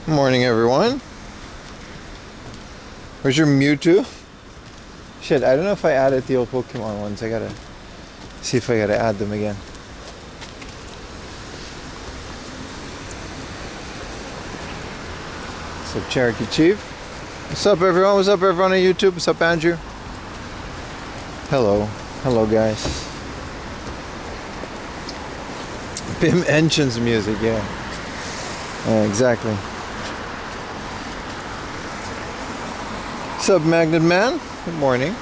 Morning, everyone. Where's your Mewtwo? Shit, I don't know if I added the old Pokemon ones. I gotta see if I gotta add them again. What's up, Cherokee Chief? What's up, everyone? What's up, everyone on YouTube? What's up, Andrew? Hello. Hello, guys. Pim Enchine's music, yeah. Exactly. What's up, Magnet Man? Good morning.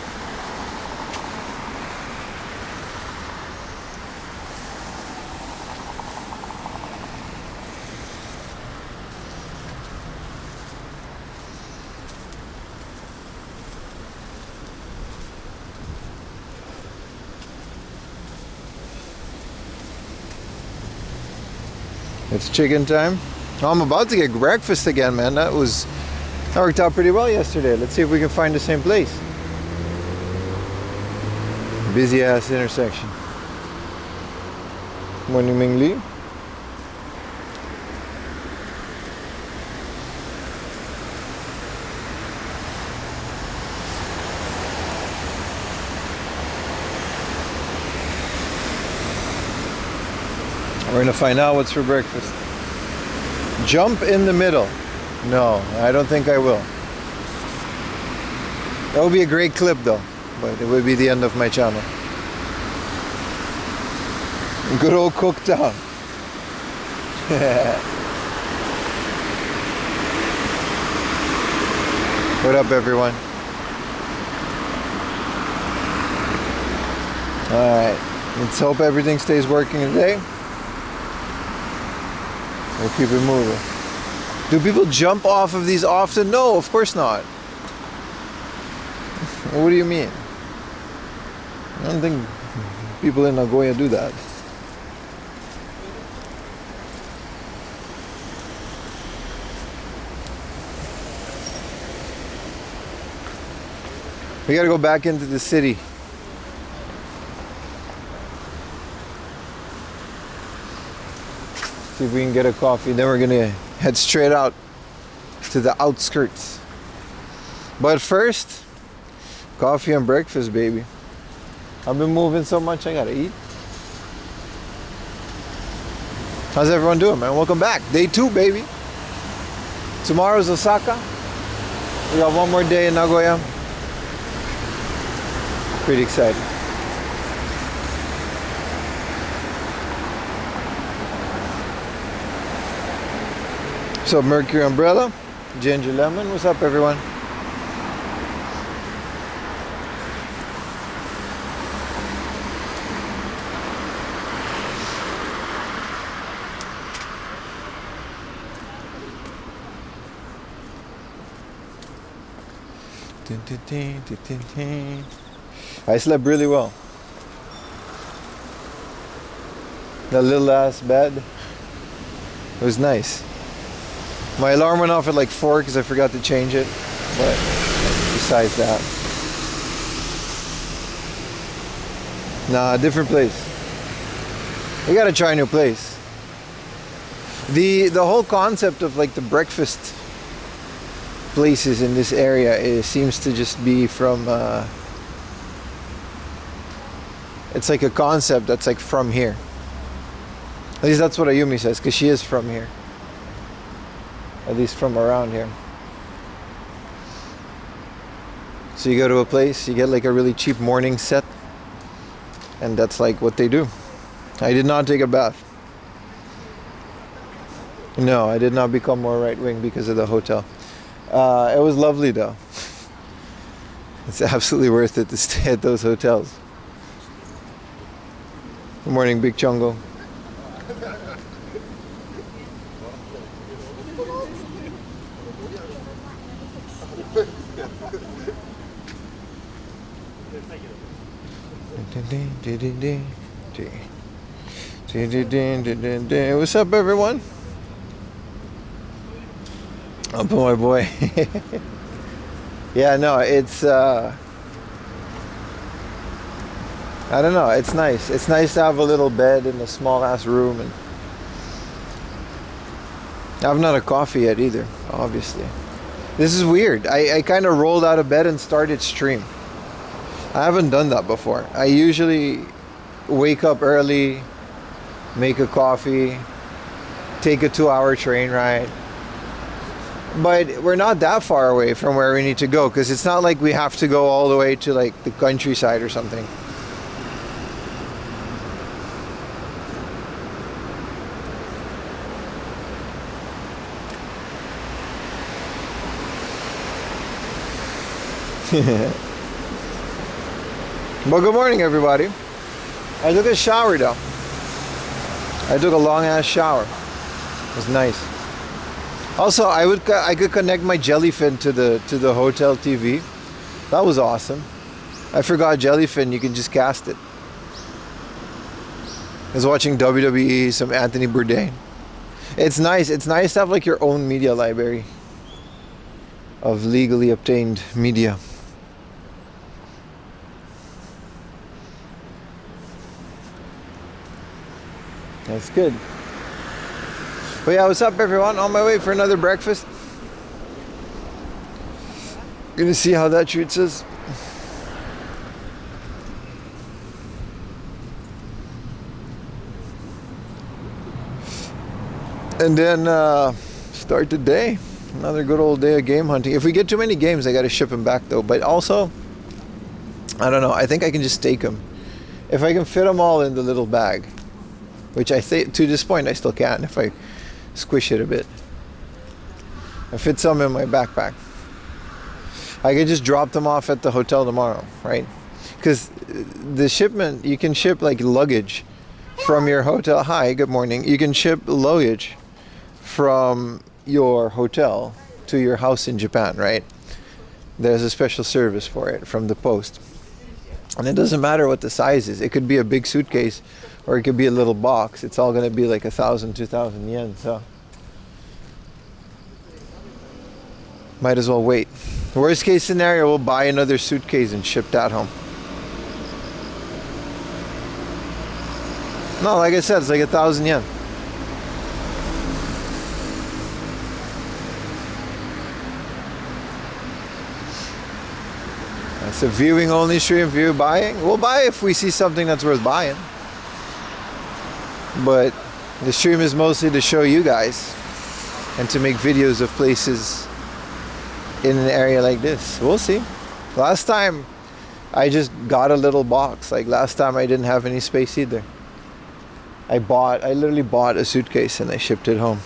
It's chicken time. Oh, I'm about to get breakfast again, man. That worked out pretty well yesterday. Let's see if we can find the same place. Busy ass intersection. Morning, Ming Lee. We're gonna find out what's for breakfast. Jump in the middle. No, I don't think I will. That would be a great clip though, but it would be the end of my channel. Good old Cooktown. What up, everyone? Alright, let's hope everything stays working today. We'll keep it moving. Do people jump off of these often? No, of course not. What do you mean? I don't think people in Nagoya do that. We gotta go back into the city. See if we can get a coffee. Then we're gonna head straight out to the outskirts. But first, coffee and breakfast, baby. I've been moving so much, I gotta eat. How's everyone doing, man? Welcome back. Day 2, baby. Tomorrow's Osaka. We got one more day in Nagoya. Pretty excited. What's up, Mercury Umbrella? Ginger Lemon. What's up, everyone? I slept really well. That little ass bed. It was nice. My alarm went off at like 4 because I forgot to change it. But besides that. Nah, different place. We gotta try a new place. The whole concept of like the breakfast places in this area seems to just be from it's like a concept that's like from here. At least that's what Ayumi says, because she is from here. At least from around here. So you go to a place, you get like a really cheap morning set, and that's like what they do. I did not take a bath. No, I did not become more right-wing because of the hotel. It was lovely though. It's absolutely worth it to stay at those hotels. Good morning, Big Chongo. What's up, everyone? Oh, my boy. Yeah, no, it's I don't know, it's nice. It's nice to have a little bed in a small ass room, and I haven't had a coffee yet either, obviously. This is weird. I kind of rolled out of bed and started stream. I haven't done that before. I usually wake up early, make a coffee, take a 2-hour train ride. But we're not that far away from where we need to go, because it's not like we have to go all the way to like the countryside or something. Well, good morning, everybody. I took a shower though. I took a long ass shower. It was nice. Also, I could connect my jellyfin to the hotel TV. That was awesome. I forgot jellyfin. You can just cast it. I was watching WWE, some Anthony Bourdain. It's nice. It's nice to have like your own media library of legally obtained media. That's good. But yeah, what's up everyone? On my way for another breakfast. Gonna see how that treats us. And then start the day. Another good old day of game hunting. If we get too many games, I gotta ship them back though. But also, I don't know. I think I can just stake them. If I can fit them all in the little bag. Which I think, to this point, I still can if I squish it a bit. I fit some in my backpack. I could just drop them off at the hotel tomorrow, right? Because the shipment, you can ship like luggage from your hotel. Hi, good morning. You can ship luggage from your hotel to your house in Japan, right? There's a special service for it from the post. And it doesn't matter what the size is. It could be a big suitcase or it could be a little box. It's all going to be like 1,000, 2,000 yen. So might as well wait. Worst case scenario, we'll buy another suitcase and ship that home. No, like I said, it's like 1,000 yen. It's a viewing only stream. View buying. We'll buy if we see something that's worth buying. But the stream is mostly to show you guys and to make videos of places in an area like this. We'll see. Last time I just got a little box. Like last time I didn't have any space either. I literally bought a suitcase and I shipped it home.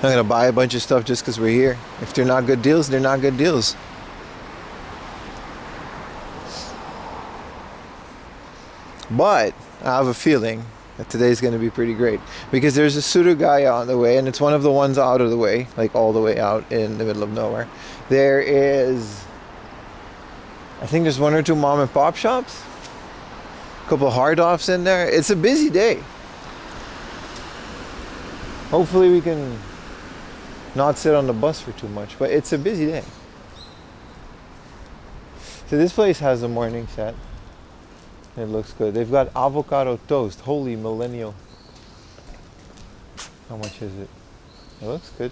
I'm not gonna buy a bunch of stuff just because we're here. If they're not good deals, they're not good deals. But I have a feeling that today's gonna be pretty great because there's a Surugaya on the way, and it's one of the ones out of the way, like all the way out in the middle of nowhere. There is, I think there's 1 or 2 mom and pop shops, a couple hard offs in there. It's a busy day. Hopefully we can not sit on the bus for too much, but it's a busy day. So this place has a morning set. It looks good. They've got avocado toast. Holy millennial. How much is it? It looks good.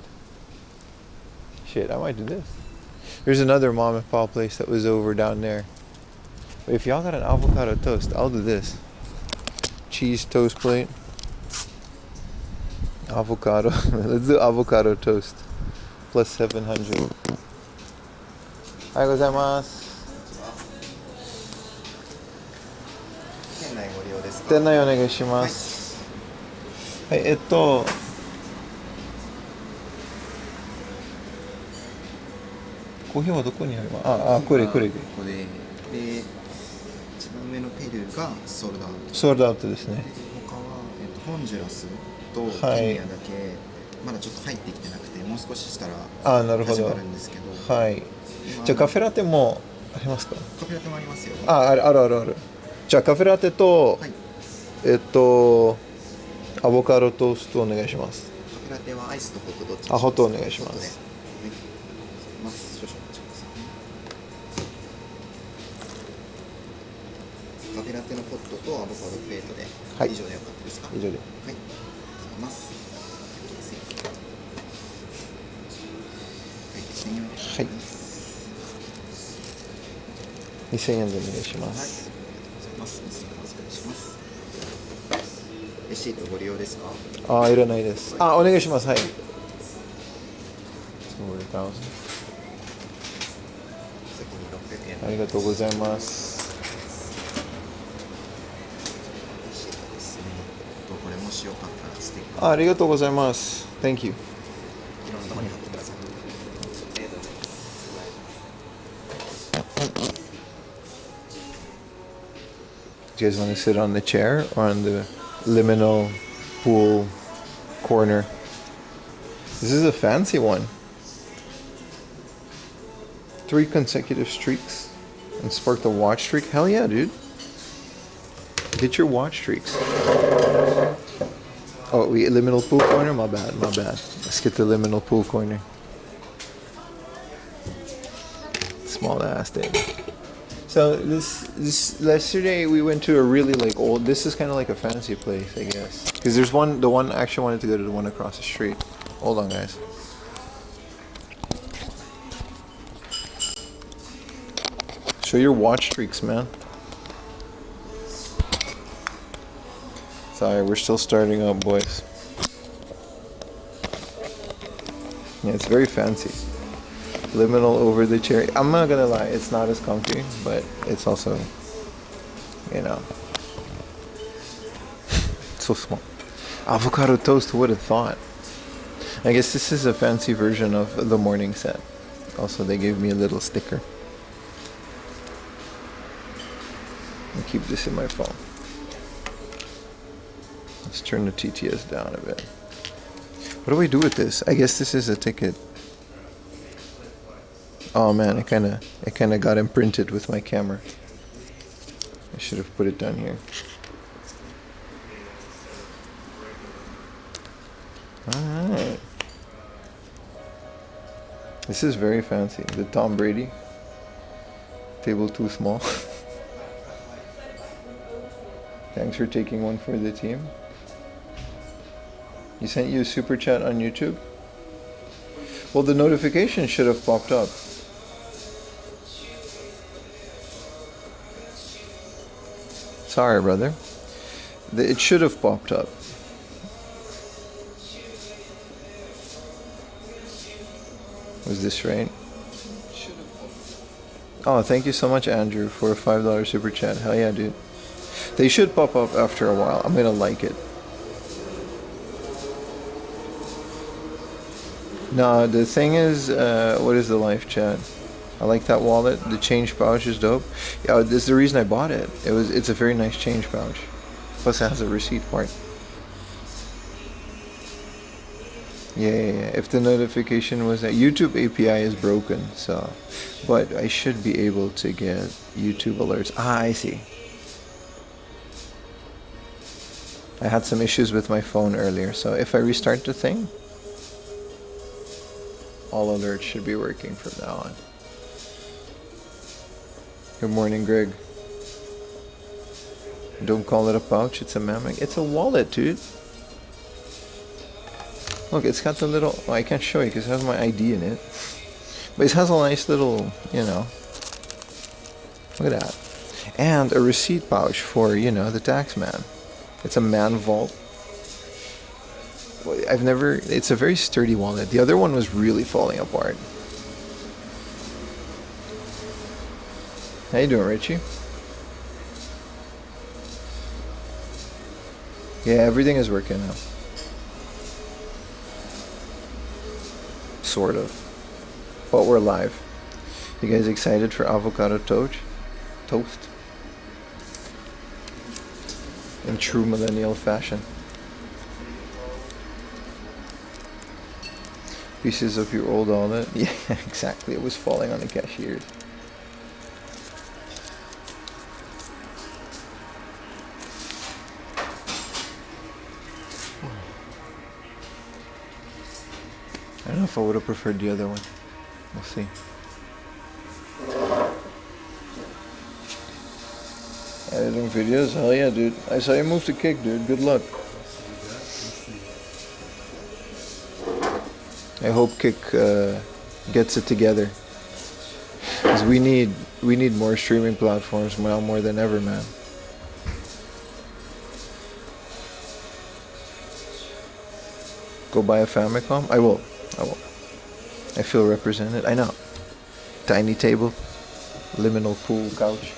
Shit, I might do this. There's another mom and pop place that was over down there. But if y'all got an avocado toast, I'll do this. Cheese toast plate. Avocado. Let's do avocado toast. Plus 700. Ohayou gozaimasu. 店内お願いします。はい、コーヒーはどこにあります？これ。ここで、で、一番上のペルーがソールドアウト。ソールドアウトですね。他は、ホンジュラスとケニアだけ、まだちょっと入ってきてなくて、もう少ししたら始まるんですけど。はい。じゃあカフェラテもありますか？カフェラテもありますよ。ある。じゃあカフェラテと、はい、アボカドトーストお願いします。カフェラテはアイスとホットどっち？ホットお願いします。少々お待ちください。エラテのポットとアボカドプレートで、はい、以上でよかったですか？以上で。はい、ありがとうございます。はい、はい。2000円でお願いしまはい、ありす。がとうございます。2000円お預かりします。レシートご利用ですか？あ、いらないです。あ、お願いします。はい。4,000. 先に600円。ありがとうございます。レシートですね。これもしよかったらステッカー。ありがとうございます。Thank you. いろんなところに貼ってください。ありがとうございます。Do you guys want to sit on the chair or on the liminal pool corner? This is a fancy one. 3 consecutive streaks and sparked a watch streak. Hell yeah, dude. Get your watch streaks. Oh, we liminal pool corner? My bad, my bad. Let's get the liminal pool corner. Small ass thing. So this yesterday we went to a really like old. This is kind of like a fancy place, I guess. Because there's one. The one I actually wanted to go to the one across the street. Hold on, guys. Show your watch streaks, man. Sorry, we're still starting up, boys. Yeah, it's very fancy. Liminal over the chair. I'm not gonna lie, it's not as comfy, but it's also, you know, so small. Avocado toast, who would have thought? I guess this is a fancy version of the morning set. Also, they gave me a little sticker. I'll keep this in my phone. Let's turn the TTS down a bit. What do we do with this? I guess this is a ticket. Oh man, it kinda got imprinted with my camera. I should have put it down here. Alright. This is very fancy. The Tom Brady. Table too small. Thanks for taking one for the team. He sent you a super chat on YouTube? Well, the notification should have popped up. Sorry, brother. It should have popped up. Was this right? Oh, thank you so much, Andrew, for a $5 super chat. Hell yeah, dude. They should pop up after a while. I'm gonna like it. No, the thing is, what is the life chat? I like that wallet. The change pouch is dope. Yeah, this is the reason I bought it. It's a very nice change pouch. Plus it has a receipt part. Yeah. If the notification was that YouTube API is broken, so, but I should be able to get YouTube alerts. Ah, I see. I had some issues with my phone earlier, so if I restart the thing, all alerts should be working from now on. Good morning, Greg. Don't call it a pouch, it's a mammoth. It's a wallet, dude. Look, it's got the little... Oh, I can't show you because it has my ID in it. But it has a nice little, you know... Look at that. And a receipt pouch for, you know, the tax man. It's a man vault. I've never... It's a very sturdy wallet. The other one was really falling apart. How you doing, Richie? Yeah, everything is working now. Sort of. But we're live. You guys excited for avocado toast? In true millennial fashion. Pieces of your old wallet. Yeah, exactly. It was falling on the cashiers. I don't know if I would have preferred the other one. We'll see. Editing videos? Hell yeah, dude. I saw you move to Kick, dude. Good luck. I hope Kick gets it together. Because we need more streaming platforms now more than ever, man. Go buy a Famicom? I will. I feel represented. I know. Tiny table. Liminal pool couch.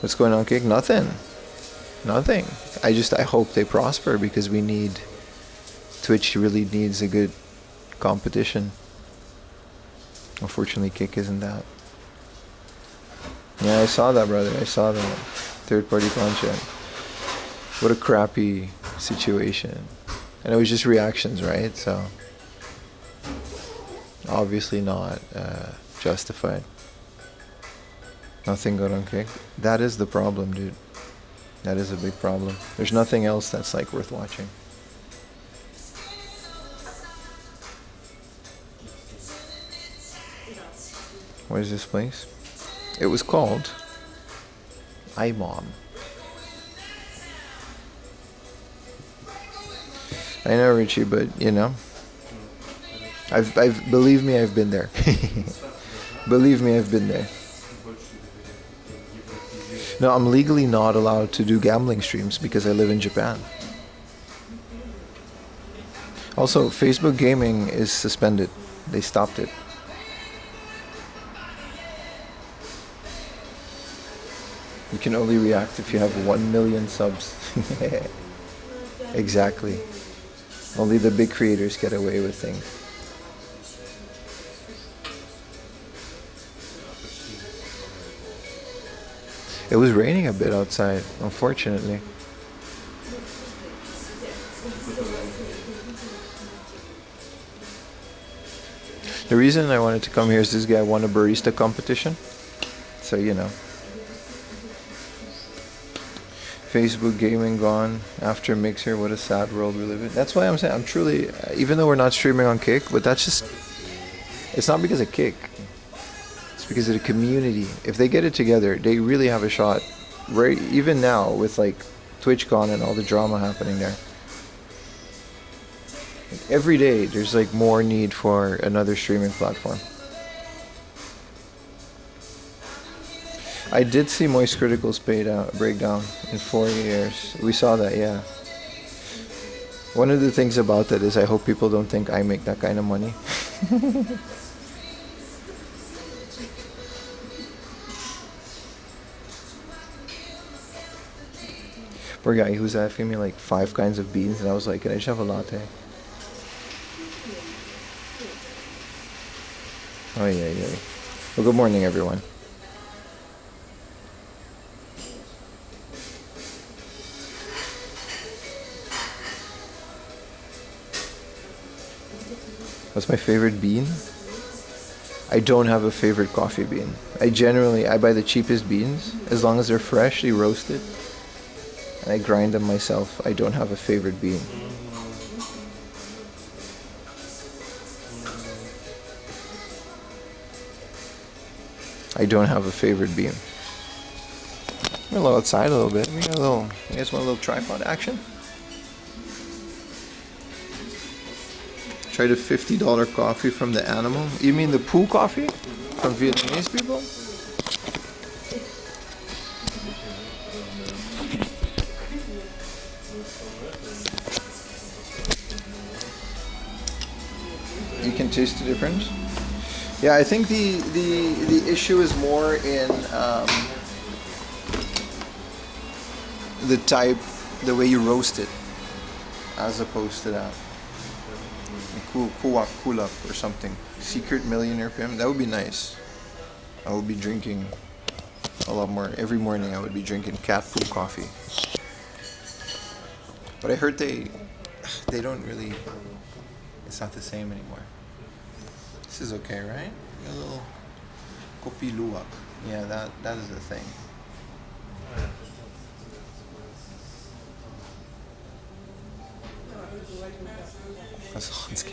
What's going on, Kick? Nothing. I hope they prosper because Twitch really needs a good competition. Unfortunately, Kick isn't that. Yeah, I saw that, brother. I saw that. Third-party contract. What a crappy situation. And it was just reactions, right? So, obviously not justified. Nothing good on Kick. That is the problem, dude. That is a big problem. There's nothing else that's like worth watching. What is this place? It was called iMom. I know, Richie, but you know, believe me, I've been there. Believe me, I've been there. No, I'm legally not allowed to do gambling streams because I live in Japan. Also, Facebook gaming is suspended. They stopped it. You can only react if you have 1 million subs. Exactly. Only the big creators get away with things. It was raining a bit outside, unfortunately. The reason I wanted to come here is this guy won a barista competition. So, you know. Facebook gaming gone after Mixer. What a sad world we live in. That's why I'm saying I'm truly, even though we're not streaming on Kick, but that's just, it's not because of Kick. It's because of the community. If they get it together, they really have a shot. Right, even now with like TwitchCon and all the drama happening there. Like, every day there's like more need for another streaming platform. I did see Moist Critical's breakdown in 4 years. We saw that, yeah. One of the things about that is I hope people don't think I make that kind of money. Poor guy, he was asking me like 5 kinds of beans, and I was like, can I just have a latte? Oh, yeah. Well, good morning, everyone. What's my favorite bean? I don't have a favorite coffee bean. I buy the cheapest beans. As long as they're freshly roasted. And I grind them myself. I don't have a favorite bean. I don't have a favorite bean. We're a little outside a little bit. You guys want a little tripod action? Tried a $50 coffee from the animal. You mean the poo coffee? From Vietnamese people? You can taste the difference? Yeah, I think the issue is more in the way you roast it, as opposed to that. Kulak or something. Secret Millionaire Pim. That would be nice. I would be drinking a lot more. Every morning I would be drinking cat poo coffee. But I heard they don't really, it's not the same anymore. This is okay, right? A little kopi luwak. Yeah, that is the thing.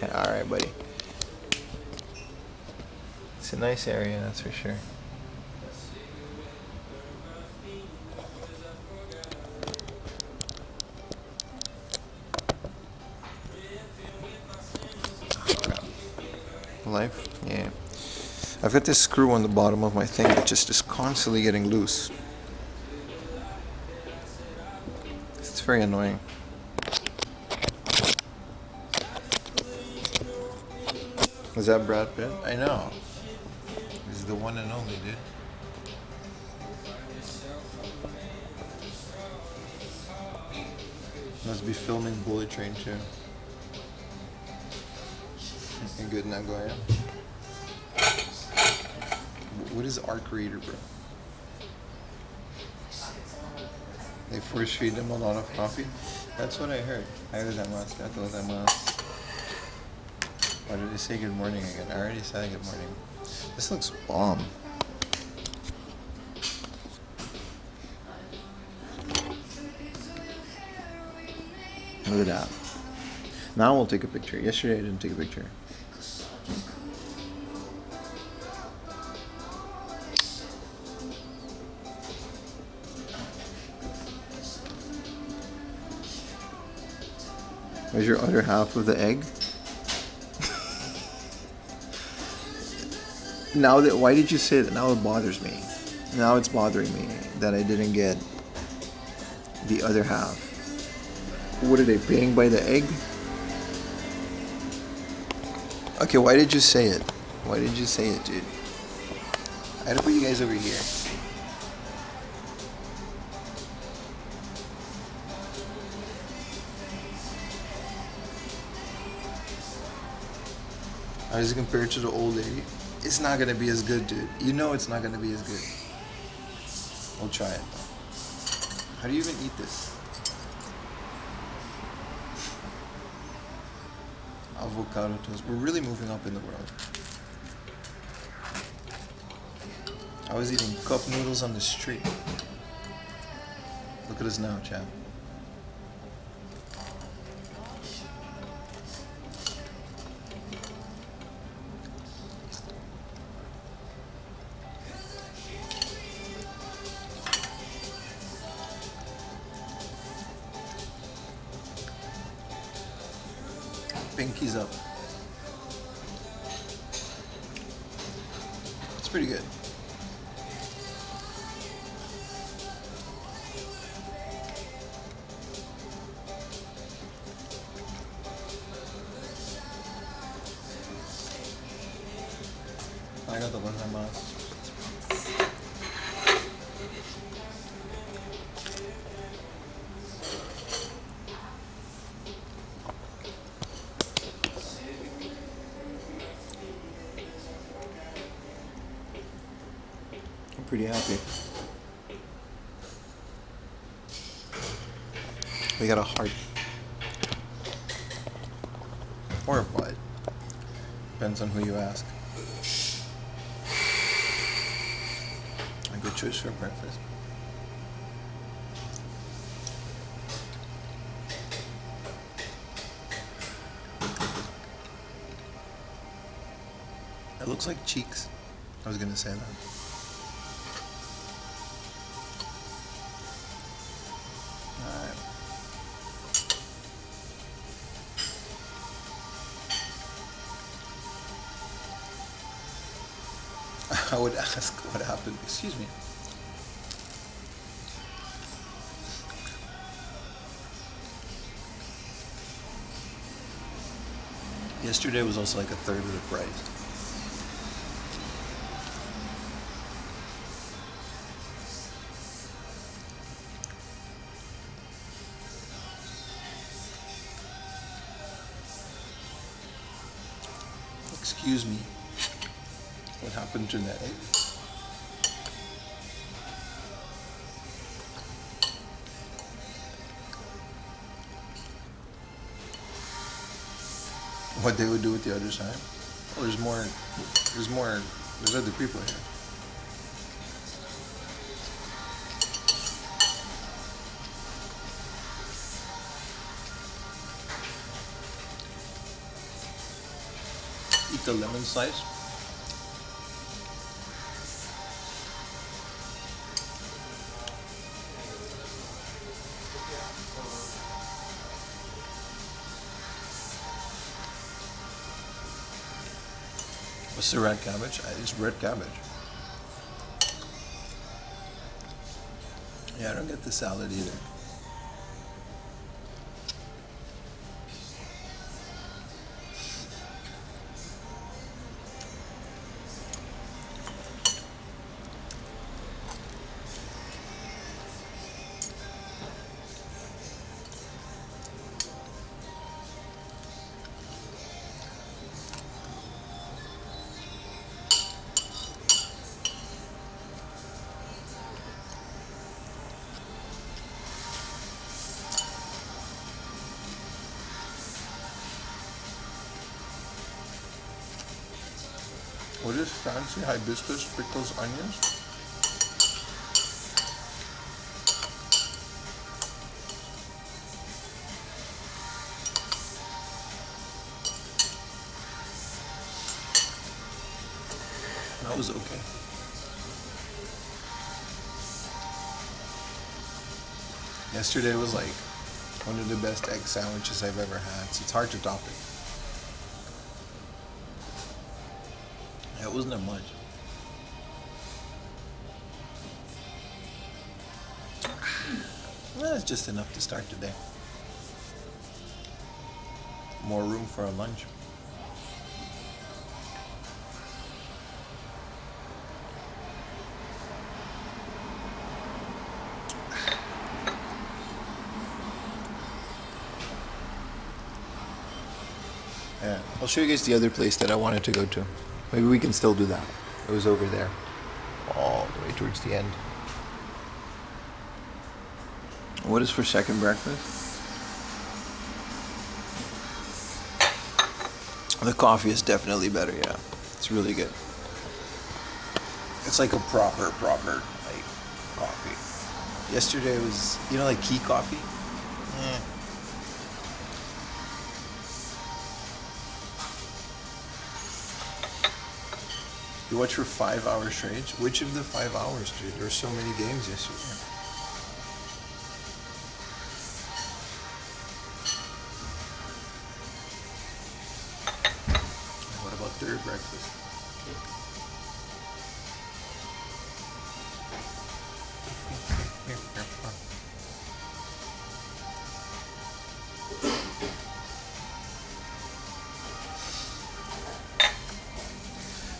Alright, buddy. It's a nice area, that's for sure. Life? Yeah. I've got this screw on the bottom of my thing that just is constantly getting loose. It's very annoying. Was that Brad Pitt? I know. He's the one and only, dude. Must be filming Bullet Train too. And good Nagoya. What is our creator, bro? They force feed them a lot of coffee? That's what I heard. Why did they say good morning again? I already said good morning. This looks bomb. Look at that. Now we'll take a picture. Yesterday I didn't take a picture. Where's your other half of the egg? Now that, why did you say that? Now it bothers me. Now it's bothering me that I didn't get the other half. What are they paying by the egg? Okay, why did you say it? Why did you say it, dude? I had to put you guys over here. How does it compare to the old lady? It's not gonna be as good, dude. You know it's not gonna be as good. We'll try it though. How do you even eat this? Avocado toast. We're really moving up in the world. I was eating cup noodles on the street. Look at us now, Chad. Pinkies up. It's pretty good. I got the one I must. Pretty happy. We got a heart. Or a butt. Depends on who you ask. A good choice for breakfast. It looks like cheeks. I was gonna say that. I would ask what happened. Excuse me. Yesterday was also like a third of the price. Excuse me. What happened to that egg? What they would do with the other side? Oh, there's other people here. Eat the lemon slice. What's the red cabbage? It's red cabbage. Yeah, I don't get the salad either. What is fancy hibiscus pickles onions? That was okay. Yesterday was like one of the best egg sandwiches I've ever had. So it's hard to top it. It wasn't that much. Well, it's just enough to start the day. More room for a lunch. Yeah, I'll show you guys the other place that I wanted to go to. Maybe we can still do that. It was over there, all the way towards the end. What is for second breakfast? The coffee is definitely better, yeah. It's really good. It's like a proper, like, coffee. Yesterday was, you know, like key coffee? Yeah. You watch for 5 hours straight? Which of the 5 hours, dude? There were so many games yesterday. What about third breakfast?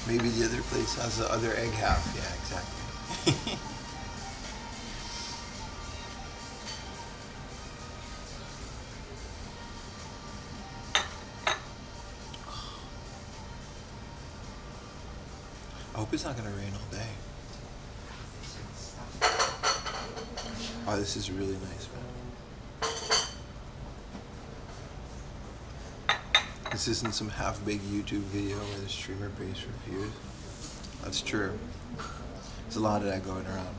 Maybe the other place has the other egg half. Yeah, exactly. I hope it's not gonna rain all day. Oh, this is really nice, man. This isn't some half-baked YouTube video where the streamer pays reviews. That's true. There's a lot of that going around.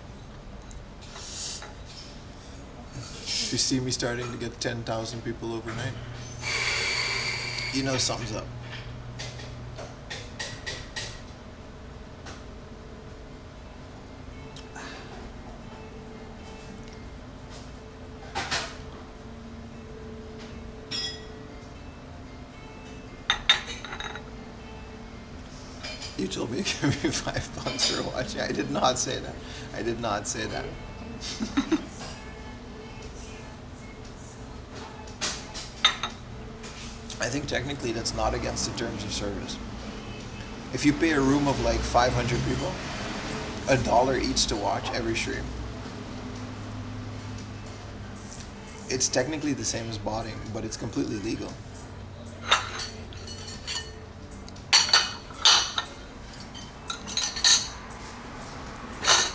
If you see me starting to get 10,000 people overnight, you know something's up. You told me to give me £5 for watching. I did not say that. I did not say that. I think technically that's not against the terms of service. If you pay a room of like 500 people, $1 each to watch every stream, it's technically the same as botting, but it's completely legal.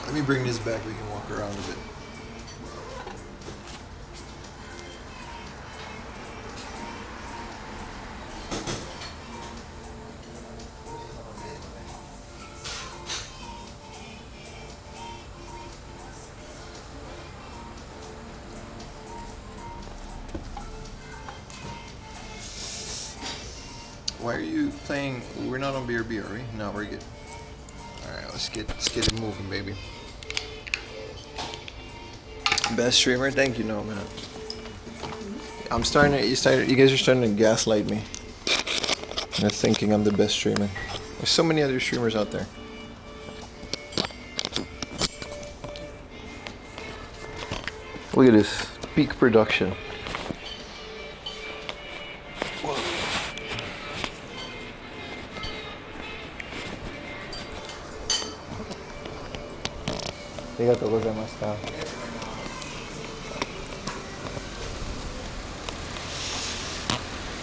Let me bring this back, we can walk around a bit. Why are you playing? We're not on BRB, are we? No, we're good. Alright, let's get it moving, baby. Best streamer? Thank you, no man. You guys are starting to gaslight me. You're thinking I'm the best streamer. There's so many other streamers out there. Look at this peak production.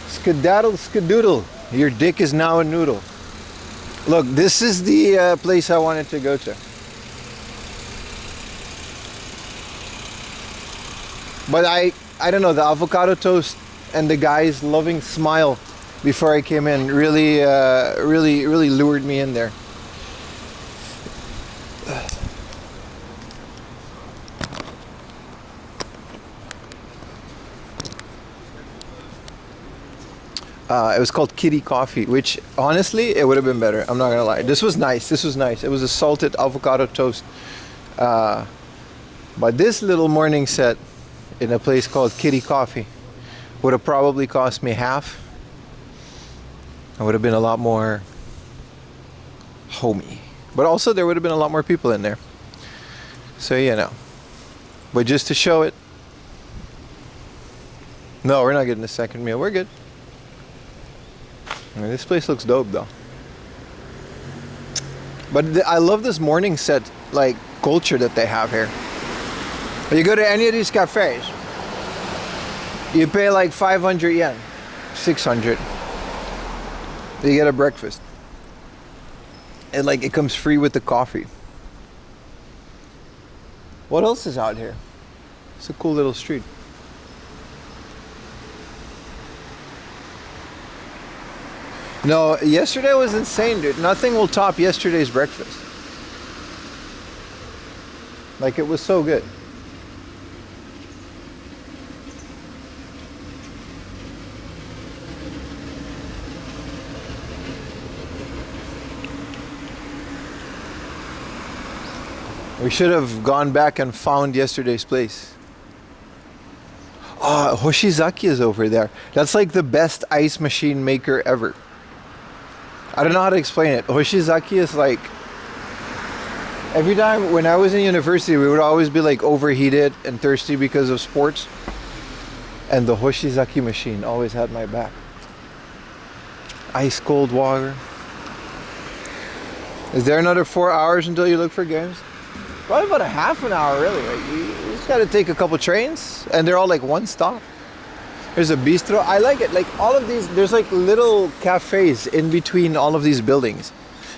Skedaddle skedoodle. Your dick is now a noodle. Look, this is the place I wanted to go to. But I don't know, the avocado toast and the guy's loving smile before I came in really lured me in there. It was called Kitty Coffee, which honestly, it would have been better. I'm not gonna lie. This was nice. This was nice. It was a salted avocado toast. But this little morning set in a place called Kitty Coffee would have probably cost me half. It would have been a lot more homey. But also there would have been a lot more people in there. So, you know. But just to show it. No, we're not getting a second meal. We're good. I mean, this place looks dope though. But I love this morning set like culture that they have here. You go to any of these cafes, you pay like 500 yen, 600. You get a breakfast. And like it comes free with the coffee. What else is out here? It's a cool little street. No, yesterday was insane, dude. Nothing will top yesterday's breakfast. Like, it was so good. We should have gone back and found yesterday's place. Oh, Hoshizaki is over there. That's like the best ice machine maker ever. I don't know how to explain it. Hoshizaki is like, every time when I was in university, we would always be like overheated and thirsty because of sports. And the Hoshizaki machine always had my back. Ice cold water. Is there another 4 hours until you look for games? Probably about a half an hour, really. Like, you just got to take a couple trains, and they're all like one stop. There's a bistro. I like it. Like all of these, there's like little cafes in between all of these buildings.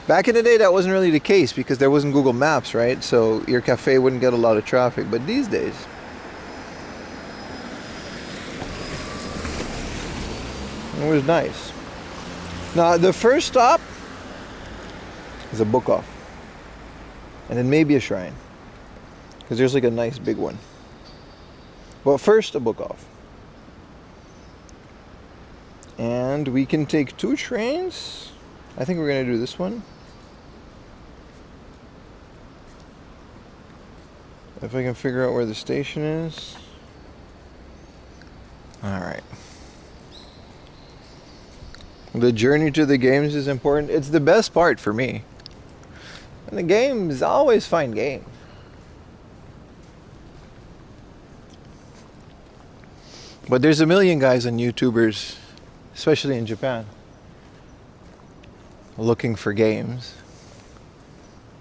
Back in the day, that wasn't really the case because there wasn't Google Maps, right? So your cafe wouldn't get a lot of traffic. But these days, it was nice. Now, the first stop is a book off. And then maybe a shrine. Because there's like a nice big one. But first, a book off. And we can take 2 trains. I think we're going to do this one. If I can figure out where the station is. Alright. The journey to the games is important. It's the best part for me. And the games, I always find games. But there's a million guys and YouTubers, especially in Japan, looking for games.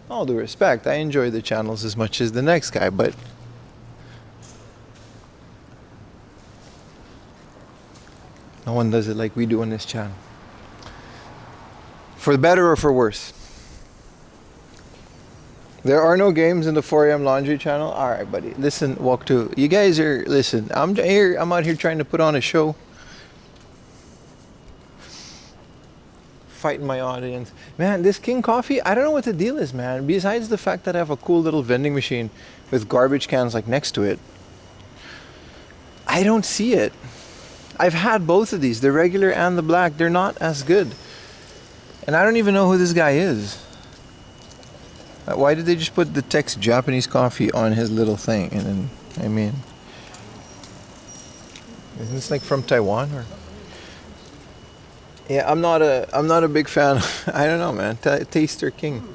All due respect, I enjoy the channels as much as the next guy, but no one does it like we do on this channel. For better or for worse. There are no games in the 4am Laundry channel? Alright, buddy. Listen, Walk 2. You guys are, listen, I'm out here trying to put on a show. Fighting my audience. Man, this King Coffee, I don't know what the deal is, man. Besides the fact that I have a cool little vending machine with garbage cans like next to it, I don't see it. I've had both of these, the regular and the black. They're not as good. And I don't even know who this guy is. Why did they just put the text Japanese coffee on his little thing? And then, I mean, isn't this like from Taiwan or? Yeah, I'm not a big fan. I don't know, man. Taster King.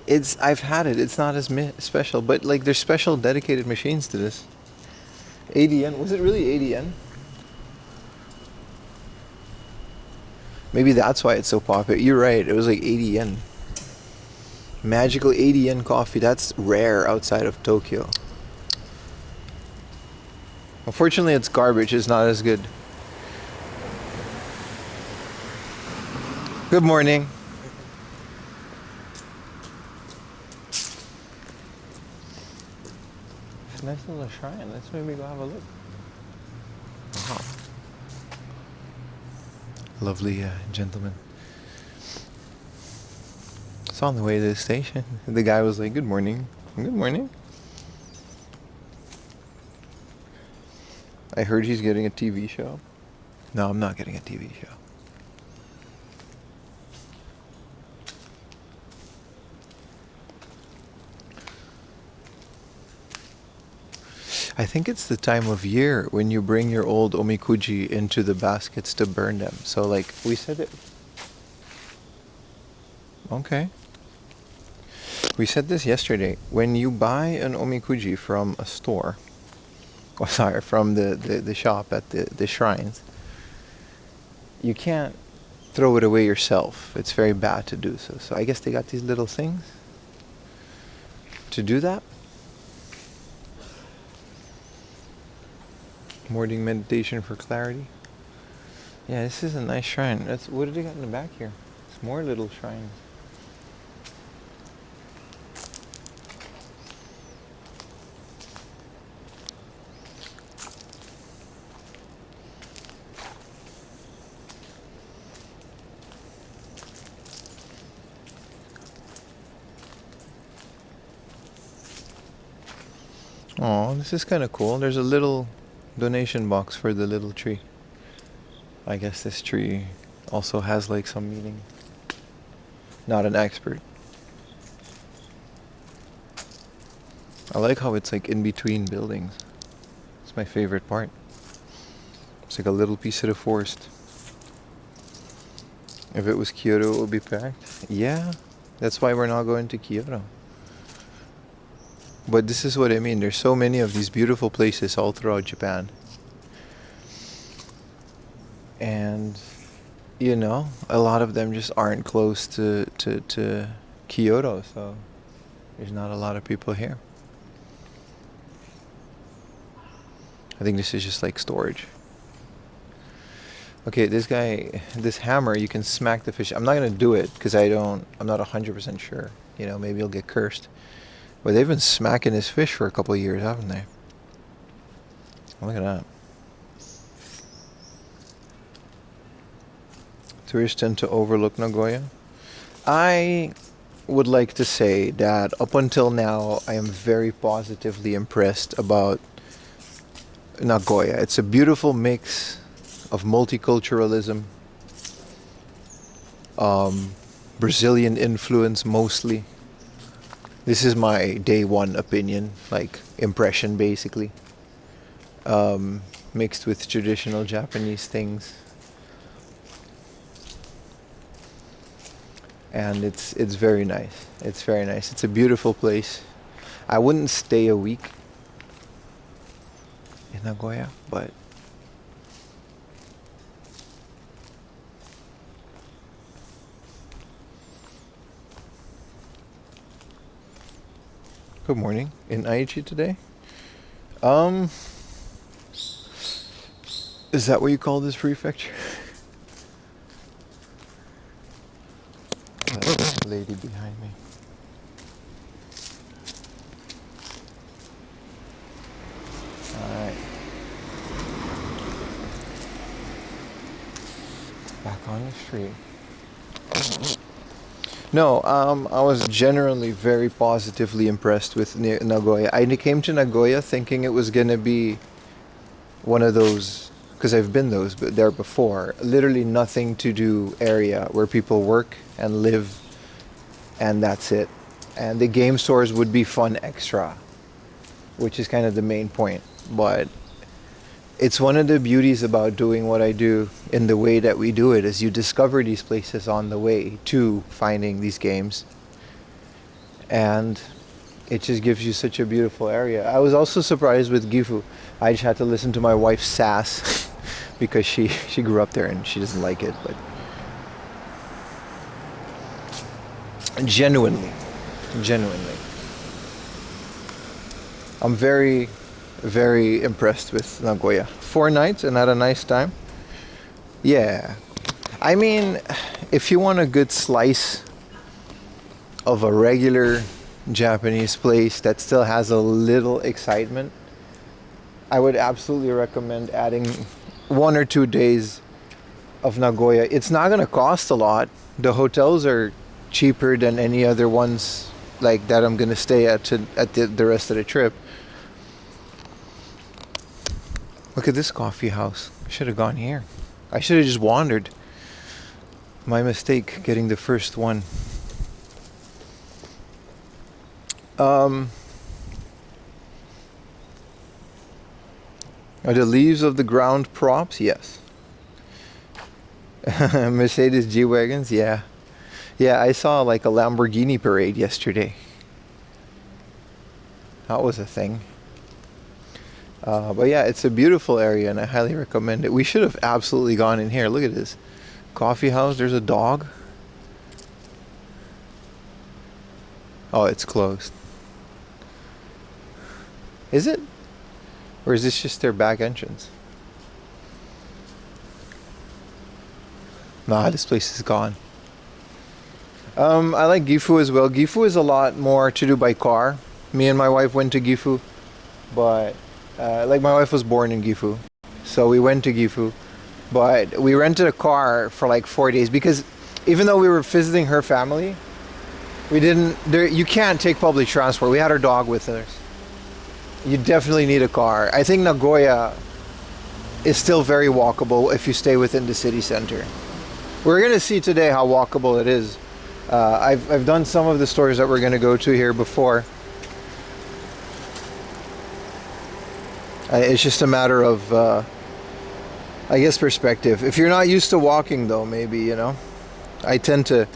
I've had it. It's not as special, but like there's special dedicated machines to this. 80 yen. Was it really 80 yen? Maybe that's why it's so popular. You're right. It was like 80 yen. Magical 80 yen coffee. That's rare outside of Tokyo. Unfortunately, it's garbage. It's not as good. Good morning. It's a nice little shrine. Let's maybe go have a look. Wow. Lovely gentleman. It's on the way to the station. The guy was like, "Good morning." Good morning. I heard he's getting a TV show. No, I'm not getting a TV show. I think it's the time of year when you bring your old omikuji into the baskets to burn them. So like we said it. Okay. We said this yesterday. When you buy an omikuji from a store, or sorry, from the shop at the shrines, you can't throw it away yourself. It's very bad to do so. So I guess they got these little things to do that. Morning meditation for clarity. Yeah, this is a nice shrine. What do they got in the back here? It's more little shrines. Oh, this is kind of cool. There's a little donation box for the little tree. I guess this tree also has like some meaning. Not an expert. I like how it's like in between buildings. It's my favorite part. It's like a little piece of the forest. If it was Kyoto, it would be packed. Yeah, that's why we're not going to Kyoto. But this is what I mean. There's so many of these beautiful places all throughout Japan. And, you know, a lot of them just aren't close to Kyoto, so there's not a lot of people here. I think this is just like storage. Okay, this hammer, you can smack the fish. I'm not going to do it because I'm not 100% sure. You know, maybe you'll get cursed. But they've been smacking this fish for a couple of years, haven't they? Look at that. Tourists tend to overlook Nagoya. I would like to say that up until now, I am very positively impressed about Nagoya. It's a beautiful mix of multiculturalism, Brazilian influence mostly. This is my day one opinion, like impression basically, mixed with traditional Japanese things. And it's very nice. It's very nice. It's a beautiful place. I wouldn't stay a week in Nagoya, but good morning. In Aichi today? Is that what you call this prefecture? That lady behind me. Alright. Back on the street. No, I was generally very positively impressed with Nagoya. I came to Nagoya thinking it was gonna be one of those, because I've been there before, literally nothing to do area where people work and live, and that's it. And the game stores would be fun extra, which is kind of the main point. But it's one of the beauties about doing what I do in the way that we do it is you discover these places on the way to finding these games. And it just gives you such a beautiful area. I was also surprised with Gifu. I just had to listen to my wife's sass because she grew up there and she doesn't like it, but genuinely I'm very, very impressed with Nagoya. 4 nights and had a nice time. Yeah. I mean, if you want a good slice of a regular Japanese place that still has a little excitement, I would absolutely recommend adding 1 or 2 days of Nagoya. It's not going to cost a lot. The hotels are cheaper than any other ones like that I'm going to stay at the rest of the trip. Look at this coffee house. I should have gone here. I should have just wandered. My mistake getting the first one. Are the leaves of the ground props? Yes. Mercedes G-Wagons? Yeah. Yeah, I saw like a Lamborghini parade yesterday. That was a thing. But yeah, it's a beautiful area and I highly recommend it. We should have absolutely gone in here. Look at this. Coffee house. There's a dog. Oh, it's closed. Is it? Or is this just their back entrance? Nah, this place is gone. I like Gifu as well. Gifu is a lot more to do by car. Me and my wife went to Gifu, but like my wife was born in Gifu, so we went to Gifu, but we rented a car for like 4 days because even though we were visiting her family, you can't take public transport. We had our dog with us. You definitely need a car. I think Nagoya is still very walkable if you stay within the city center. We're gonna see today how walkable it is. I've done some of the stores that we're gonna go to here before. It's just a matter of, I guess, perspective. If you're not used to walking, though, maybe, you know, I tend to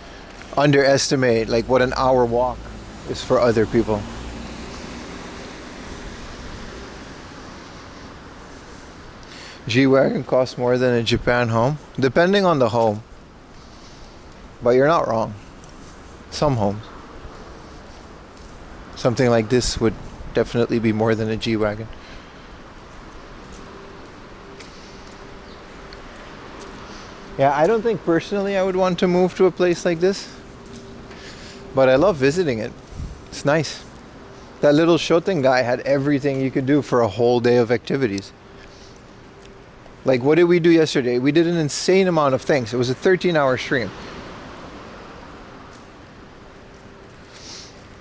underestimate like what an hour walk is for other people. G-Wagon costs more than a Japan home, depending on the home. But you're not wrong. Some homes. Something like this would definitely be more than a G-Wagon. Yeah, I don't think personally I would want to move to a place like this. But I love visiting it. It's nice. That little Shoten guy had everything you could do for a whole day of activities. Like, what did we do yesterday? We did an insane amount of things. It was a 13-hour stream.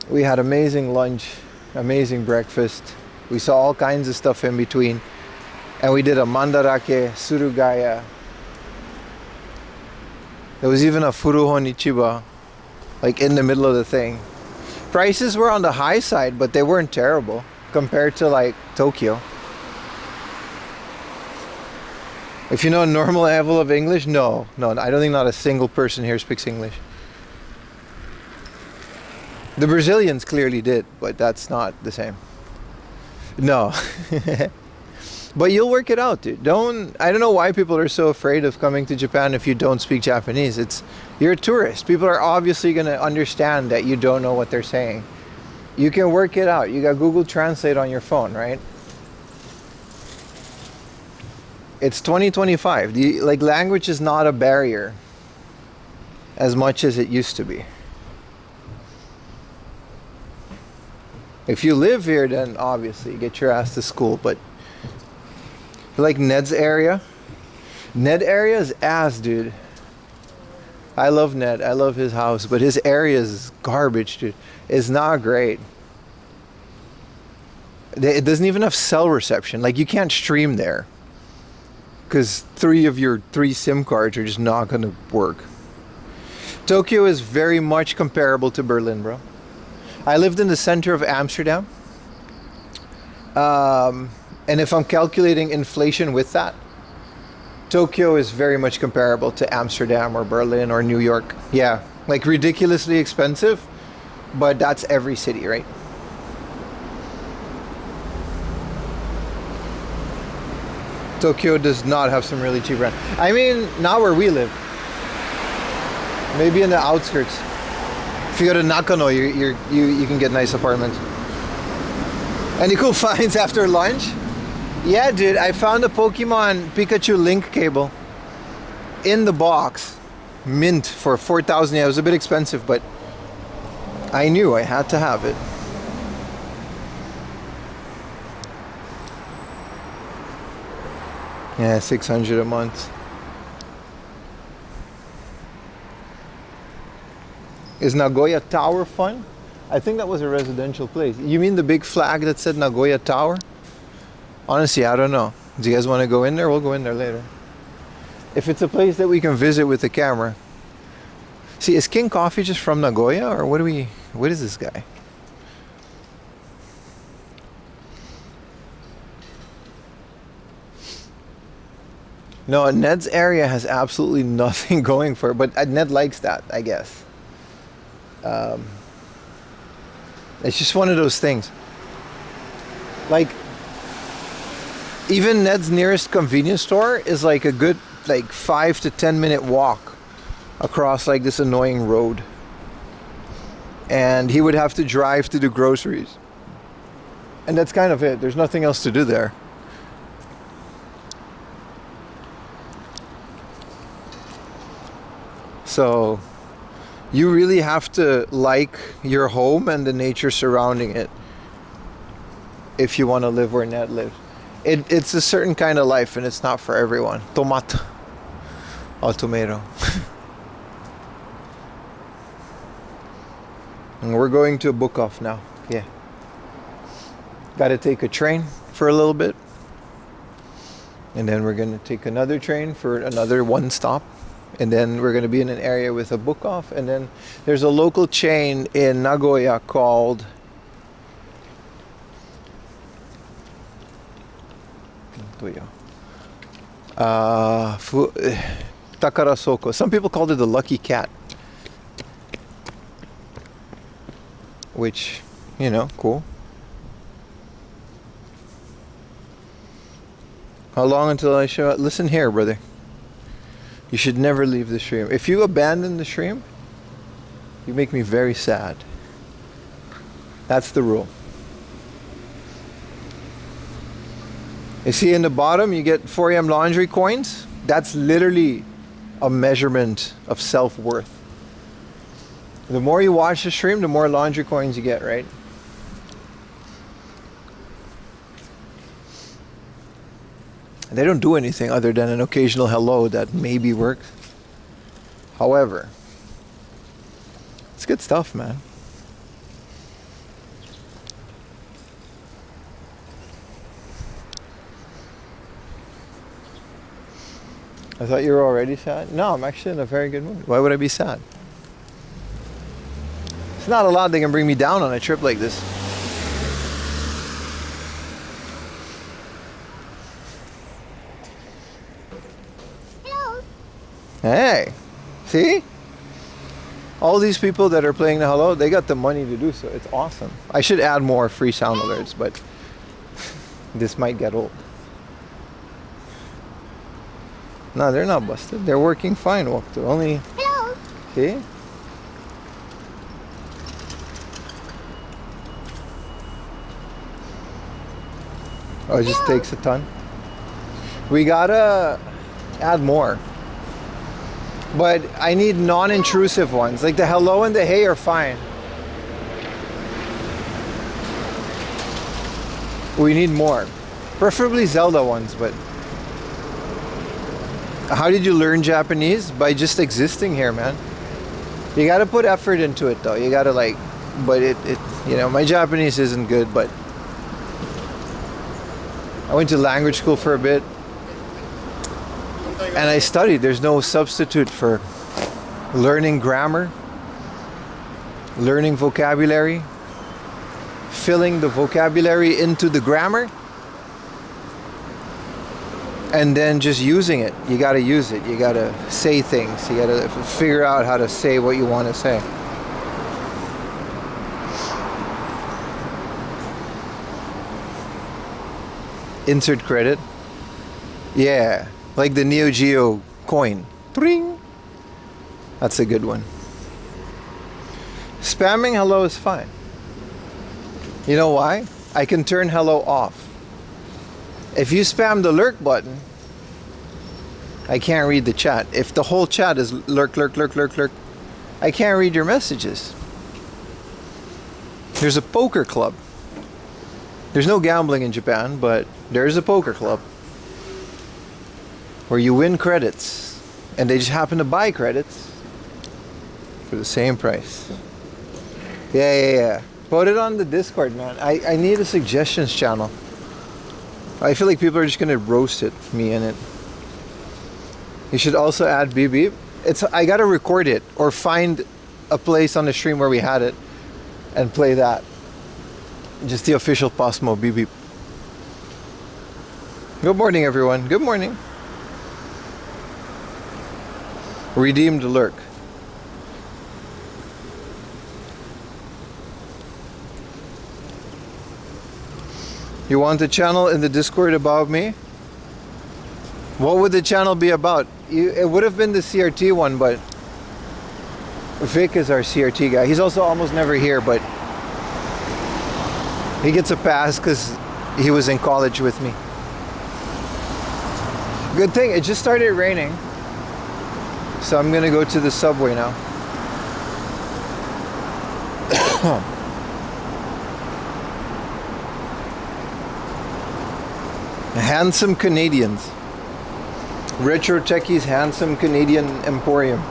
We had amazing lunch, amazing breakfast. We saw all kinds of stuff in between. And we did a mandarake, surugaya. There was even a furuhon ichiba, like in the middle of the thing. Prices were on the high side, but they weren't terrible compared to like Tokyo. If you know a normal level of English, no, I don't think not a single person here speaks English. The Brazilians clearly did, but that's not the same. No. But you'll work it out, dude. I don't know why people are so afraid of coming to Japan if you don't speak Japanese. You're a tourist. People are obviously going to understand that you don't know what they're saying. You can work it out. You got Google Translate on your phone, right? It's 2025. Language is not a barrier as much as it used to be. If you live here, then obviously get your ass to school. But like Ned's area, Ned area is ass, dude. I love Ned. I love his house, but his area is garbage, dude. It's not great. It doesn't even have cell reception. Like, you can't stream there because 3 of your 3 SIM cards are just not going to work. Tokyo is very much comparable to Berlin, bro. I lived in the center of Amsterdam. And if I'm calculating inflation with that, Tokyo is very much comparable to Amsterdam or Berlin or New York. Yeah, like ridiculously expensive, but that's every city, right? Tokyo does not have some really cheap rent. I mean, not where we live. Maybe in the outskirts. If you go to Nakano, you can get nice apartments. Any cool finds after lunch? Yeah, dude, I found a Pokemon Pikachu Link cable in the box, mint for 4,000 yen. It was a bit expensive, but I knew I had to have it. Yeah, 600 a month. Is Nagoya Tower fun? I think that was a residential place. You mean the big flag that said Nagoya Tower? Honestly, I don't know. Do you guys want to go in there? We'll go in there later. If it's a place that we can visit with the camera. See, is King Coffee just from Nagoya, or what is this guy? No, Ned's area has absolutely nothing going for it, but Ned likes that, I guess. It's just one of those things. Like, even Ned's nearest convenience store is like a good 5 to 10 minute walk across like this annoying road. And he would have to drive to the groceries. And that's kind of it. There's nothing else to do there. So you really have to like your home and the nature surrounding it if you want to live where Ned lives. It's a certain kind of life, and it's not for everyone. Tomato. Tomato. And we're going to a book off now. Yeah. Got to take a train for a little bit. And then we're going to take another train for another one stop. And then we're going to be in an area with a book off. And then there's a local chain in Nagoya called Takarasoko. Some people called it the lucky cat. Which, cool. How long until I show up? Listen here, brother. You should never leave the stream. If you abandon the stream, you make me very sad. That's the rule. You see in the bottom, you get 4am laundry coins. That's literally a measurement of self-worth. The more you watch the stream, the more laundry coins you get, right? They don't do anything other than an occasional hello that maybe works. However, it's good stuff, man. I thought you were already sad. No, I'm actually in a very good mood. Why would I be sad? It's not a lot that can bring me down on a trip like this. Hello. Hey, see? All these people that are playing the hello, they got the money to do so. It's awesome. I should add more free sound alerts, but this might get old. No, they're not busted. They're working fine, Waktu. Only... Hello. See? Oh, it just takes a ton. We gotta add more. But I need non-intrusive ones. Like the hello and the hey are fine. We need more. Preferably Zelda ones, but... How did you learn Japanese? By just existing here, man. You gotta put effort into it though. You gotta but it my Japanese isn't good, but I went to language school for a bit and I studied. There's no substitute for learning grammar, learning vocabulary, filling the vocabulary into the grammar. and then just using it. You got to use it. You got to say things. You got to figure out how to say what you want to say. Insert credit. Yeah, like the Neo Geo coin. Tring. That's a good one. Spamming hello is fine. You know why? I can turn hello off. If you spam the lurk button, I can't read the chat. If the whole chat is lurk, lurk, lurk, lurk, lurk, I can't read your messages. There's a poker club. There's no gambling in Japan, but there's a poker club where you win credits, and they just happen to buy credits for the same price. Yeah. Put it on the Discord, man. I need a suggestions channel. I feel like people are just gonna roast me in it. You should also add beep beep. I gotta record it or find a place on the stream where we had it and play that. Just the official Posmo beep beep. Good morning, everyone. Good morning. Redeemed lurk. You want the channel in the Discord about me? What would the channel be about? It would have been the CRT one, but Vic is our CRT guy. He's also almost never here, but he gets a pass because he was in college with me. Good thing, it just started raining. So I'm gonna go to the subway now. Handsome Canadians. Retro Techie's Handsome Canadian Emporium.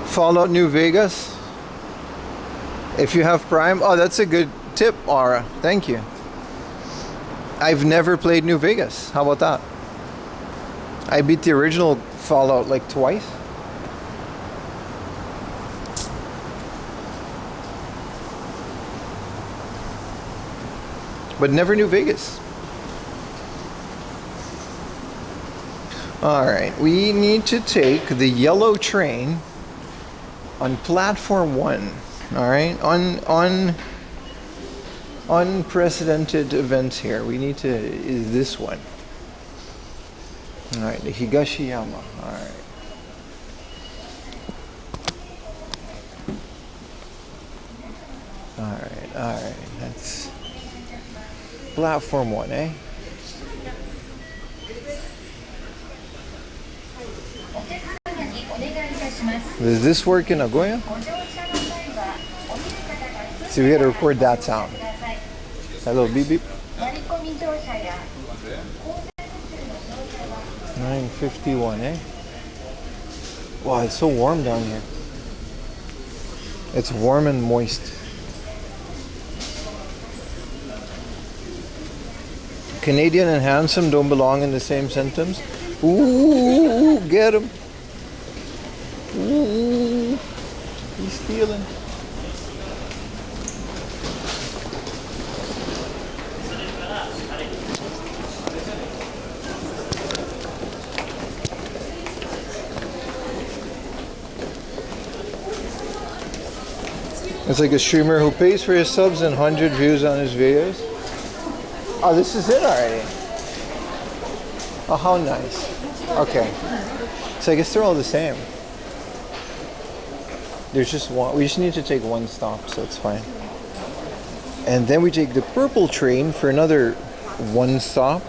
Fallout New Vegas. If you have Prime. Oh, that's a good tip, Aura. Thank you. I've never played New Vegas. How about that? I beat the original Fallout like twice. But never New Vegas. Alright, we need to take the yellow train on platform 1. Alright, on unprecedented events here. We need to, is this one. Alright, the Higashiyama. Alright. Alright, that's platform 1, eh? Does this work in Nagoya? See, we gotta record that sound. That little beep beep. 9:51, eh? Wow, it's so warm down here. It's warm and moist. Canadian and handsome don't belong in the same sentence. Ooh, get him. Ooh, he's stealing. It's like a streamer who pays for his subs and 100 views on his videos. Oh, this is it already. Oh, how nice. Okay. So I guess they're all the same. There's just one. We just need to take one stop, so it's fine. And then we take the purple train for another one stop.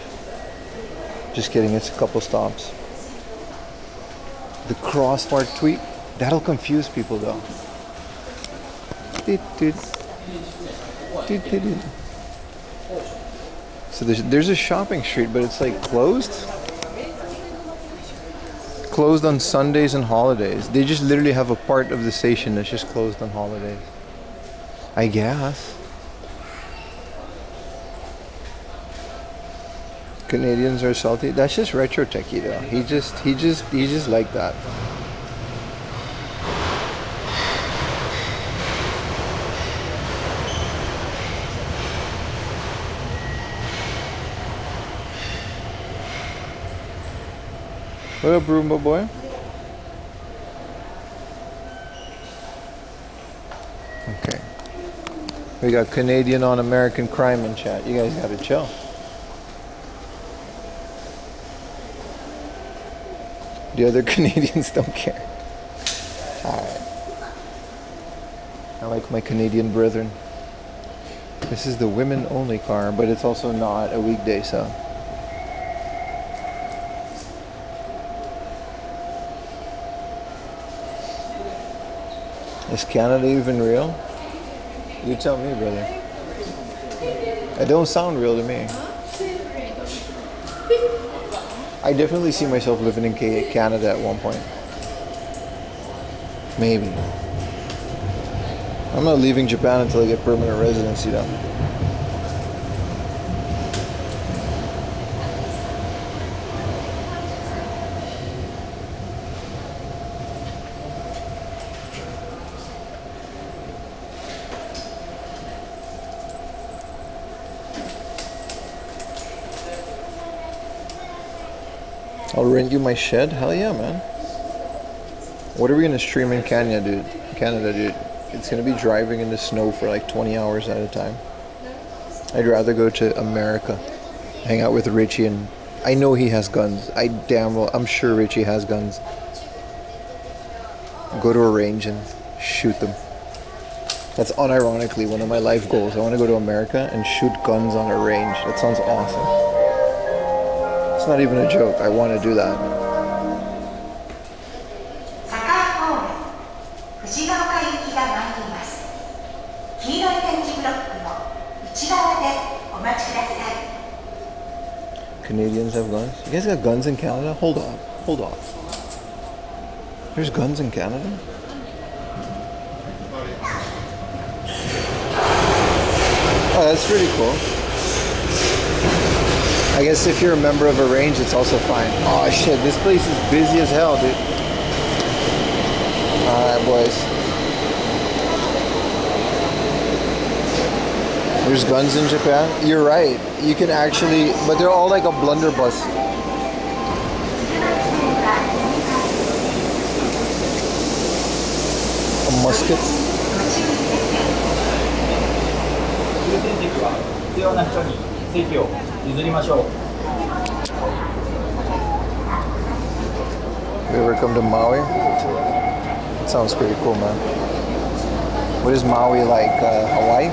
Just kidding, it's a couple stops. The crossbar tweet. That'll confuse people though. So there's a shopping street, but it's like closed. Closed on Sundays and holidays. They just literally have a part of the station that's just closed on holidays. I guess. Canadians are salty. That's just retro techie though. He just like that. What up, Roomba boy? Okay. We got Canadian on American crime in chat. You guys gotta chill. The other Canadians don't care. Alright. I like my Canadian brethren. This is the women only car, but it's also not a weekday, so. Is Canada even real? You tell me, brother. It don't sound real to me. I definitely see myself living in Canada at one point. Maybe. I'm not leaving Japan until I get permanent residency though. I'll rent you my shed? Hell yeah, man. What are we gonna stream in Canada, dude? It's gonna be driving in the snow for like 20 hours at a time. I'd rather go to America, hang out with Richie, and I know he has guns. I'm sure Richie has guns. Go to a range and shoot them. That's unironically one of my life goals. I want to go to America and shoot guns on a range. That sounds awesome. It's not even a joke. I want to do that. Canadians have guns? You guys got guns in Canada? Hold on. There's guns in Canada? Oh, that's pretty cool. I guess if you're a member of a range, it's also fine. Oh shit, this place is busy as hell, dude. Alright, boys. There's guns in Japan? You're right. You can actually, but they're all like a blunderbuss. A musket? You ever come to Maui? It sounds pretty cool, man. What is Maui like? Hawaii?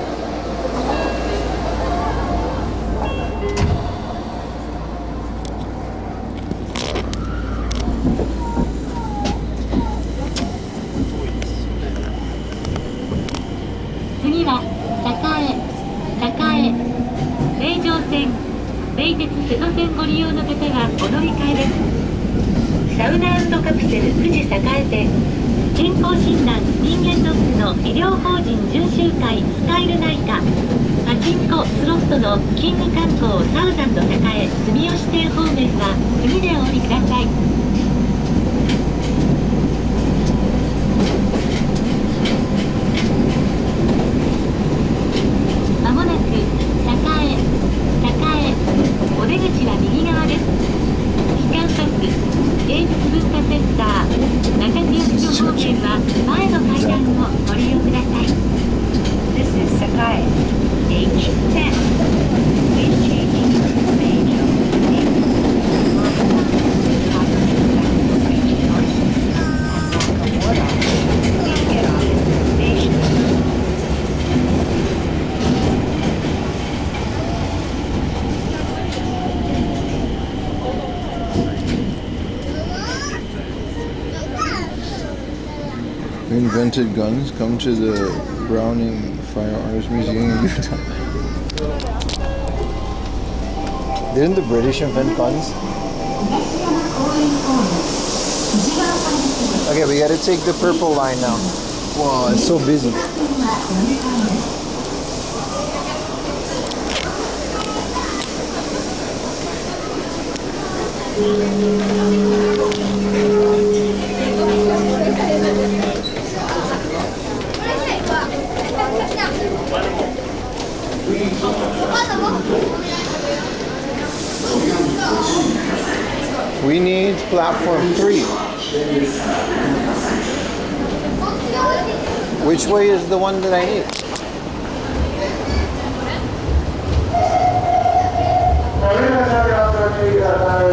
Invented guns. Come to the Browning Firearms Museum in Utah. Didn't the British invent guns? Okay, we gotta take the purple line now. Wow, it's so busy. We need platform 3. Which way is the one that I need?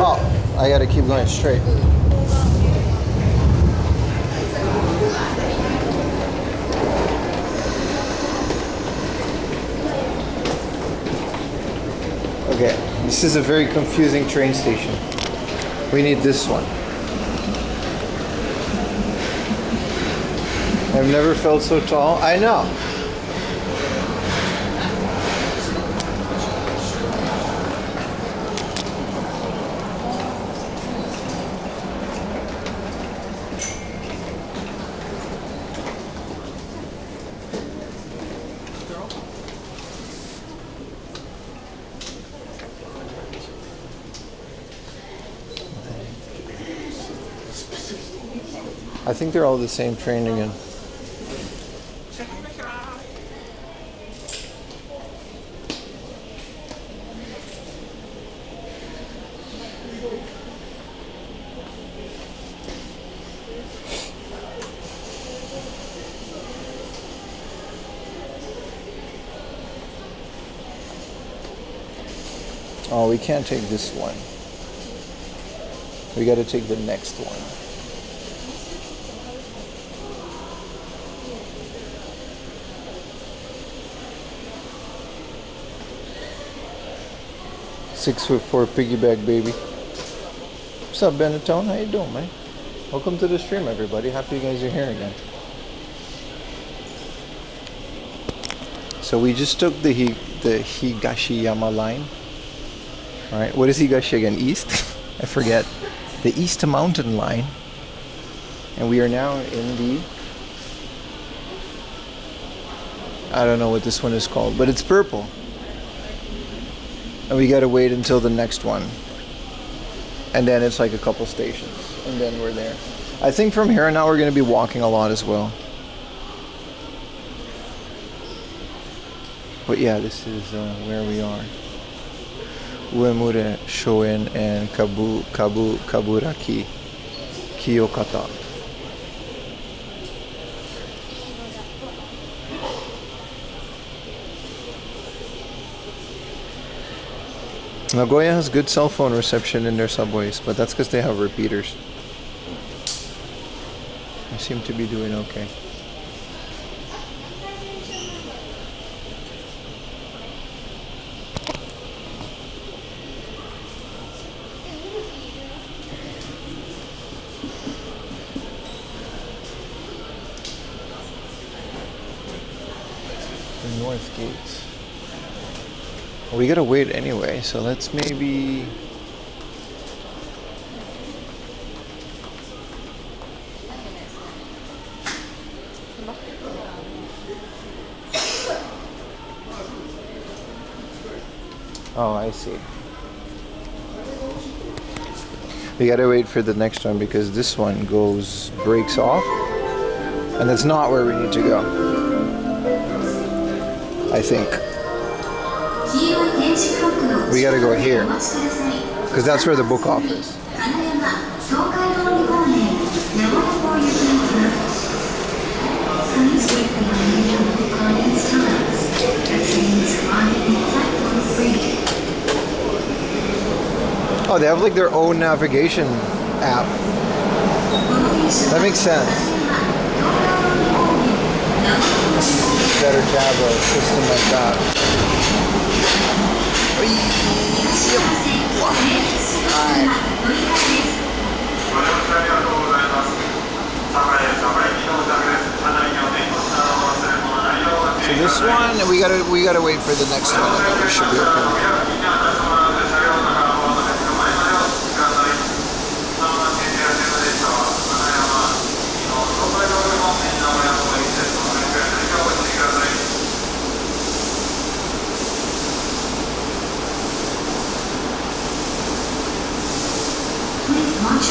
Oh, I gotta keep going straight. Okay, this is a very confusing train station. We need this one. I've never felt so tall. I know. I think they're all the same train again. Oh, we can't take this one. We got to take the next one. "6'4" piggyback baby. What's up, Benetone? How you doing, man? Welcome to the stream, everybody. Happy you guys are here again. So we just took the Higashiyama line. All right, what is Higashi again? East? I forget. The East Mountain line. And we are now in the... I don't know what this one is called, but it's purple. And we gotta wait until the next one. And then it's like a couple stations. And then we're there. I think from here on out we're gonna be walking a lot as well. But yeah, this is where we are. Uemure, Shoen, and Kaburaki, Kiyokata. Nagoya has good cell phone reception in their subways, but that's because they have repeaters. They seem to be doing okay. The North Gates. We gotta wait anyway, so let's maybe... Oh, I see. We gotta wait for the next one because this one breaks off, and that's not where we need to go. I think. We gotta go here, because that's where the book off is. Oh, they have like their own navigation app. That makes sense. Better to have a system like that. So this one, we gotta wait for the next one, and then we should be okay.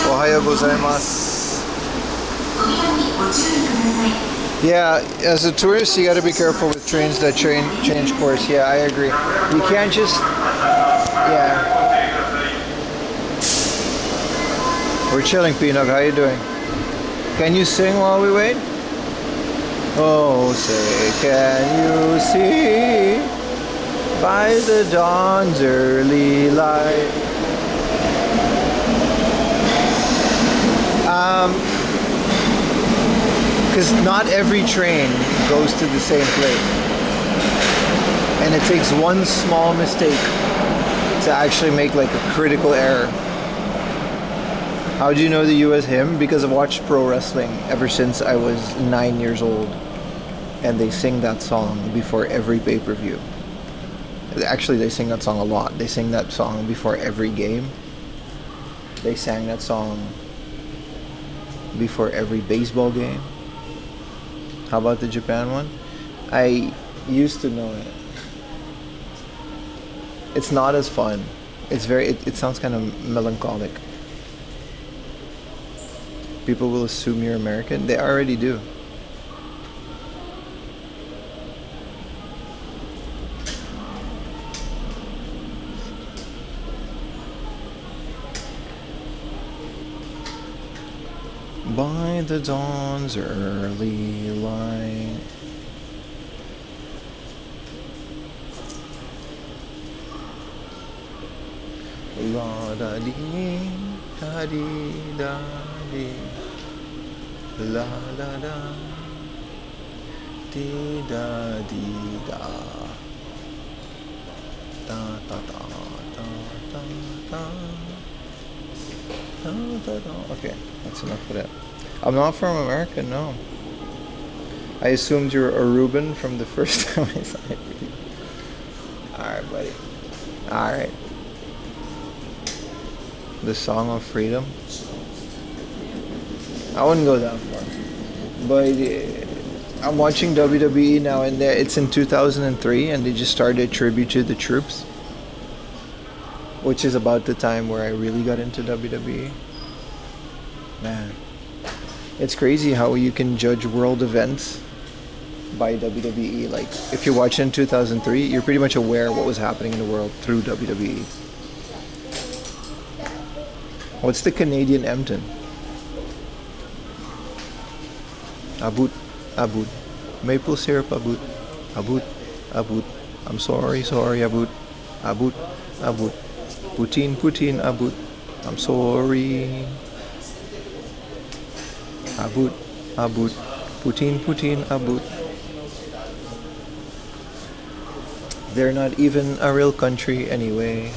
Ohayou gozaimasu. Yeah, as a tourist, you got to be careful with trains that change course. Yeah, I agree. You can't just... Yeah. We're chilling, Pinog. How you doing? Can you sing while we wait? Oh, say, can you see by the dawn's early light? Because not every train goes to the same place. And it takes one small mistake to actually make like a critical error. How do you know the US hymn? Because I've watched pro wrestling ever since I was 9 years old. And they sing that song before every pay-per-view. Actually, they sing that song a lot. They sing that song before every game. They sang that song before every baseball game. How about the Japan one? I used to know it. It's not as fun. It's very. It sounds kind of melancholic. People will assume you're American. They already do. By the dawn's early light. La da dee, da dee, da dee. La la da, dee da dee da. Da da da da da da. Da da da. Okay, that's enough of that. I'm not from America, no. I assumed you were Aruban from the first time I saw it. Alright, buddy. Alright. The Song of Freedom. I wouldn't go that far. But I'm watching WWE now, and it's in 2003, and they just started a tribute to the troops. Which is about the time where I really got into WWE. Man. It's crazy how you can judge world events by WWE. Like, if you're watching in 2003, you're pretty much aware of what was happening in the world through WWE. What's the Canadian Empton? Abut, abut. Maple syrup, abut. Abut, abut. I'm sorry, abut. Abut, abut. Poutine, poutine, abut. I'm sorry. Abut, abut. Poutine, poutine, abut. They're not even a real country anyway.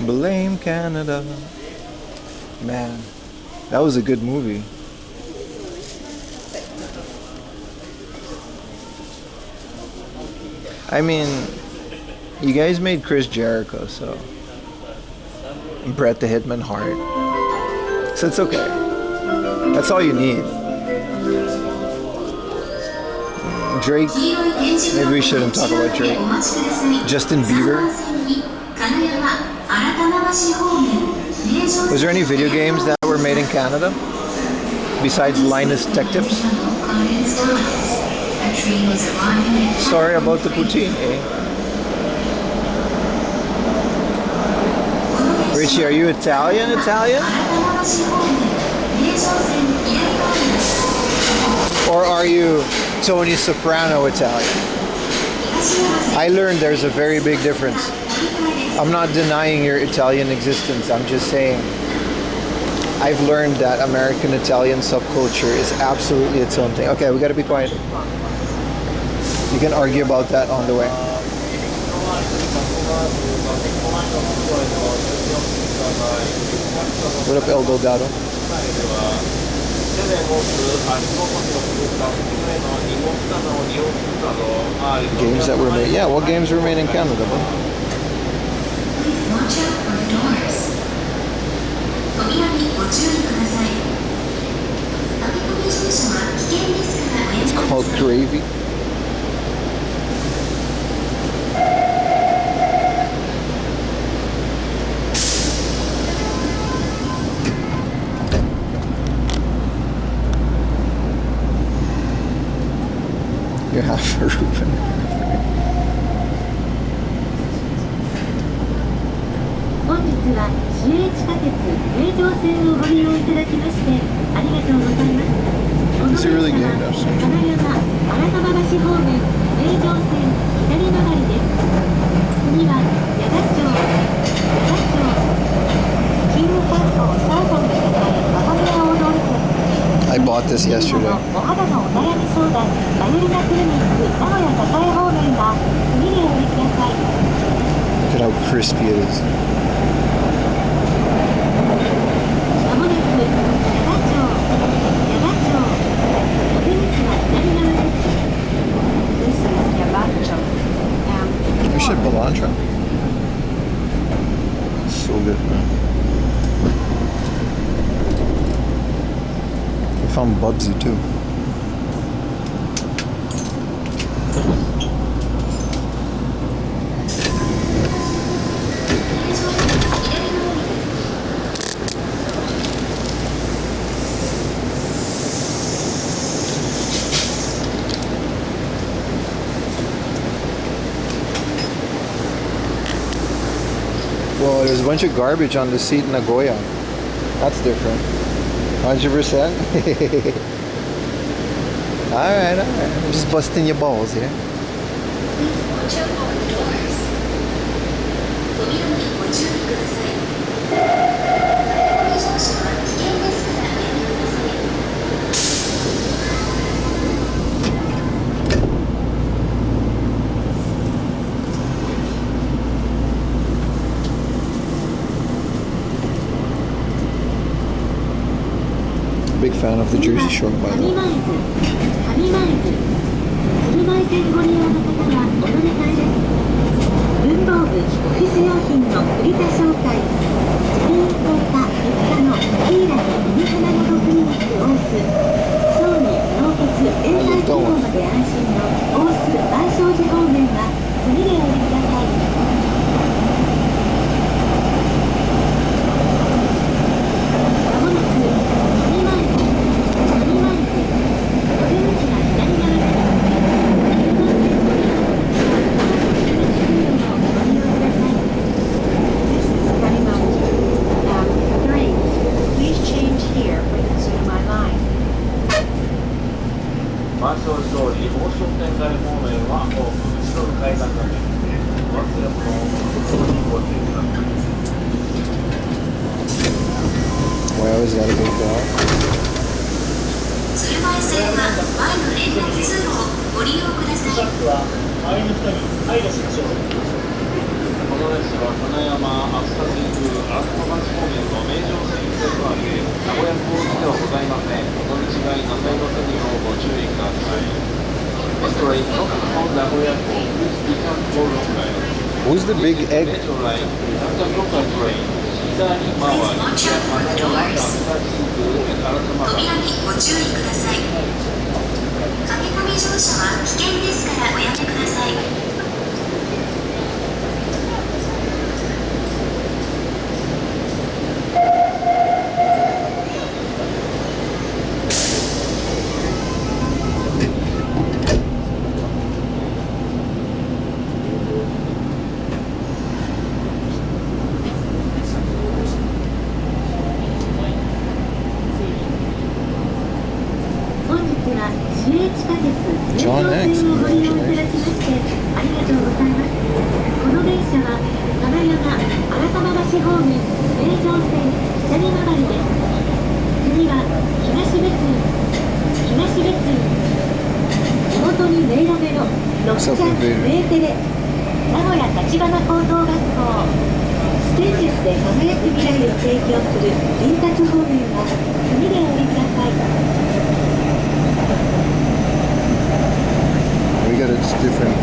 Blame Canada. Man, that was a good movie. I mean, you guys made Chris Jericho, so Bret the Hitman Hart. So it's okay. That's all you need. Drake. Maybe we shouldn't talk about Drake. Justin Bieber. Was there any video games that were made in Canada besides Linus Tech Tips? Sorry about the poutine, eh? Richie, are you Italian? Or are you Tony Soprano Italian? I learned there's a very big difference. I'm not denying your Italian existence. I'm just saying I've learned that American Italian subculture is absolutely its own thing. Okay, we gotta be quiet. You can argue about that on the way. What up, El Delgado? Games that were made. Yeah, what games were made in Canada, bro? Watch out for the doors. It's called gravy. You're half 本日は市営地下鉄名城線をご利用いただきましてありがとうございます。この電車は金山荒川橋方面名城線左曲がりです。次は矢田町金融観光スタートに向かい若宮大通り線 I bought this yesterday. お肌のお悩み相談バユリナクリニック名古屋栄方面が次でお降りください。 Look at how crispy it is. まもなく矢田町お出口は左側です。 This is Yagacho. I should Balantra. So good, man. I found Bubsy too. Well, there's a bunch of garbage on the seat in Nagoya. That's different. 100%? Alright. I'm just busting your balls here. Watch out for the doors. 扉にご注意ください。この乗車は危険ですからやめてください。 Big fan of the Jersey Shore, by the way. 上前津鶴舞線ご利用の方はお乗り換えです。文房具オフィス用品の売り手紹介自民公科一家のヒーラに耳鼻のどクリニックオース小児脳血延滞機能まで安心のオース万象寺方面は次でお降りください。 満潮寺通り大商店街方面は後ろの階段が見えお忘れ物をご注意ください。 Why is that a big dog? 鶴舞線は前の連絡通路をご利用ください。周りの人に配慮しましょう。この列車は金山、飛鳥神宮、荒川橋方面の名城線線とあり、名古屋港ではございません。お乗り違いなさいませんようご注意ください。This train not on Nagoya Port, please return for long line. Who's the big egg? Metro line, after local train, 左回り、 Watch out for the doors. 飛鳥神宮、荒川橋。扉にご注意ください。駆け込み乗車は危険ですからおやめください。 John X. ご利用いただきましてありがとうございます。この電車は金山荒川橋方面名城線左曲がりです。次は東別院地元に迷路メロ6ちゃんメーテレ名古屋立花高等学校ステンレスで輝く未来を提供する臨達方面は次でお降りください。 We got it's different.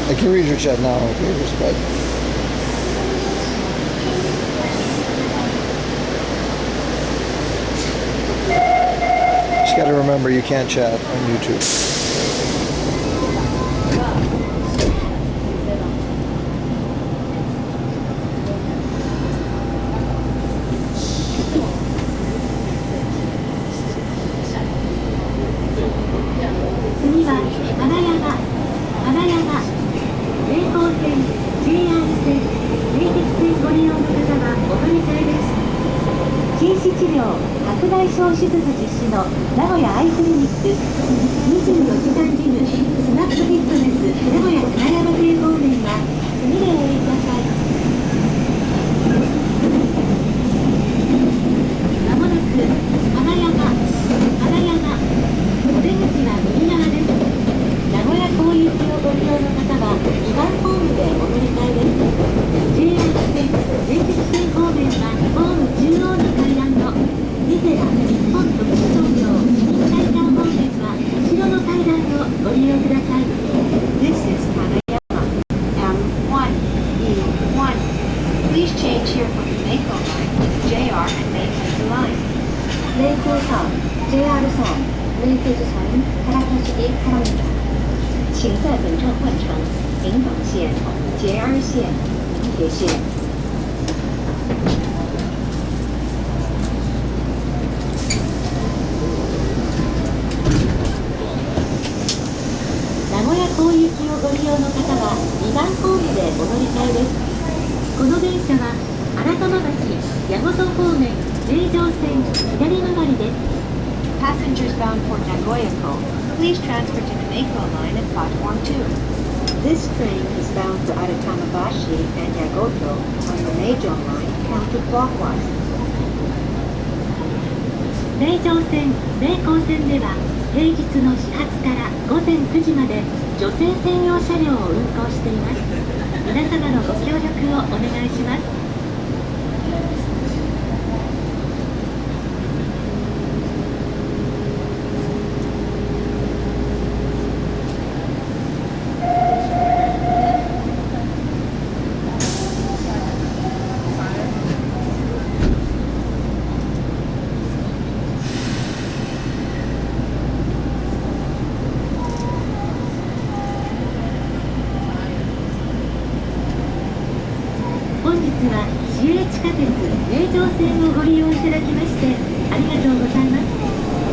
I can read your chat now if you respect. Just gotta remember you can't chat on YouTube. 次は金山、金山、平行線、JR 線、名鉄線ご利用の方はお乗り換えです。近視治療、白内障手術実施の名古屋アイクリニック、24時間ジム、スナップフィットネス名古屋金山平方面は次でお降りください。まもなく金山、金山、お出口は右側です。名古屋港行きをご利用の方は2番ホームでお乗り換えです。JR 線、名鉄線方面はホーム中央の階段のミゼラ日本特殊商業新会館方面は後ろの階段をご利用ください。This is Kanayama M1 E1. Please change here from the Mako line to JR and Meikei line. 名工선 JR 선名铁선 타라타시기 바랍니다. 请在本站换乘名港线、JR线、名铁线。名古屋港行きをご利用の方は2番ホームでお乗り換えです。この電車は荒川橋、矢本方面、名城線左回りです。Passengers bound for Nagoya Ko, please transfer to the Mako line at platform 2. This train is bound for Aratamabashi and Yagoto on the Meijo line counterclockwise. 名城線、名高線では平日の始発から午前9時まで女性専用車両を運行しています。皆様のご協力をお願いします。本日は市営地下鉄名城線をご利用いただきましてありがとうございます。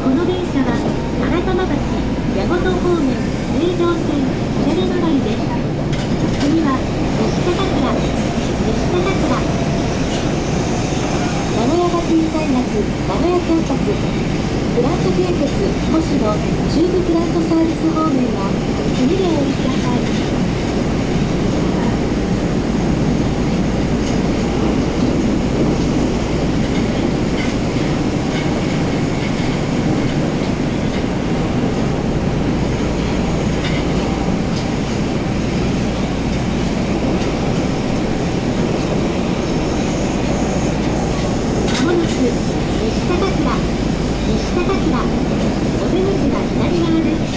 この電車は荒川橋、矢本方面、名城線左回りです。次は西高倉、西高倉、名古屋学院大学名古屋キャンパス、グランド建設星野中部プラントサービス方面は次でお降りください。お出口は左側です。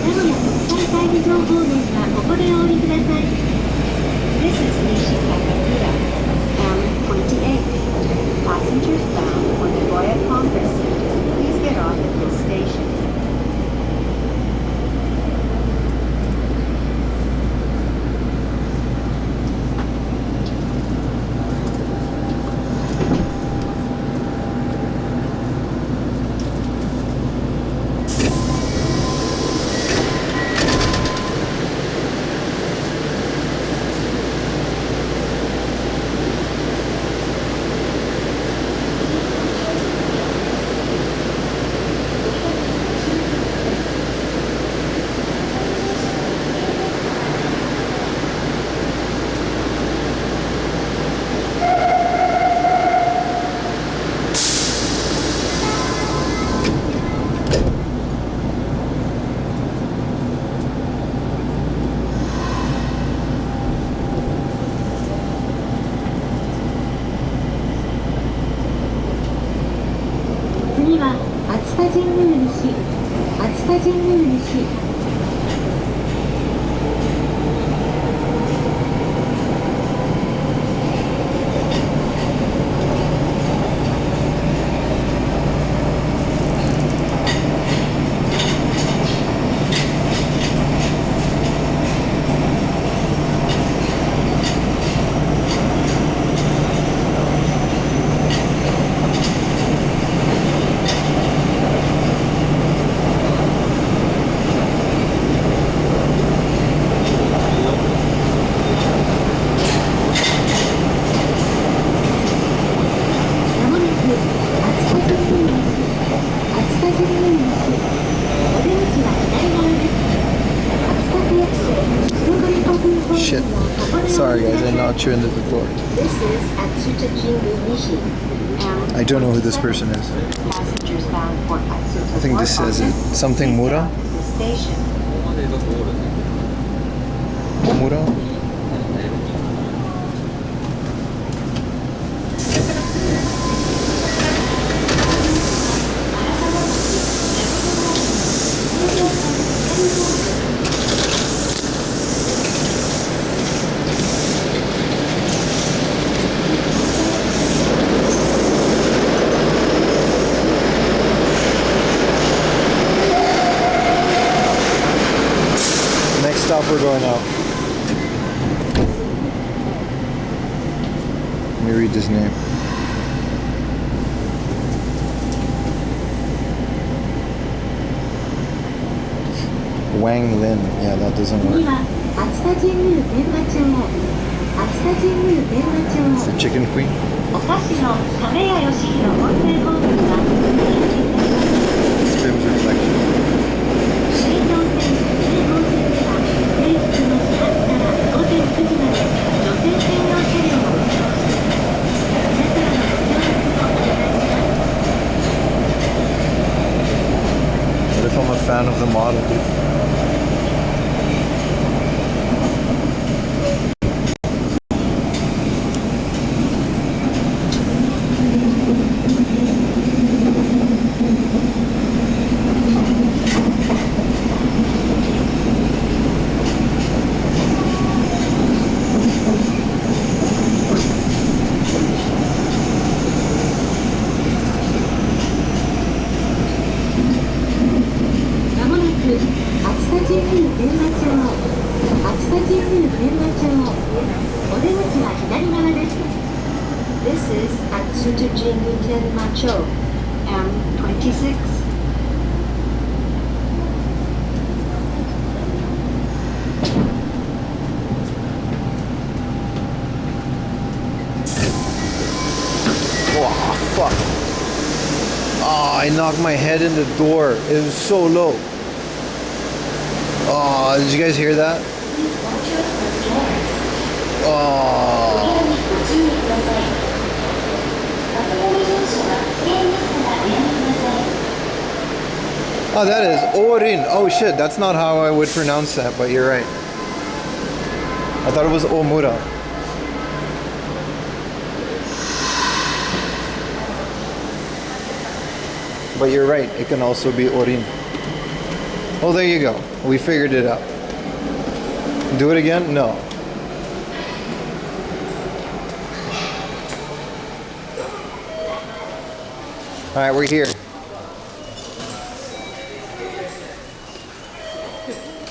名古屋国際会議場方面はここ熱田神宮西熱田神宮西 Shit. Sorry guys, I knocked you into the door. This is Atsuta Jingu Nishi. I don't know who this person is. Passengers bound for Atsuta. I think this says it. Something Mura? Station. Mura? Next stop we're going out. Let me read this name. Wang Lin. Yeah, that doesn't 次 work. は熱田神宮天馬町熱田神宮天馬 It's 町 the Chicken Queen. お菓子の亀屋義弘温泉ホームが Spim's reflection. 水道線京王線では平日の始発から午前9時まで女性専用車両を運行します皆様のご協力をお願いします What if I'm a fan of the model, dude? This is Atsuta Jingu Tenmacho, M26. Oh, fuck. Oh, I knocked my head in the door. It was so low. Oh, did you guys hear that? Oh. Oh, that is Orin. Oh shit, that's not how I would pronounce that, but you're right. I thought it was Omura. But you're right, it can also be Orin. Oh, there you go. We figured it out. Do it again? No. Alright, we're here.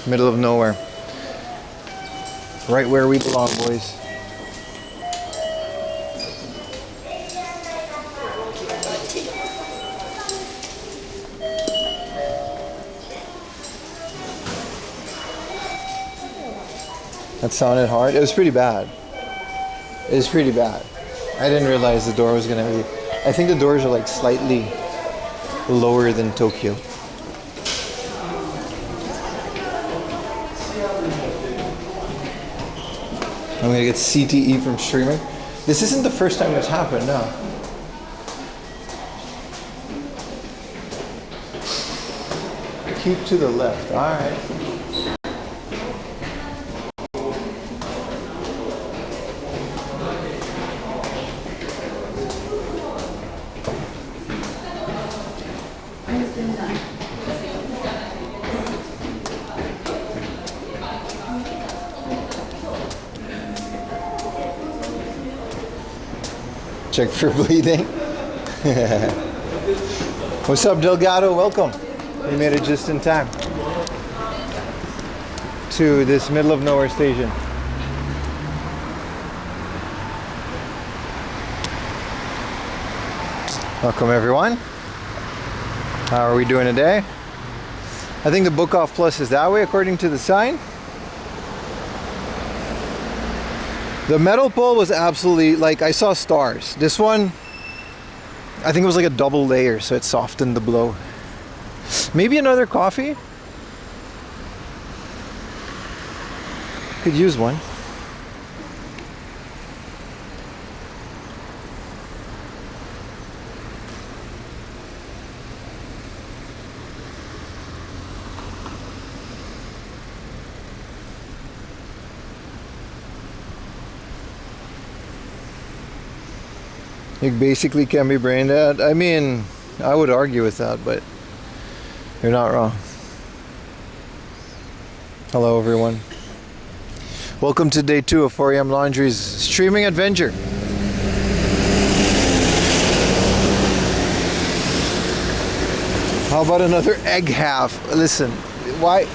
Middle of nowhere. Right where we belong, boys. That sounded hard. It was pretty bad. It was pretty bad. I didn't realize the door was gonna be... I think the doors are like slightly lower than Tokyo. I'm gonna get CTE from streaming. This isn't the first time it's happened, no. Keep to the left, alright. Check for bleeding. What's up, Delgado? Welcome. You made it just in time to this middle of nowhere station. Welcome, everyone. How are we doing today? I think the Book Off Plus is that way according to the sign. The metal pole was absolutely, like, I saw stars. This one, I think it was like a double layer, so it softened the blow. Maybe another coffee? Could use one. You basically can be brain dead. I mean, I would argue with that, but you're not wrong. Hello, everyone. Welcome to day 2 of 4am Laundry's streaming adventure. How about another egg half? Listen, why?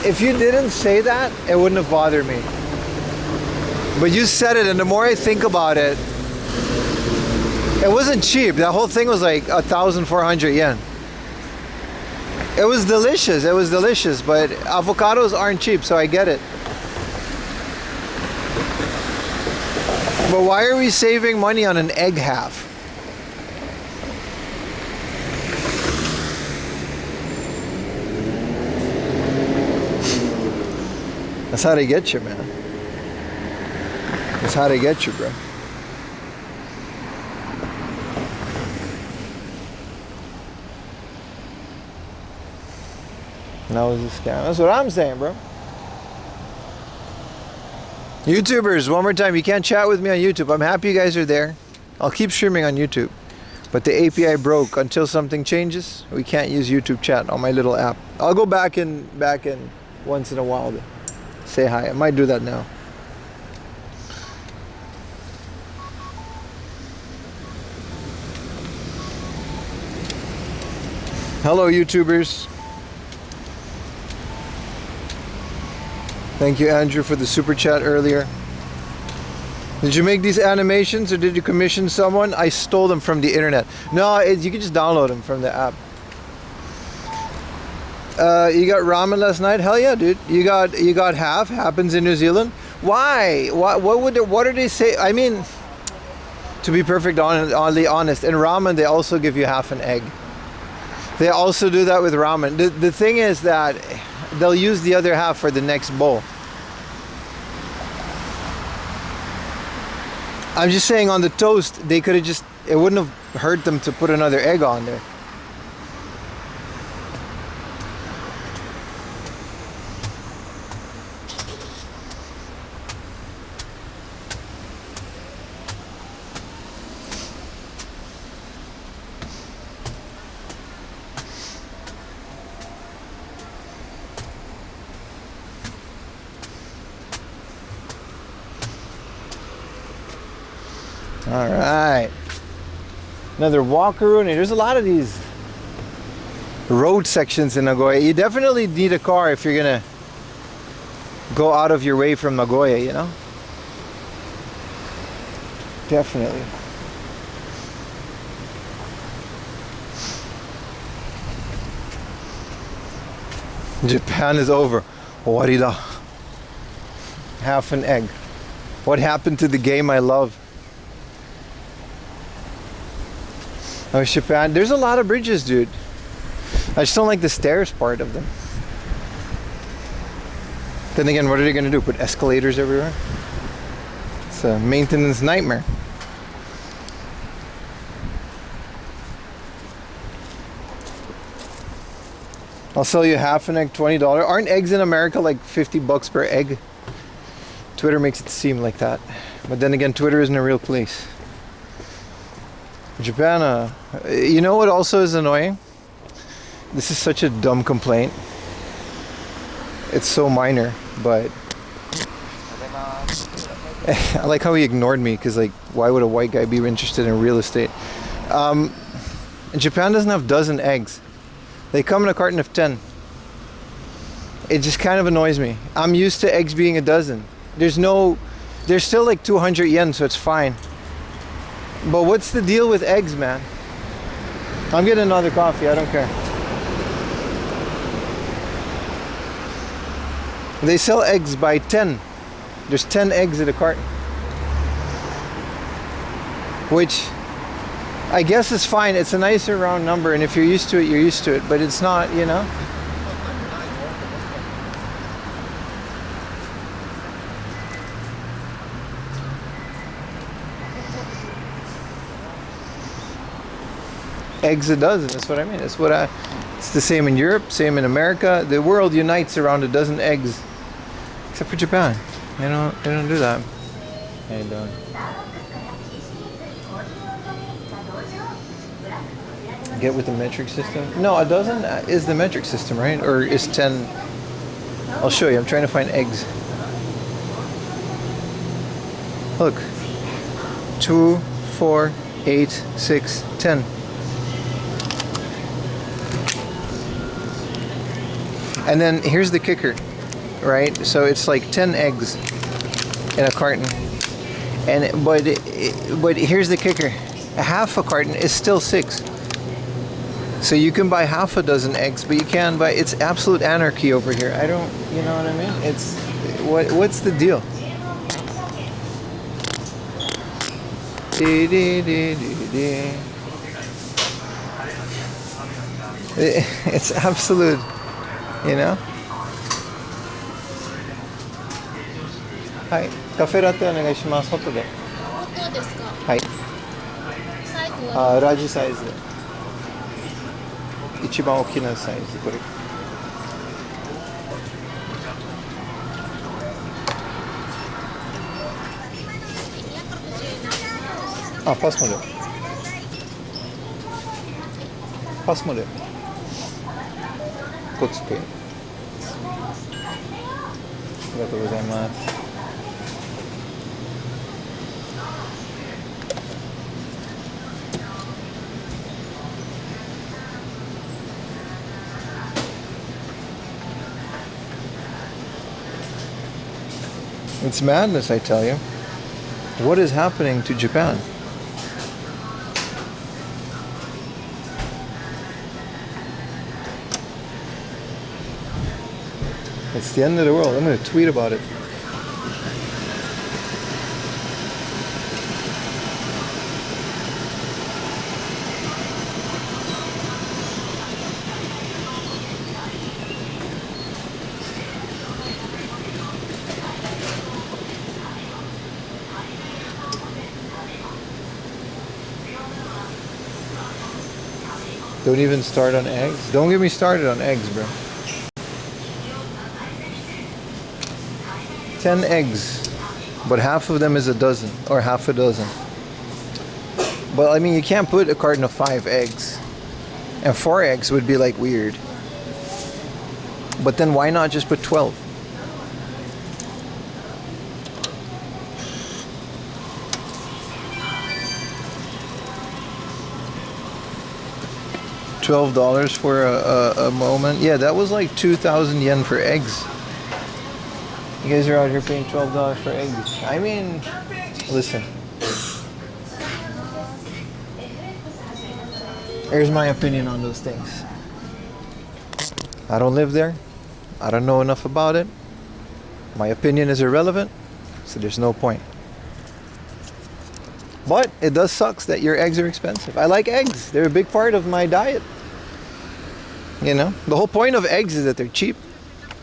If you didn't say that, it wouldn't have bothered me. But you said it, and the more I think about it, it wasn't cheap. That whole thing was like 1,400 yen. It was delicious. It was delicious, but avocados aren't cheap, so I get it. But why are we saving money on an egg half? That's how they get you, man. That's how they get you, bro. That was a scam. That's what I'm saying, bro. YouTubers, one more time, you can't chat with me on YouTube. I'm happy you guys are there. I'll keep streaming on YouTube. But the API broke. Until something changes, we can't use YouTube chat on my little app. I'll go back in once in a while to say hi. I might do that now. Hello, YouTubers. Thank you, Andrew, for the super chat earlier. Did you make these animations or did you commission someone? I stole them from the internet. No, you can just download them from the app. You got ramen last night? Hell yeah, dude. You got half. Happens in New Zealand. Why? What did they say? I mean, to be perfectly honest, in ramen they also give you half an egg. They also do that with ramen. The thing is that they'll use the other half for the next bowl. I'm just saying, on the toast, they could have just, it wouldn't have hurt them to put another egg on there. All right, another walkaroo. There's a lot of these road sections in Nagoya. You definitely need a car if you're gonna go out of your way from Nagoya, you know? Definitely. Japan is over. Warida. Half an egg. What happened to the game I love? Oh, Japan. There's a lot of bridges, dude. I just don't like the stairs part of them. Then again, what are they going to do? Put escalators everywhere? It's a maintenance nightmare. I'll sell you half an egg, $20. Aren't eggs in America like $50 per egg? Twitter makes it seem like that. But then again, Twitter isn't a real place. Japan, you know what also is annoying? This is such a dumb complaint. It's so minor, but I like how he ignored me because, like, why would a white guy be interested in real estate? Japan doesn't have dozen eggs. They come in a carton of 10. It just kind of annoys me. I'm used to eggs being a dozen. There's still like 200 yen, so it's fine. But what's the deal with eggs, man? I'm getting another coffee, I don't care. They sell eggs by 10. There's 10 eggs in a carton. Which I guess is fine. It's a nicer round number, and if you're used to it, you're used to it. But it's not, you know. Eggs a dozen, that's what I mean. It's the same in Europe, same in America. The world unites around a dozen eggs. Except for Japan. They don't do that. How you doing? Get with the metric system? No, a dozen is the metric system, right? Or is 10? I'll show you. I'm trying to find eggs. Look. 2, 4, 8, 6, 10. And then here's the kicker, right? So it's like 10 eggs in a carton. But here's the kicker. Half a carton is still 6. So you can buy half a dozen eggs, but you can't buy, it's absolute anarchy over here. I don't, you know what I mean? It's, what's the deal? It's absolute, you know? Hi, カフェラテお願いします。ホットで。本当ですか。はい。サイズは。ラージサイズ。一番大きなサイズこれ。あ、パスモで。パスモで。こっち系。ありがとうございます。It's madness, I tell you. What is happening to Japan? It's the end of the world. I'm going to tweet about it. Don't even start on eggs. Don't get me started on eggs, bro. 10 eggs, but half of them is a dozen, or half a dozen. But I mean, you can't put a carton of 5 eggs. And 4 eggs would be like weird. But then why not just put 12? $12 for a moment. Yeah, that was like 2,000 yen for eggs. You guys are out here paying $12 for eggs. I mean, listen. Here's my opinion on those things. I don't live there. I don't know enough about it. My opinion is irrelevant, so there's no point. But it does suck that your eggs are expensive. I like eggs. They're a big part of my diet. You know, the whole point of eggs is that they're cheap,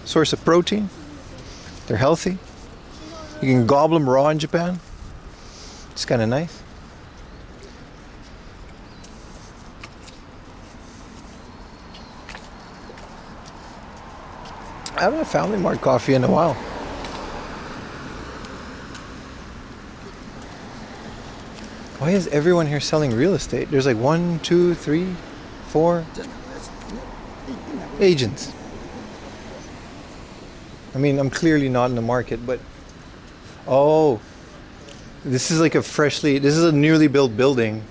source of protein. They're healthy. You can gobble them raw in Japan. It's kind of nice. I haven't had Family Mart coffee in a while. Why is everyone here selling real estate? There's like 1, 2, 3, 4 agents. I mean, I'm clearly not in the market, but oh, This is like this is a newly built building,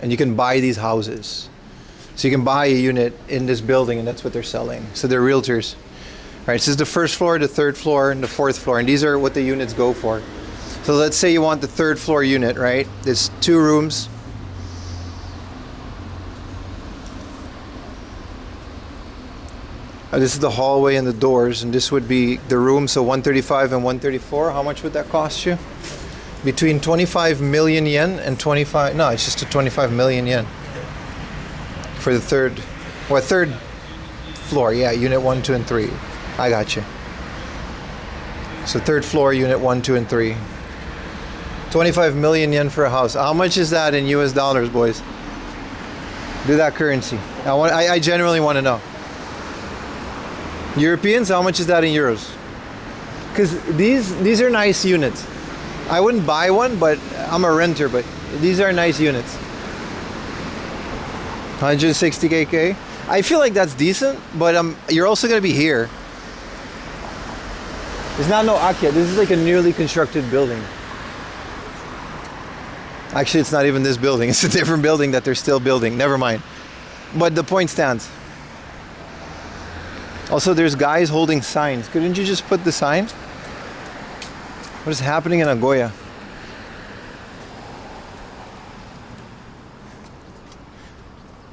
and you can buy these houses. So you can buy a unit in this building, and that's what they're selling. So they're realtors. All right, this is the first floor, the third floor, and the fourth floor, and these are what the units go for. So let's say you want the third floor unit, right? There's 2 rooms. This is the hallway and the doors, and this would be the room, so 135 and 134. How much would that cost you? Between 25 million yen and 25, no, it's just a 25 million yen for the third floor, yeah, unit 1, 2, and 3. I got you. So third floor, unit 1, 2, and 3. 25 million yen for a house. How much is that in US dollars, boys? Do that currency. I genuinely want to know. Europeans, how much is that in euros? Because these are nice units. I wouldn't buy one, but I'm a renter, but these are nice units. 160k. I feel like that's decent, but you're also going to be here. It's not no Akia. This is like a newly constructed building. Actually, it's not even this building. It's a different building that they're still building. Never mind. But the point stands. Also, there's guys holding signs. Couldn't you just put the sign? What is happening in Nagoya?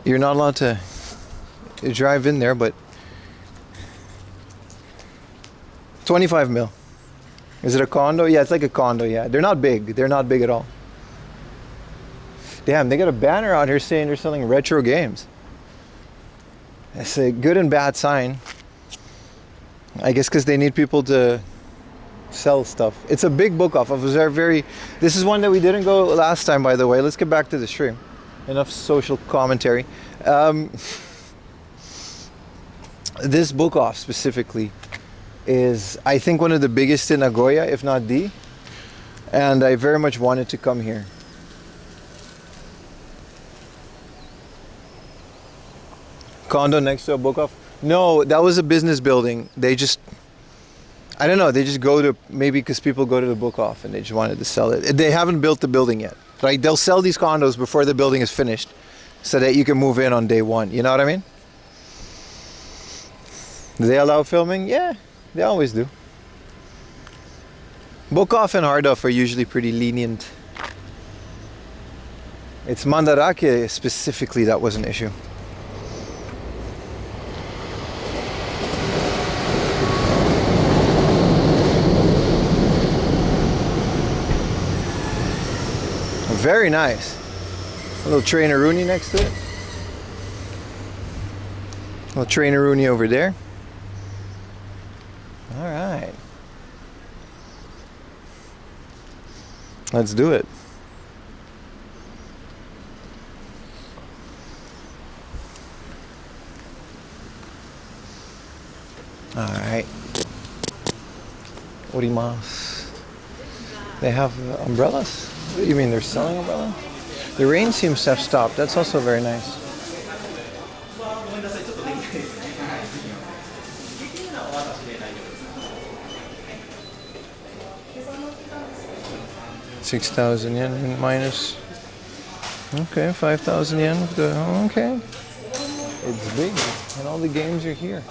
You're not allowed to drive in there, but 25 mil. Is it a condo? Yeah, it's like a condo, yeah. They're not big. They're not big at all. Damn, they got a banner out here saying they're selling retro games. It's a good and bad sign. I guess because they need people to sell stuff. It's a big book off. This is one that we didn't go last time, by the way. Let's get back to the stream. Enough social commentary. This book off specifically is, I think, one of the biggest in Nagoya, if not the. And I very much wanted to come here. Condo next to a book off? No, that was a business building. They just, I don't know, they just go to, maybe because people go to the book off and they just wanted to sell it. They haven't built the building yet, right? They'll sell these condos before the building is finished so that you can move in on day 1. You know what I mean? Do they allow filming? Yeah, they always do. Book off and hard off are usually pretty lenient. It's Mandarake specifically that was an issue. Very nice. A little trainer-rooney next to it. A little trainer-rooney over there. All right. Let's do it. All right. Orimasu. They have umbrellas? What do you mean, they're selling umbrellas? The rain seems to have stopped. That's also very nice. $6,000 minus. Okay, 5,000 yen. Okay. It's big. And all the games are here.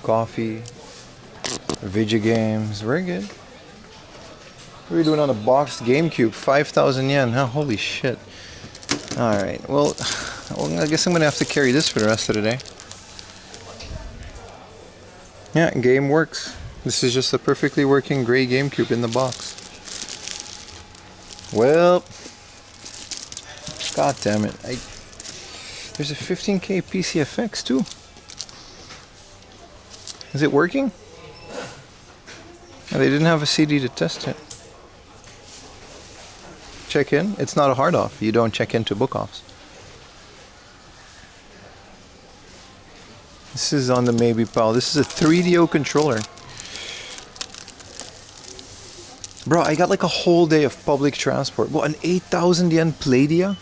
Coffee. Video games. Very good. What are we doing on a boxed GameCube? 5,000 yen, huh? Holy shit. Alright, well, I guess I'm going to have to carry this for the rest of the day. Yeah, game works. This is just a perfectly working gray GameCube in the box. Well, god damn it. There's a 15K PCFX too. Is it working? Oh, they didn't have a CD to test it. Check in. It's not a hard off. You don't check into book offs. This is on the Maybe Pal. This is a 3DO controller. Bro, I got like a whole day of public transport. What, an 8,000 yen Playdia?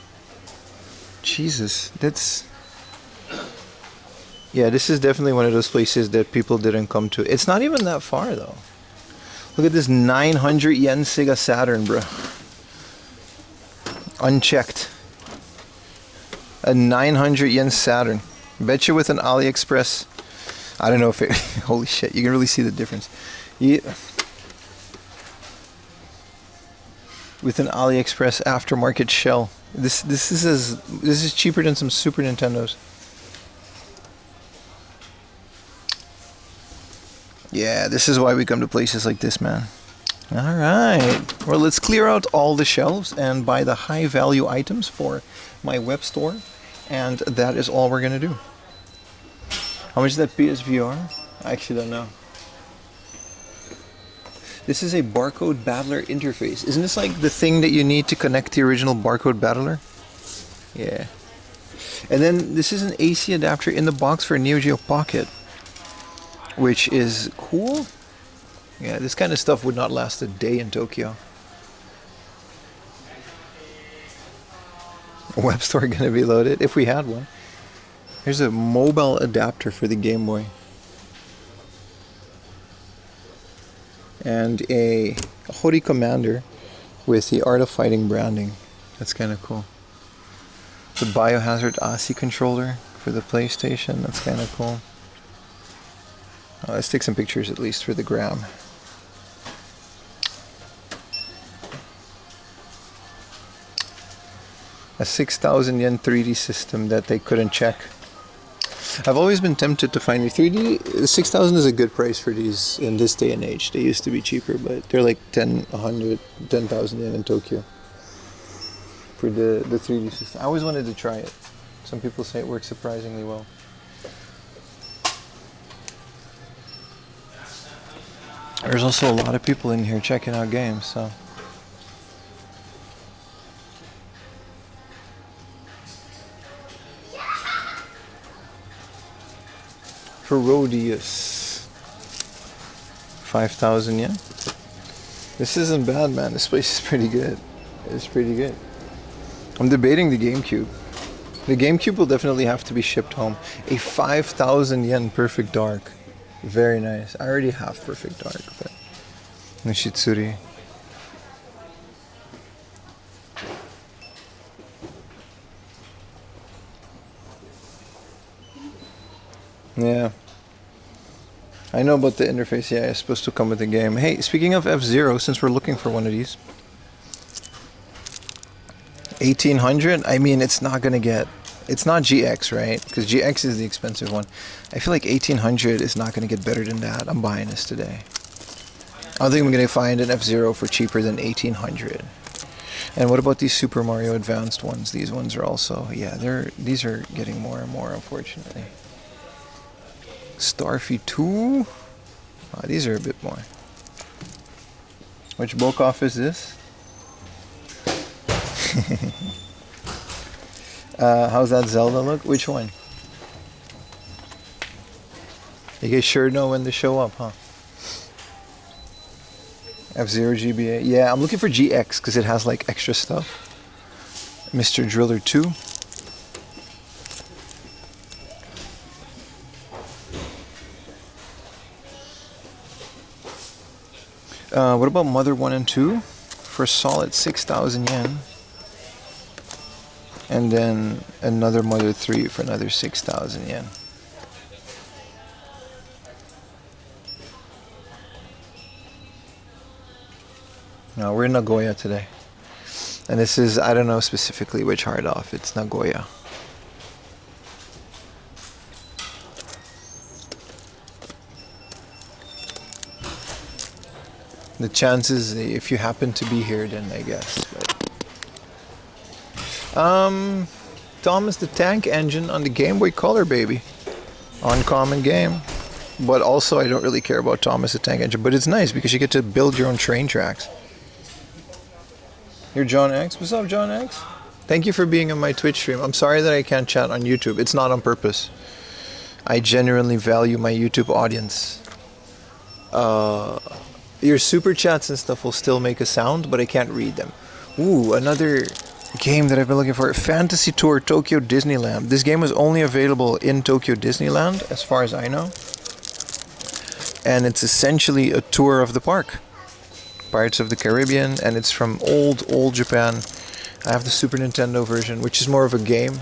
Jesus, that's... Yeah, this is definitely one of those places that people didn't come to. It's not even that far though. Look at this 900 yen Sega Saturn, bro. Unchecked. A 900 yen Saturn. Bet you with an AliExpress. I don't know if it. Holy shit! You can really see the difference. Yeah. With an AliExpress aftermarket shell. This is cheaper than some Super Nintendos. Yeah, this is why we come to places like this, man. All right. Well, let's clear out all the shelves and buy the high value items for my web store, and that is all we're gonna do. How much is that PSVR? I actually don't know. This is a barcode battler interface. Isn't this like the thing that you need to connect the original barcode battler? Yeah. And then this is an AC adapter in the box for Neo Geo Pocket, which is cool. Yeah, this kind of stuff would not last a day in Tokyo. Web store gonna be loaded if we had one. Here's a mobile adapter for the Game Boy. And a Hori Commander with the Art of Fighting branding. That's kind of cool. The Biohazard ASI controller for the PlayStation. That's kind of cool. Let's take some pictures at least for the gram. A 6,000 yen 3D system that they couldn't check. I've always been tempted to find a 3D. 6,000 is a good price for these in this day and age. They used to be cheaper, but they're like 10,000 yen in Tokyo for the 3D system. I always wanted to try it. Some people say it works surprisingly well. There's also a lot of people in here checking out games, so. Herodias. 5,000 yen. This isn't bad, man. This place is pretty good. It's pretty good. I'm debating the GameCube. The GameCube will definitely have to be shipped home. A 5,000 yen Perfect Dark. Very nice. I already have Perfect Dark, but Nishitsuri. Yeah. I know about the interface. Yeah, it's supposed to come with the game. Hey, speaking of F-Zero, since we're looking for one of these. 1,800? I mean, it's not going to get... It's not GX, right? Because GX is the expensive one. I feel like 1,800 is not going to get better than that. I'm buying this today. I don't think I'm going to find an F-Zero for cheaper than 1,800. And what about these Super Mario Advanced ones? These ones are also... Yeah, these are getting more and more, unfortunately. Starfy 2. Oh, these are a bit more. Which Bokoff is this? How's that Zelda look? Which one? You guys sure know when to show up, huh? F-Zero GBA. Yeah, I'm looking for GX because it has like extra stuff. Mr. Driller 2. What about Mother 1 and 2 for a solid 6,000 yen? And then another Mother 3 for another 6,000 yen. No, we're in Nagoya today. And this is, I don't know specifically which hard off, it's Nagoya. The chances, if you happen to be here, then I guess. But. Thomas the Tank Engine on the Game Boy Color, baby. Uncommon game. But also, I don't really care about Thomas the Tank Engine. But it's nice because you get to build your own train tracks. You're John X? What's up, John X? Thank you for being on my Twitch stream. I'm sorry that I can't chat on YouTube. It's not on purpose. I genuinely value my YouTube audience. Your super chats and stuff will still make a sound, but I can't read them. Ooh, another game that I've been looking for. Fantasy Tour Tokyo Disneyland. This game was only available in Tokyo Disneyland, as far as I know. And it's essentially a tour of the park. Pirates of the Caribbean, and it's from old Japan. I have the Super Nintendo version, which is more of a game.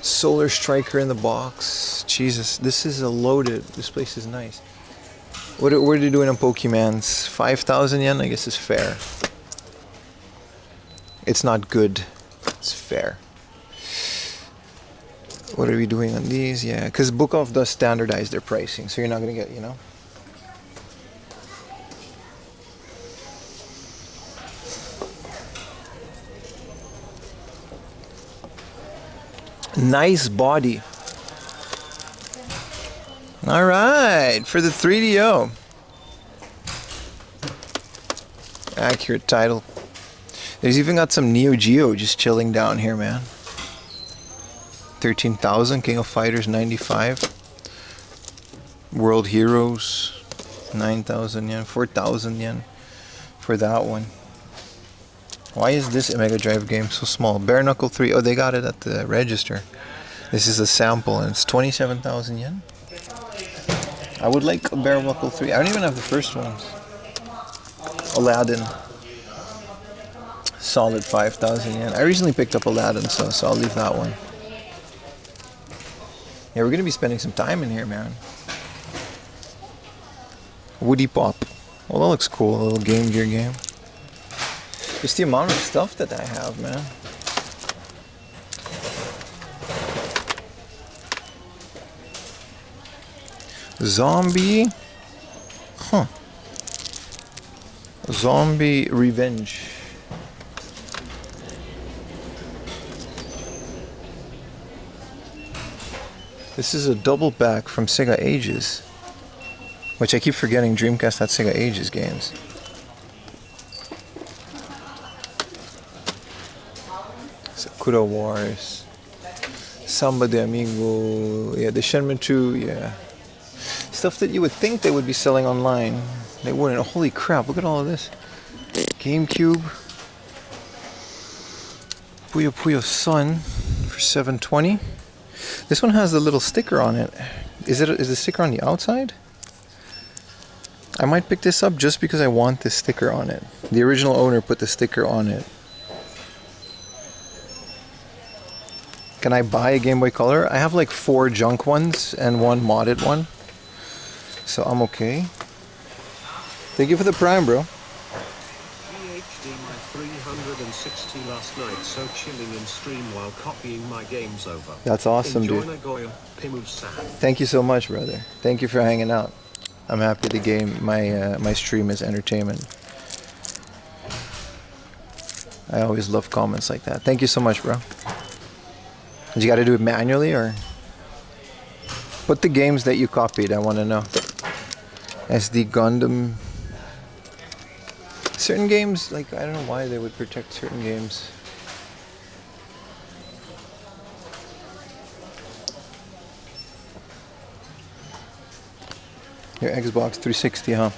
Solar Striker in the box. Jesus, this is a loaded. This place is nice. What are they doing on Pokemans? 5,000 yen, I guess, is fair. It's not good. It's fair. What are we doing on these? Yeah, because Book Off does standardize their pricing, so you're not gonna get, you know. Nice body. All right, for the 3DO. Accurate title. There's even got some Neo Geo just chilling down here, man. 13,000, King of Fighters 95. World Heroes 9,000 yen, 4,000 yen for that one. Why is this Mega Drive game so small? Bare Knuckle 3, oh, they got it at the register. This is a sample and it's 27,000 yen. I would like a Bare Knuckle 3. I don't even have the first ones. Aladdin. Solid 5,000 yen. I recently picked up Aladdin, so I'll leave that one. Yeah, we're gonna be spending some time in here, man. Woody Pop. Well, that looks cool. A little Game Gear game. Just the amount of stuff that I have, man. Zombie. Huh. Zombie Revenge. This is a double back from Sega Ages. Which I keep forgetting Dreamcast had Sega Ages games. Sakura Wars. Samba de Amigo. Yeah, the Shenmue 2, yeah. Stuff that you would think they would be selling online. They wouldn't. Holy crap, look at all of this. GameCube. Puyo Puyo Sun for 720. This one has the little sticker on it. Is the sticker on the outside? I might pick this up just because I want this sticker on it. The original owner put the sticker on it. Can I buy a Game Boy Color? I have like 4 junk ones and 1 modded one. So I'm okay. Thank you for the Prime, bro. PhD my 360 last night, so chilling in stream while copying my games over. That's awesome, Enjoy dude. Nagoya, Pimu-san. Thank you so much, brother. Thank you for hanging out. I'm happy the game, my stream is entertainment. I always love comments like that. Thank you so much, bro. Did you got to do it manually or? Put the games that you copied, I want to know. SD Gundam. Certain games, like, I don't know why they would protect certain games. Your Xbox 360, huh?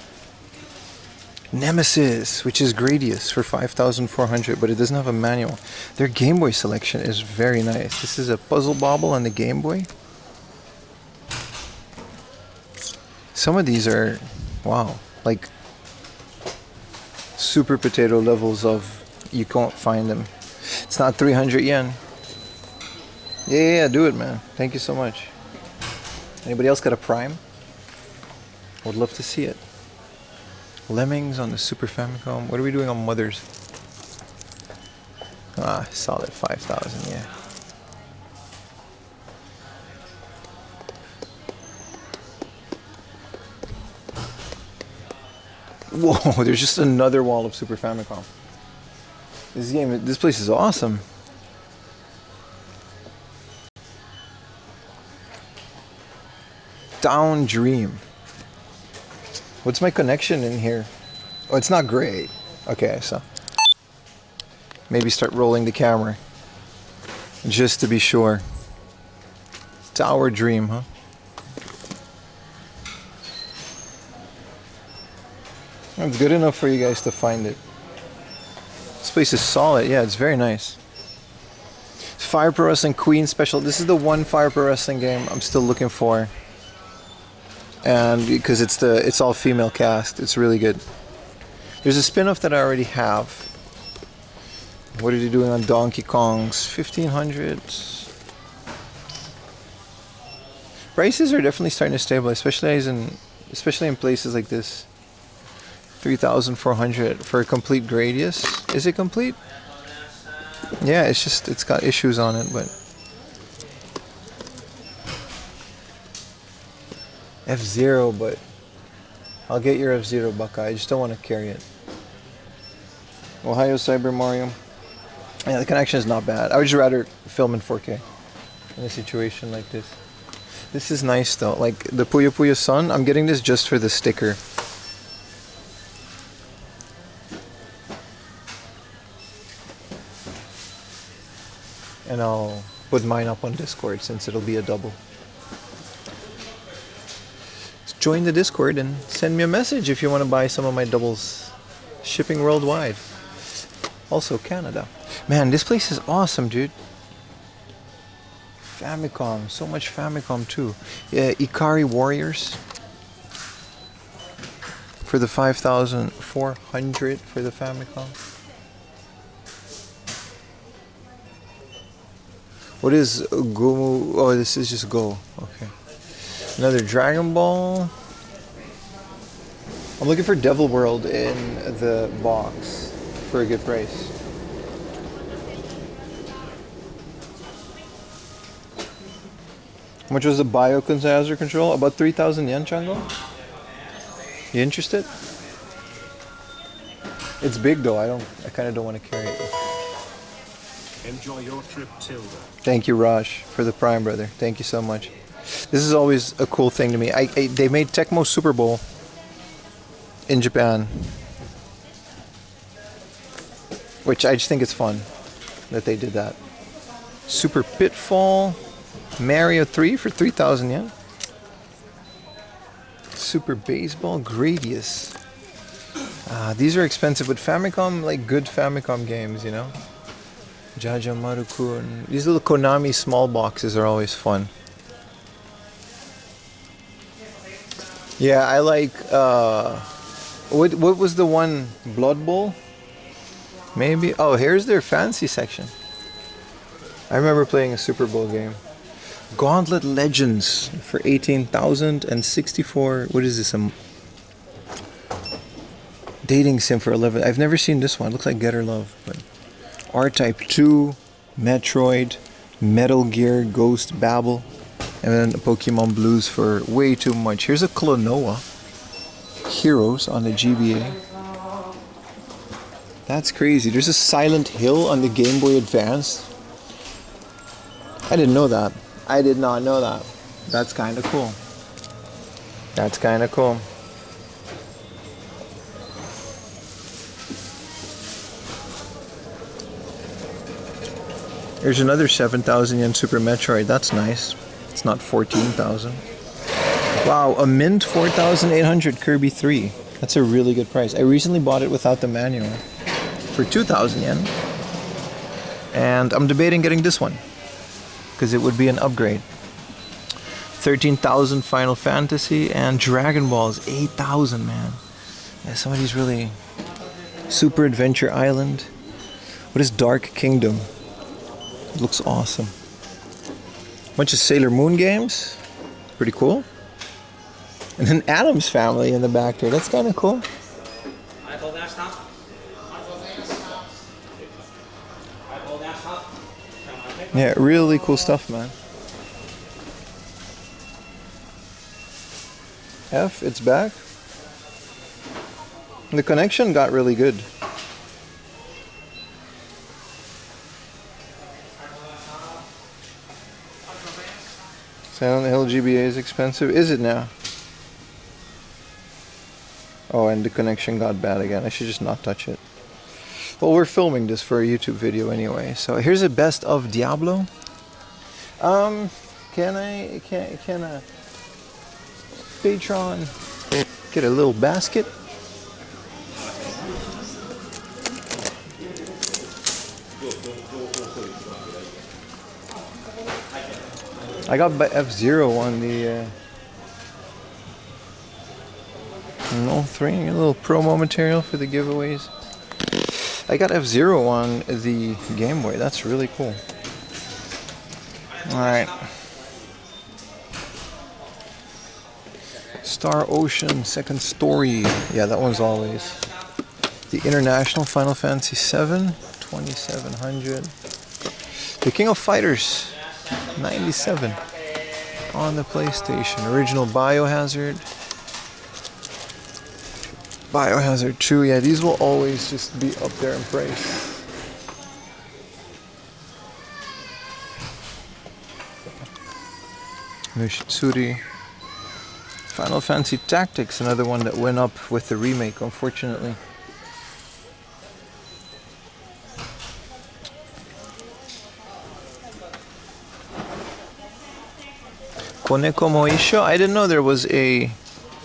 Nemesis, which is Gradius for 5,400, but it doesn't have a manual. Their Game Boy selection is very nice. This is a Puzzle Bobble on the Game Boy. Some of these are, wow, like super potato levels of, you can't find them. It's not 300 yen. Yeah, do it, man. Thank you so much. Anybody else got a Prime? Would love to see it. Lemmings on the Super Famicom. What are we doing on Mothers? Ah, solid 5,000, yeah. Whoa, there's just another wall of Super Famicom. This place is awesome. Down Dream. What's my connection in here? Oh, it's not great. Okay, so maybe start rolling the camera just to be sure. Tower Dream, huh? That's good enough for you guys to find it. This place is solid. Yeah, it's very nice. Fire Pro Wrestling Queen Special. This is the one Fire Pro Wrestling game I'm still looking for. And because it's all female cast, it's really good. There's a spin-off that I already have. What are they doing on Donkey Kong's 1500? Prices are definitely starting to stabilize, especially in places like this. 3,400 for a complete Gradius. Is it complete? Yeah, it's got issues on it, but F-Zero, but I'll get your F-Zero, Buckeye. I just don't want to carry it. Ohio Cyber Mario. Yeah, the connection is not bad. I would just rather film in 4K in a situation like this. This is nice though. Like the Puyo Puyo Sun, I'm getting this just for the sticker. And I'll put mine up on Discord since it'll be a double. Just join the Discord and send me a message if you want to buy some of my doubles. Shipping worldwide. Also Canada. Man, this place is awesome, dude. Famicom, so much Famicom too. Yeah, Ikari Warriors. For the 5,400 for the Famicom. What is Go? Oh, this is just Go. Okay. Another Dragon Ball. I'm looking for Devil World in the box for a good price. How much was the Bio Kansai control? About 3,000 yen, Chango? You interested? It's big though. I kind of don't want to carry it. Enjoy your trip, Tilda. Thank you, Raj, for the Prime, brother. Thank you so much. This is always a cool thing to me. They made Tecmo Super Bowl in Japan, which I just think it's fun that they did that. Super Pitfall, Mario 3 for 3,000 yen. Super Baseball, Gradius. These are expensive, but Famicom, like good Famicom games, you know? Jaja Maru-kun. These little Konami small boxes are always fun. Yeah, I like, what was the one? Blood Bowl? Maybe? Oh, here's their fancy section. I remember playing a Super Bowl game. Gauntlet Legends for 18,000 and 64. What is this? Dating sim for 11. I've never seen this one. It looks like Get or Love. But R-Type 2, Metroid, Metal Gear, Ghost Babel, and then Pokemon Blues for way too much. Here's a Klonoa. Heroes on the GBA. That's crazy. There's a Silent Hill on the Game Boy Advance. I didn't know that. I did not know that. That's kind of cool. That's kind of cool. There's another 7,000 yen Super Metroid. That's nice. It's not 14,000. Wow, a mint 4,800 Kirby 3. That's a really good price. I recently bought it without the manual for 2,000 yen. And I'm debating getting this one because it would be an upgrade. 13,000 Final Fantasy and Dragon Balls 8,000, man. Yeah, somebody's really Super Adventure Island. What is Dark Kingdom? It looks awesome. Bunch of Sailor Moon games. Pretty cool. And then Adam's Family in the back there. That's kind of cool. Yeah, really cool stuff, man. F, it's back. The connection got really good. Silent Hill GBA is expensive. Is it now? Oh, and the connection got bad again. I should just not touch it. Well, we're filming this for a YouTube video anyway. So here's a best of Diablo. Can a patron get a little basket? I got F-Zero on the No, 3, a little promo material for the giveaways. I got F-Zero on the Game Boy. That's really cool. Alright. Star Ocean, Second Story. Yeah, that one's always. The International Final Fantasy VII, 2700. The King of Fighters, 97. On the PlayStation. Original Biohazard. Biohazard 2. Yeah, these will always just be up there in price. Nushitsuri. Final Fantasy Tactics, another one that went up with the remake, unfortunately. Koneko Moisho? I didn't know there was a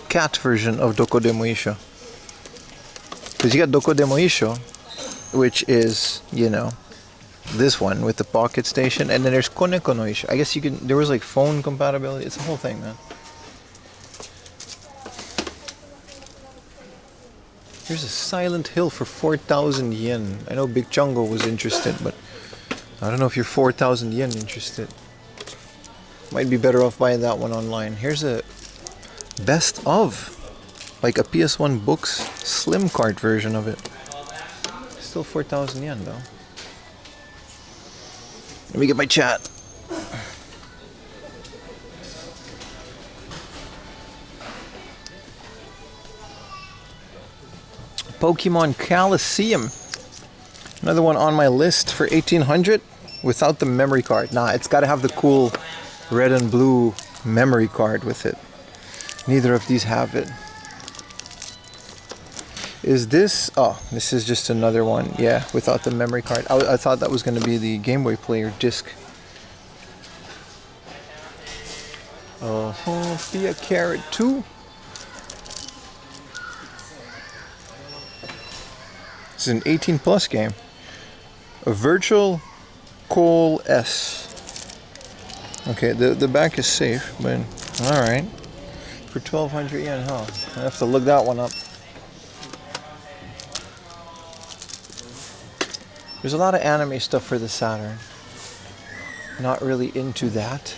cat version of Doko de Moisho. Because you got Doko de Moisho, which is, you know, this one with the pocket station, and then there's Koneko no Isho. I guess you can, there was like phone compatibility. It's a whole thing, man. Here's a Silent Hill for 4,000 yen. I know Big Chungo was interested, but I don't know if you're 4,000 yen interested. Might be better off buying that one online. Here's a best of, like a PS1 Books Slim cart version of it. Still 4,000 yen though. Let me get my chat. Pokemon Coliseum. Another one on my list for 1,800 without the memory card. Nah, it's got to have the cool red and blue memory card with it. Neither of these have it. Is this... Oh, this is just another one. Yeah, without the memory card. I thought that was going to be the Game Boy Player disc. Thea Carrot 2. This is an 18 plus game. A Virtual Coal S. Okay, the back is safe, but alright. For 1,200 yen, huh? I have to look that one up. There's a lot of anime stuff for the Saturn. Not really into that.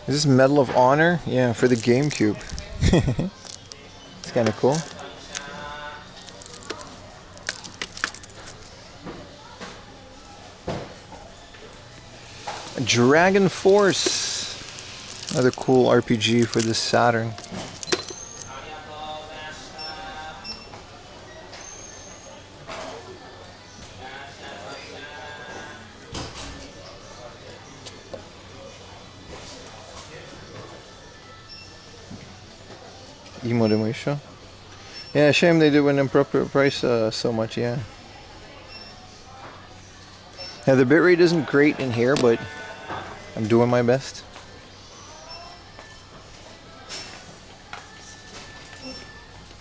Is this Medal of Honor? Yeah, for the GameCube. It's kind of cool. Dragon Force. Another cool RPG for the Saturn. Imo de Moisho. Yeah, shame they did an inappropriate price so much, yeah. Yeah, the bitrate isn't great in here, but I'm doing my best.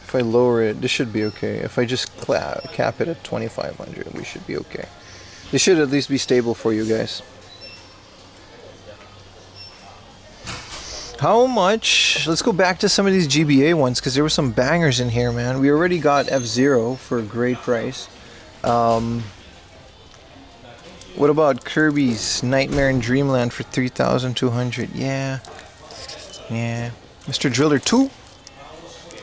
If I lower it, this should be okay. If I just cap it at 2,500, we should be okay. This should at least be stable for you guys. How much? Let's go back to some of these GBA ones because there were some bangers in here, man. We already got F-Zero for a great price. What about Kirby's Nightmare in Dreamland for 3,200? Yeah. Yeah. Mr. Driller 2.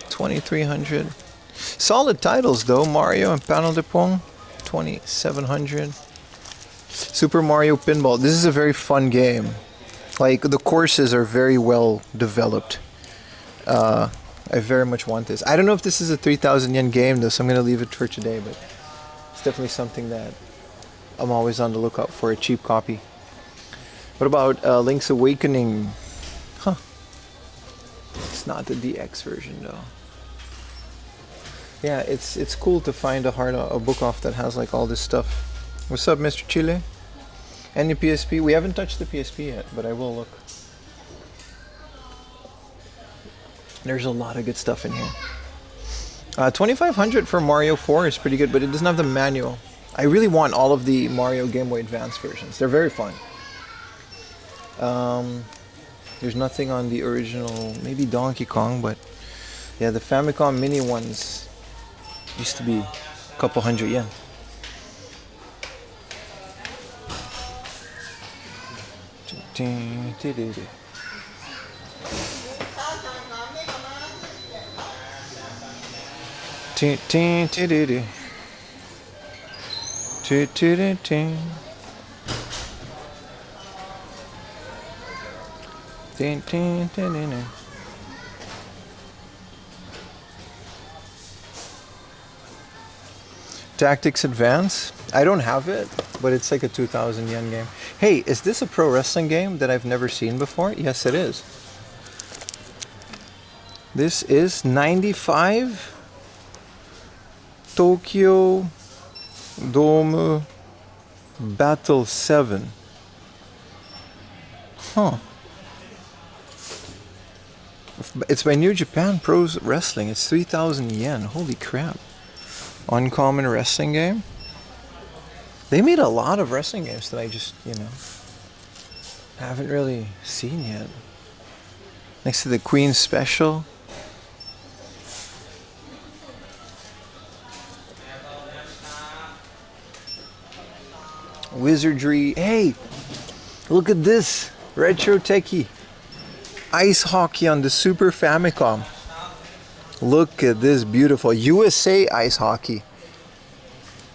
2,300. Solid titles though. Mario and Panel de Pong. 2,700. Super Mario Pinball. This is a very fun game. Like, the courses are very well developed. I very much want this. I don't know if this is a 3,000 yen game though, so I'm going to leave it for today, but it's definitely something that I'm always on the lookout for, a cheap copy. What about Link's Awakening? Huh. It's not the DX version though. Yeah, it's cool to find a book off that has like all this stuff. What's up, Mr. Chile? And the PSP? We haven't touched the PSP yet, but I will look. There's a lot of good stuff in here. 2,500 for Mario 4 is pretty good, but it doesn't have the manual. I really want all of the Mario Game Boy Advance versions. They're very fun. There's nothing on the original, maybe Donkey Kong, but yeah, the Famicom Mini ones used to be a couple hundred yen. Tactics Advance. I don't have it, but it's like a 2,000 yen game. Hey, is this a pro wrestling game that I've never seen before? Yes, it is. This is 95 Tokyo Dome Battle 7. Huh. It's by New Japan Pro Wrestling. It's 3,000 yen. Holy crap. Uncommon wrestling game. They made a lot of wrestling games that I just, haven't really seen yet. Next to the Queen Special. Wizardry. Hey, look at this. Retro Techie. Ice hockey on the Super Famicom. Look at this beautiful USA ice hockey.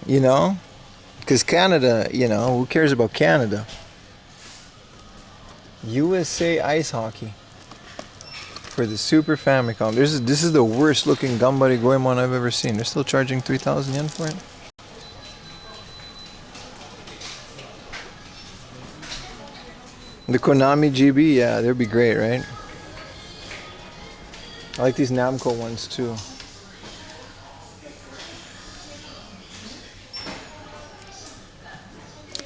Because Canada, who cares about Canada? USA ice hockey for the Super Famicom. This is the worst looking Gambari Goemon I've ever seen. They're still charging 3,000 yen for it. The Konami GB, yeah, they'd be great, right? I like these Namco ones too.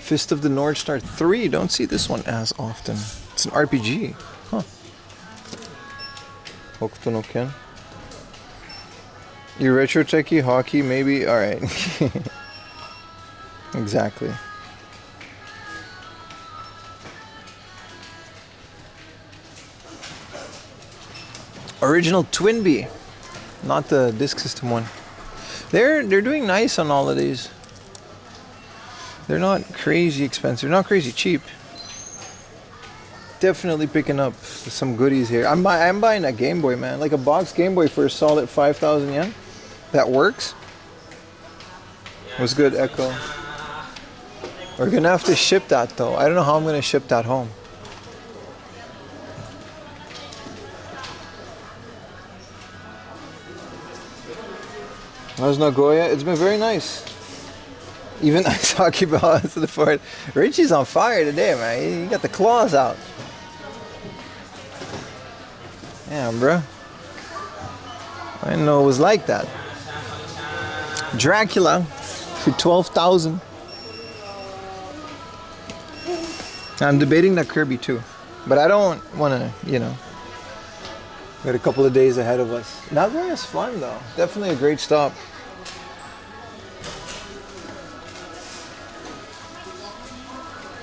Fist of the North Star 3. Don't see this one as often. It's an RPG. Huh. Hokuto no Ken. Your retro techie hockey, maybe? Alright. Exactly. Original Twinbee, not the disc system one. They're doing nice on all of these. They're not crazy expensive. They're not crazy cheap. Definitely picking up some goodies here. I'm buying a Game Boy, man. Like a box Game Boy for a solid 5,000 yen. That works. What's good, Echo? We're gonna have to ship that though. I don't know how I'm gonna ship that home. How's Nagoya? It's been very nice. Even ice hockey ball to the fort. Richie's on fire today, man. He got the claws out. Damn, bro. I didn't know it was like that. Dracula for 12,000. I'm debating that Kirby too, but I don't want to, we got a couple of days ahead of us. Nagoya's fun though. Definitely a great stop.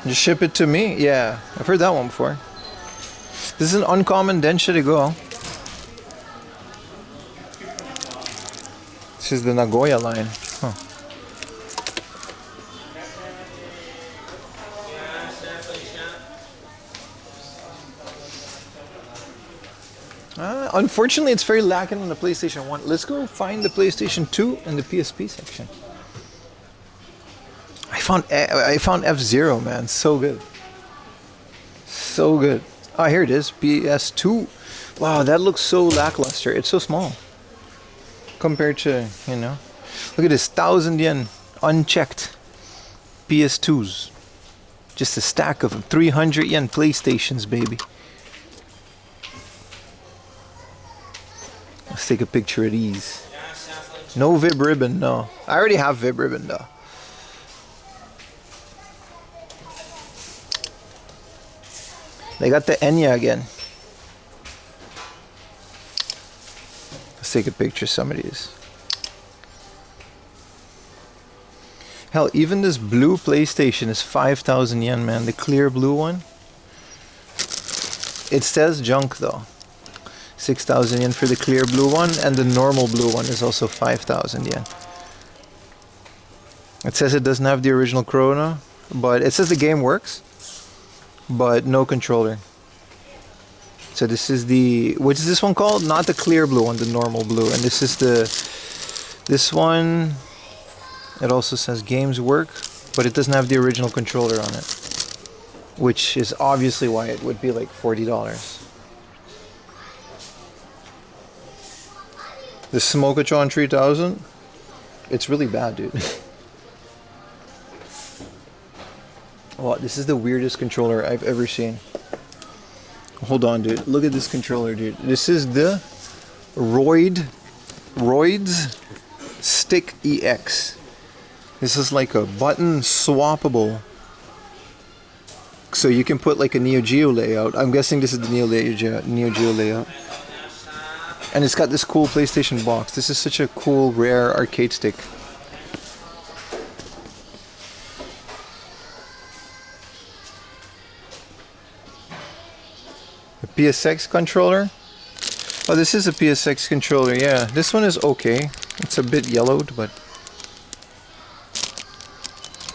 Just ship it to me? Yeah, I've heard that one before. This is an uncommon densha to go. This is the Nagoya line. Huh. Unfortunately, it's very lacking on the PlayStation 1. Let's go find the PlayStation 2 in the PSP section. I found F-Zero, man. So good. So good. Oh, here it is. PS2. Wow, that looks so lackluster. It's so small. Compared to, Look at this. 1,000 yen. Unchecked. PS2s. Just a stack of them. 300 yen PlayStations, baby. Let's take a picture of these. No Vib Ribbon, no. I already have Vib Ribbon, though. They got the Enya again. Let's take a picture of some of these. Hell, even this blue PlayStation is 5,000 yen, man. The clear blue one. It says junk though. 6,000 yen for the clear blue one, and the normal blue one is also 5,000 yen. It says it doesn't have the original Chrono, but it says the game works, but no controller. So this is the, what is this one called? Not the clear blue one, the normal blue. And this is this one, it also says games work, but it doesn't have the original controller on it, which is obviously why it would be like $40. The Smokatron 3000, it's really bad, dude. Wow, this is the weirdest controller I've ever seen. Hold on, dude. Look at this controller, dude. This is the Roids Stick EX. This is like a button swappable. So you can put like a Neo Geo layout. I'm guessing this is the Neo Geo layout. And it's got this cool PlayStation box. This is such a cool, rare arcade stick. A PSX controller. Oh, this is a PSX controller, yeah. This one is okay. It's a bit yellowed, but...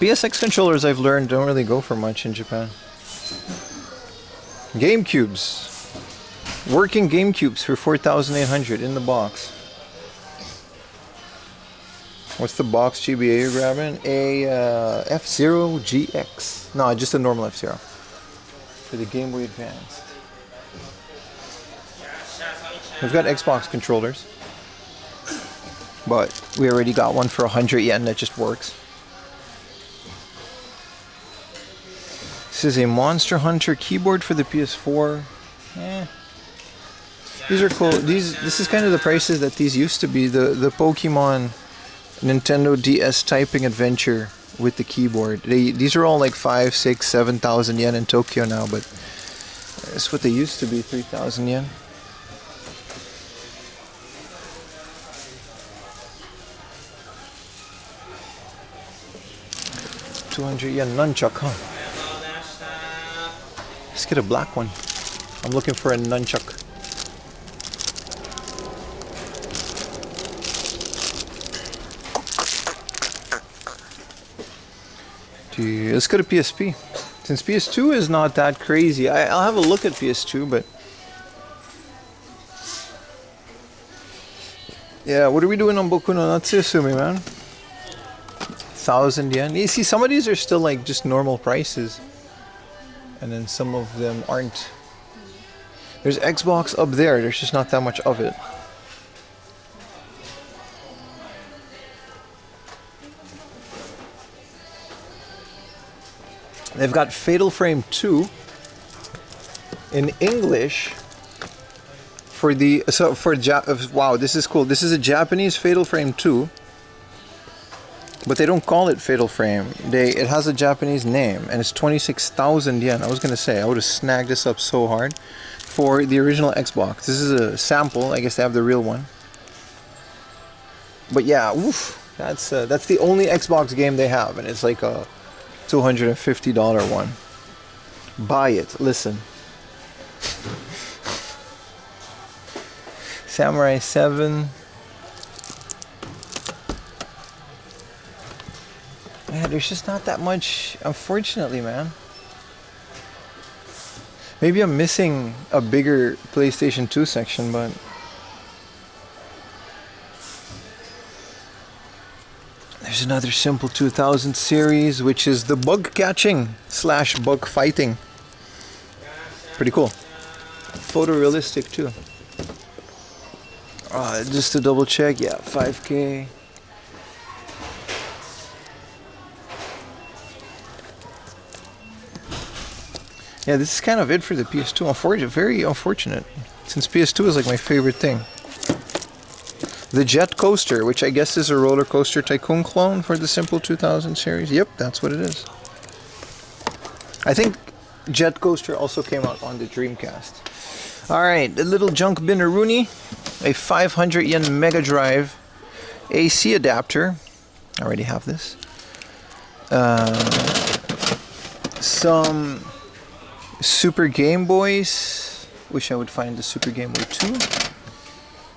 PSX controllers, I've learned, don't really go for much in Japan. GameCubes. Working GameCubes for 4,800 in the box. What's the box GBA you're grabbing? A F-Zero GX. No, just a normal F-Zero. For the Game Boy Advance. We've got Xbox controllers. But we already got one for 100 yen that just works. This is a Monster Hunter keyboard for the PS4. These are cool. This is kind of the prices that these used to be. The Pokemon Nintendo DS typing adventure with the keyboard. These are all like 5, 6, 7,000 yen in Tokyo now, but that's what they used to be, 3,000 yen. $200 nunchuck, huh? Let's get a black one. I'm looking for a nunchuck. Let's go to PSP. Since PS2 is not that crazy, I'll have a look at PS2, but... Yeah, what are we doing on Boku no Natsusumi, man? 1,000 yen. You see, some of these are still like just normal prices. And then some of them aren't. There's Xbox up there, there's just not that much of it. They've got Fatal Frame 2 in English for the wow, this is cool. This is a Japanese Fatal Frame 2, but they don't call it Fatal Frame. It has a Japanese name, and it's 26,000 yen. I was gonna say I would have snagged this up so hard for the original Xbox. This is a sample. I guess they have the real one. But yeah, oof, that's the only Xbox game they have, and it's like a $250 one. Buy it. Listen. Samurai 7. Yeah, there's just not that much, unfortunately, man. Maybe I'm missing a bigger PlayStation 2 section, but... There's another Simple 2000 series, which is the bug catching / bug fighting. Pretty cool. Photorealistic too. Just to double check, yeah, 5K. Yeah, this is kind of it for the PS2. Very unfortunate, since PS2 is like my favorite thing. The Jet Coaster, which I guess is a Roller Coaster Tycoon clone for the Simple 2000 series. Yep, that's what it is. I think Jet Coaster also came out on the Dreamcast. Alright, the little junk Binaruni. A 500 yen Mega Drive AC adapter. I already have this. Some Super Game Boys. Wish I would find the Super Game Boy 2.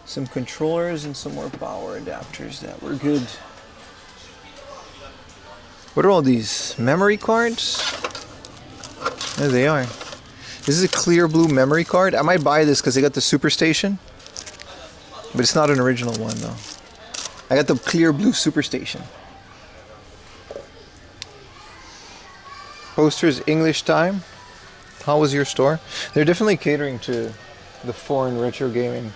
Some controllers and some more power adapters that were good. What are all these? Memory cards? There they are. This is a clear blue memory card. I might buy this because I got the Super Station. But it's not an original one though. I got the clear blue Super Station. Posters English time. How was your store? They're definitely catering to the foreign retro gaming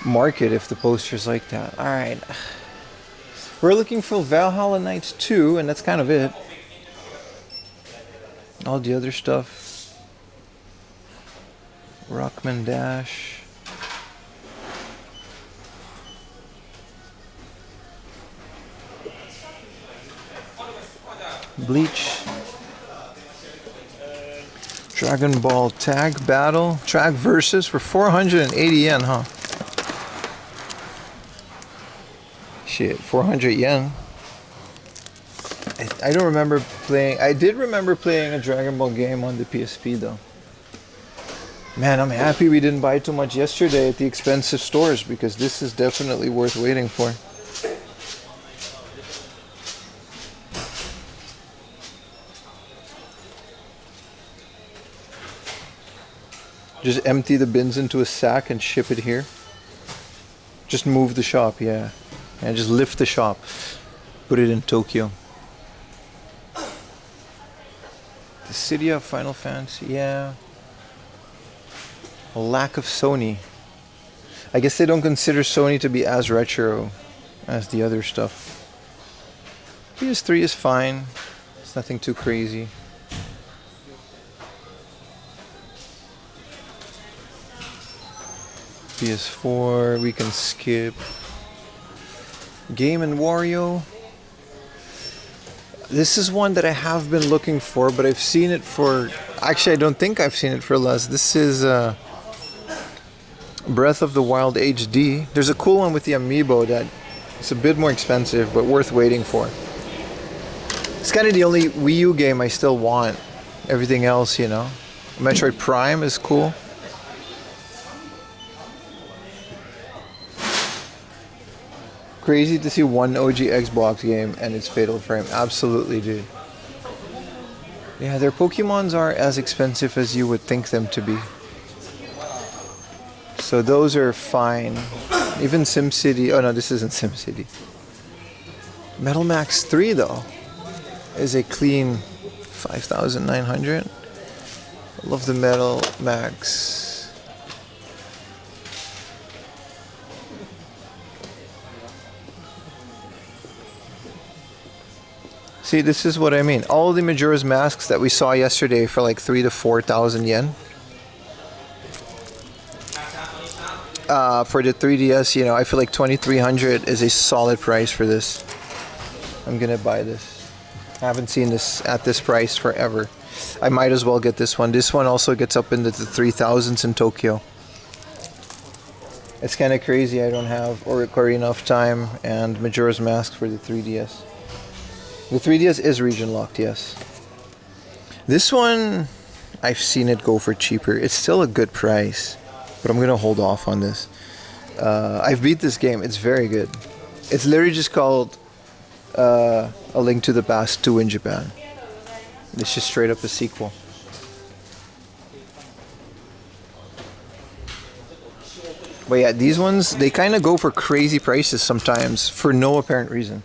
market if the poster's like that. Alright. We're looking for Valhalla Knights 2 and that's kind of it. All the other stuff. Rockman Dash. Bleach. Dragon Ball Tag Battle. Track Versus for 480 yen, huh? Shit, 400 yen. I don't remember playing. I did remember playing a Dragon Ball game on the PSP though. Man, I'm happy we didn't buy too much yesterday at the expensive stores because this is definitely worth waiting for. Just empty the bins into a sack and ship it here. Just move the shop, yeah. And just lift the shop. Put it in Tokyo. The City of Final Fantasy, yeah. A lack of Sony. I guess they don't consider Sony to be as retro as the other stuff. PS3 is fine. It's nothing too crazy. PS4, we can skip. Game and Wario. This is one that I have been looking for, but I've seen it for... Actually, I don't think I've seen it for less. This is Breath of the Wild HD. There's a cool one with the amiibo that it's a bit more expensive, but worth waiting for. It's kind of the only Wii U game I still want. Everything else, you know. Metroid Prime is cool. Crazy to see one OG Xbox game and its Fatal Frame. Absolutely, dude. Yeah, their Pokemons are as expensive as you would think them to be. So those are fine. Even SimCity. Oh no, this isn't SimCity. Metal Max 3 though is a clean 5,900. I love the Metal Max. See, this is what I mean. All the Majora's Masks that we saw yesterday for like 3,000 to 4,000 yen. For the 3DS, you know, I feel like 2,300 is a solid price for this. I'm gonna buy this. I haven't seen this at this price forever. I might as well get this one. This one also gets up into the 3,000s in Tokyo. It's kind of crazy I don't have Ocarina of Time and Majora's Mask for the 3DS. The 3DS is region locked, yes. This one, I've seen it go for cheaper. It's still a good price, but I'm going to hold off on this. I've beat this game. It's very good. It's literally just called A Link to the Past 2 in Japan. It's just straight up a sequel. But yeah, these ones, they kind of go for crazy prices sometimes for no apparent reason.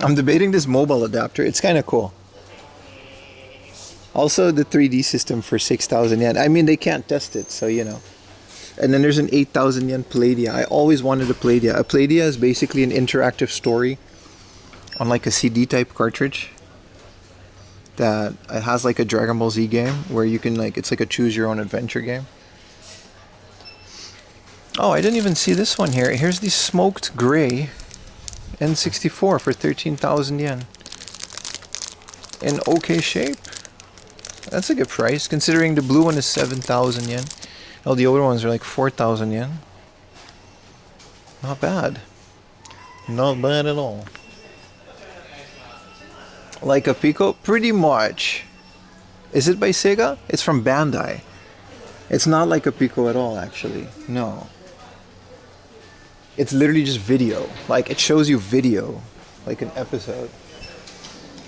I'm debating this mobile adapter. It's kind of cool. Also, the 3D system for 6,000 yen. I mean, they can't test it, so you know. And then there's an 8,000 yen Playdia. I always wanted a Playdia. A Playdia is basically an interactive story on like a CD type cartridge that it has like a Dragon Ball Z game where you can like, it's like a choose your own adventure game. Oh, I didn't even see this one here. Here's the smoked gray N64 for 13,000 yen. In okay shape. That's a good price considering the blue one is 7,000 yen. All the other ones are like 4,000 yen. Not bad. Not bad at all. Like a Pico? Pretty much. Is it by Sega? It's from Bandai. It's not like a Pico at all, actually. No. It's literally just video. Like, it shows you video. Like an episode.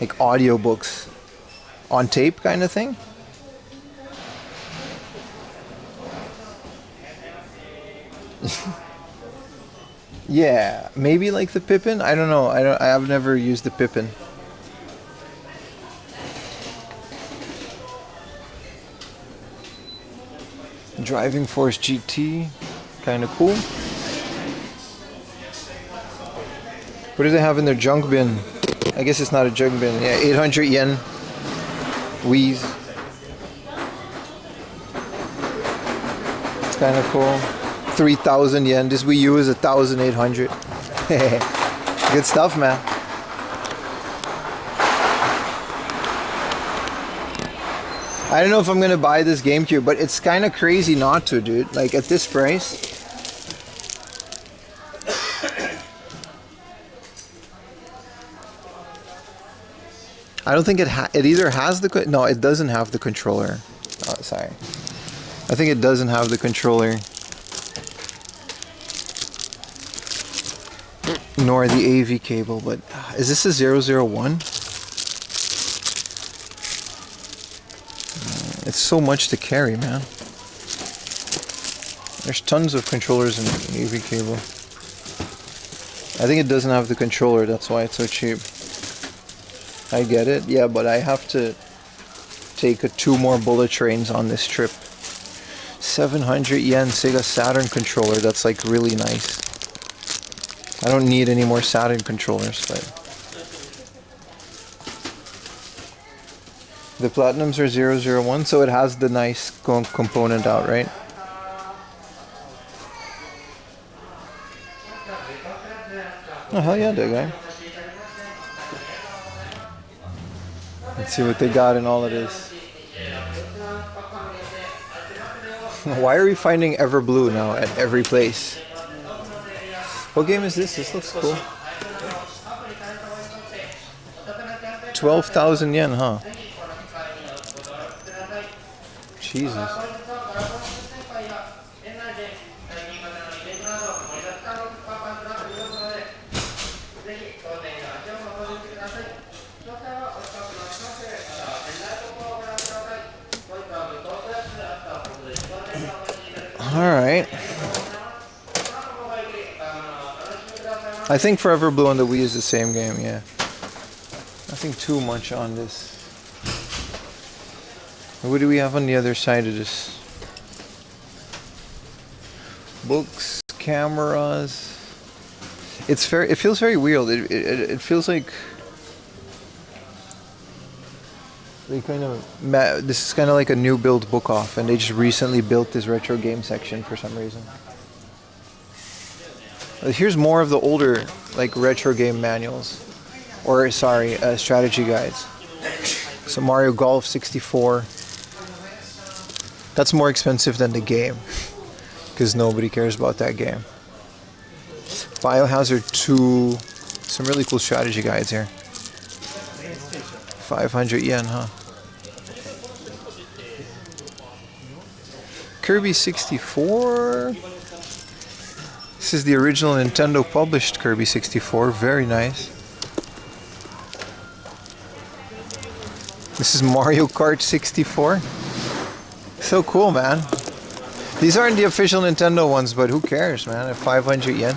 Like audiobooks. On tape kind of thing. Yeah, maybe like the Pippin. I don't know. I've never used the Pippin. Driving Force GT, kind of cool. What do they have in their junk bin? I guess it's not a junk bin. Yeah, 800 yen. Wheeze. It's kind of cool. 3,000 yen. This Wii U is 1,800. Good stuff, man. I don't know if I'm gonna buy this GameCube, but it's kind of crazy not to, dude. Like at this price. I don't think it either has the no, it doesn't have the controller. Oh, sorry. I think it doesn't have the controller. Nor the AV cable, but is this a 001? It's so much to carry, man. There's tons of controllers in the AV cable. I think it doesn't have the controller, that's why it's so cheap. I get it, yeah, but I have to take 2 more bullet trains on this trip. 700 yen Sega Saturn controller, that's like really nice. I don't need any more Saturn controllers, but the Platinums are 001, so it has the nice component out, right? Oh, hell yeah, that guy. Let's see what they got in all of this. Why are we finding Everblue now at every place? What game is this? This looks cool. 12,000 yen, huh? Jesus. Alright. I think Forever Blue on the Wii is the same game, yeah. Nothing too much on this. What do we have on the other side of this? Books, cameras. It's very. It feels very weird. It feels like they kind of. This is kind of like a new build book off, and they just recently built this retro game section for some reason. Here's more of the older, like retro game manuals, or sorry, strategy guides. So Mario Golf 64. That's more expensive than the game, because nobody cares about that game. Biohazard 2. Some really cool strategy guides here. 500 yen, huh? Kirby 64. This is the original Nintendo published Kirby 64. Very nice. This is Mario Kart 64. So cool, man. These aren't the official Nintendo ones, but who cares, man? At 500 yen.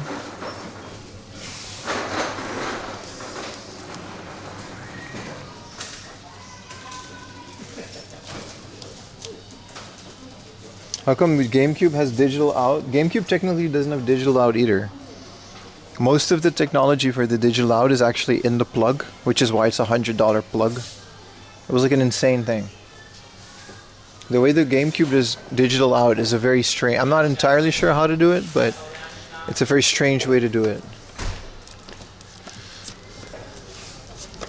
How come the GameCube has digital out? GameCube technically doesn't have digital out either. Most of the technology for the digital out is actually in the plug, which is why it's a $100 plug. It was like an insane thing. The way the GameCube does digital out is a very strange... I'm not entirely sure how to do it, but it's a very strange way to do it.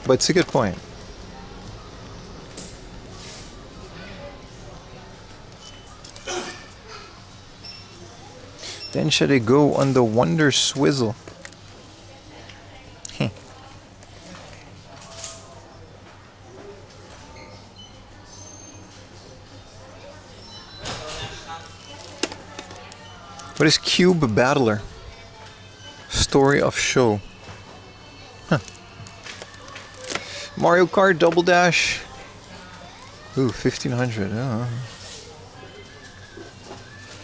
But it's a good point. Then should I go on the Wonder Swizzle? What is Cube Battler? Story of Show. Huh. Mario Kart Double Dash. Ooh, 1500. Oh.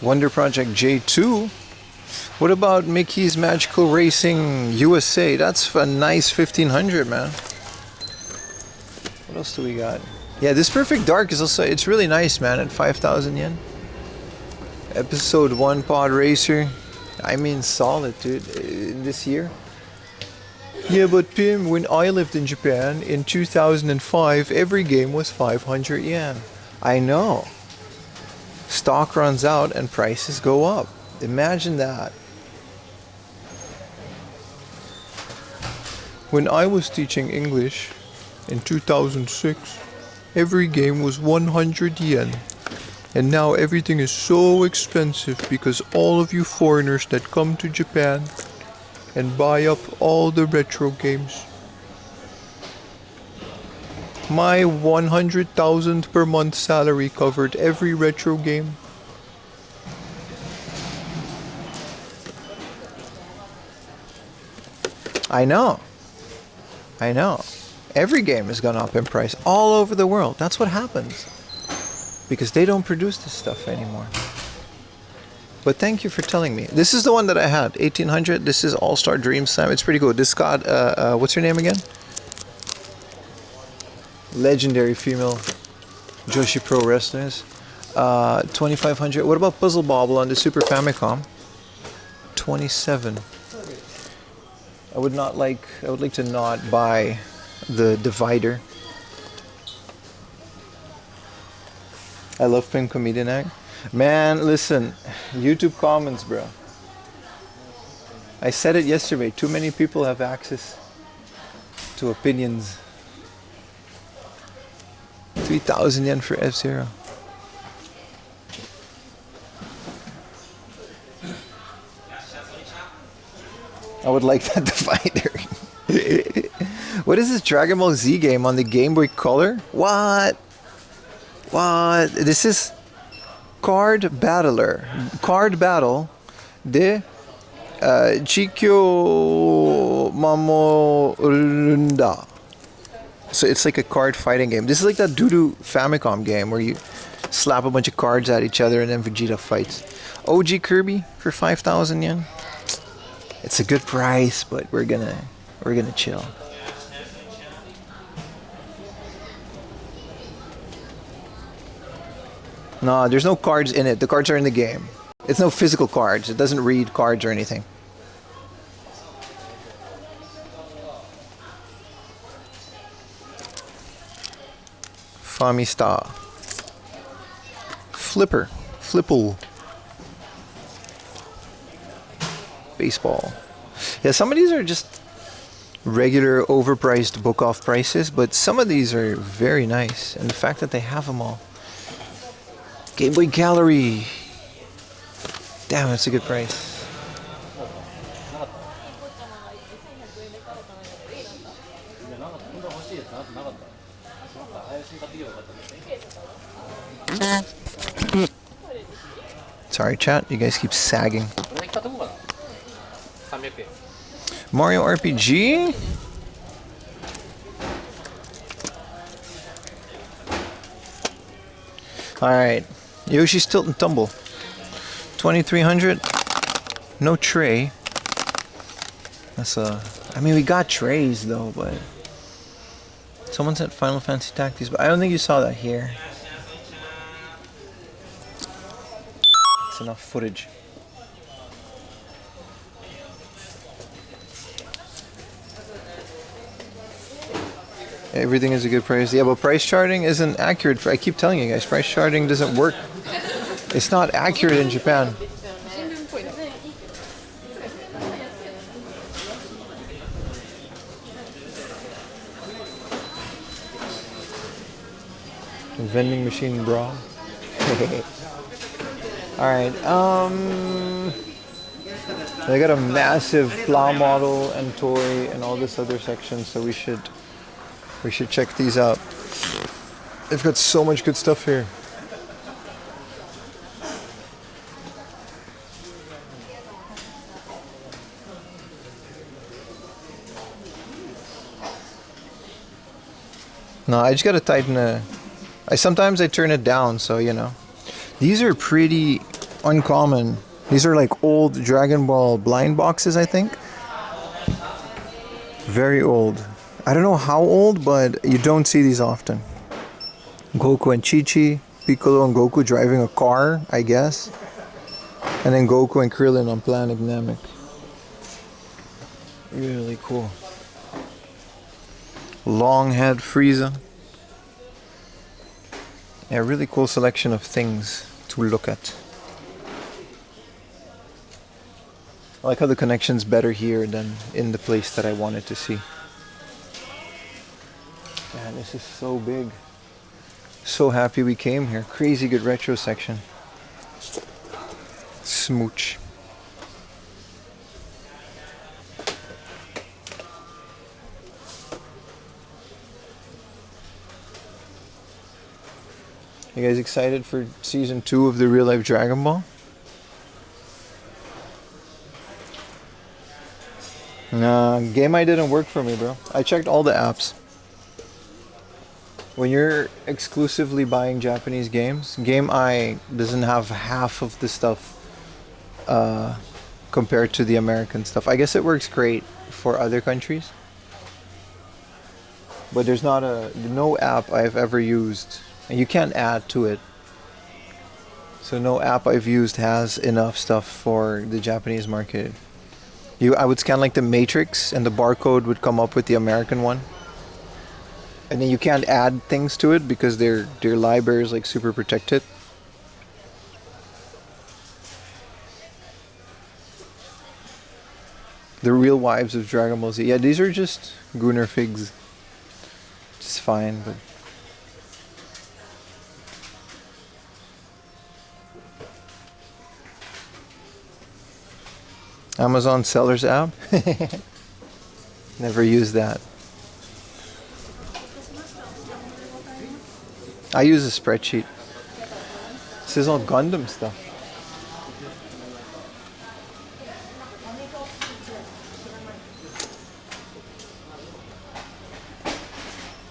Wonder Project J2. What about Mickey's Magical Racing USA? That's a nice 1500, man. What else do we got? Yeah, this Perfect Dark is also, it's really nice, man, at 5,000 yen. Episode 1 Pod Racer. I mean, solid, dude, this year. Yeah, but Pim, when I lived in Japan in 2005, every game was 500 yen. I know. Stock runs out and prices go up. Imagine that. When I was teaching English in 2006, every game was 100 yen. And now everything is so expensive because all of you foreigners that come to Japan and buy up all the retro games. My 100,000 per month salary covered every retro game. I know. Every game has gone up in price all over the world. That's what happens. Because they don't produce this stuff anymore. But thank you for telling me. This is the one that I had, 1800. This is All-Star Dream Slam. It's pretty cool. This got, what's her name again? Legendary female Joshi Pro wrestlers. 2500. What about Puzzle Bobble on the Super Famicom? 27. I would like to not buy the divider. I love Pim Comedian Act. Man, listen, YouTube comments, bro. I said it yesterday. Too many people have access to opinions. 3,000 yen for F-Zero. I would like that divider. What is this Dragon Ball Z game on the Game Boy Color? What? This is Card Battler. Card Battle de Chikyo Mamorunda. So it's like a card fighting game. This is like that Doodoo Famicom game where you slap a bunch of cards at each other and then Vegeta fights. OG Kirby for 5,000 yen. It's a good price, but we're gonna chill. No, there's no cards in it. The cards are in the game. It's no physical cards. It doesn't read cards or anything. Famista. Flipple. Baseball. Yeah, some of these are just regular overpriced book off prices, but some of these are very nice. And the fact that they have them all. Game Boy Gallery. Damn, that's a good price. Sorry, chat. You guys keep sagging. Mario RPG? Alright. Yoshi's Tilt and Tumble. 2,300. No tray. That's a... I mean, we got trays though, but... Someone said Final Fantasy Tactics, but I don't think you saw that here. It's enough footage. Everything is a good price. Yeah, but price charting isn't accurate. I keep telling you guys, price charting doesn't work. It's not accurate in Japan. Vending machine bra. Alright, they got a massive plow model and toy and all this other section, so we should check these out. They've got so much good stuff here. No, I just gotta tighten the. Sometimes I turn it down, so you know. These are pretty uncommon. These are like old Dragon Ball blind boxes, I think. Very old. I don't know how old, but you don't see these often. Goku and Chi-Chi, Piccolo and Goku driving a car, I guess. And then Goku and Krillin on Planet Namek. Really cool. Long head Frieza. Yeah, really cool selection of things to look at. I like how the connection's better here than in the place that I wanted to see. Man, this is so big. So happy we came here. Crazy good retro section. Smooch. You guys excited for season 2 of the real life Dragon Ball? Nah, Game Eye didn't work for me, bro. I checked all the apps. When you're exclusively buying Japanese games, Game Eye doesn't have half of the stuff compared to the American stuff. I guess it works great for other countries. But there's no app I've ever used. And you can't add to it. So no app I've used has enough stuff for the Japanese market. I would scan like the matrix and the barcode would come up with the American one. And then you can't add things to it because their library is like super protected. The real wives of Dragon Ball Z. Yeah, these are just Gunnar figs. It's fine, but Amazon Sellers app? Never used that. I use a spreadsheet. This is all Gundam stuff.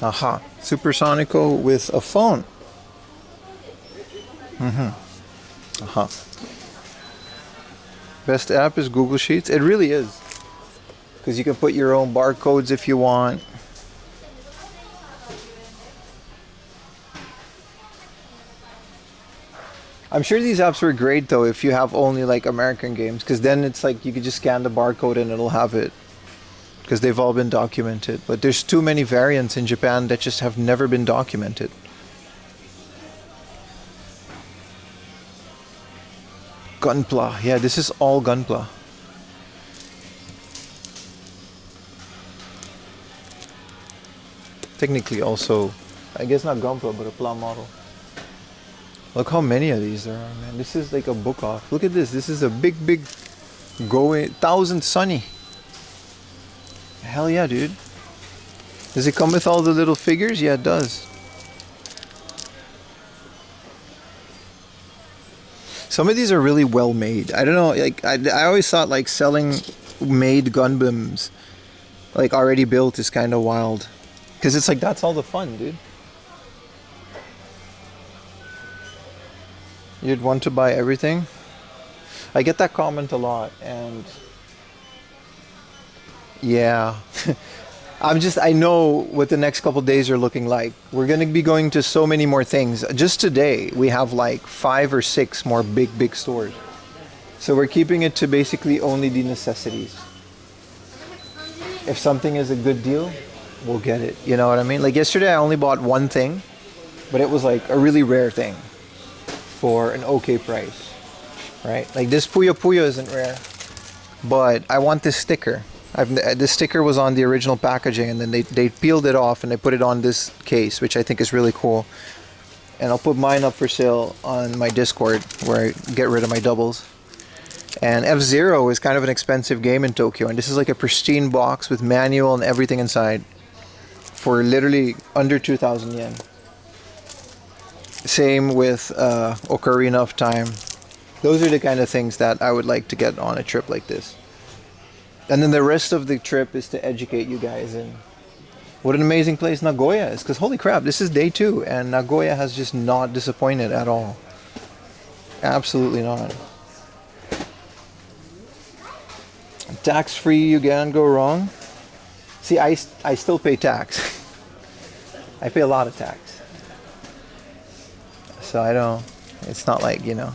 Aha. Supersonico with a phone. Aha. Best app is Google Sheets. It really is. Because you can put your own barcodes if you want. I'm sure these apps were great though if you have only like American games. Because then it's like you could just scan the barcode and it'll have it. Because they've all been documented. But there's too many variants in Japan that just have never been documented. Gunpla. Yeah, this is all Gunpla. Technically also, I guess not Gunpla, but a Pla model. Look how many of these there are, man. This is like a book off. Look at this. This is a big going 1000 Sunny. Hell yeah, dude. Does it come with all the little figures? Yeah, it does. Some of these are really well made. I don't know, like I always thought like selling made Gundams like already built is kind of wild. Cuz it's like that's all the fun, dude. You'd want to buy everything? I get that comment a lot and yeah. I know what the next couple days are looking like. We're going to be going to so many more things. Just today, we have like 5 or 6 more big stores. So we're keeping it to basically only the necessities. If something is a good deal, we'll get it. You know what I mean? Like yesterday, I only bought one thing, but it was like a really rare thing for an okay price, right? Like this Puyo Puyo isn't rare, but I want this sticker. This sticker was on the original packaging and then they peeled it off and they put it on this case, which I think is really cool. And I'll put mine up for sale on my Discord where I get rid of my doubles. And F-Zero is kind of an expensive game in Tokyo, and this is like a pristine box with manual and everything inside for literally under 2,000 yen. Same with Ocarina of Time. Those are the kind of things that I would like to get on a trip like this. And then the rest of the trip is to educate you guys in What an amazing place Nagoya is. Because holy crap, this is day 2 and Nagoya has just not disappointed at all. Absolutely not. Tax-free, you can't go wrong. See, I still pay tax. I pay a lot of tax. So I don't, it's not like, you know,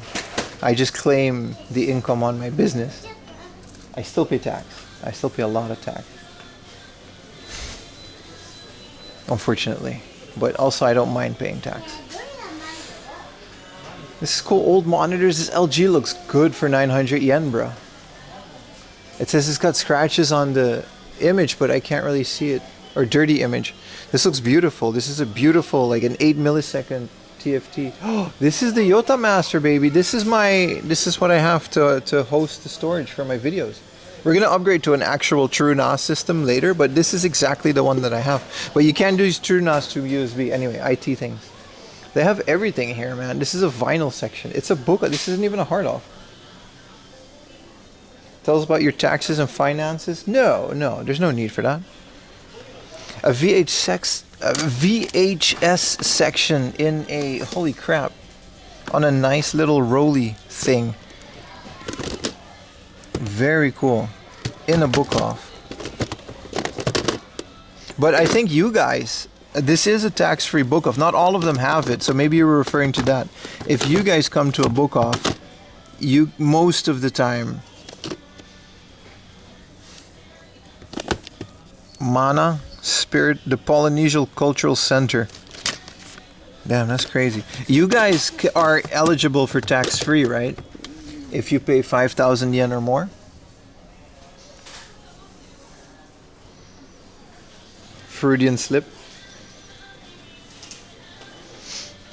I just claim the income on my business. I still pay tax. I still pay a lot of tax. Unfortunately. But also I don't mind paying tax. This is cool. Old monitors. This LG looks good for 900 yen, bro. It says it's got scratches on the image, but I can't really see it. Or dirty image. This looks beautiful. This is a beautiful, like an 8 millisecond TFT. Oh, this is the Yota Master, baby. This is what I have to host the storage for my videos. We're gonna upgrade to an actual true NAS system later, but this is exactly the one that I have. But you can't do true NAS to USB. Anyway, IT things. They have everything here, man. This is a vinyl section. It's a book. This isn't even a hard off. Tell us about your taxes and finances. No, there's no need for that. A VHS section in a, holy crap, on a nice little rolly thing. Very cool. In a book off. But I think you guys, this is a tax-free book off. Not all of them have it, so maybe you were referring to that. If you guys come to a book off, you most of the time, Mana Spirit, the Polynesian Cultural Center. Damn, that's crazy. You guys are eligible for tax-free, right? If you pay 5,000 yen or more. Freudian slip.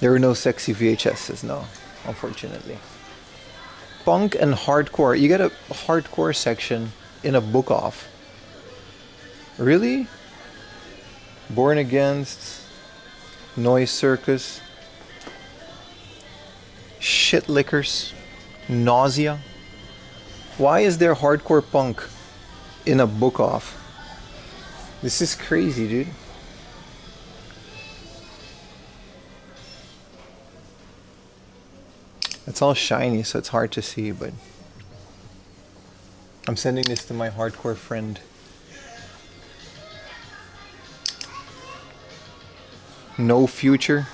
There were no sexy VHSs, no, unfortunately. Punk and hardcore. You get a hardcore section in a book off. Really? Born Against, Noise Circus, Shit Lickers, Nausea. Why is there hardcore punk in a book off? This is crazy, dude. It's all shiny, so it's hard to see, but I'm sending this to my hardcore friend. No Future.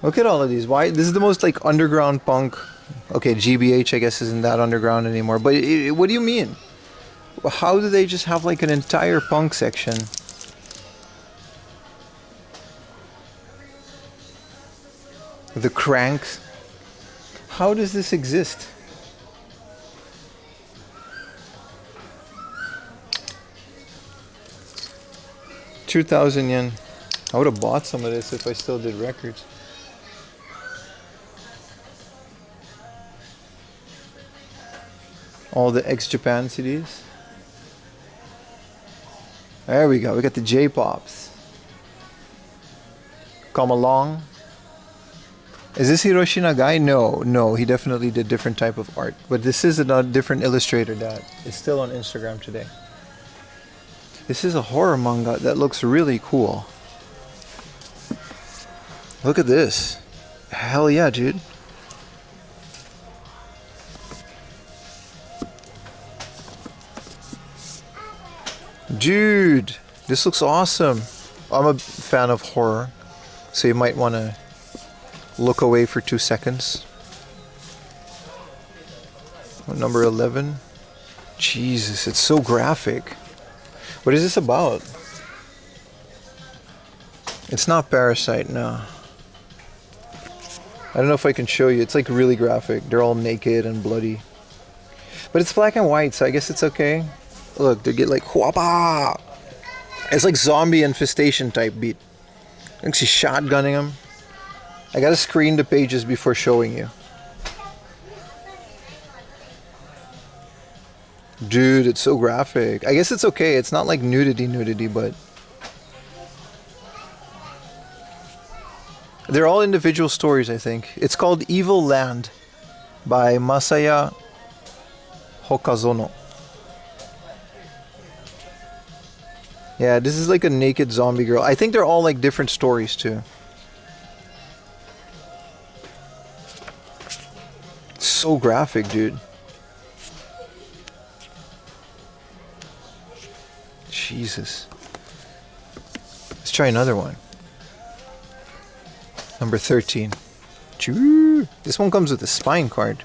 Look at all of these. Why? This is the most like underground punk. Okay, GBH I guess isn't that underground anymore. But what do you mean? How do they just have like an entire punk section? The Cranks. How does this exist? $2,000 yen. I would have bought some of this if I still did records. All the ex-Japan CDs. There we go. We got the J-Pops. Come Along. Is this Hiroshi Nagai? No. He definitely did different type of art. But this is a different illustrator that is still on Instagram today. This is a horror manga that looks really cool. Look at this. Hell yeah, dude. Dude, this looks awesome. I'm a fan of horror, so you might want to look away for 2 seconds. Number 11. Jesus, it's so graphic. What is this about? It's not Parasite, no. I don't know if I can show you. It's like really graphic. They're all naked and bloody. But it's black and white, so I guess it's okay. Look, they get like whapa. It's like zombie infestation type beat. I think she's shotgunning them. I gotta screen the pages before showing you. Dude, it's so graphic. I guess it's okay. It's not like nudity, but they're all individual stories, I think. It's called Evil Land by Masaya Hokazono. Yeah, this is like a naked zombie girl. I think they're all like different stories too. So graphic, dude. Jesus. Let's try another one. Number 13. Choo. This one comes with a spine card.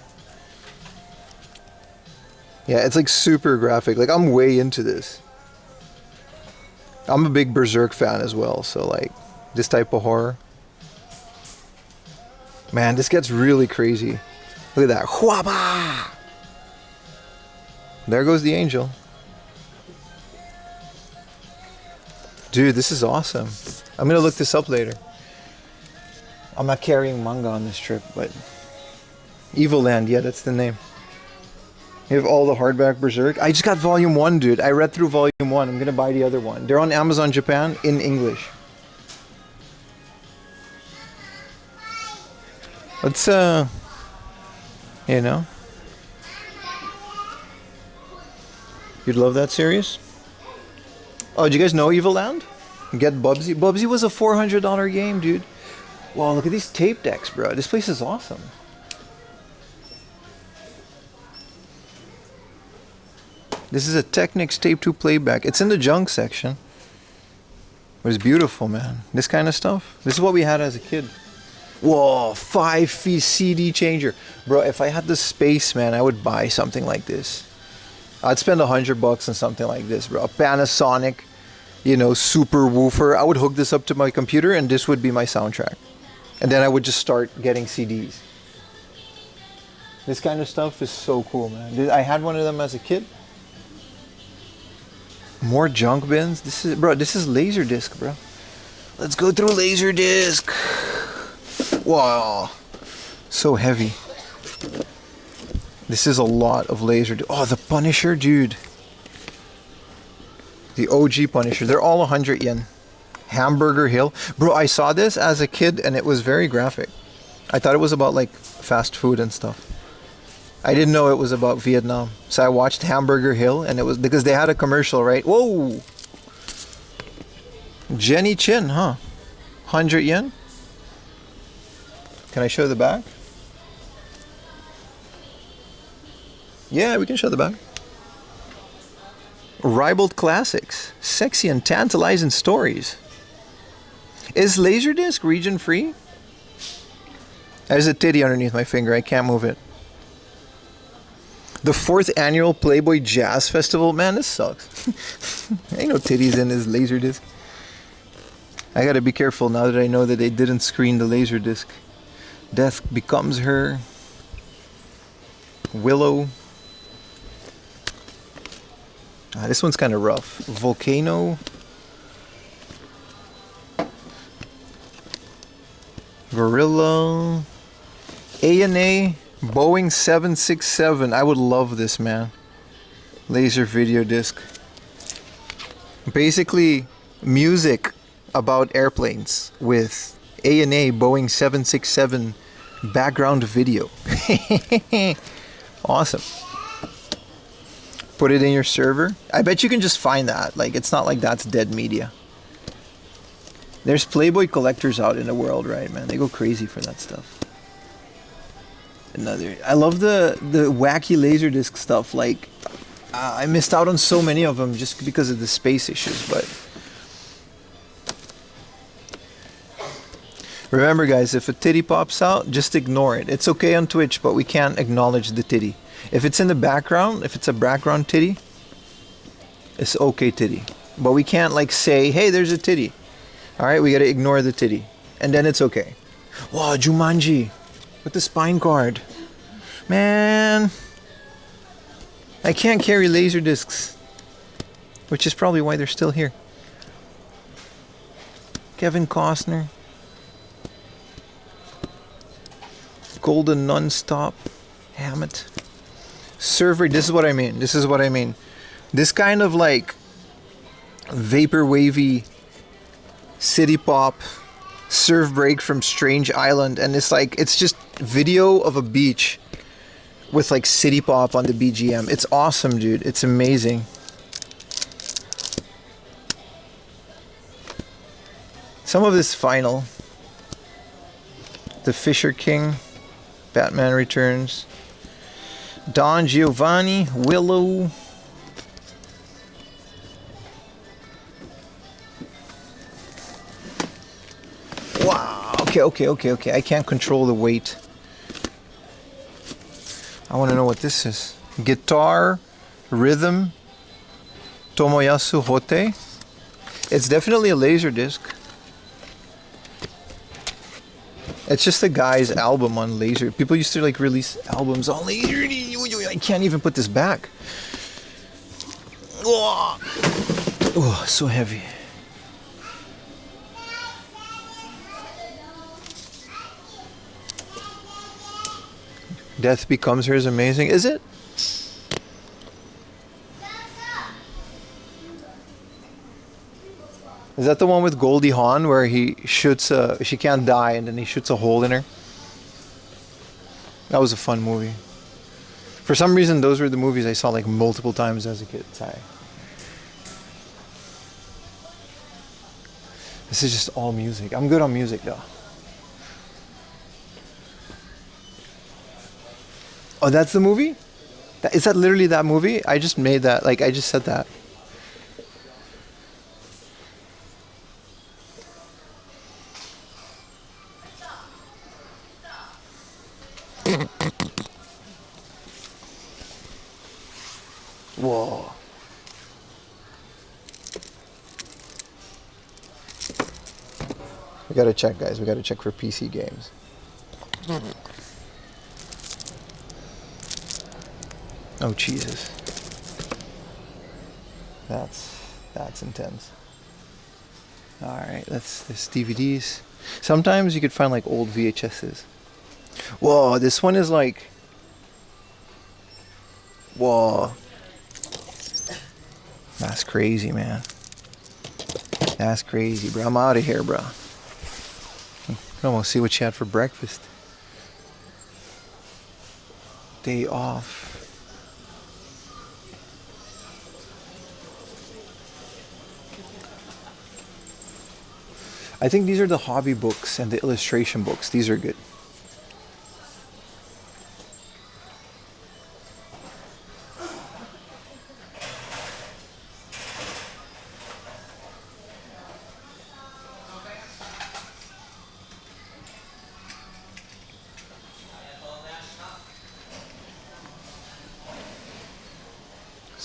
Yeah, it's like super graphic. Like, I'm way into this. I'm a big Berserk fan as well, so like this type of horror. Man, this gets really crazy. Look at that. Huaba! There goes the angel. Dude, this is awesome. I'm gonna look this up later. I'm not carrying manga on this trip, but Evil Land, yeah, that's the name. You have all the hardback Berserk. I just got volume 1, dude. I read through volume 1. I'm gonna buy the other one. They're on Amazon Japan in English. Let's you know. You'd love that series? Oh, did you guys know Evil Land? Get Bubsy. Bubsy was a $400 game, dude. Wow, look at these tape decks, bro. This place is awesome. This is a Technics Tape 2 playback. It's in the junk section. But it's beautiful, man. This kind of stuff. This is what we had as a kid. Whoa, 5 feet CD changer. Bro, if I had the space, man, I would buy something like this. I'd spend $100 on something like this, bro. A Panasonic, you know, super woofer. I would hook this up to my computer and this would be my soundtrack. And then I would just start getting CDs. This kind of stuff is so cool, man. I had one of them as a kid. More junk bins. This is, bro, this is Laserdisc, bro. Let's go through Laserdisc. Wow. So heavy. This is a lot of Laserdisc. Oh, the Punisher, dude. The OG Punisher. They're all 100 yen. Hamburger Hill. Bro, I saw this as a kid and it was very graphic. I thought it was about like fast food and stuff. I didn't know it was about Vietnam. So I watched Hamburger Hill and it was because they had a commercial, right? Whoa! Jenny Chin, huh? 100 yen? Can I show the back? Yeah, we can show the back. Ribald Classics. Sexy and tantalizing stories. Is Laserdisc region free? There's a titty underneath my finger. I can't move it. The 4th annual Playboy Jazz Festival. Man, this sucks. Ain't no titties in this Laserdisc. I gotta be careful now that I know that they didn't screen the Laserdisc. Death Becomes Her. Willow. This one's kind of rough. Volcano. Gorilla. A&A. Boeing 767. I would love this, man. Laser video disc. Basically, music about airplanes with A&A Boeing 767 background video. Awesome. Put it in your server. I bet you can just find that. Like, it's not like that's dead media. There's Playboy collectors out in the world, right, man? They go crazy for that stuff. I love the wacky Laserdisc stuff. Like, I missed out on so many of them just because of the space issues, but remember, guys, if a titty pops out, just ignore it. It's okay on Twitch, but we can't acknowledge the titty. If it's in the background, if it's a background titty, it's okay titty. But we can't like say, hey, there's a titty. Alright, we gotta ignore the titty. And then it's okay. Wow, Jumanji. With the spine card. Man. I can't carry laser discs. Which is probably why they're still here. Kevin Costner. Golden Non-Stop. Hammett. Server, this is what I mean. This is what I mean. This kind of like vapor wavy city pop surf break from Strange Island, and it's like it's just video of a beach with like city pop on the BGM. It's awesome, dude. It's amazing. Some of this final. The Fisher King, Batman Returns, Don Giovanni, Willow. Wow. Okay. I can't control the weight. I want to know what this is. Guitar, Rhythm, Tomoyasu Hote. It's definitely a laser disc. It's just a guy's album on laser. People used to like release albums on laser. I can't even put this back. Oh, so heavy. Death Becomes Her is amazing. Is it? Is that the one with Goldie Hawn where he shoots she can't die and then he shoots a hole in her? That was a fun movie. For some reason, those were the movies I saw like multiple times as a kid. Sorry. This is just all music. I'm good on music though. Oh, that's the movie? Is that literally that movie? I just made that. Like, I just said that. Whoa. We gotta check, guys. We gotta check for PC games. Oh, Jesus. That's intense. Alright, this DVDs. Sometimes you could find like old VHSs. Whoa, this one is like... Whoa. That's crazy, man. That's crazy, bro. I'm out of here, bro. I want to see what you had for breakfast. Day off. I think these are the hobby books and the illustration books. These are good.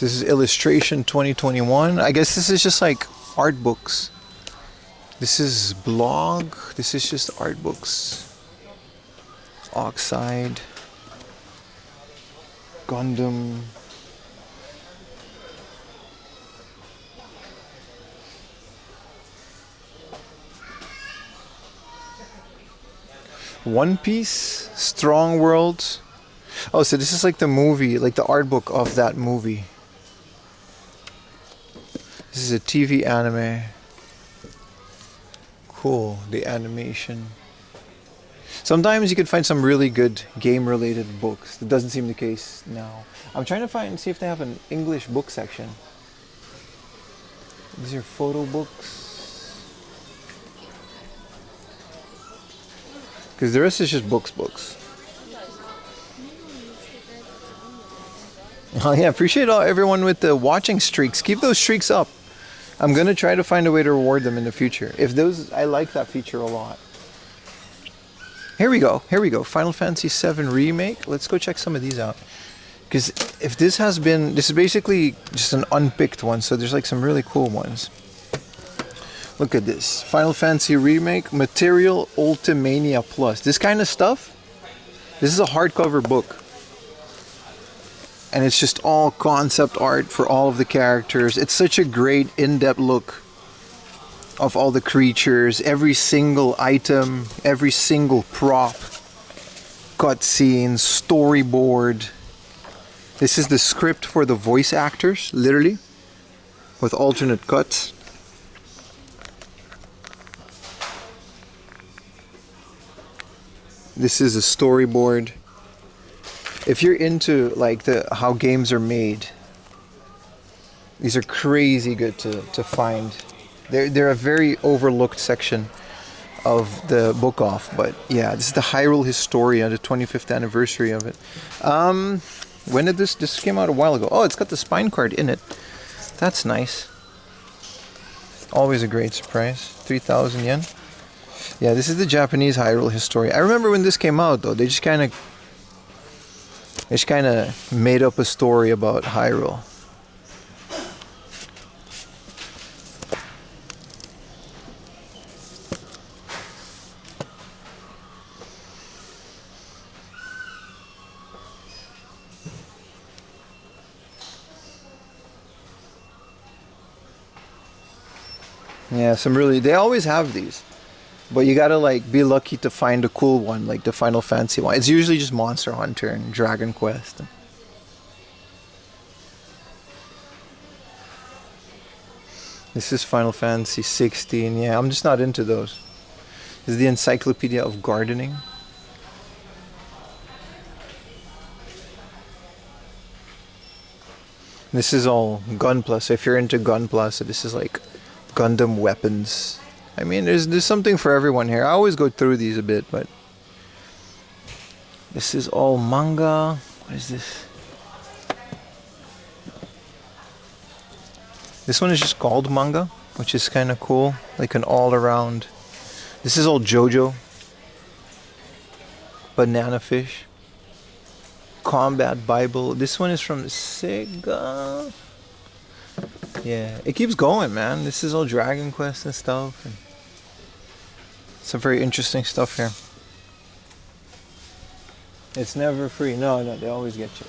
This is illustration 2021. I guess this is just like art books. This is blog. This is just art books. Oxide. Gundam. One Piece. Strong World. Oh, so this is like the movie, like the art book of that movie. This is a TV anime. Cool, the animation. Sometimes you can find some really good game-related books. That doesn't seem the case now. I'm trying to see if they have an English book section. These are photo books. Because the rest is just books. Oh yeah, appreciate everyone with the watching streaks. Keep those streaks up. I'm gonna try to find a way to reward them in the future. If those, I like that feature a lot. Here we go. Final Fantasy VII Remake. Let's go check some of these out. Because if this is basically just an unpicked one, so there's like some really cool ones. Look at this. Final Fantasy Remake, Material Ultimania Plus. This kind of stuff, this is a hardcover book. And it's just all concept art for all of the characters. It's such a great in-depth look of all the creatures, every single item, every single prop, cutscenes, storyboard. This is the script for the voice actors, literally, with alternate cuts. This is a storyboard. If you're into like how games are made, these are crazy good to find They're a very overlooked section of the book off. But yeah, this is the Hyrule Historia, the 25th anniversary of it. When did this came out a while ago? Oh, it's got the spine card in it. That's nice. Always a great surprise. 3,000 yen. Yeah, this is the Japanese Hyrule Historia. I remember when this came out though, they just kind of made up a story about Hyrule. Yeah, they always have these. But you gotta like be lucky to find a cool one, like the Final Fantasy one. It's usually just Monster Hunter and Dragon Quest. This is Final Fantasy 16. Yeah, I'm just not into those. This is the Encyclopedia of Gardening. This is all Gunpla. So if you're into Gunpla, so this is like Gundam weapons. I mean, there's something for everyone here. I always go through these a bit, but this is all manga. What is this? This one is just called manga, which is kind of cool. Like an all-around. This is all JoJo. Banana Fish. Combat Bible. This one is from Sega. Yeah, it keeps going, man. This is all Dragon Quest and stuff. And some very interesting stuff here. It's never free. No, they always get you.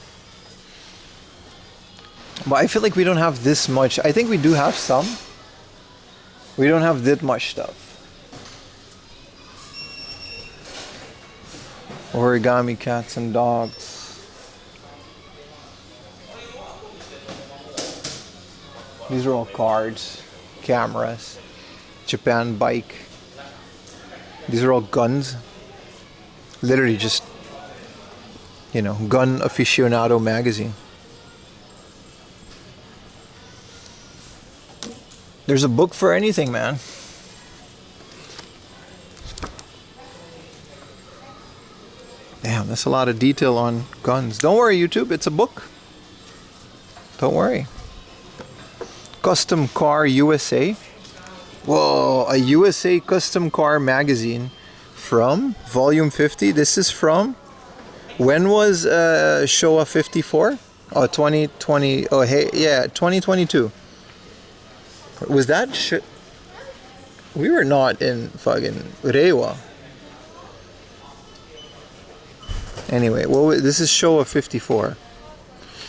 But I feel like we don't have this much. I think we do have some. We don't have that much stuff. Origami cats and dogs. These are all cards, cameras, Japan bike. These are all guns. Literally just, gun aficionado magazine. There's a book for anything, man. Damn, that's a lot of detail on guns. Don't worry, YouTube, it's a book. Don't worry. Custom Car USA. Whoa, a USA Custom Car magazine from volume 50. This is from, when was Showa 54? Oh, 2020. Oh, hey, yeah, 2022. Was that we were not in fucking Reiwa. Anyway, well, this is Showa 54.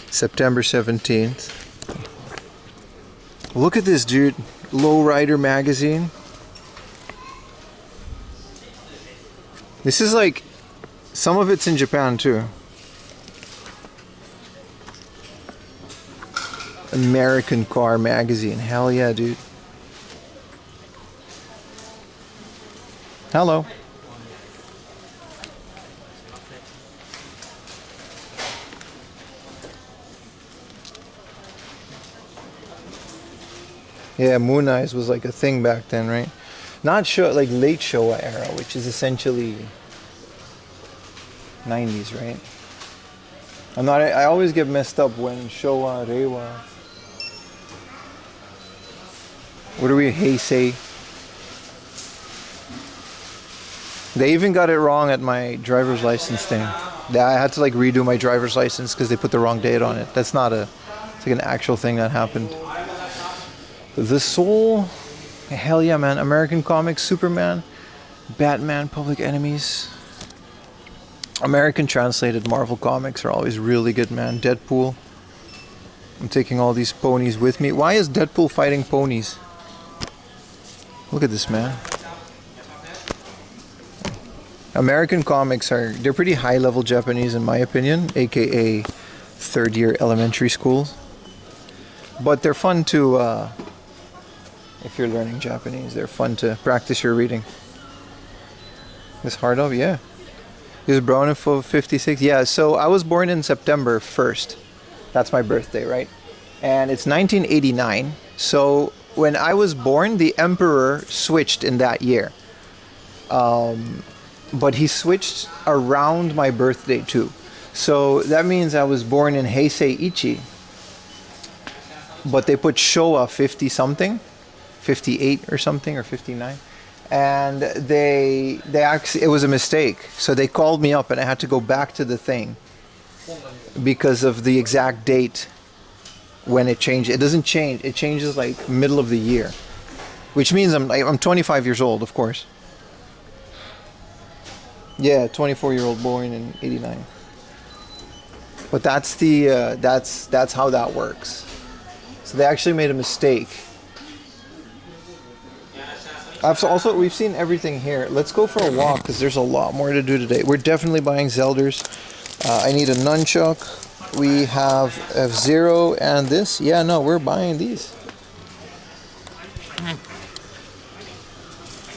September 17th. Look at this, dude. Lowrider magazine. This is like, some of it's in Japan too. American Car magazine. Hell yeah, dude. Hello. Yeah, Moon Eyes was like a thing back then, right? Not like late Showa era, which is essentially 90s, right? I always get messed up when Showa, Reiwa. What are we, Heisei? They even got it wrong at my driver's license thing. I had to like redo my driver's license because they put the wrong date on it. That's not it's like an actual thing that happened. The Soul, hell yeah, man. American Comics, Superman, Batman, Public Enemies. American translated Marvel Comics are always really good, man. Deadpool. I'm taking all these ponies with me. Why is Deadpool fighting ponies? Look at this, man. American Comics they're pretty high level Japanese in my opinion, aka third year elementary schools. But they're fun to, if you're learning Japanese, they're fun to practice your reading. This hard up, yeah. This is Brown for 56. Yeah, so I was born in September 1st. That's my birthday, right? And it's 1989. So when I was born, the emperor switched in that year. But he switched around my birthday too. So that means I was born in Heisei Ichi. But they put Showa 50 something, 58 or something, or 59. And they actually, it was a mistake. So they called me up and I had to go back to the thing because of the exact date when it changed. It doesn't change. It changes like middle of the year, which means I'm 25 years old, of course. Yeah, 24-year-old born in '89. But that's the that's how that works. So they actually made a mistake. We've seen everything here. Let's go for a walk because there's a lot more to do today. We're definitely buying Zelders. I need a nunchuck. We have F-Zero and this. Yeah, no, we're buying these.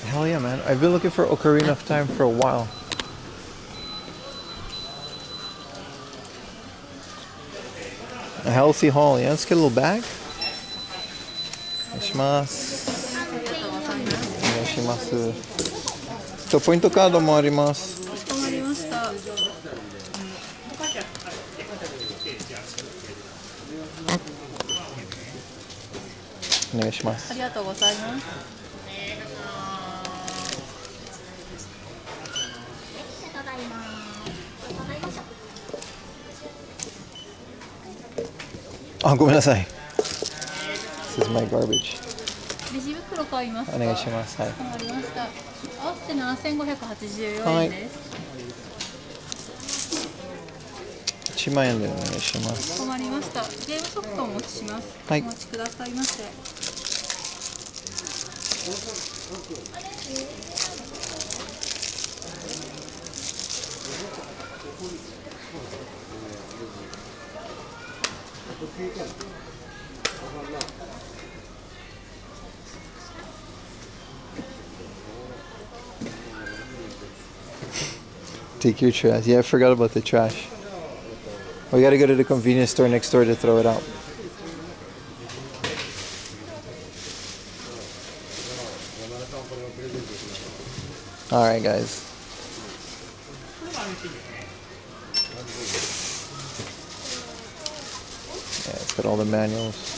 Hell yeah, man. I've been looking for Ocarina of Time for a while. A healthy haul, yeah. Let's get a little bag. Point card もあります。かしこまりました。お願いします。ありがとうございます。ただいま。あ、ごめんなさい。This is my garbage. レジ袋買いますか。お願いします。はい。わかりました。合わせて7584円です。1万円でお願いします。困りました。ゲームソフトをお持ちします。はい。お待ちくださいませ。Take your trash. Yeah, I forgot about the trash. We gotta go to the convenience store next door to throw it out. Alright, guys. Yeah, it's got all the manuals.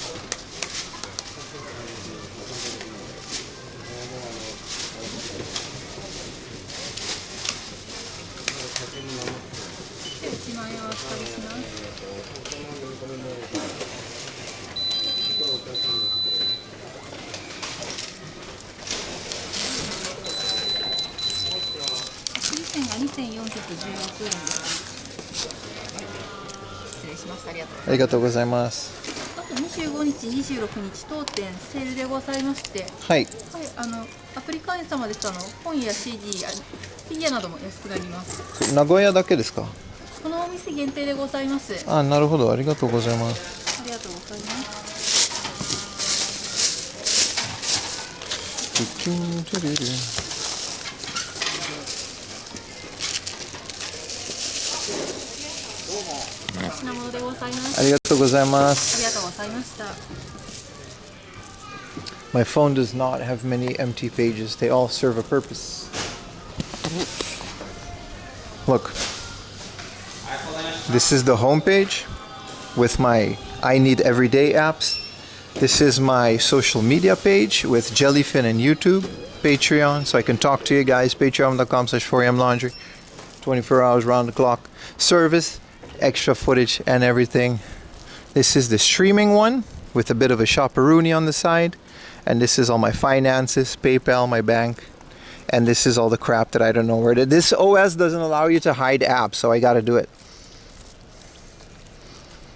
$2416円です。失礼しました。ありがとうございます。ありがとうございます。あと25日、26日当店セールでございまして、はい。はい、アプリ会員様ですと本や CD やフィギュアなども安くなります。名古屋だけですか？このお店限定でございます。あ、なるほど。ありがとうございます。ありがとうございます。品物でございます。ありがとうございます。ありがとうございました。My phone does not have many empty pages. They all serve a purpose. Look. This is the home page with my I Need Everyday apps. This is my social media page with Jellyfin and YouTube. Patreon, so I can talk to you guys. Patreon.com/4amlaundry. 24 hours round the clock service. Extra footage and everything. This is the streaming one with a bit of a shopperoonie on the side. And this is all my finances, PayPal, my bank. And this is all the crap that I don't know where to. This OS doesn't allow you to hide apps, so I gotta do it.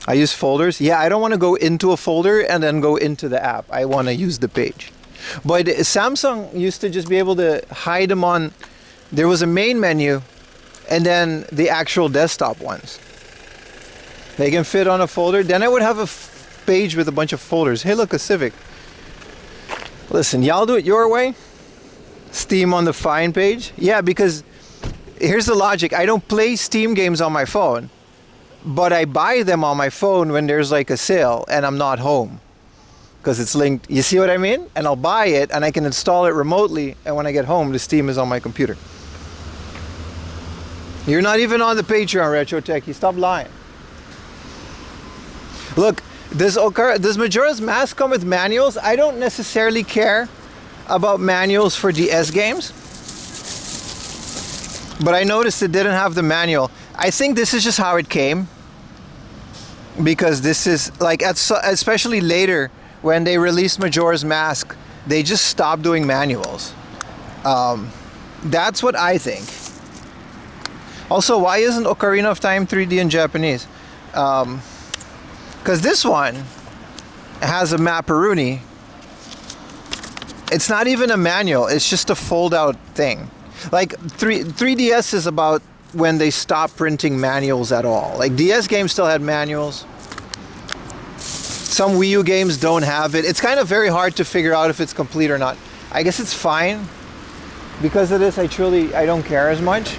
I use folders. Yeah, I don't want to go into a folder and then go into the app. I want to use the page. But Samsung used to just be able to hide them on. There was a main menu and then the actual desktop ones. They can fit on a folder. Then I would have a page with a bunch of folders. Hey, look, a Civic. Listen, y'all do it your way. Steam on the Find page. Yeah, because here's the logic. I don't play Steam games on my phone, but I buy them on my phone when there's like a sale and I'm not home. because it's linked. You see what I mean? And I'll buy it and I can install it remotely, and when I get home, the Steam is on my computer. You're not even on the Patreon, Retro Techie. Stop lying. Look, does Majora's Mask come with manuals? I don't necessarily care about manuals for DS games, but I noticed it didn't have the manual. I think this is just how it came, because this is like, especially later when they released Majora's Mask, they just stopped doing manuals. That's what I think. Also, why isn't Ocarina of Time 3D in Japanese? Because this one has a Mapperoonie. It's not even a manual, it's just a fold-out thing. Like 3DS is about when they stopped printing manuals at all. Like DS games still had manuals. Some Wii U games don't have it. It's kind of very hard to figure out if it's complete or not. I guess it's fine. Because of this, I don't care as much.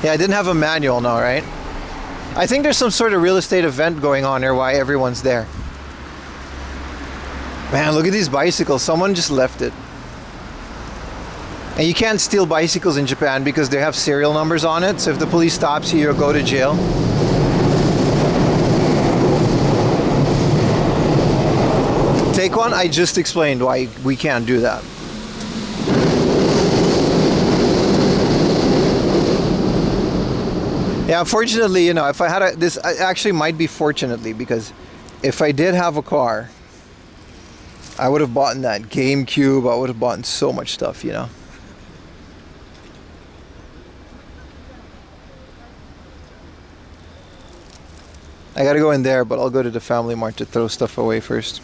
Yeah, I didn't have a manual, no, right? I think there's some sort of real estate event going on here why everyone's there. Man, look at these bicycles. Someone just left it. And you can't steal bicycles in Japan because they have serial numbers on it. So if the police stops you, you'll go to jail. Take one. I just explained why we can't do that. Yeah, unfortunately, if I had this actually might be fortunately, because if I did have a car, I would have bought that GameCube. I would have bought so much stuff, I gotta go in there, but I'll go to the Family Mart to throw stuff away first.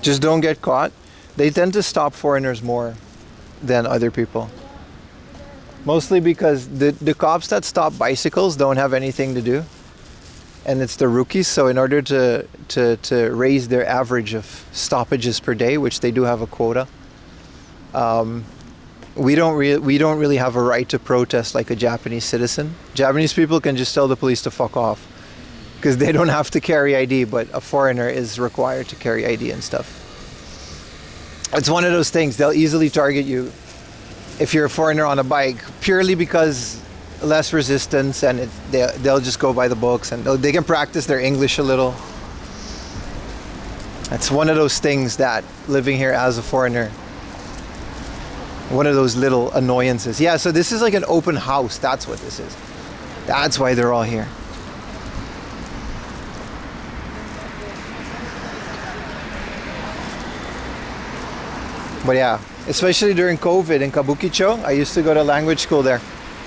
Just don't get caught. They tend to stop foreigners more than other people. Mostly because the cops that stop bicycles don't have anything to do. And it's the rookies, so in order to raise their average of stoppages per day, which they do have a quota, we don't really have a right to protest like a Japanese citizen. Japanese people can just tell the police to fuck off, because they don't have to carry ID, but a foreigner is required to carry ID and stuff. It's one of those things, they'll easily target you if you're a foreigner on a bike, purely because less resistance, and they'll just go by the books, and they can practice their English a little. That's one of those things that living here as a foreigner, one of those little annoyances. Yeah, so this is like an open house. That's what this is. That's why they're all here. But yeah, especially during COVID in Kabukicho, I used to go to language school there,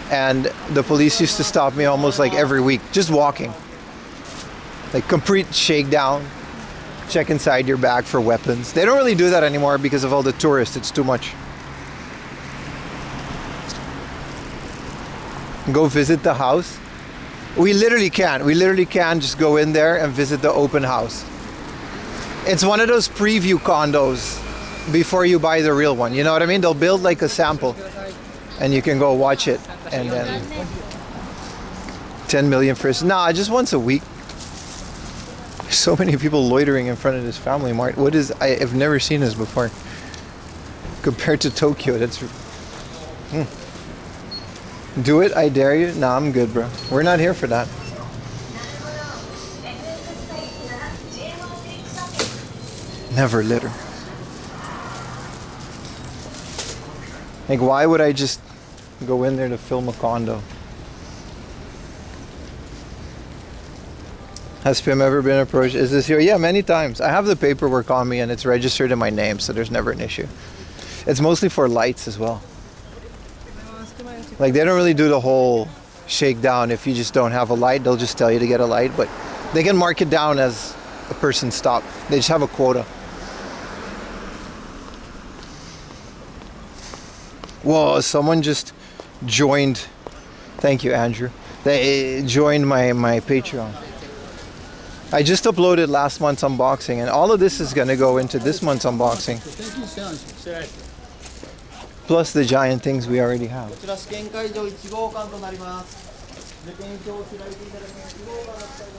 and the police used to stop me almost like every week, just walking. Like complete shakedown, check inside your bag for weapons. They don't really do that anymore because of all the tourists, it's too much. Go visit the house. We literally can just go in there and visit the open house. It's one of those preview condos before you buy the real one. You know what I mean? They'll build like a sample and you can go watch it, and then 10 million first. Nah, just once a week. So many people loitering in front of this Family Mart. I've never seen this before. Compared to Tokyo, that's... Do it, I dare you. Nah, I'm good, bro. We're not here for that. Never litter. Like, why would I just go in there to film a condo? Has Pim ever been approached? Is this here? Yeah, many times. I have the paperwork on me and it's registered in my name, so there's never an issue. It's mostly for lights as well. Like, they don't really do the whole shakedown. If you just don't have a light, they'll just tell you to get a light, but they can mark it down as a person stopped. They just have a quota. Whoa, someone just joined. Thank you, Andrew. They joined my Patreon. I just uploaded last month's unboxing, and all of this is going to go into this month's unboxing. Plus the giant things we already have.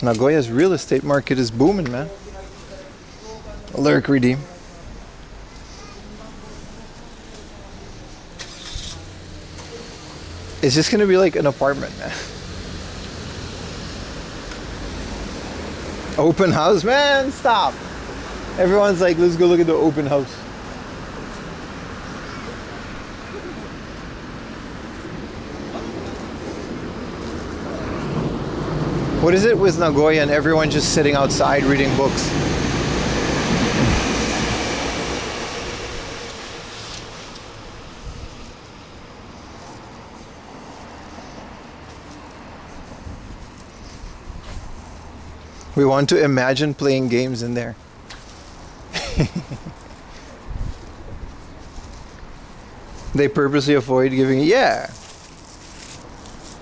Nagoya's real estate market is booming, man. Lyric redeem. It's just gonna be like an apartment, man. Open house, man, stop. Everyone's like, let's go look at the open house. What is it with Nagoya and everyone just sitting outside reading books? We want to imagine playing games in there. They purposely avoid giving, yeah.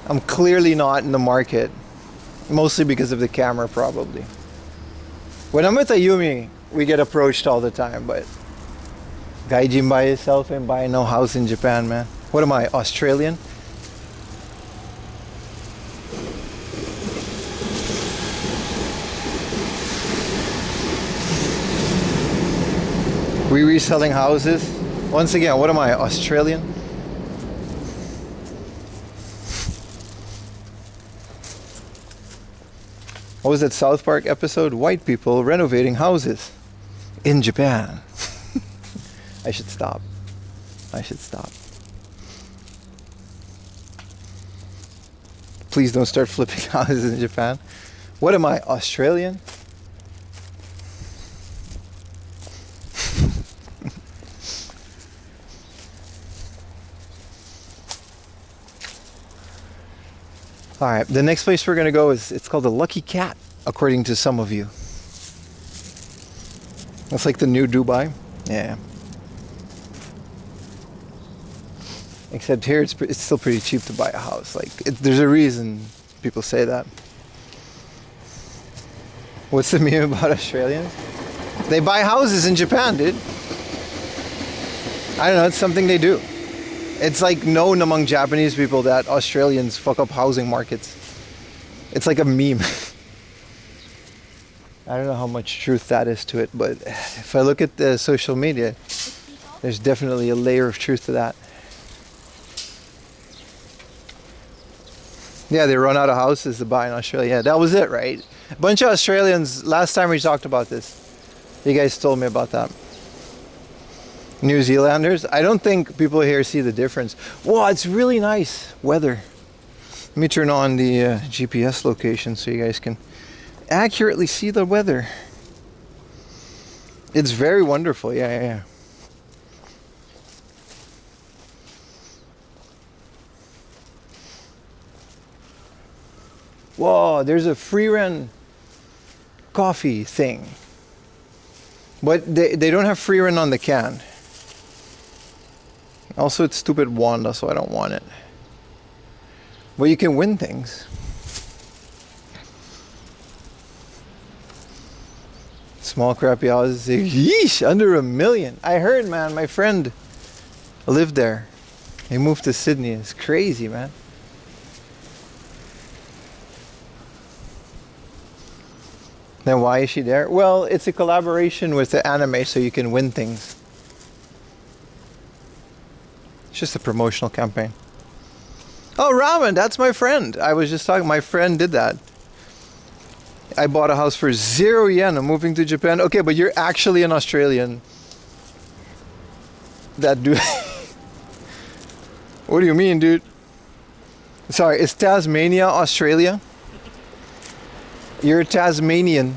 I'm clearly not in the market. Mostly because of the camera, probably. When I'm with Ayumi, we get approached all the time, but gaijin by yourself and buy no house in Japan, man. What am I, Australian? We reselling houses? Once again, what am I, Australian? What was that South Park episode? White people renovating houses in Japan. I should stop. I should stop. Please don't start flipping houses in Japan. What am I, Australian? All right, the next place we're gonna go is, it's called the Lucky Cat, according to some of you. It's like the new Dubai. Yeah. Except here, it's still pretty cheap to buy a house. Like, there's a reason people say that. What's the meme about Australians? They buy houses in Japan, dude. I don't know, it's something they do. It's like known among Japanese people that Australians fuck up housing markets. It's like a meme. I don't know how much truth that is to it, but if I look at the social media, there's definitely a layer of truth to that. Yeah, they run out of houses to buy in Australia. Yeah, that was it, right? A bunch of Australians, last time we talked about this, you guys told me about that. New Zealanders, I don't think people here see the difference. Wow, it's really nice weather. Let me turn on the GPS location so you guys can accurately see the weather. It's very wonderful. Yeah. Whoa, there's a free run coffee thing. But they don't have free run on the can. Also, it's stupid Wanda, so I don't want it. But you can win things. Small crappy houses. Yeesh, under $1 million. I heard, man, my friend lived there. He moved to Sydney. It's crazy, man. Then why is she there? Well, it's a collaboration with the anime, so you can win things. It's just a promotional campaign. Oh, ramen, that's my friend. I was just talking, my friend did that. I bought a house for 0 yen. I'm moving to Japan. Okay, but you're actually an Australian. That dude. What do you mean, dude? Sorry, is Tasmania Australia? You're a Tasmanian.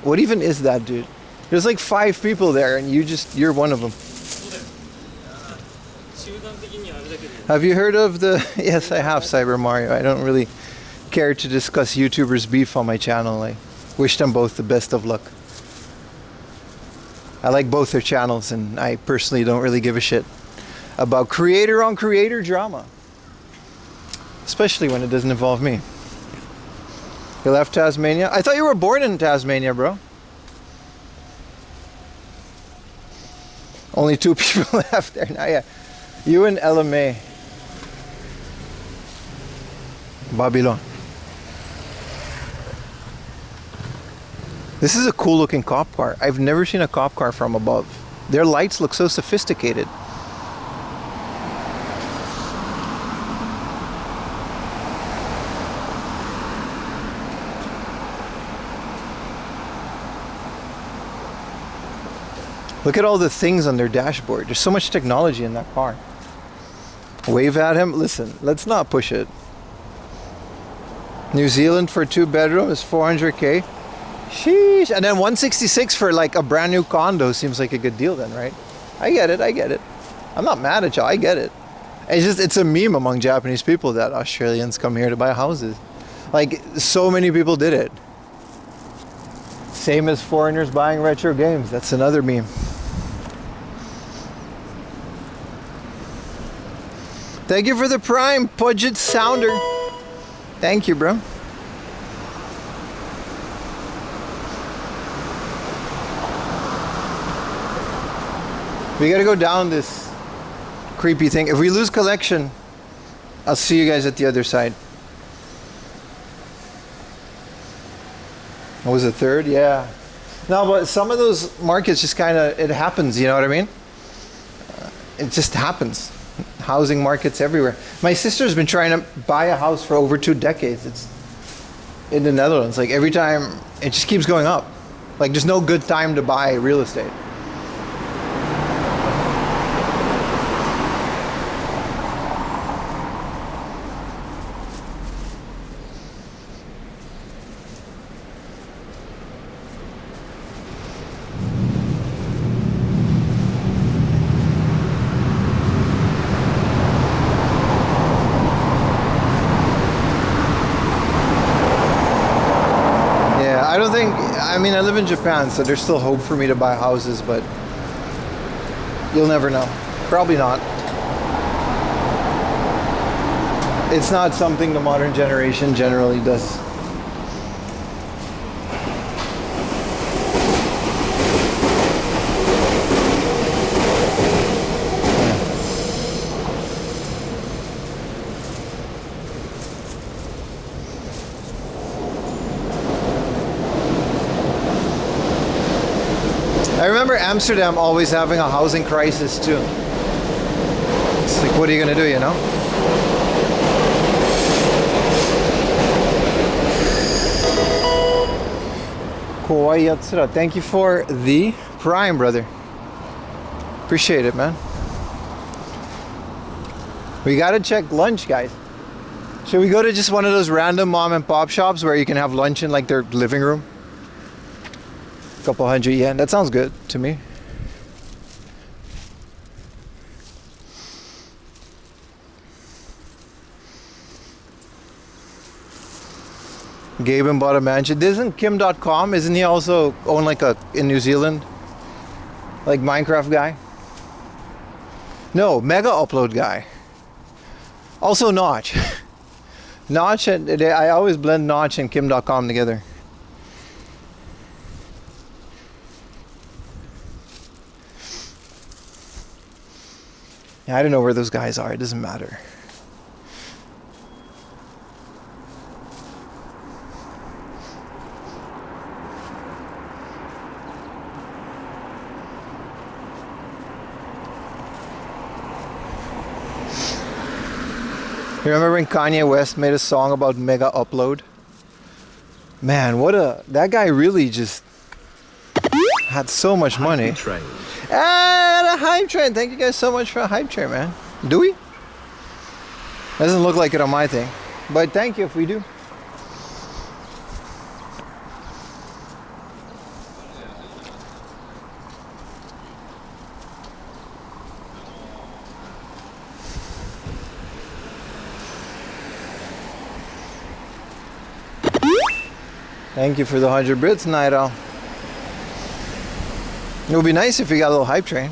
What even is that, dude? There's like 5 people there and you're one of them. Have you heard of the... Yes, I have, Cyber Mario. I don't really care to discuss YouTubers' beef on my channel. I wish them both the best of luck. I like both their channels and I personally don't really give a shit about creator on creator drama. Especially when it doesn't involve me. You left Tasmania? I thought you were born in Tasmania, bro. Only 2 people left there now, yeah. You and LMA. Babylon. This is a cool looking cop car. I've never seen a cop car from above. Their lights look so sophisticated. Look at all the things on their dashboard. There's so much technology in that car. Wave at him. Listen, let's not push it. New Zealand for 2-bedroom is 400K. Sheesh. And then 166 for like a brand new condo seems like a good deal then, right? I get it. I'm not mad at y'all. I get it. It's a meme among Japanese people that Australians come here to buy houses. Like, so many people did it. Same as foreigners buying retro games. That's another meme. Thank you for the Prime, Pudget Sounder. Thank you, bro. We gotta go down this creepy thing. If we lose collection, I'll see you guys at the other side. What was it, third? Yeah. No, but some of those markets just kind of, it happens, you know what I mean? It just happens. Housing markets everywhere. My sister's been trying to buy a house for over 2 decades. It's in the Netherlands. Like every time, it just keeps going up. Like there's no good time to buy real estate. I mean, I live in Japan, so there's still hope for me to buy houses, but you'll never know. Probably not. It's not something the modern generation generally does. I remember Amsterdam always having a housing crisis too. It's like, what are you gonna do, you know? Kawaii Yatsura, thank you for the Prime, brother. Appreciate it, man. We gotta check lunch, guys. Should we go to just one of those random mom and pop shops where you can have lunch in like their living room? Couple hundred yen. That sounds good to me. Gaben bought a mansion. Isn't Kim.com? Isn't he also own like a in New Zealand? Like Minecraft guy? No, Mega Upload guy. Also Notch. Notch and I always blend Notch and Kim.com together. I don't know where those guys are. It doesn't matter. You remember when Kanye West made a song about Mega Upload? Man, that guy really just had so much money. Ah, a hype train. Thank you guys so much for a hype train, man. Do we? Doesn't look like it on my thing. But thank you if we do. Thank you for the 100 Brits, Night Owl. It would be nice if we got a little hype train.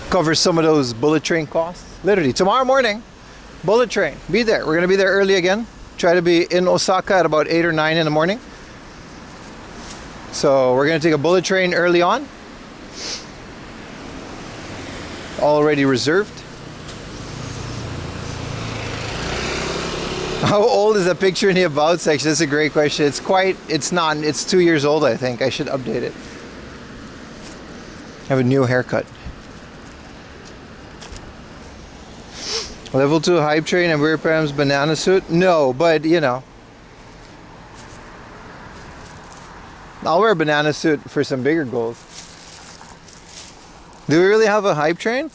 Cover some of those bullet train costs. Literally, tomorrow morning, bullet train. Be there. We're going to be there early again. Try to be in Osaka at about 8 or 9 in the morning. So we're going to take a bullet train early on. Already reserved. How old is that picture in the about section? That's a great question. It's 2 years old, I think. I should update it. I have a new haircut. Level 2 hype train and Weird Pam's banana suit? No, but you know. I'll wear a banana suit for some bigger goals. Do we really have a hype train?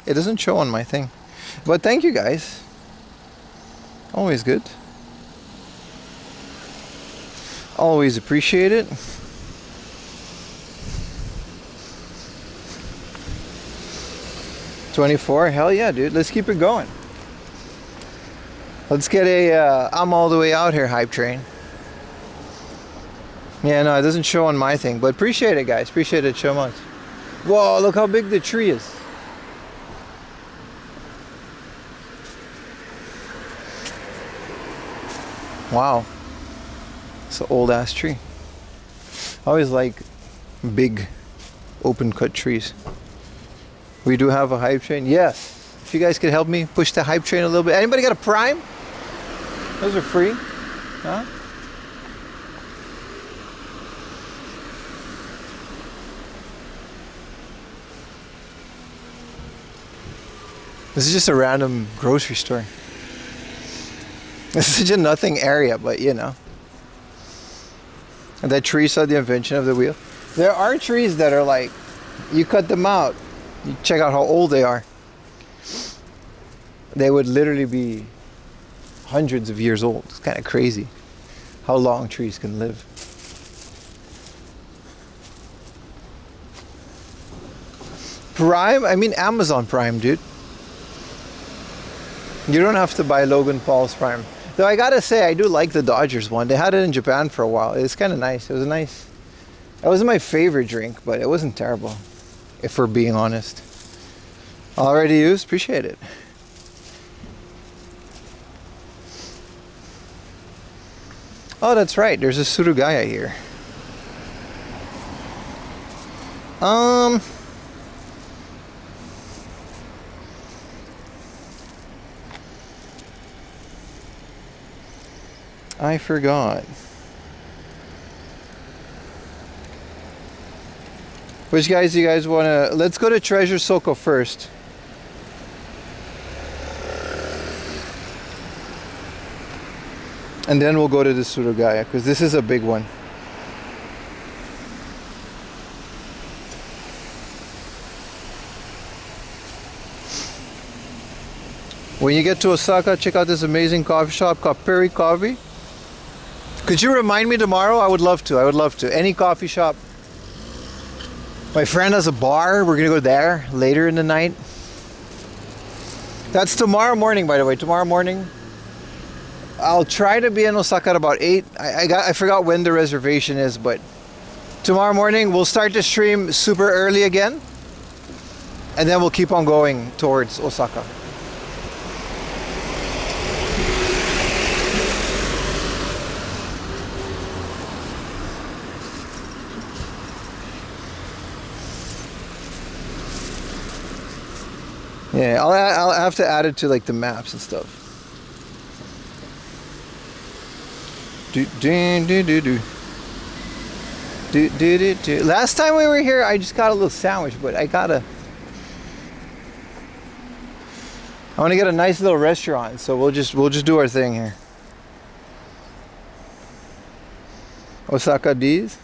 It doesn't show on my thing. But thank you guys. Always good. Always appreciate it. $24? Hell yeah, dude. Let's keep it going. Let's get a I'm all the way out here hype train. Yeah, no, it doesn't show on my thing, but appreciate it, guys. Appreciate it so much. Whoa, look how big the tree is. Wow. It's an old ass tree. I always like big open cut trees. We do have a hype train. Yes. If you guys could help me push the hype train a little bit. Anybody got a Prime? Those are free. Huh? This is just a random grocery store. This is such a nothing area, but you know. And that tree saw the invention of the wheel. There are trees that are like, you cut them out, you check out how old they are. They would literally be hundreds of years old. It's kind of crazy how long trees can live. Prime? I mean Amazon Prime, dude. You don't have to buy Logan Paul's Prime. Though I gotta say, I do like the Dodgers one. They had it in Japan for a while. It's kind of nice. It was nice. It wasn't my favorite drink, but it wasn't terrible, if we're being honest. Already used? Appreciate it. Oh, that's right. There's a Surugaya here. I forgot. Which guys do you guys want to... Let's go to Treasure Soko first. And then we'll go to the Surugaya, because this is a big one. When you get to Osaka, check out this amazing coffee shop called Perry Coffee. Could you remind me tomorrow? I would love to. I would love to. Any coffee shop. My friend has a bar. We're going to go there later in the night. That's tomorrow morning, by the way. Tomorrow morning. I'll try to be in Osaka at about 8. I forgot when the reservation is, but tomorrow morning we'll start the stream super early again. And then we'll keep on going towards Osaka. Yeah, I'll have to add it to like the maps and stuff. Last time we were here, I just got a little sandwich, but I want to get a nice little restaurant, so we'll just do our thing here. Osaka D's.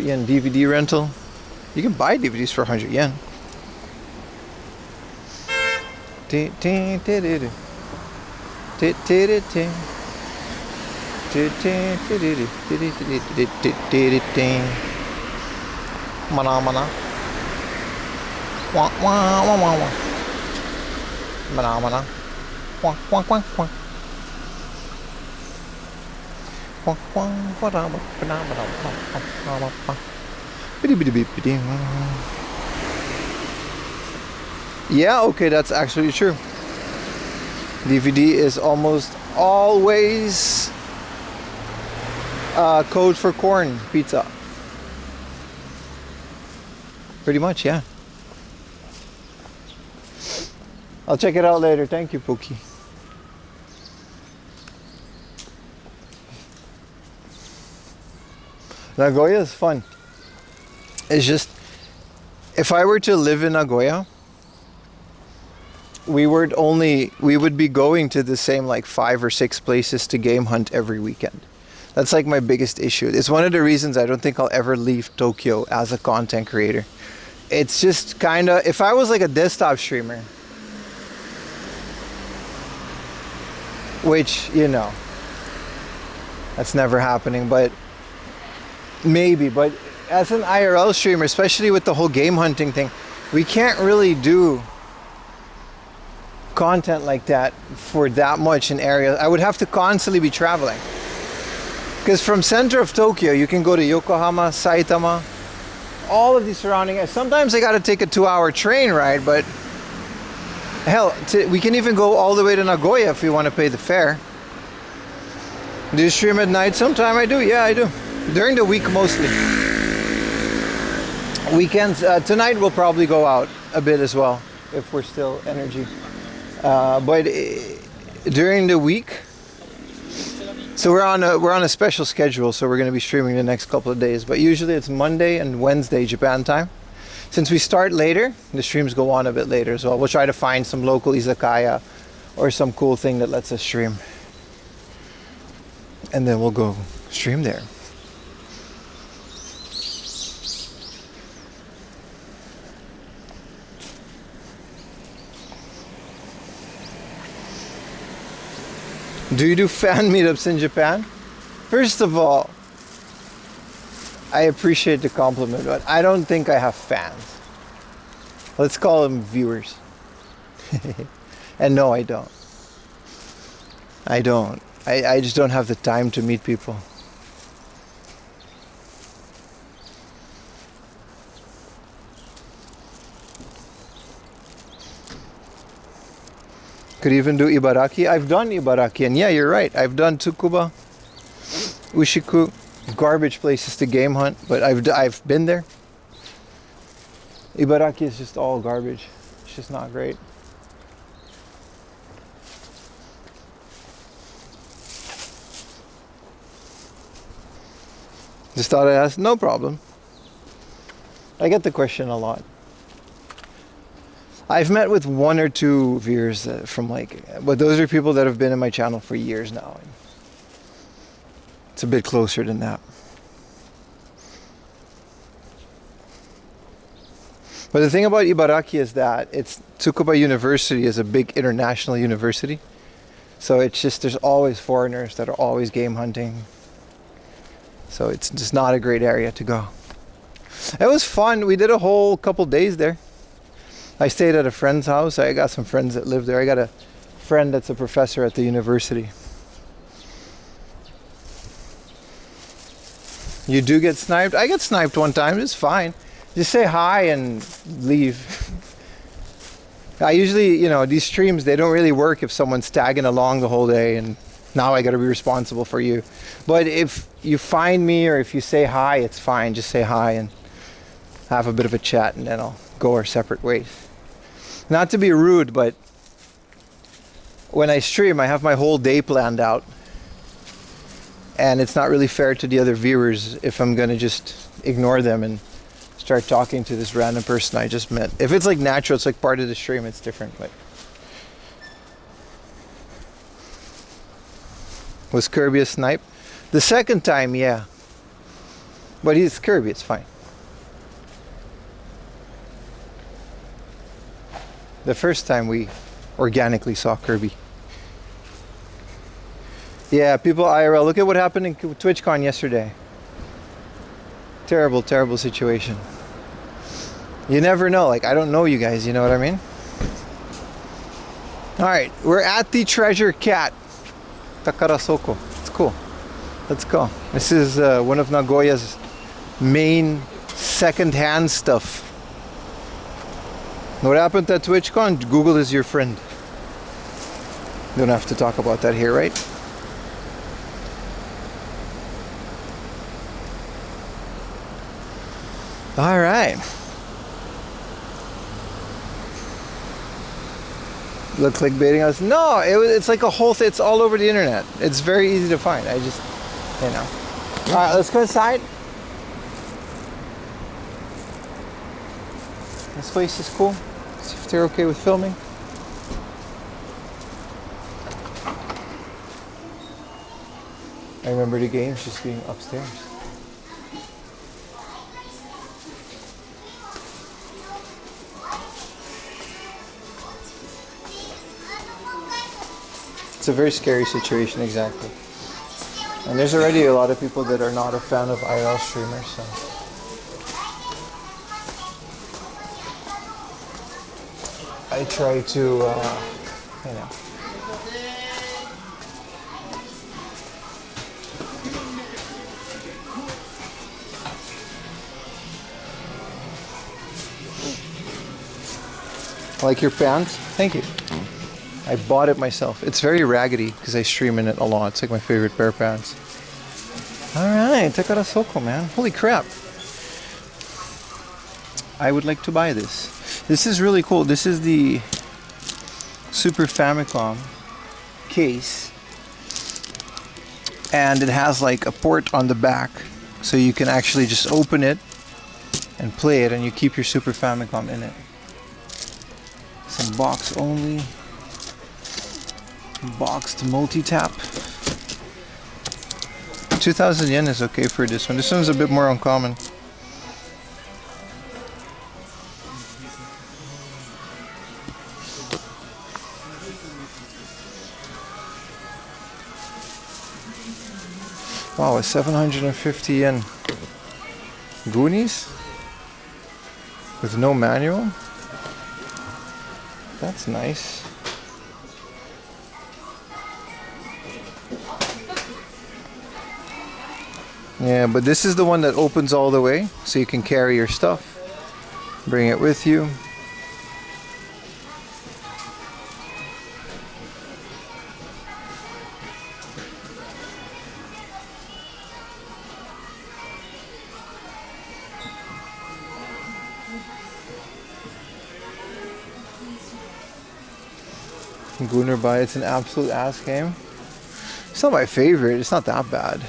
yen DVD rental. You can buy DVDs for 100 yen. Mana mana. Wah wah wah wah wah. Mana mana. Wah wah wah wah. Yeah, okay, that's actually true. DVD is almost always code for corn pizza. Pretty much, yeah. I'll check it out later. Thank you, Pookie. Nagoya is fun. It's just, if I were to live in Nagoya, we would be going to the same like 5 or 6 places to game hunt every weekend. That's like my biggest issue. It's one of the reasons I don't think I'll ever leave Tokyo as a content creator. It's just kind of, if I was like a desktop streamer, which, you know, that's never happening, but maybe. But as an IRL streamer, especially with the whole game hunting thing, we can't really do content like that for that much in areas. I would have to constantly be traveling. Because from center of Tokyo, you can go to Yokohama, Saitama, all of these surrounding areas. Sometimes I got to take a 2-hour train ride, but hell, we can even go all the way to Nagoya if we want to pay the fare. Do you stream at night? Sometime I do. Yeah, I do. During the week mostly. Weekends, tonight we'll probably go out a bit as well if we're still energy. But during the week, so we're on a special schedule, so we're going to be streaming the next couple of days. But usually it's Monday and Wednesday Japan time. Since we start later, the streams go on a bit later as well. We'll try to find some local izakaya or some cool thing that lets us stream, and then we'll go stream there. Do you do fan meetups in Japan? First of all, I appreciate the compliment, but I don't think I have fans. Let's call them viewers. And no, I don't. I just don't have the time to meet people. Could even do Ibaraki. I've done Ibaraki, and yeah, you're right. I've done Tsukuba, Ushiku, garbage places to game hunt, but I've been there. Ibaraki is just all garbage. It's just not great. Just thought I'd ask. No problem. I get the question a lot. I've met with 1 or 2 viewers from but those are people that have been in my channel for years now. It's a bit closer than that. But the thing about Ibaraki is that Tsukuba University is a big international university. So it's just, there's always foreigners that are always game hunting. So it's just not a great area to go. It was fun. We did a whole couple days there. I stayed at a friend's house. I got some friends that live there. I got a friend that's a professor at the university. You do get sniped? I get sniped one time. It's fine. Just say hi and leave. I usually, these streams, they don't really work if someone's tagging along the whole day and now I got to be responsible for you. But if you find me or if you say hi, it's fine. Just say hi and have a bit of a chat, and then I'll go our separate ways. Not to be rude, but when I stream, I have my whole day planned out. And it's not really fair to the other viewers if I'm going to just ignore them and start talking to this random person I just met. If it's like natural, it's like part of the stream, it's different. But was Kirby a snipe? The second time, yeah. But he's Kirby, it's fine. The first time we organically saw Kirby. Yeah, people IRL. Look at what happened in TwitchCon yesterday. Terrible, terrible situation. You never know. I don't know you guys, you know what I mean? Alright, we're at the Treasure Cat. Takarasoko. It's cool. Let's go. This is one of Nagoya's main second-hand stuff. What happened at TwitchCon? Google is your friend. Don't have to talk about that here, right? All right. Look clickbaiting us? No, it's like a whole thing. It's all over the internet. It's very easy to find. I just, you know. All right, let's go inside. This place is cool. See if they're okay with filming. I remember the games just being upstairs. It's a very scary situation, exactly. And there's already a lot of people that are not a fan of IRL streamers, so. I try to, you know. Like your pants? Thank you. I bought it myself. It's very raggedy because I stream in it a lot. It's like my favorite pair of pants. Alright, Takarasoko, man. Holy crap. I would like to buy this. This is really cool. This is the Super Famicom case. And it has like a port on the back. So you can actually just open it and play it, and you keep your Super Famicom in it. Some box only. Boxed multi-tap. 2,000 yen is okay for this one. This one's a bit more uncommon. Wow, a 750 yen Goonies with no manual. That's nice. Yeah, but this is the one that opens all the way, so you can carry your stuff, bring it with you. Gunner Bai, it's an absolute ass game. It's not my favorite, it's not that bad.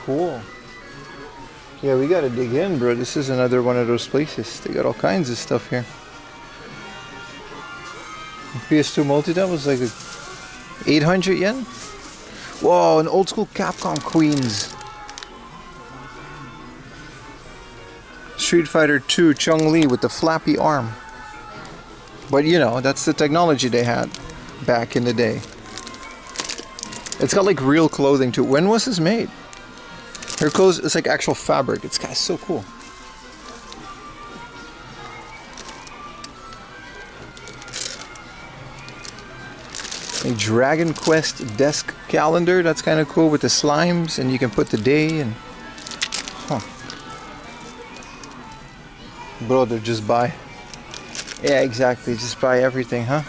Cool. Yeah, we gotta dig in, bro. This is another one of those places. They got all kinds of stuff here. PS2 multi-tap was like 800 yen? Whoa, an old school Capcom Queens. Street Fighter 2 Chun-Li with the flappy arm. But you know, that's the technology they had back in the day. It's got like real clothing too. When was this made? Her clothes, it's like actual fabric. It's kind of so cool. A Dragon Quest desk calendar. That's kind of cool with the slimes, and you can put the day and. Huh. Brother, just buy. Yeah, exactly. Just buy everything, huh?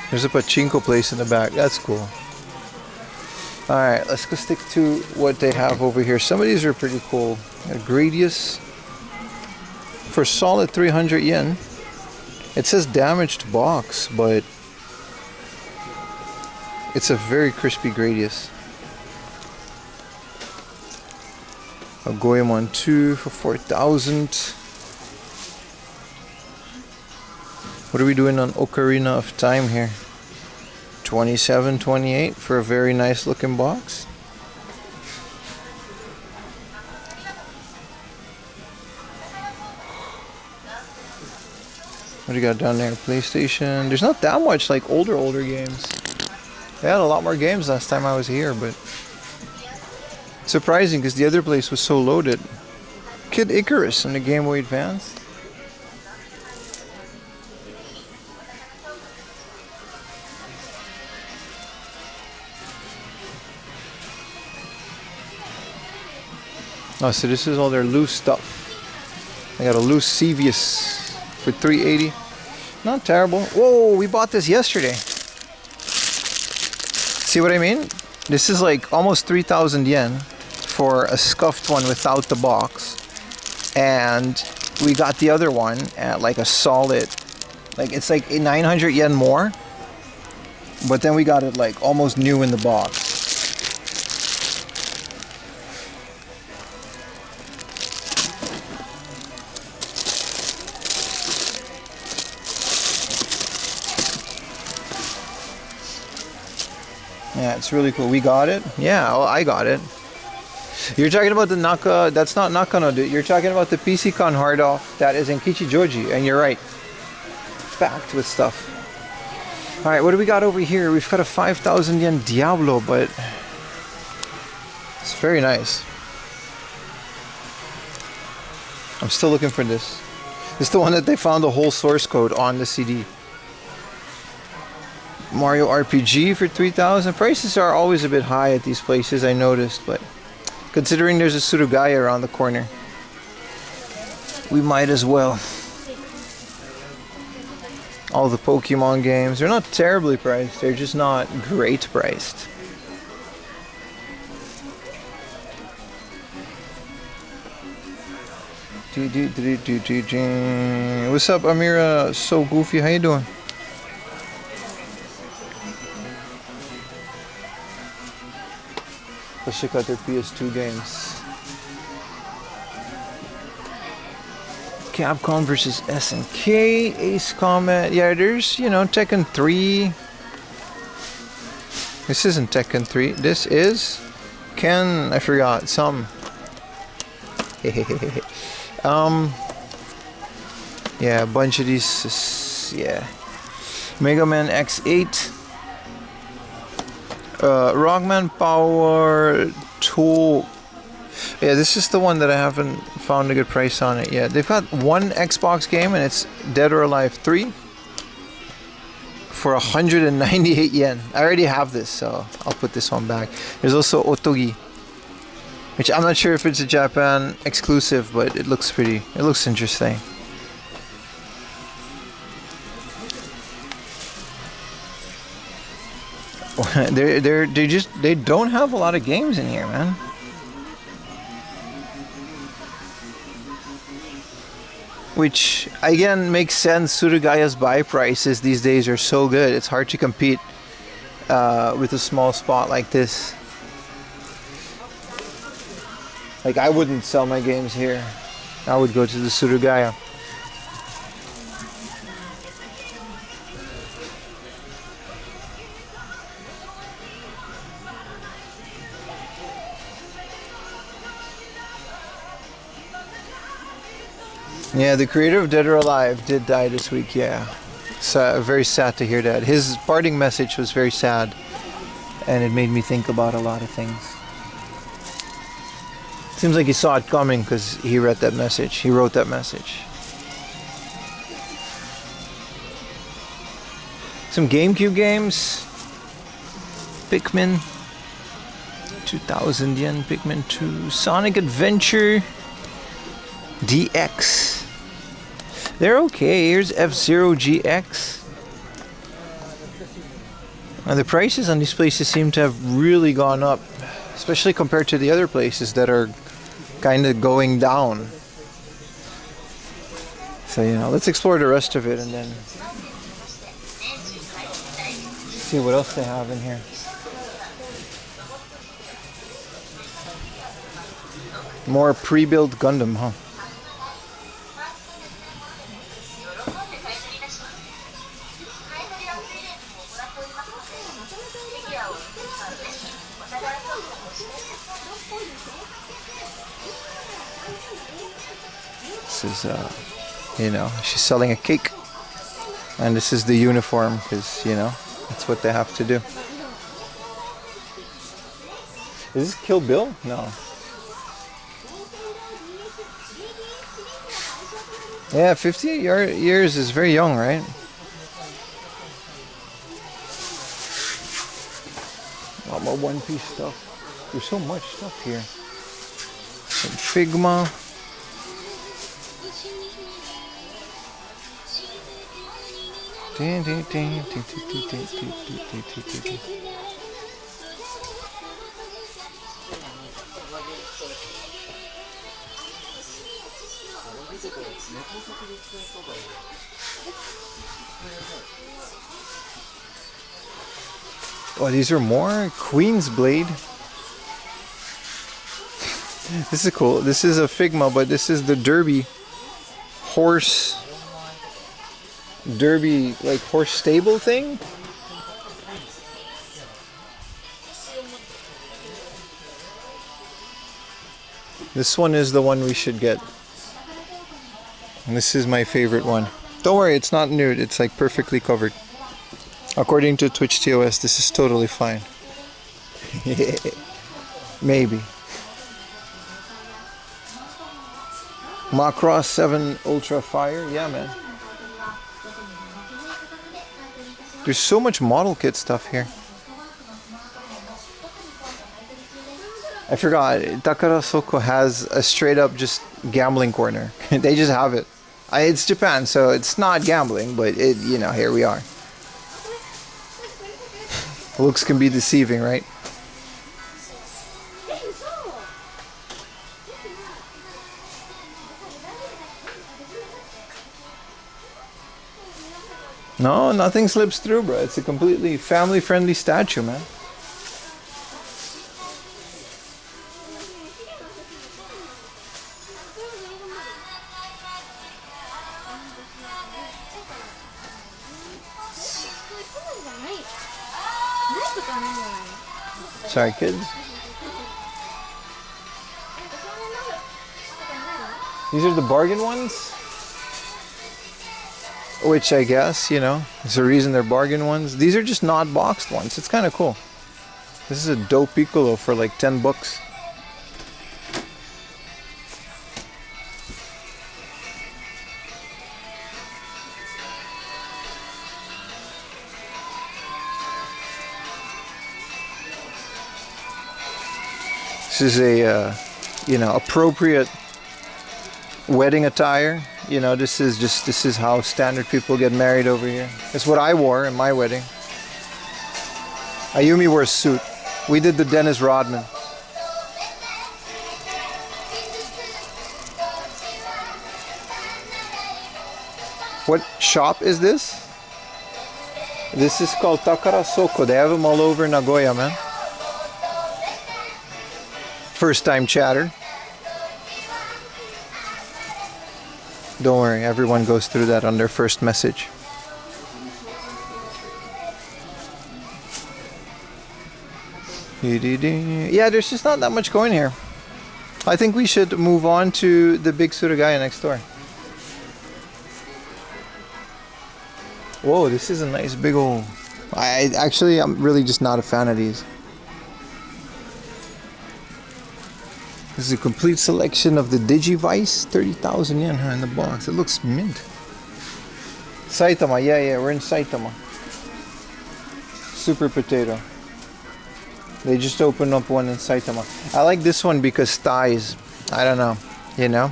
There's a pachinko place in the back. That's cool. Alright, let's go stick to what they have over here. Some of these are pretty cool. A Gradius for solid 300 yen. It says damaged box, but it's a very crispy Gradius. A Goemon 2 for 4,000. What are we doing on Ocarina of Time here? 27.28 for a very nice looking box. What do you got down there? PlayStation. There's not that much like older games. They had a lot more games last time I was here, but Surprising because the other place was so loaded. Kid Icarus on the Game Boy Advance. Oh, so this is all their loose stuff. I got a loose Sevius for $380. Not terrible. Whoa, we bought this yesterday. See what I mean? This is like almost 3,000 yen for a scuffed one without the box. And we got the other one at like a solid, like it's like 900 yen more. But then we got it like almost new in the box. Yeah, it's really cool. We got it? Yeah, well, I got it. You're talking about the Naka, that's not Nakano, dude. You're talking about the PC-Con hard off that is in Kichijoji, and you're right. Packed with stuff. Alright, what do we got over here? We've got a 5,000 yen Diablo, but it's very nice. I'm still looking for this. This is the one that they found the whole source code on the CD. Mario RPG for 3,000. Prices are always a bit high at these places, I noticed, but considering there's a Surugaya around the corner, we might as well. All the Pokemon games, they're not terribly priced, they're just not great priced. What's up, Amira? So goofy, how you doing? Let's check out their PS2 games. Capcom versus SNK, Ace Combat. Yeah, there's, you know, Tekken 3. This isn't Tekken 3. This is I forgot some. Yeah, a bunch of these. Yeah, Mega Man X8. Rockman Power 2. Yeah, this is the one that I haven't found a good price on it yet. They've got one Xbox game and it's Dead or Alive 3 for 198 yen. I already have this, so I'll put this one back. There's also Otogi, which I'm not sure if it's a Japan exclusive, but it looks interesting. They don't have a lot of games in here, man. Which again makes sense. Surugaya's buy prices these days are so good, it's hard to compete with a small spot like this. Like, I wouldn't sell my games here. I would go to the Surugaya. Yeah, the creator of Dead or Alive did die this week, yeah. So very sad to hear that. His parting message was very sad, and it made me think about a lot of things. Seems like he saw it coming because he read that message. He wrote that message. Some GameCube games. Pikmin. 2,000 yen. Pikmin 2. Sonic Adventure. DX. They're okay. Here's F-Zero GX. And the prices on these places seem to have really gone up, especially compared to the other places that are kind of going down. So, you know, let's explore the rest of it and then see what else they have in here. More pre-built Gundam, huh? This is, you know, she's selling a cake. And this is the uniform, because, you know, that's what they have to do. Is this Kill Bill? No. Yeah, 58 years is very young, right? All more One Piece stuff. There's so much stuff here. Some Figma. Oh, these are more Queen's Blade. This is cool. This is a Figma, but this is the Derby horse. Derby, like horse stable thing. This one is the one we should get. And this is my favorite one. Don't worry, it's not nude. It's like perfectly covered. According to Twitch TOS, this is totally fine. Maybe. Macross 7 Ultra Fire. Yeah, man. There's so much model kit stuff here. I forgot, Takara Soko has a straight up just gambling corner. They just have it. It's Japan, so it's not gambling, but it, you know, here we are. Looks can be deceiving, right? No, nothing slips through, bro. It's a completely family-friendly statue, man. Sorry, kids. These are the bargain ones? Which I guess, you know, is the reason they're bargain ones. These are just not boxed ones. It's kind of cool. This is a dope Piccolo for like 10 bucks. This is a, you know, appropriate wedding attire. You know, this is how standard people get married over here. It's what I wore in my wedding. Ayumi wore a suit. We did the Dennis Rodman. What shop is this? This is called Takara Soko. They have them all over Nagoya, man. First time chatter. Don't worry, everyone goes through that on their first message. Yeah, there's just not that much going here. I think we should move on to the big Surugaya next door. Whoa, this is a nice big old... I'm really just not a fan of these. This is a complete selection of the Digivice, 30,000 yen in the box. It looks mint. Saitama, yeah, we're in Saitama. Super Potato. They just opened up one in Saitama. I like this one because thighs. I don't know, you know?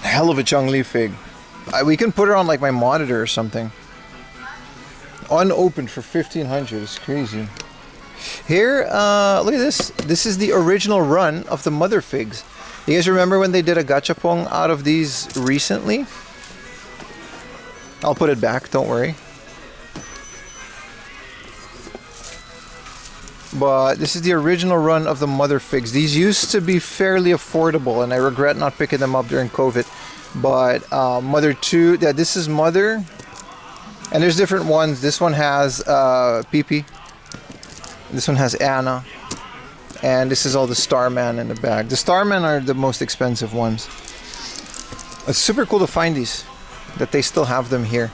Hell of a Chun-Li fig. We can put her on like my monitor or something. Unopened for 1,500. It's crazy. Here, look at this. This is the original run of the mother figs. You guys remember when they did a gachapon out of these recently? I'll put it back, don't worry. But this is the original run of the mother figs. These used to be fairly affordable, and I regret not picking them up during COVID. But Mother 2, yeah, this is Mother. And there's different ones. This one has Pee-Pee. This one has Anna. And this is all the Starman in the bag. The Starman are the most expensive ones. It's super cool to find these. That they still have them here.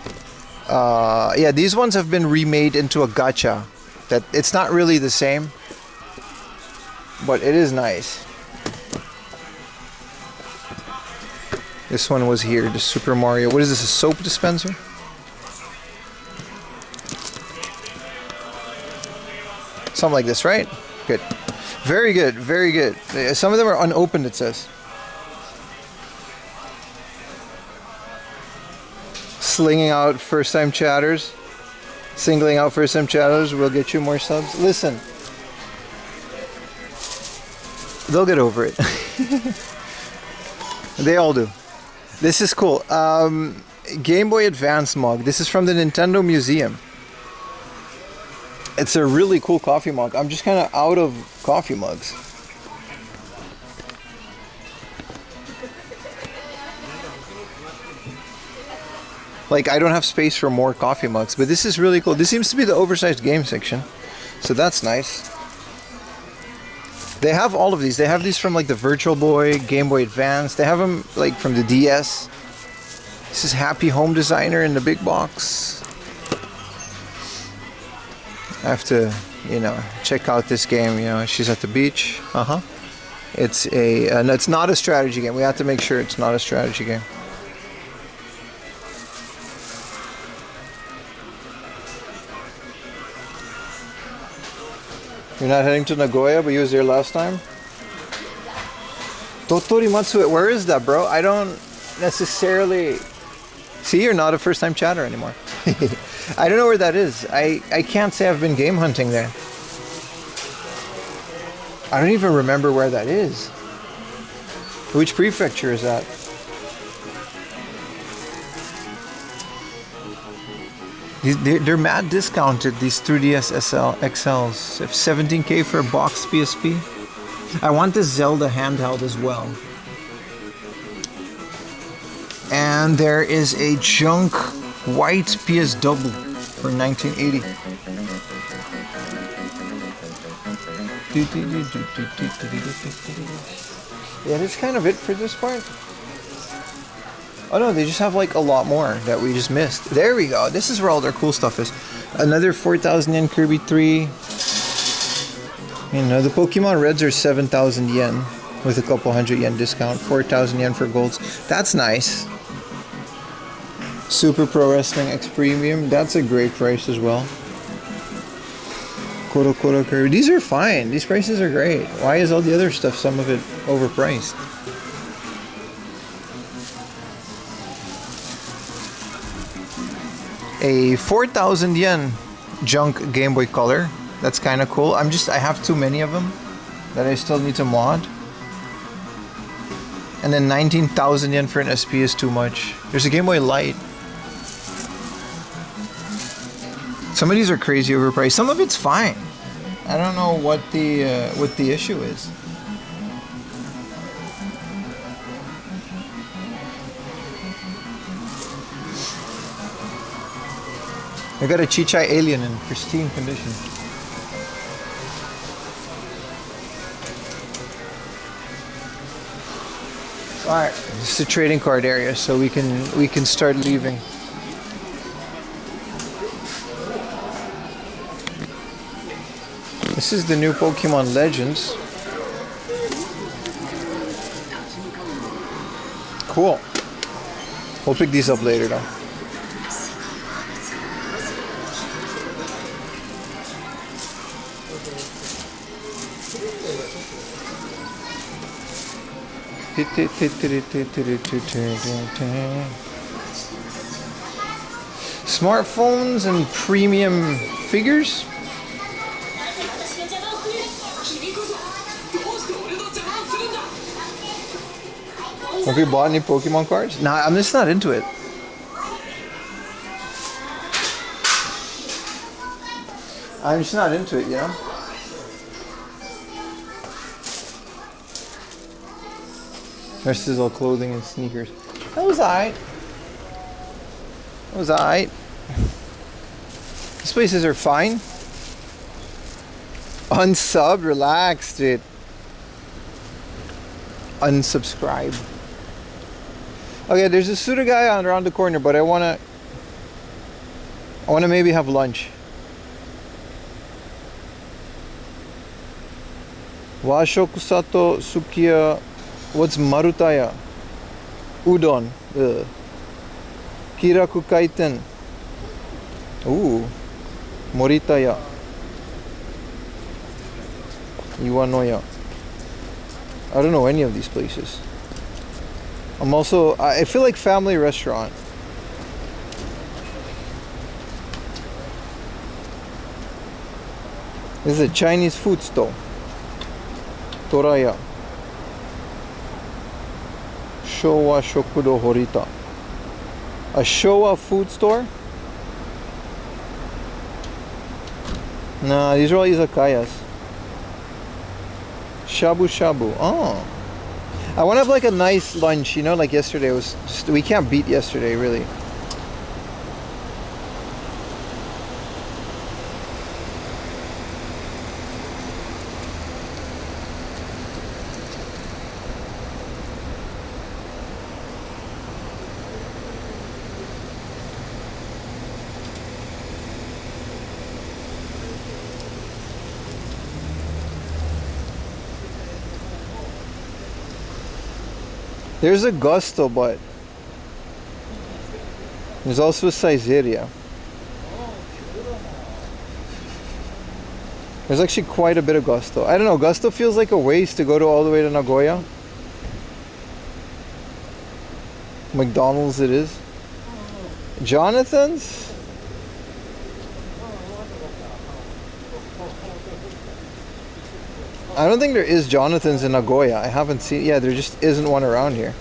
Yeah, these ones have been remade into a gacha. That it's not really the same, but it is nice. This one was here, the Super Mario. What is this, a soap dispenser? Something like this, right? Good. Very good, very good. Some of them are unopened, it says. Slinging out first-time chatters. Singling out first-time chatters will get you more subs. Listen. They'll get over it. They all do. This is cool. Game Boy Advance mug. This is from the Nintendo Museum. It's a really cool coffee mug. I'm just kind of out of coffee mugs. Like, I don't have space for more coffee mugs, but this is really cool. This seems to be the oversized game section, so that's nice. They have all of these. They have these from like the Virtual Boy, Game Boy Advance. They have them like from the DS. This is Happy Home Designer in the big box. I have to, you know, check out this game. You know, she's at the beach. It's a, no, it's not a strategy game. We have to make sure it's not a strategy game. You're not heading to Nagoya, but you was there last time? Totori Matsue, where is that, bro? I don't necessarily... See, you're not a first-time chatter anymore. I don't know where that is. I can't say I've been game hunting there. I don't even remember where that is. Which prefecture is that? They're mad discounted, these 3DS XLs. 17K for a box PSP. I want this Zelda handheld as well. And there is a junk white PSW for 1980. Yeah, that's kind of it for this part. Oh no, they just have like a lot more that we just missed. There we go. This is where all their cool stuff is. Another 4,000 yen Kirby 3. You know, the Pokemon Reds are 7,000 yen with a couple hundred yen discount. 4,000 yen for golds. That's nice. Super Pro Wrestling X Premium. That's a great price as well. Koro Kirby. These are fine. These prices are great. Why is all the other stuff, some of it, overpriced? A 4,000 yen junk Game Boy Color. That's kind of cool. I have too many of them that I still need to mod. And then 19,000 yen for an SP is too much. There's a Game Boy Light. Some of these are crazy overpriced. Some of it's fine. I don't know what the issue is. I got a Chichai Alien in pristine condition. Alright, this is the trading card area, so we can start leaving. This is the new Pokemon Legends. Cool. We'll pick these up later though. Smartphones and premium figures. Have you bought any Pokemon cards? Nah, I'm just not into it. I'm just not into it, you know? Rest is all clothing and sneakers. That was alright. That was alright. These places are fine. Unsub, relax, dude. Unsubscribe. Okay, there's a Suda guy around the corner, but I wanna I want to maybe have lunch. Washoku sato sukiya. What's marutaya? Udon. Ugh. Kiraku kaiten. Ooh. Moritaya. Iwanoya. I don't know any of these places. I feel like family restaurant. This is a Chinese food store. Toraya. Showa Shokudo Horita. A Showa food store? Nah, these are all izakayas. Shabu shabu. Oh. I want to have like a nice lunch, you know, like yesterday was just, we can't beat yesterday, really. There's a Gusto, but there's also a Saizeriya. There's actually quite a bit of Gusto. I don't know, Gusto feels like a waste to go to all the way to Nagoya. McDonald's it is. Jonathan's? I don't think there is Jonathan's in Nagoya. I haven't seen. Yeah, there just isn't one around here.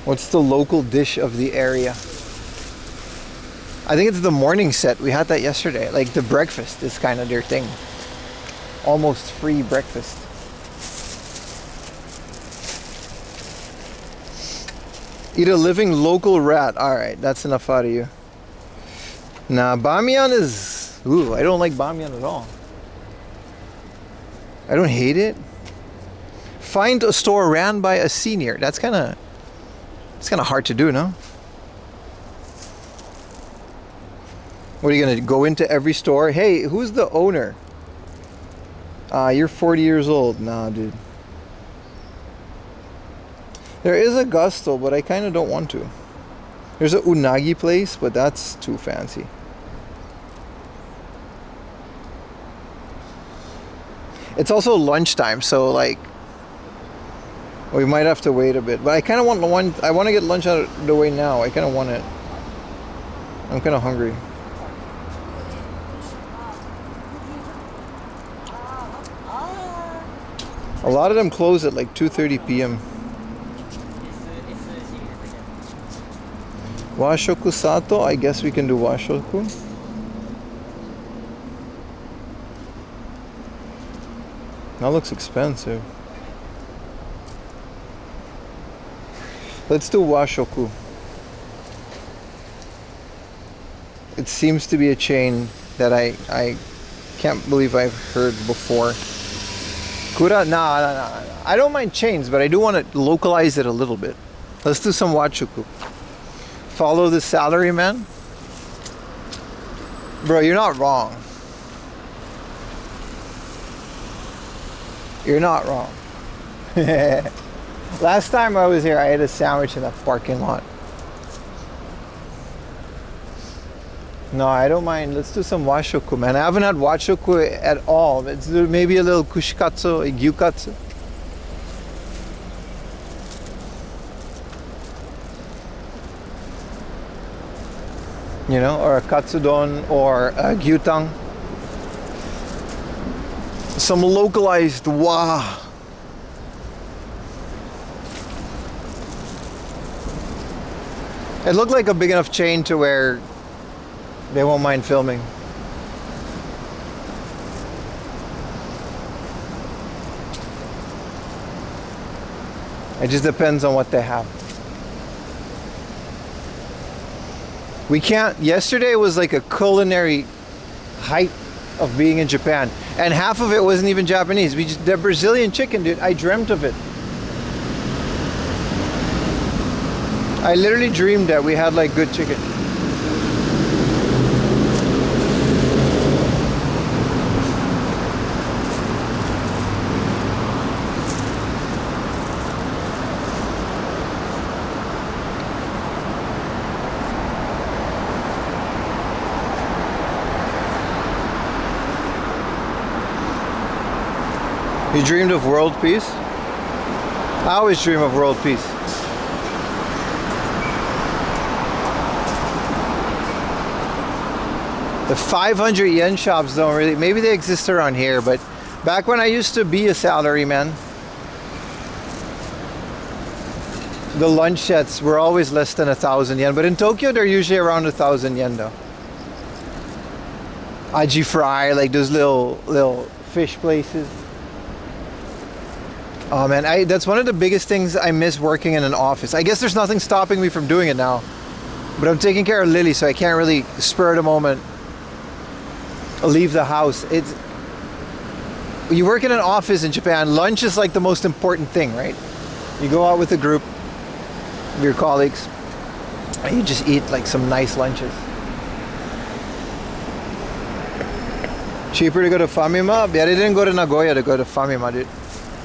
What's the local dish of the area? I think it's the morning set. We had that yesterday. Like the breakfast is kind of their thing. Almost free breakfast. Eat a living local rat. Alright, that's enough out of you. Nah, bamiyan is... Ooh, I don't like bamiyan at all. I don't hate it. Find a store ran by a senior. That's kind of... It's kind of hard to do, no? What are you going to go into every store? Hey, who's the owner? You're 40 years old. Nah, dude. There is a Gusto, but I kind of don't want to. There's a unagi place, but that's too fancy. It's also lunchtime, so like we might have to wait a bit. But I kind of want one. I want to get lunch out of the way now. I kind of want it. I'm kind of hungry. A lot of them close at like 2:30 p.m. Washoku sato, I guess we can do washoku. That looks expensive. Let's do washoku. It seems to be a chain that I can't believe I've heard before. Kura, nah. I don't mind chains, but I do want to localize it a little bit. Let's do some washoku. Follow the salary man. Bro, you're not wrong. You're not wrong. Last time I was here, I had a sandwich in the parking lot. No, I don't mind. Let's do some washoku, man. I haven't had washoku at all. Let's do maybe a little kushikatsu, a gyukatsu. You know, or a katsudon or a gyutang. Some localized wa. It looked like a big enough chain to where they won't mind filming. It just depends on what they have. We can't. Yesterday was like a culinary hype of being in Japan. And half of it wasn't even Japanese. The Brazilian chicken, dude, I dreamt of it. I literally dreamed that we had like good chicken. You dreamed of world peace? I always dream of world peace. The 500 yen shops don't really, maybe they exist around here, but back when I used to be a salaryman, the lunch sets were always less than 1,000 yen, but in Tokyo they're usually around 1,000 yen though. Aji fry, like those little fish places. Oh man, that's one of the biggest things I miss working in an office. I guess there's nothing stopping me from doing it now, but I'm taking care of Lily, so I can't really spur of the moment leave the house. You work in an office in Japan, lunch is like the most important thing, right? You go out with a group of your colleagues and you just eat like some nice lunches. Cheaper to go to Famima? Yeah, they didn't go to Nagoya to go to Famima, dude.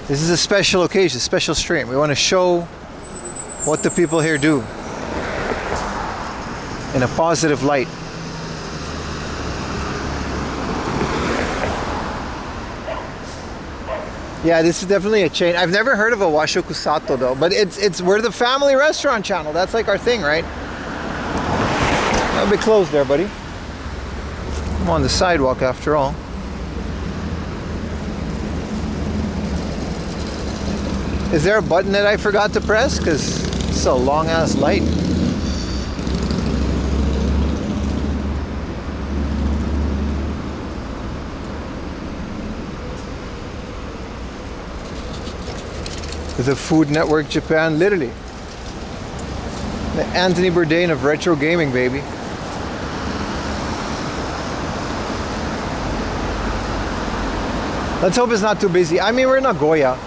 This is a special occasion, special stream. We want to show what the people here do in a positive light. Yeah, this is definitely a chain. I've never heard of a Washoku Sato though, but we're the family restaurant channel. That's like our thing, right? A bit close there, buddy. I'm on the sidewalk after all. Is there a button that I forgot to press? Because it's a long ass light. The Food Network Japan, literally. The Anthony Bourdain of retro gaming, baby. Let's hope it's not too busy. I mean, we're in Nagoya.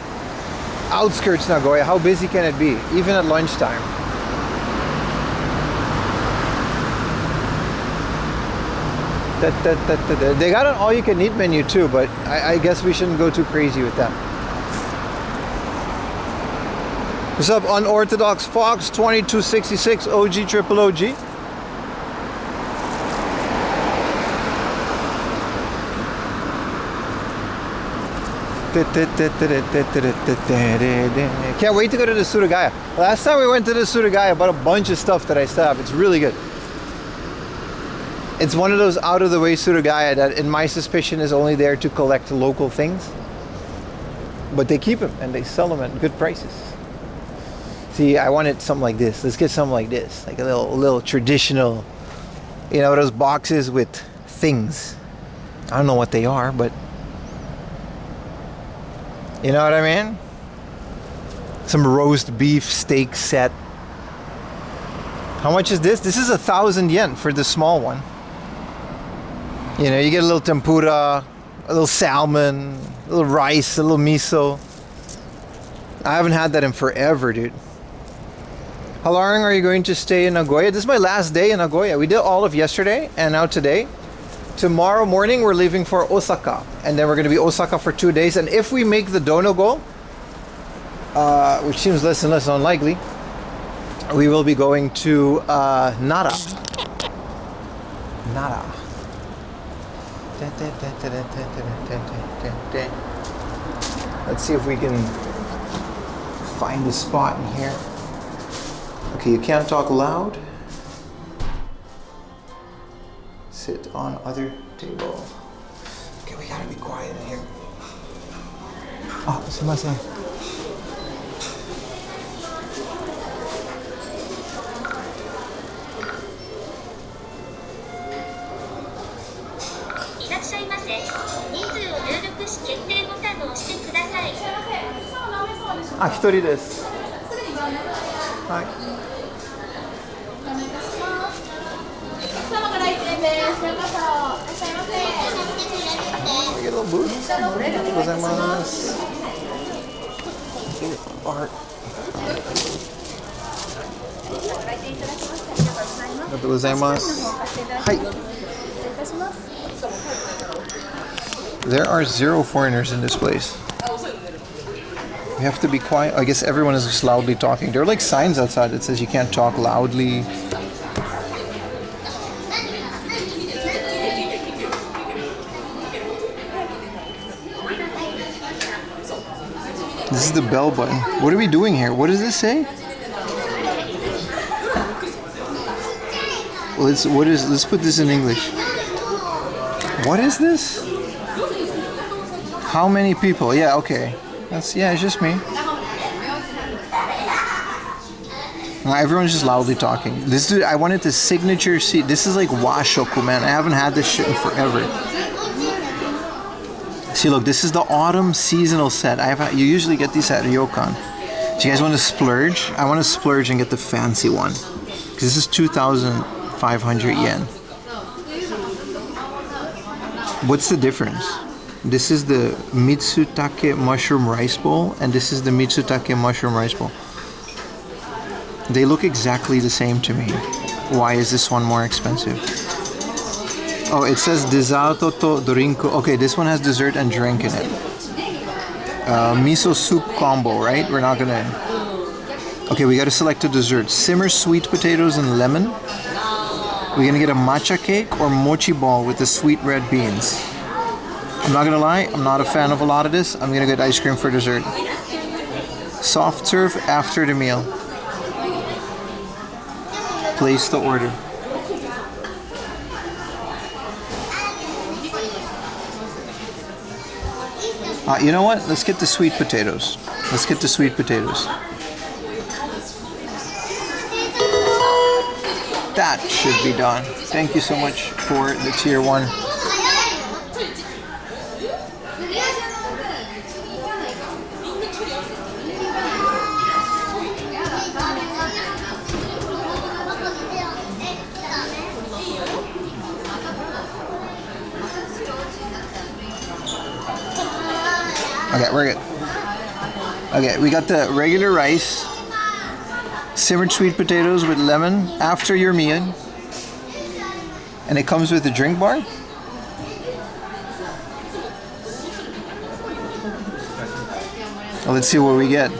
Outskirts Nagoya. How busy can it be? Even at lunchtime. They got an all-you-can-eat menu too, but I guess we shouldn't go too crazy with that. What's up, Unorthodox Fox 2266 OG Triple OG? Can't wait to go to the Suragaya. Last time we went to the Suragaya, I bought a bunch of stuff that I still have. It's really good. It's one of those out-of-the-way Suragaya that, in my suspicion, is only there to collect local things. But they keep them and they sell them at good prices. See, I wanted something like this. Let's get something like this. Like a little traditional, you know, those boxes with things. I don't know what they are, but you know what I mean? Some roast beef steak set. How much is this? This is 1,000 yen for the small one. You know, you get a little tempura, a little salmon, a little rice, a little miso. I haven't had that in forever, dude. How long are you going to stay in Nagoya? This is my last day in Nagoya. We did all of yesterday and now today. Tomorrow morning we're leaving for Osaka, and then we're going to be Osaka for 2 days. And if we make the Dono goal, which seems less and less unlikely, we will be going to Nara. Let's see if we can find a spot in here. Okay, you can't talk loud. Sit on other table. Okay, we gotta be quiet in here. Ah, sumimasen. Ah, 1人です。はい。様から1点です。ようこそ。いらっしゃいませ。booth. Gozaimasu. Art. Hi. There are 0 foreigners in this place. We have to be quiet. I guess everyone is just loudly talking. There are like signs outside that says you can't talk loudly. This is the bell button. What are we doing here? What does this say? Let's put this in English. What is this? How many people? Yeah, okay. It's just me. Now everyone's just loudly talking. This dude, I wanted the signature seat. This is like washoku, man. I haven't had this shit in forever. See, look, this is the autumn seasonal set. You usually get these at ryokan. Do you guys want to splurge? I want to splurge and get the fancy one. Because this is 2,500 yen. What's the difference? This is the Mitsutake mushroom rice bowl, and this is the Mitsutake mushroom rice bowl. They look exactly the same to me. Why is this one more expensive? Oh, it says desato to drinku. Okay, this one has dessert and drink in it. Miso soup combo, right? We're not gonna... Okay, we gotta select a dessert. Simmer sweet potatoes and lemon. We're gonna get a matcha cake or mochi ball with the sweet red beans. I'm not gonna lie, I'm not a fan of a lot of this. I'm gonna get ice cream for dessert. Soft serve after the meal. Place the order. You know what? Let's get the sweet potatoes. Let's get the sweet potatoes. That should be done. Thank you so much for the tier 1. Okay, we're good. Okay, we got the regular rice, simmered sweet potatoes with lemon after your meal, and it comes with a drink bar. Well, let's see what we get.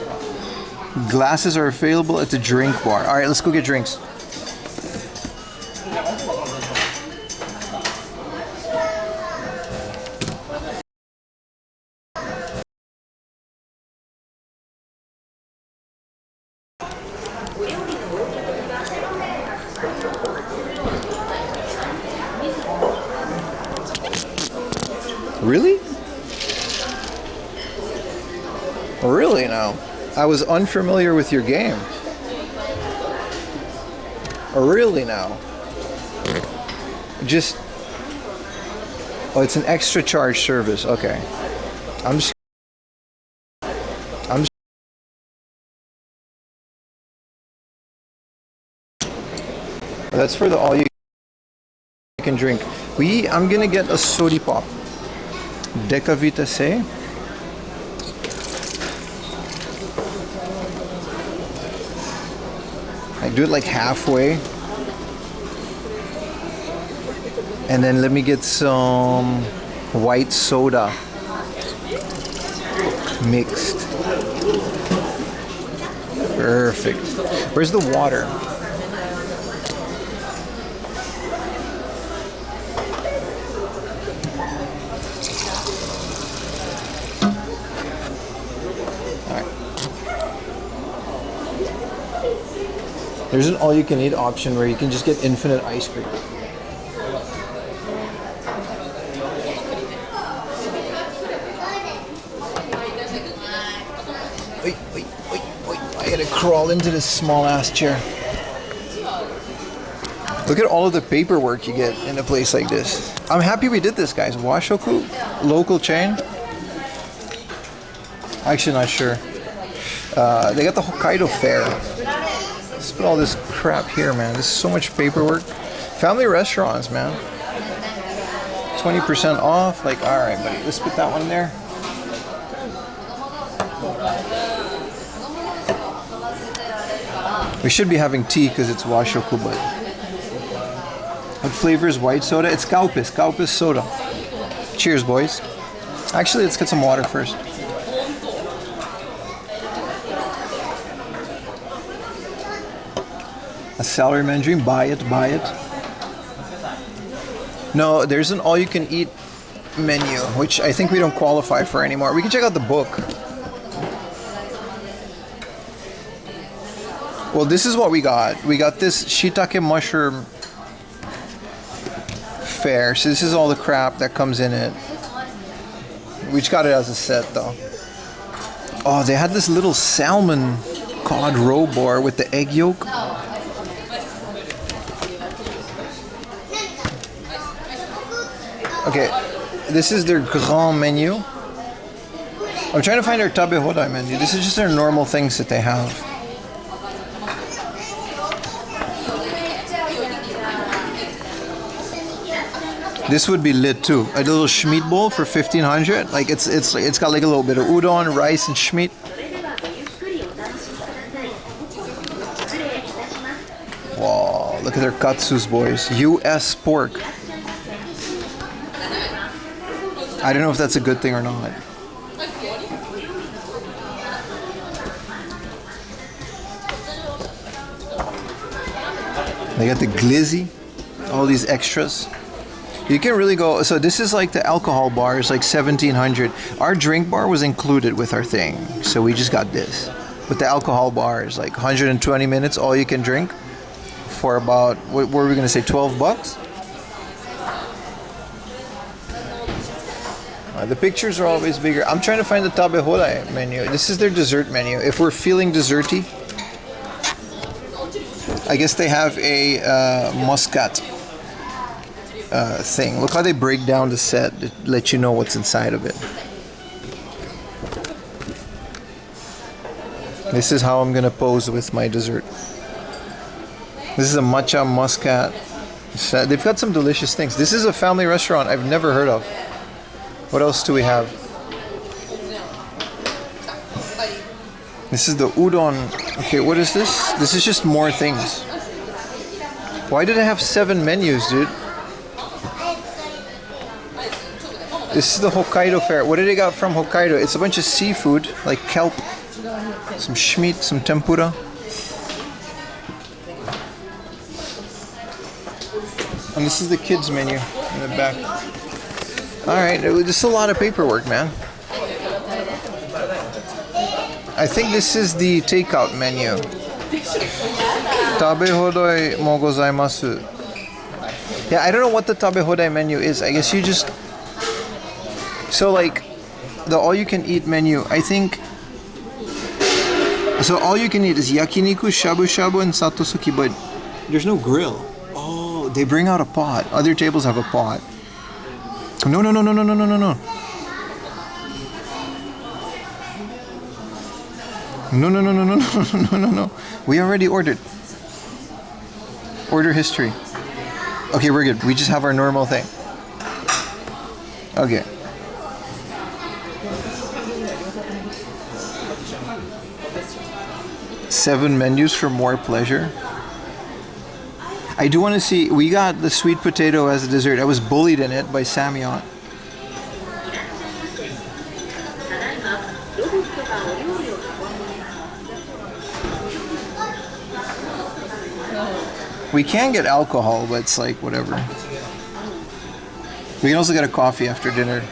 Glasses are available at the drink bar. All right, let's go get drinks. Really? Really now? I was unfamiliar with your game. Really now? Just... Oh, it's an extra charge service. Okay. I'm just... That's for the all you can drink. I'm gonna get a sodi pop. Decavita say. I do it like halfway. And then let me get some white soda mixed. Perfect. Where's the water? There's an all-you-can-eat option where you can just get infinite ice cream. Wait. I gotta crawl into this small-ass chair. Look at all of the paperwork you get in a place like this. I'm happy we did this, guys. Washoku, local chain. Actually, not sure. They got the Hokkaido Fair. Let's put all this crap here, man. This is so much paperwork. Family restaurants, man. 20% off. Like, all right, buddy, let's put that one there. We should be having tea because it's washoku, but what flavor is white soda? It's Kaupis soda. Cheers, boys. Actually, let's get some water first. A salaryman dream, buy it. No, there's an all-you-can-eat menu, which I think we don't qualify for anymore. We can check out the book. Well, this is what we got. We got this shiitake mushroom fare. So this is all the crap that comes in it. We just got it as a set, though. Oh, they had this little salmon cod roe boar with the egg yolk. Okay, this is their grand menu. I'm trying to find their tabe hodai menu. This is just their normal things that they have. This would be lit too. A little schmeat bowl for 1,500. Like it's got like a little bit of udon, rice, and schmeat. Wow, look at their katsus, boys. U.S. pork. I don't know if that's a good thing or not. They got the glizzy, all these extras. You can really go. So this is like the alcohol bar is like 1,700. Our drink bar was included with our thing, so we just got this. But the alcohol bar is like 120 minutes, all you can drink for about, what were we gonna say, $12? The pictures are always bigger. I'm trying to find the tabe hodai menu. This is their dessert menu. If we're feeling desserty, I guess they have a muscat thing. Look how they break down the set to let you know what's inside of it. This is how I'm gonna pose with my dessert. This is a matcha muscat set. They've got some delicious things. This is a family restaurant I've never heard of. What else do we have? This is the udon. Okay, what is this? This is just more things. Why did I have 7 menus, dude? This is the Hokkaido fare. What did they got from Hokkaido? It's a bunch of seafood, like kelp, some schmeat, some tempura. And this is the kids menu in the back. Alright, this is a lot of paperwork, man. I think this is the takeout menu. Tabe hodai mo gozaimasu. Yeah, I don't know what the tabe hodai menu is. I guess you just... So like, the all-you-can-eat menu, I think... So all you can eat is yakiniku, shabu-shabu, and satosuki, but there's no grill. Oh, they bring out a pot. Other tables have a pot. No. No. We already ordered. Order history. Okay, we're good. We just have our normal thing. Okay. Seven menus for more pleasure. I do want to see, we got the sweet potato as a dessert. I was bullied in it by Samyot. We can get alcohol, but it's like whatever. We can also get a coffee after dinner.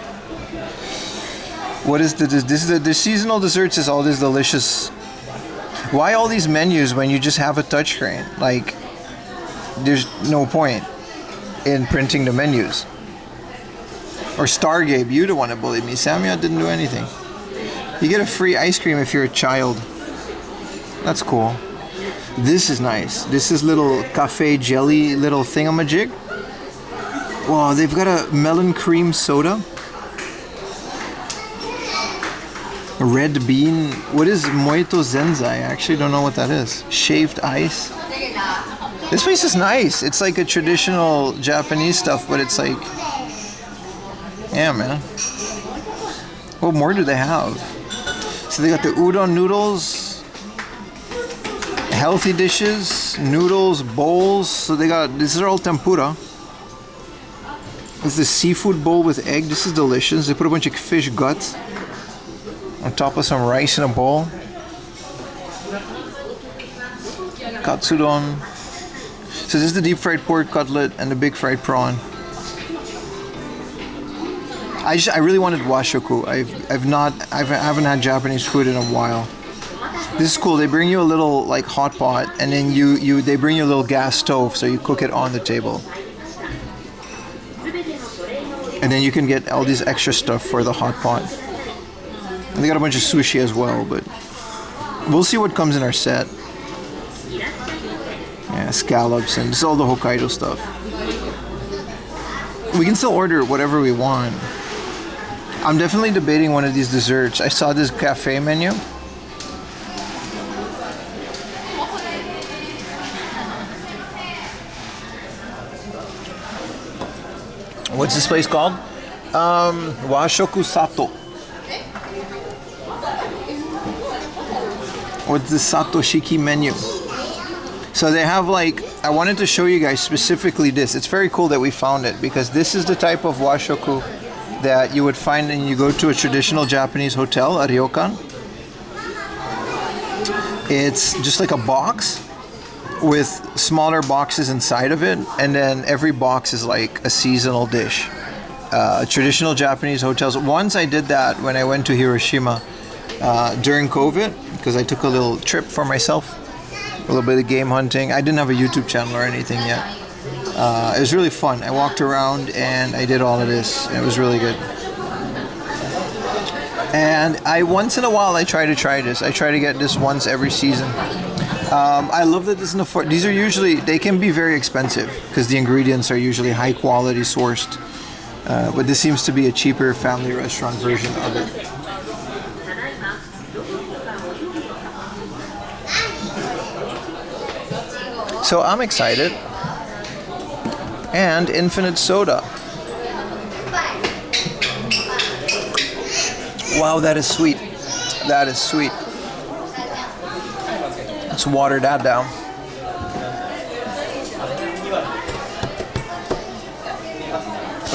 What is the seasonal desserts is all this delicious. Why all these menus when you just have a touchscreen? Like, there's no point in printing the menus. Or Stargabe, you don't want to bully me. Samyot didn't do anything. You get a free ice cream if you're a child. That's cool. This is nice. This is little cafe jelly little thingamajig. Wow, they've got a melon cream soda. A red bean. What is Moito Zenzai? I actually don't know what that is. Shaved ice. This place is nice. It's like a traditional Japanese stuff, but it's like Yeah, man. What more do they have? So they got the udon noodles, healthy dishes, noodles, bowls. So they got, these are all tempura. It's the seafood bowl with egg. This is delicious. They put a bunch of fish guts on top of some rice in a bowl. Katsudon. So this is the deep fried pork cutlet and the big fried prawn. I really wanted washoku. I haven't had Japanese food in a while. This is cool. They bring you a little like hot pot, and then they bring you a little gas stove, so you cook it on the table. And then you can get all these extra stuff for the hot pot. And they got a bunch of sushi as well, but we'll see what comes in our set. Yeah, scallops, and this is all the Hokkaido stuff. We can still order whatever we want. I'm definitely debating one of these desserts. I saw this cafe menu. What's this place called? Washoku Sato. What's the Sato Shiki menu? So they have like, I wanted to show you guys specifically this. It's very cool that we found it, because this is the type of washoku that you would find when you go to a traditional Japanese hotel, a ryokan. It's just like a box with smaller boxes inside of it, and then every box is like a seasonal dish. Traditional Japanese hotels. Once I did that when I went to Hiroshima during COVID, because I took a little trip for myself, a little bit of game hunting. I didn't have a YouTube channel or anything yet. It was really fun. I walked around and I did all of this, and it was really good. And once in a while I try this. I try to get this once every season. I love that this is these are usually, they can be very expensive because the ingredients are usually high quality sourced. But this seems to be a cheaper family restaurant version of it. So I'm excited. And infinite soda. Wow, that is sweet. That is sweet. Let's water that down.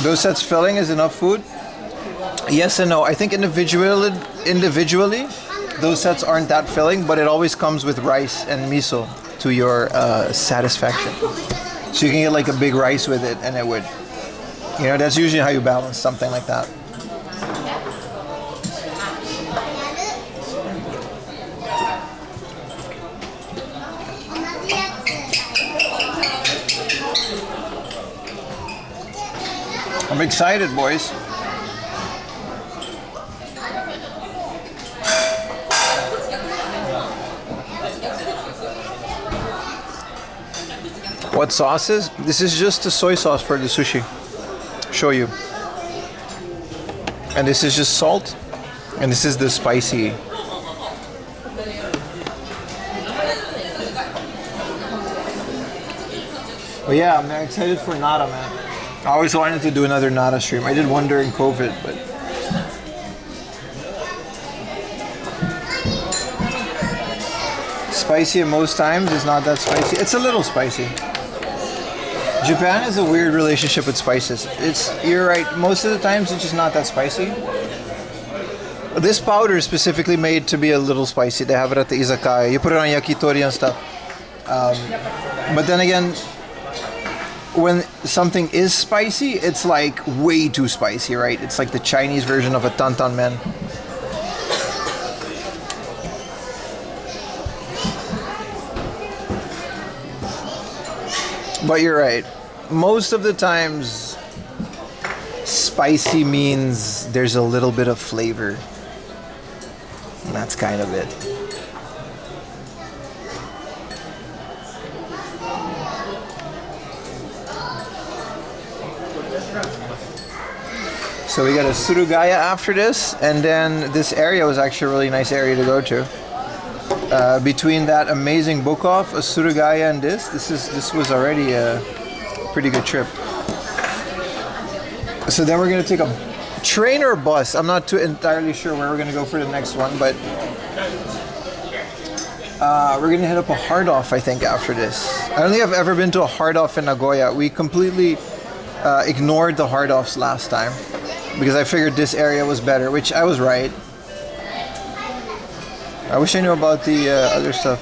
Those sets filling is enough food? Yes and no. I think individually, those sets aren't that filling, but it always comes with rice and miso to your satisfaction. So you can get like a big rice with it, and it would, that's usually how you balance something like that. I'm excited, boys. What sauce is? This is just the soy sauce for the sushi. Show you. And this is just salt. And this is the spicy. But yeah, I'm excited for Nara, man. I always wanted to do another Nara stream. I did one during COVID, but spicy most times is not that spicy. It's a little spicy. Japan has a weird relationship with spices. You're right, most of the times it's just not that spicy. This powder is specifically made to be a little spicy. They have it at the izakaya. You put it on yakitori and stuff. But then again, when something is spicy, it's like way too spicy, right? It's like the Chinese version of a tantan men. But you're right. Most of the times, spicy means there's a little bit of flavor. And that's kind of it. So we got a Surugaya after this, and then this area was actually a really nice area to go to. Between that amazing book off, a Surugaya, and this was already a pretty good trip. So then we're gonna take a Train or bus? I'm not too entirely sure where we're gonna go for the next one, but we're gonna hit up a hard off, I think, after this. I don't think I've ever been to a hard off in Nagoya. We completely ignored the hard offs last time because I figured this area was better, which I was right. I wish I knew about the other stuff.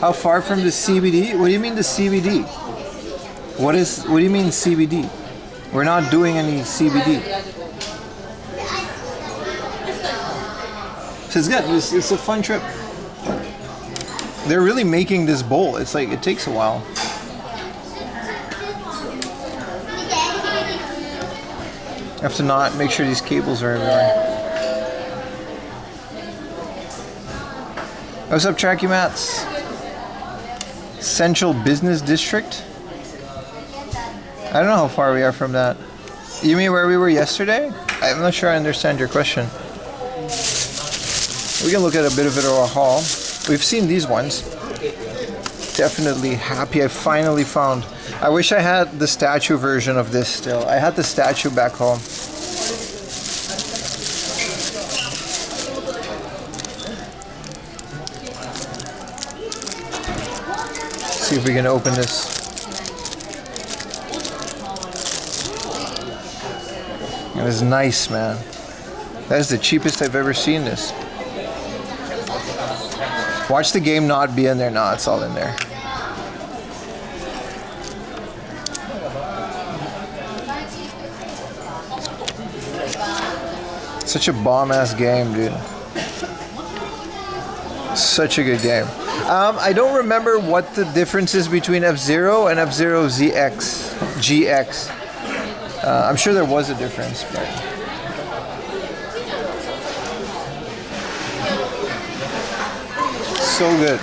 How far from the CBD? What do you mean the CBD? What do you mean CBD? We're not doing any CBD. So it's good. It's a fun trip. They're really making this bowl. It's like, it takes a while. I have to not make sure these cables are everywhere. What's up, Tracky Mats? Central Business District? I don't know how far we are from that. You mean where we were yesterday? I'm not sure I understand your question. We can look at a bit of it or a haul. We've seen these ones. Definitely happy I finally found. I wish I had the statue version of this still. I had the statue back home. See if we can open this. It was nice, man. That is the cheapest I've ever seen this. Watch the game not be in there. No, it's all in there. Such a bomb-ass game, dude. Such a good game. I don't remember what the difference is between F-Zero and F-Zero GX. I'm sure there was a difference, but... so good.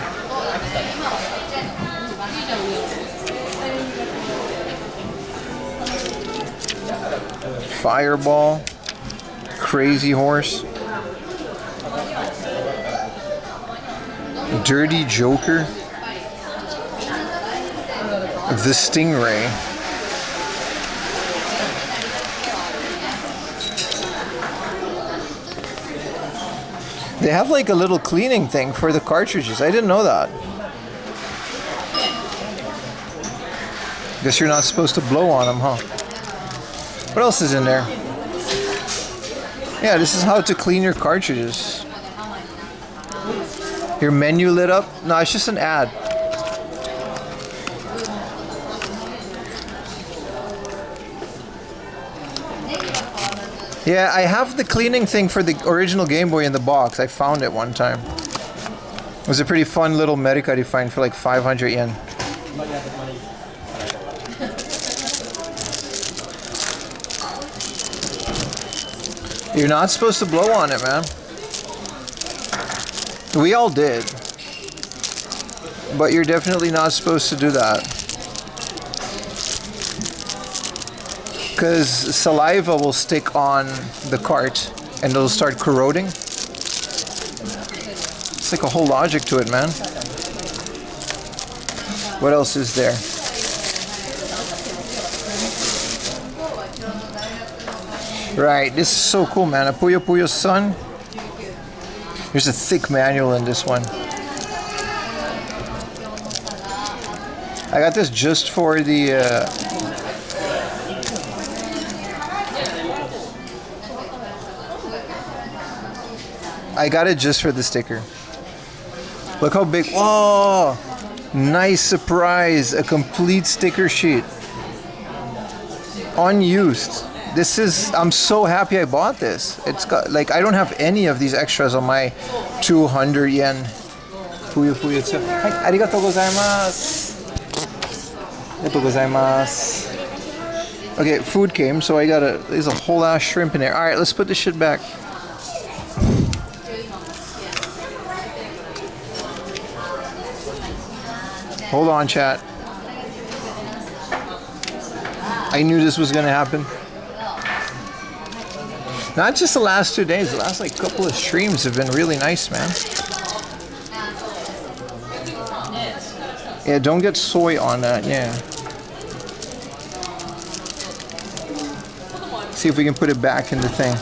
Fireball. Crazy Horse. Dirty Joker. The Stingray. They have like a little cleaning thing for the cartridges. I didn't know that. Guess you're not supposed to blow on them, huh? What else is in there? Yeah, this is how to clean your cartridges. Your menu lit up? No, it's just an ad. Yeah, I have the cleaning thing for the original Game Boy in the box. I found it one time. It was a pretty fun little Medica to find for like 500 yen. You're not supposed to blow on it, man. We all did. But you're definitely not supposed to do that. Because saliva will stick on the cart and it'll start corroding. It's like a whole logic to it, man. What else is there? Right, this is so cool, man. A Puyo Puyo Sun. There's a thick manual in this one. I got this just for the... I got it just for the sticker. Look how big. Whoa! Nice surprise. A complete sticker sheet. Unused. This is, I'm so happy I bought this. It's got, like, I don't have any of these extras on my 200 yen. Puyo Puyo tsu. Hai, arigatou gozaimasu. Arigatou gozaimasu. Okay, food came, so I got there's a whole ass shrimp in there. Alright, let's put this shit back. Hold on, chat. I knew this was gonna happen. Not just the last 2 days, the last like couple of streams have been really nice, man. Yeah, don't get soy on that, yeah. See if we can put it back in the thing.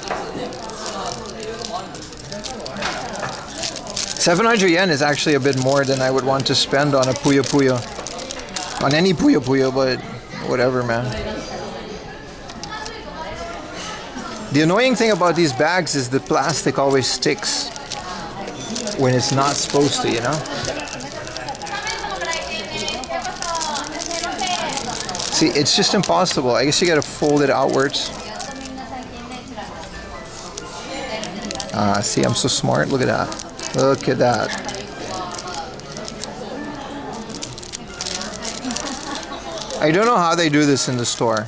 700 yen is actually a bit more than I would want to spend on a Puyo Puyo. On any Puyo Puyo, but whatever, man. The annoying thing about these bags is the plastic always sticks when it's not supposed to, you know? See, it's just impossible. I guess you gotta fold it outwards. See, I'm so smart. Look at that. Look at that. I don't know how they do this in the store.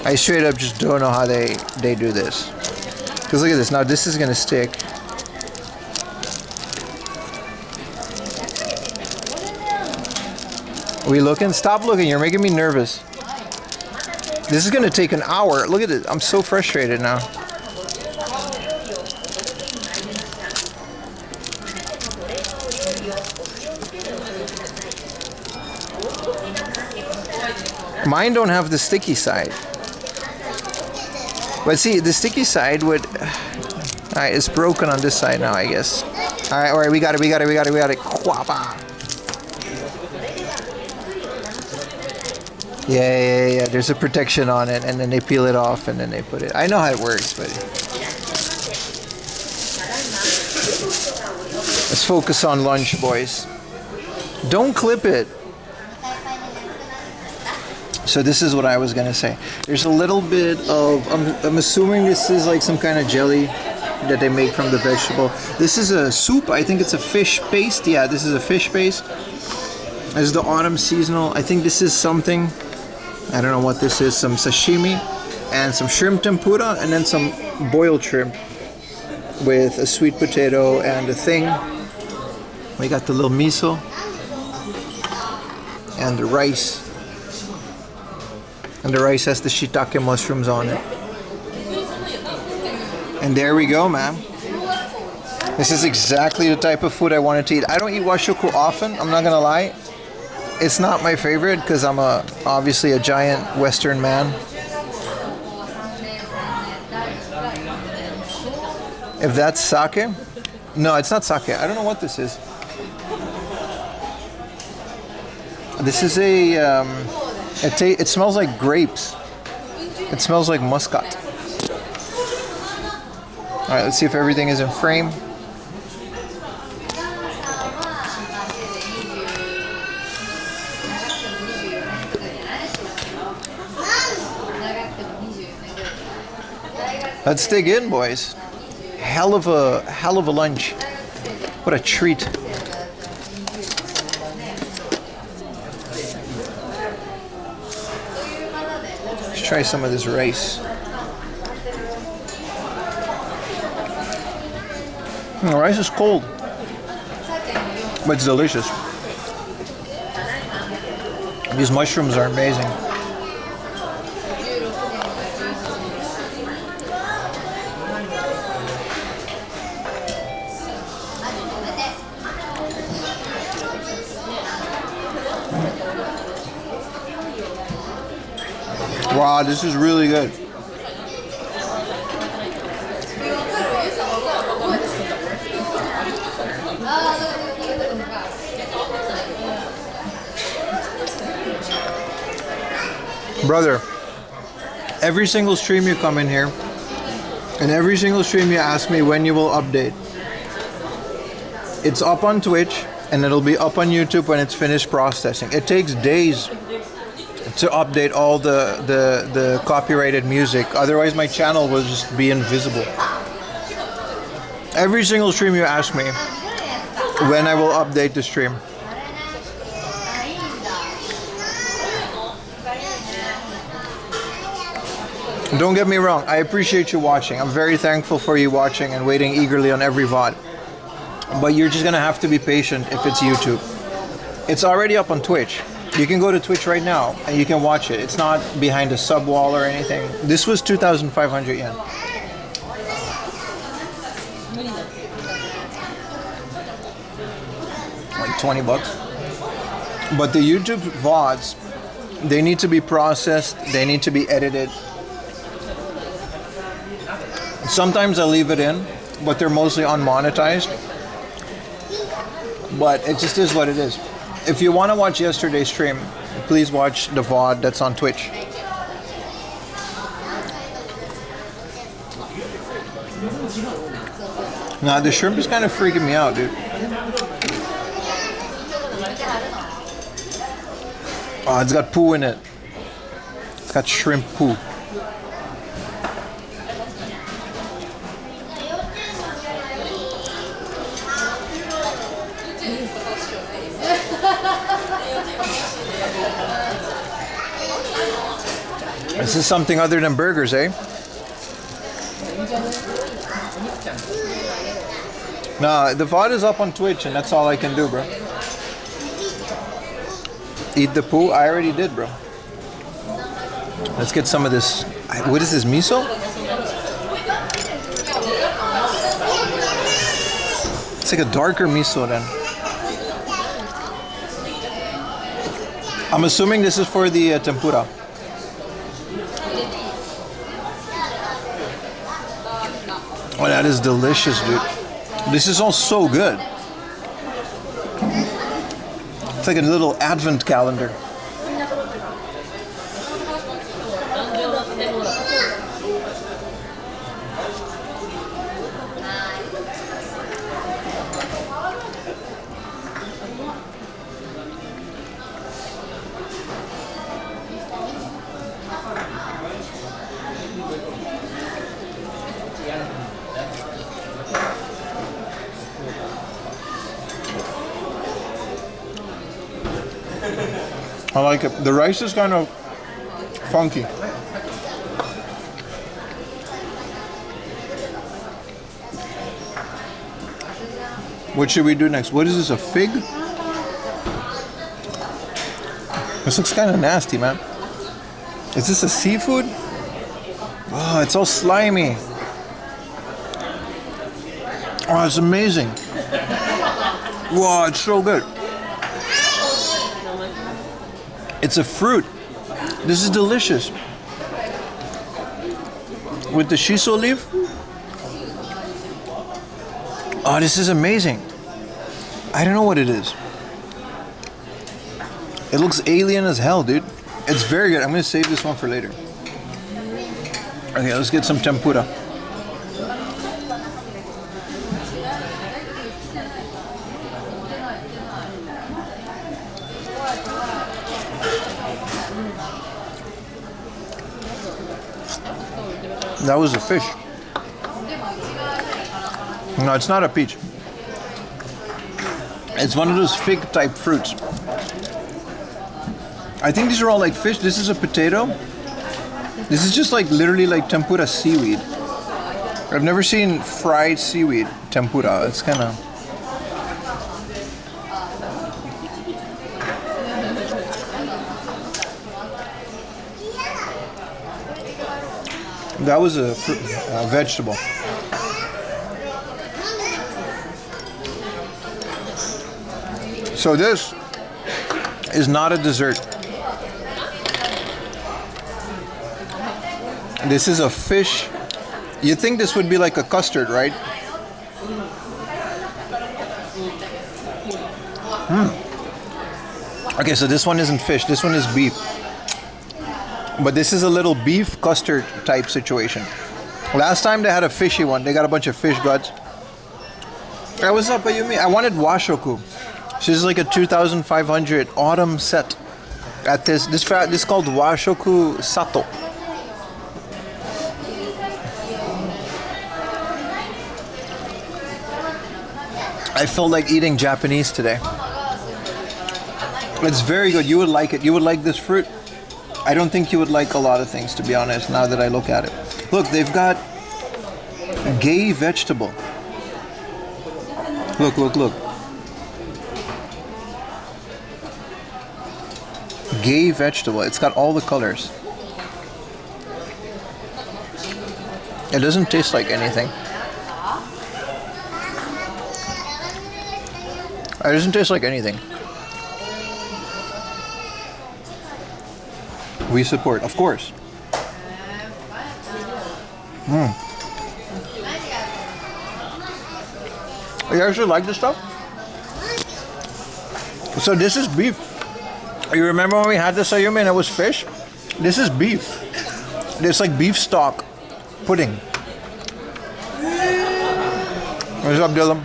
I straight up just don't know how they do this. Because look at this. Now this is gonna stick. Are we looking? Stop looking. You're making me nervous. This is gonna take an hour. Look at it. I'm so frustrated now. Mine don't have the sticky side. But see, the sticky side would... Alright, it's broken on this side now, I guess. Alright, we got it. Quapa. Yeah, there's a protection on it, and then they peel it off, and then they put it... I know how it works, but... Let's focus on lunch, boys. Don't clip it. So this is what I was gonna say. There's a little bit of, I'm assuming this is like some kind of jelly that they make from the vegetable. This is a soup. I think it's a fish paste. Yeah, this is a fish paste. This is the autumn seasonal. I think this is something, I don't know what this is, some sashimi and some shrimp tempura and then some boiled shrimp with a sweet potato and a thing. We got the little miso and the rice. And the rice has the shiitake mushrooms on it. And there we go, man. This is exactly the type of food I wanted to eat. I don't eat washoku often, I'm not gonna lie. It's not my favorite because I'm obviously a giant Western man. If that's sake? No, it's not sake. I don't know what this is. This is a... It smells like grapes. It smells like muscat. Alright, let's see if everything is in frame. Let's dig in, boys. Hell of a lunch. What a treat. Try some of this rice. The rice is cold, but it's delicious. These mushrooms are amazing. Wow, this is really good. Brother, every single stream you come in here, and every single stream you ask me when you will update. It's up on Twitch, and it'll be up on YouTube when it's finished processing. It takes days to update all the copyrighted music, otherwise my channel will just be invisible. Every single stream you ask me when I will update the stream. Don't get me wrong, I appreciate you watching. I'm very thankful for you watching and waiting eagerly on every VOD. But you're just gonna have to be patient if it's YouTube. It's already up on Twitch. You can go to Twitch right now and you can watch it. It's not behind a sub wall or anything. This was 2,500 yen. Like 20 bucks. But the YouTube VODs, they need to be processed, they need to be edited, Sometimes I leave it in, but they're mostly unmonetized. But it just is what it is. If you want to watch yesterday's stream, please watch the VOD that's on Twitch. Nah, the shrimp is kind of freaking me out, dude. Oh, it's got poo in it. It's got shrimp poo. This is something other than burgers, eh? Nah, the VOD is up on Twitch and that's all I can do, bro. Eat the poo? I already did, bro. Let's get some of this. What is this, miso? It's like a darker miso then. I'm assuming this is for the tempura. Oh, that is delicious, dude. This is all so good. It's like a little advent calendar. I like it. The rice is kind of funky. What should we do next? What is this, a fig? This looks kind of nasty, man. Is this a seafood? Oh, it's all slimy. Oh, it's amazing. Wow, it's so good. It's a fruit. This is delicious. With the shiso leaf. Oh, this is amazing. I don't know what it is. It looks alien as hell, dude. It's very good. I'm gonna save this one for later. Okay, let's get some tempura. That was a fish. No, it's not a peach. It's one of those fig type fruits. I think these are all like fish. This is a potato. This is just like literally like tempura seaweed. I've never seen fried seaweed tempura. It's kind of... That was a vegetable. So this is not a dessert. This is a fish. You think this would be like a custard, right? Okay, so this one isn't fish. This one is beef. But this is a little beef custard type situation. Last time they had a fishy one. They got a bunch of fish guts. Hey, what's up, Ayumi? I wanted washoku. This is like a 2,500 autumn set. At this is called washoku sato. I felt like eating Japanese today. It's very good. You would like it. You would like this fruit. I don't think you would like a lot of things, to be honest, now that I look at it. Look, they've got gay vegetable. Look, look, look. Gay vegetable. It's got all the colors. It doesn't taste like anything. It doesn't taste like anything. We support, of course. You actually like this stuff? So this is beef. You remember when we had this, Ayumi, and it was fish? This is beef. It's like beef stock pudding. What's up, Dylan?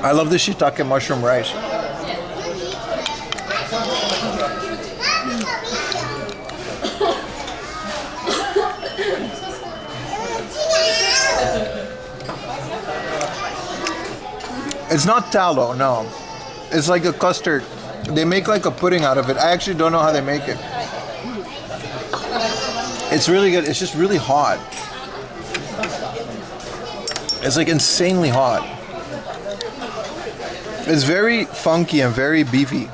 I love the shiitake mushroom rice. It's not tallow, no. It's like a custard. They make like a pudding out of it. I actually don't know how they make it. It's really good. It's just really hot. It's like insanely hot. It's very funky and very beefy.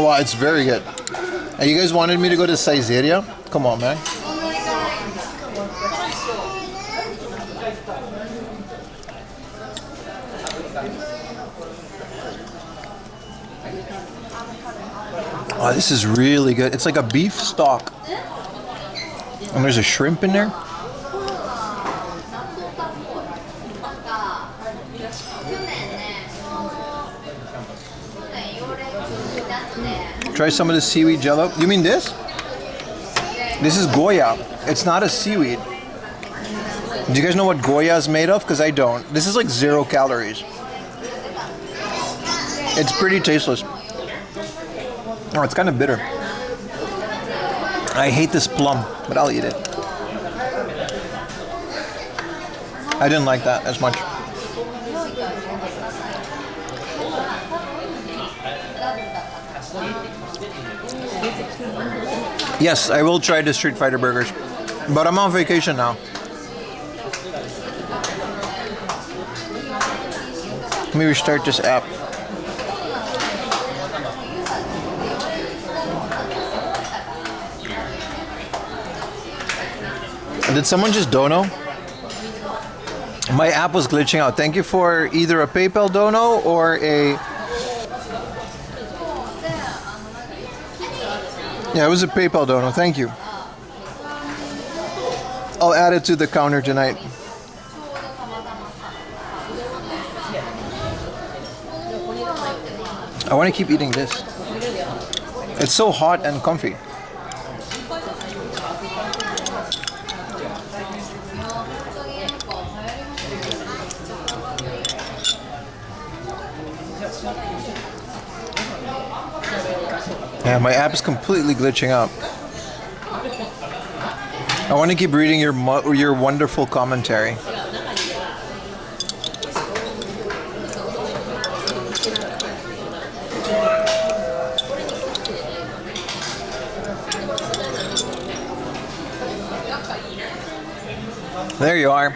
Wow, it's very good. And you guys wanted me to go to Saizeria? Come on, man. Oh, this is really good. It's like a beef stock. And there's a shrimp in there. Try some of the seaweed jello. You mean this? This is Goya. It's not a seaweed. Do you guys know what Goya is made of? Because I don't. This is like 0 calories. It's pretty tasteless. Oh, it's kind of bitter. I hate this plum, but I'll eat it. I didn't like that as much. Yes, I will try the Street Fighter burgers, but I'm on vacation now. Let me restart this app. Did someone just dono? My app was glitching out. Thank you for either a PayPal dono or a... Yeah, it was a PayPal dono. Thank you. I'll add it to the counter tonight. I want to keep eating this. It's so hot and comfy. Yeah, my app is completely glitching out. I want to keep reading your wonderful commentary. There you are.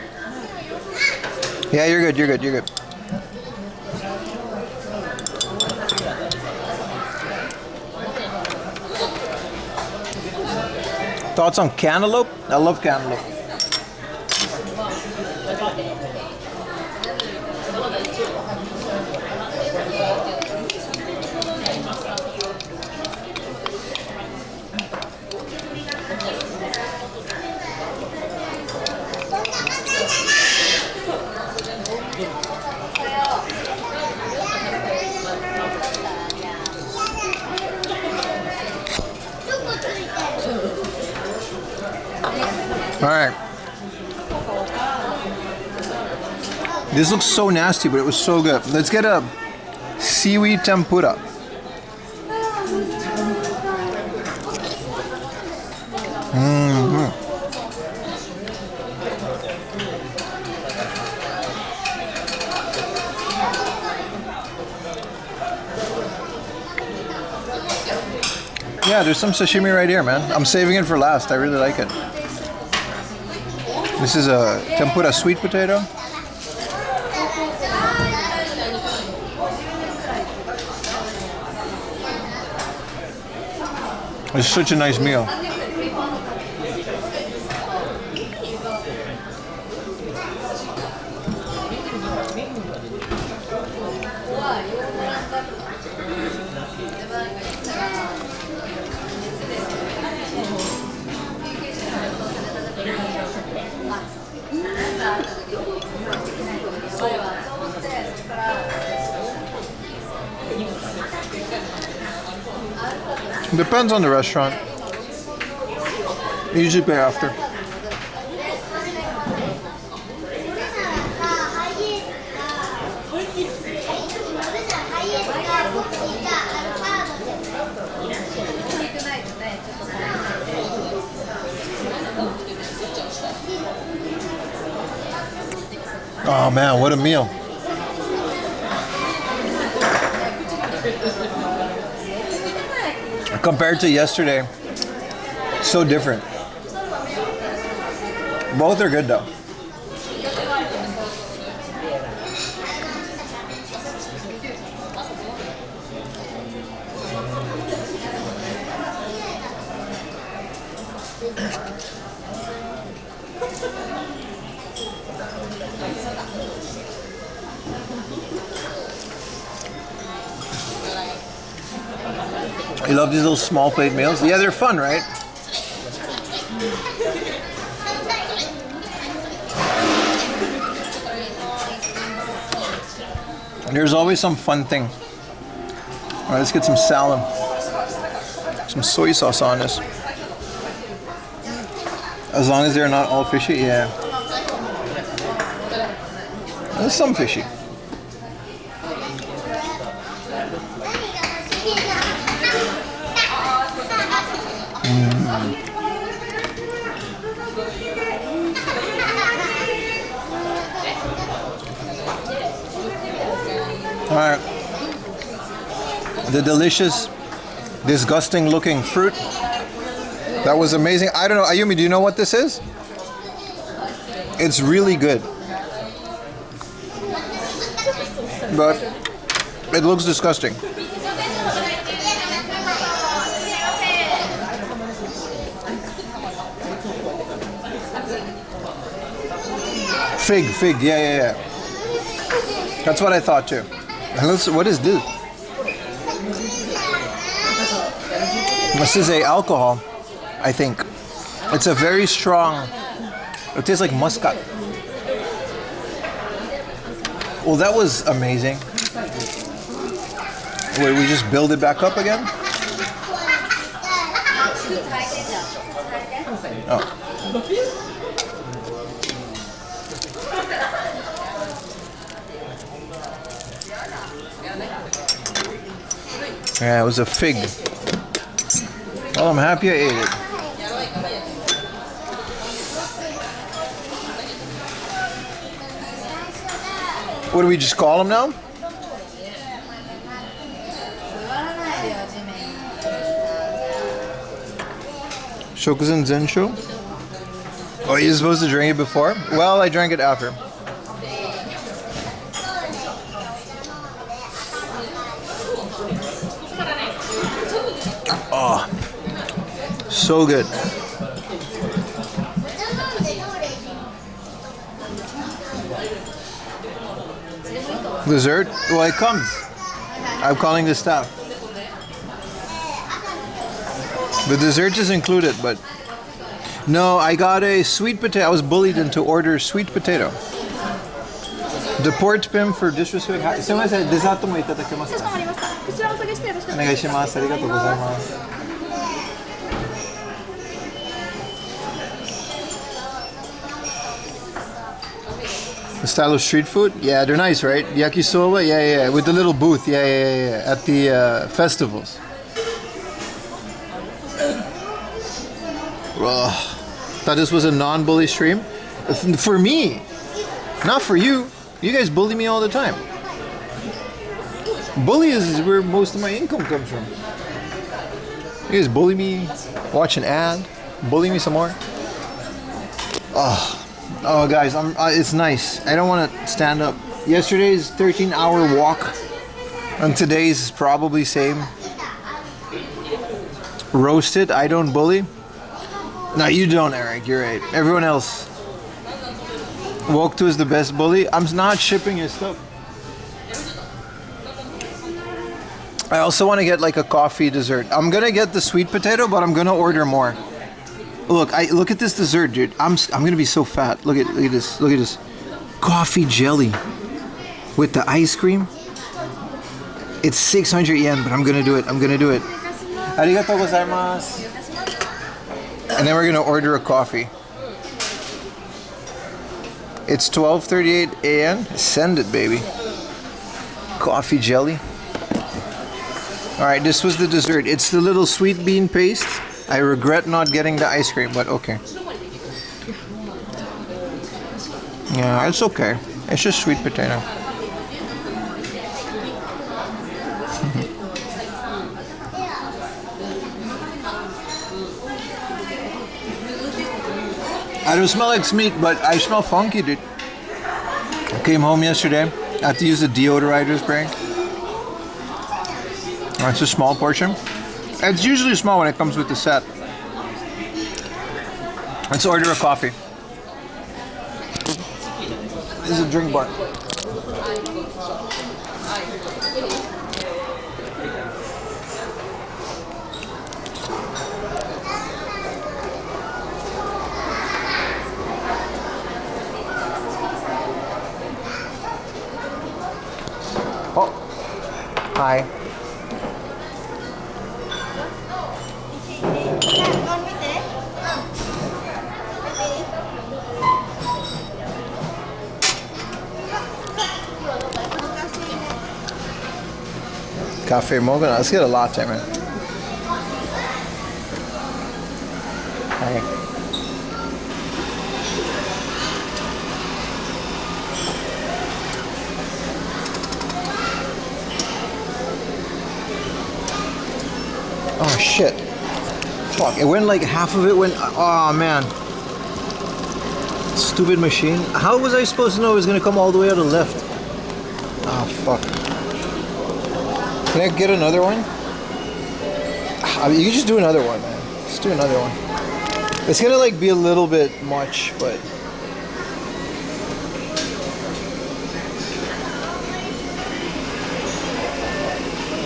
Yeah, you're good, you're good, you're good. Thoughts on cantaloupe? I love cantaloupe. All right. This looks so nasty, but it was so good. Let's get a seaweed tempura. Yeah, there's some sashimi right here, man. I'm saving it for last. I really like it. This is a tempura sweet potato. It's such a nice meal. Depends on the restaurant. Usually pay after. Oh man, what a meal. Compared to yesterday, so different. Both are good though. You love these little small plate meals? Yeah, they're fun, right? There's always some fun thing. All right, let's get some salad. Some soy sauce on this. As long as they're not all fishy, yeah. There's some fishy. All right. The delicious, disgusting looking fruit. That was amazing. I don't know, Ayumi, do you know what this is? It's really good. But it looks disgusting. Fig, yeah. That's what I thought too. What is this? This is a alcohol, I think. It's a very strong, it tastes like muscat. Well, that was amazing. Wait, we just build it back up again? Oh. Yeah, it was a fig. Well, I'm happy I ate it. What do we just call them now? Shokuzen Zensho? Oh, you're supposed to drink it before? Well, I drank it after. Oh, so good. Dessert? Well, it comes. I'm calling the staff. The dessert is included, but no, I got a sweet potato. I was bullied into order sweet potato. Deport Pim for disrespect. Sumimasen, dessert mo itadakimasu ka? Onegaishimasu. Arigatou gozaimasu. The style of street food? Yeah, they're nice, right? Yakisoba? Yeah. With the little booth. Yeah. At the festivals. Thought this was a non-bully stream? For me. Not for you. You guys bully me all the time. Bully is where most of my income comes from. You guys bully me, watch an ad, bully me some more. Oh guys, it's nice. I don't want to stand up. Yesterday's 13-hour walk and today's probably same. Roasted, I don't bully. No, you don't, Eric, you're right. Everyone else. Walk to is the best bully. I'm not shipping your stuff. I also want to get like a coffee dessert. I'm gonna get the sweet potato, but I'm gonna order more. Look at this dessert, dude. I'm gonna be so fat. Look at this. Coffee jelly with the ice cream. It's 600 yen, but I'm gonna do it. Arigatou gozaimasu. And then we're gonna order a coffee. It's 12:38 a.m. Send it, baby. Coffee jelly. All right, this was the dessert. It's the little sweet bean paste. I regret not getting the ice cream, but okay. Yeah, it's okay. It's just sweet potato. I don't smell like meat, but I smell funky, dude. I came home yesterday. I had to use the deodorizer spray. It's a small portion. It's usually small when it comes with the set. Let's order a coffee. This is a drink bar. Oh, hi. Cafe mocha. Let's get a latte, man. Hi. Oh shit. Fuck. It went like half of it went. Oh man. Stupid machine. How was I supposed to know it was gonna come all the way out of left? Oh fuck. Can I get another one? I mean, you can just do another one, man. Just do another one. It's gonna like be a little bit much, but.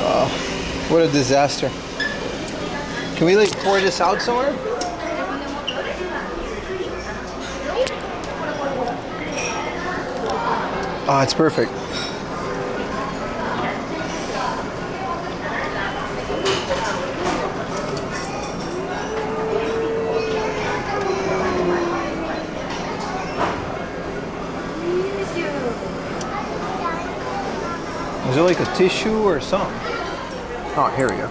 Oh, what a disaster. Can we like pour this out somewhere? Oh, it's perfect. Is there like a tissue or something? Oh, here we go.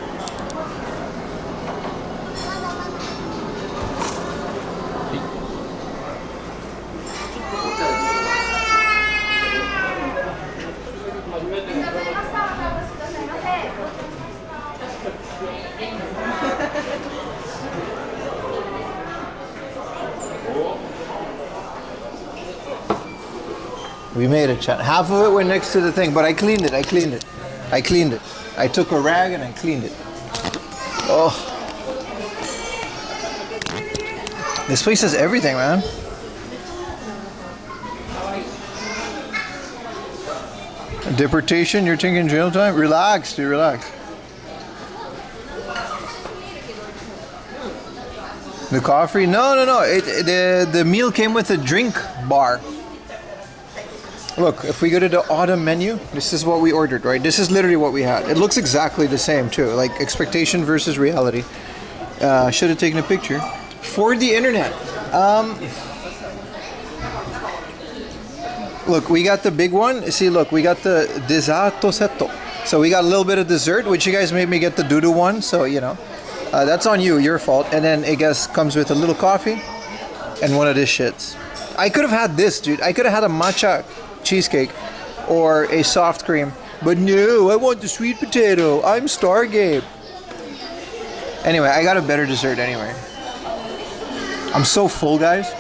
We made it, chat. Half of it went next to the thing, but I cleaned it. I cleaned it. I took a rag and I cleaned it. Oh. This place has everything, man. Deportation? You're taking jail time? Relax, dude, relax. The coffee? No. The meal came with a drink bar. Look, if we go to the autumn menu, this is what we ordered, right? This is literally what we had. It looks exactly the same too, like expectation versus reality. Should have taken a picture for the internet. Look, we got the big one. See, look, we got the dessert setto. So we got a little bit of dessert, which you guys made me get the doo-doo one. So, you know, that's on you, your fault. And then it comes with a little coffee and one of these shits. I could have had this, dude. I could have had a matcha cheesecake or a soft cream, but no, I want the sweet potato. I'm Stargate. Anyway, I got a better dessert anyway. I'm so full, guys.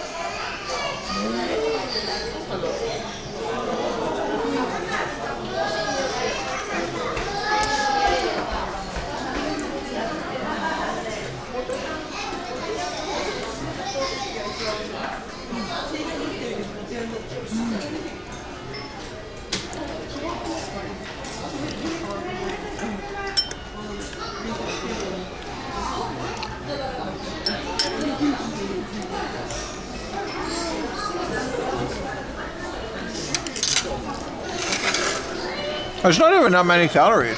It's not even that many calories.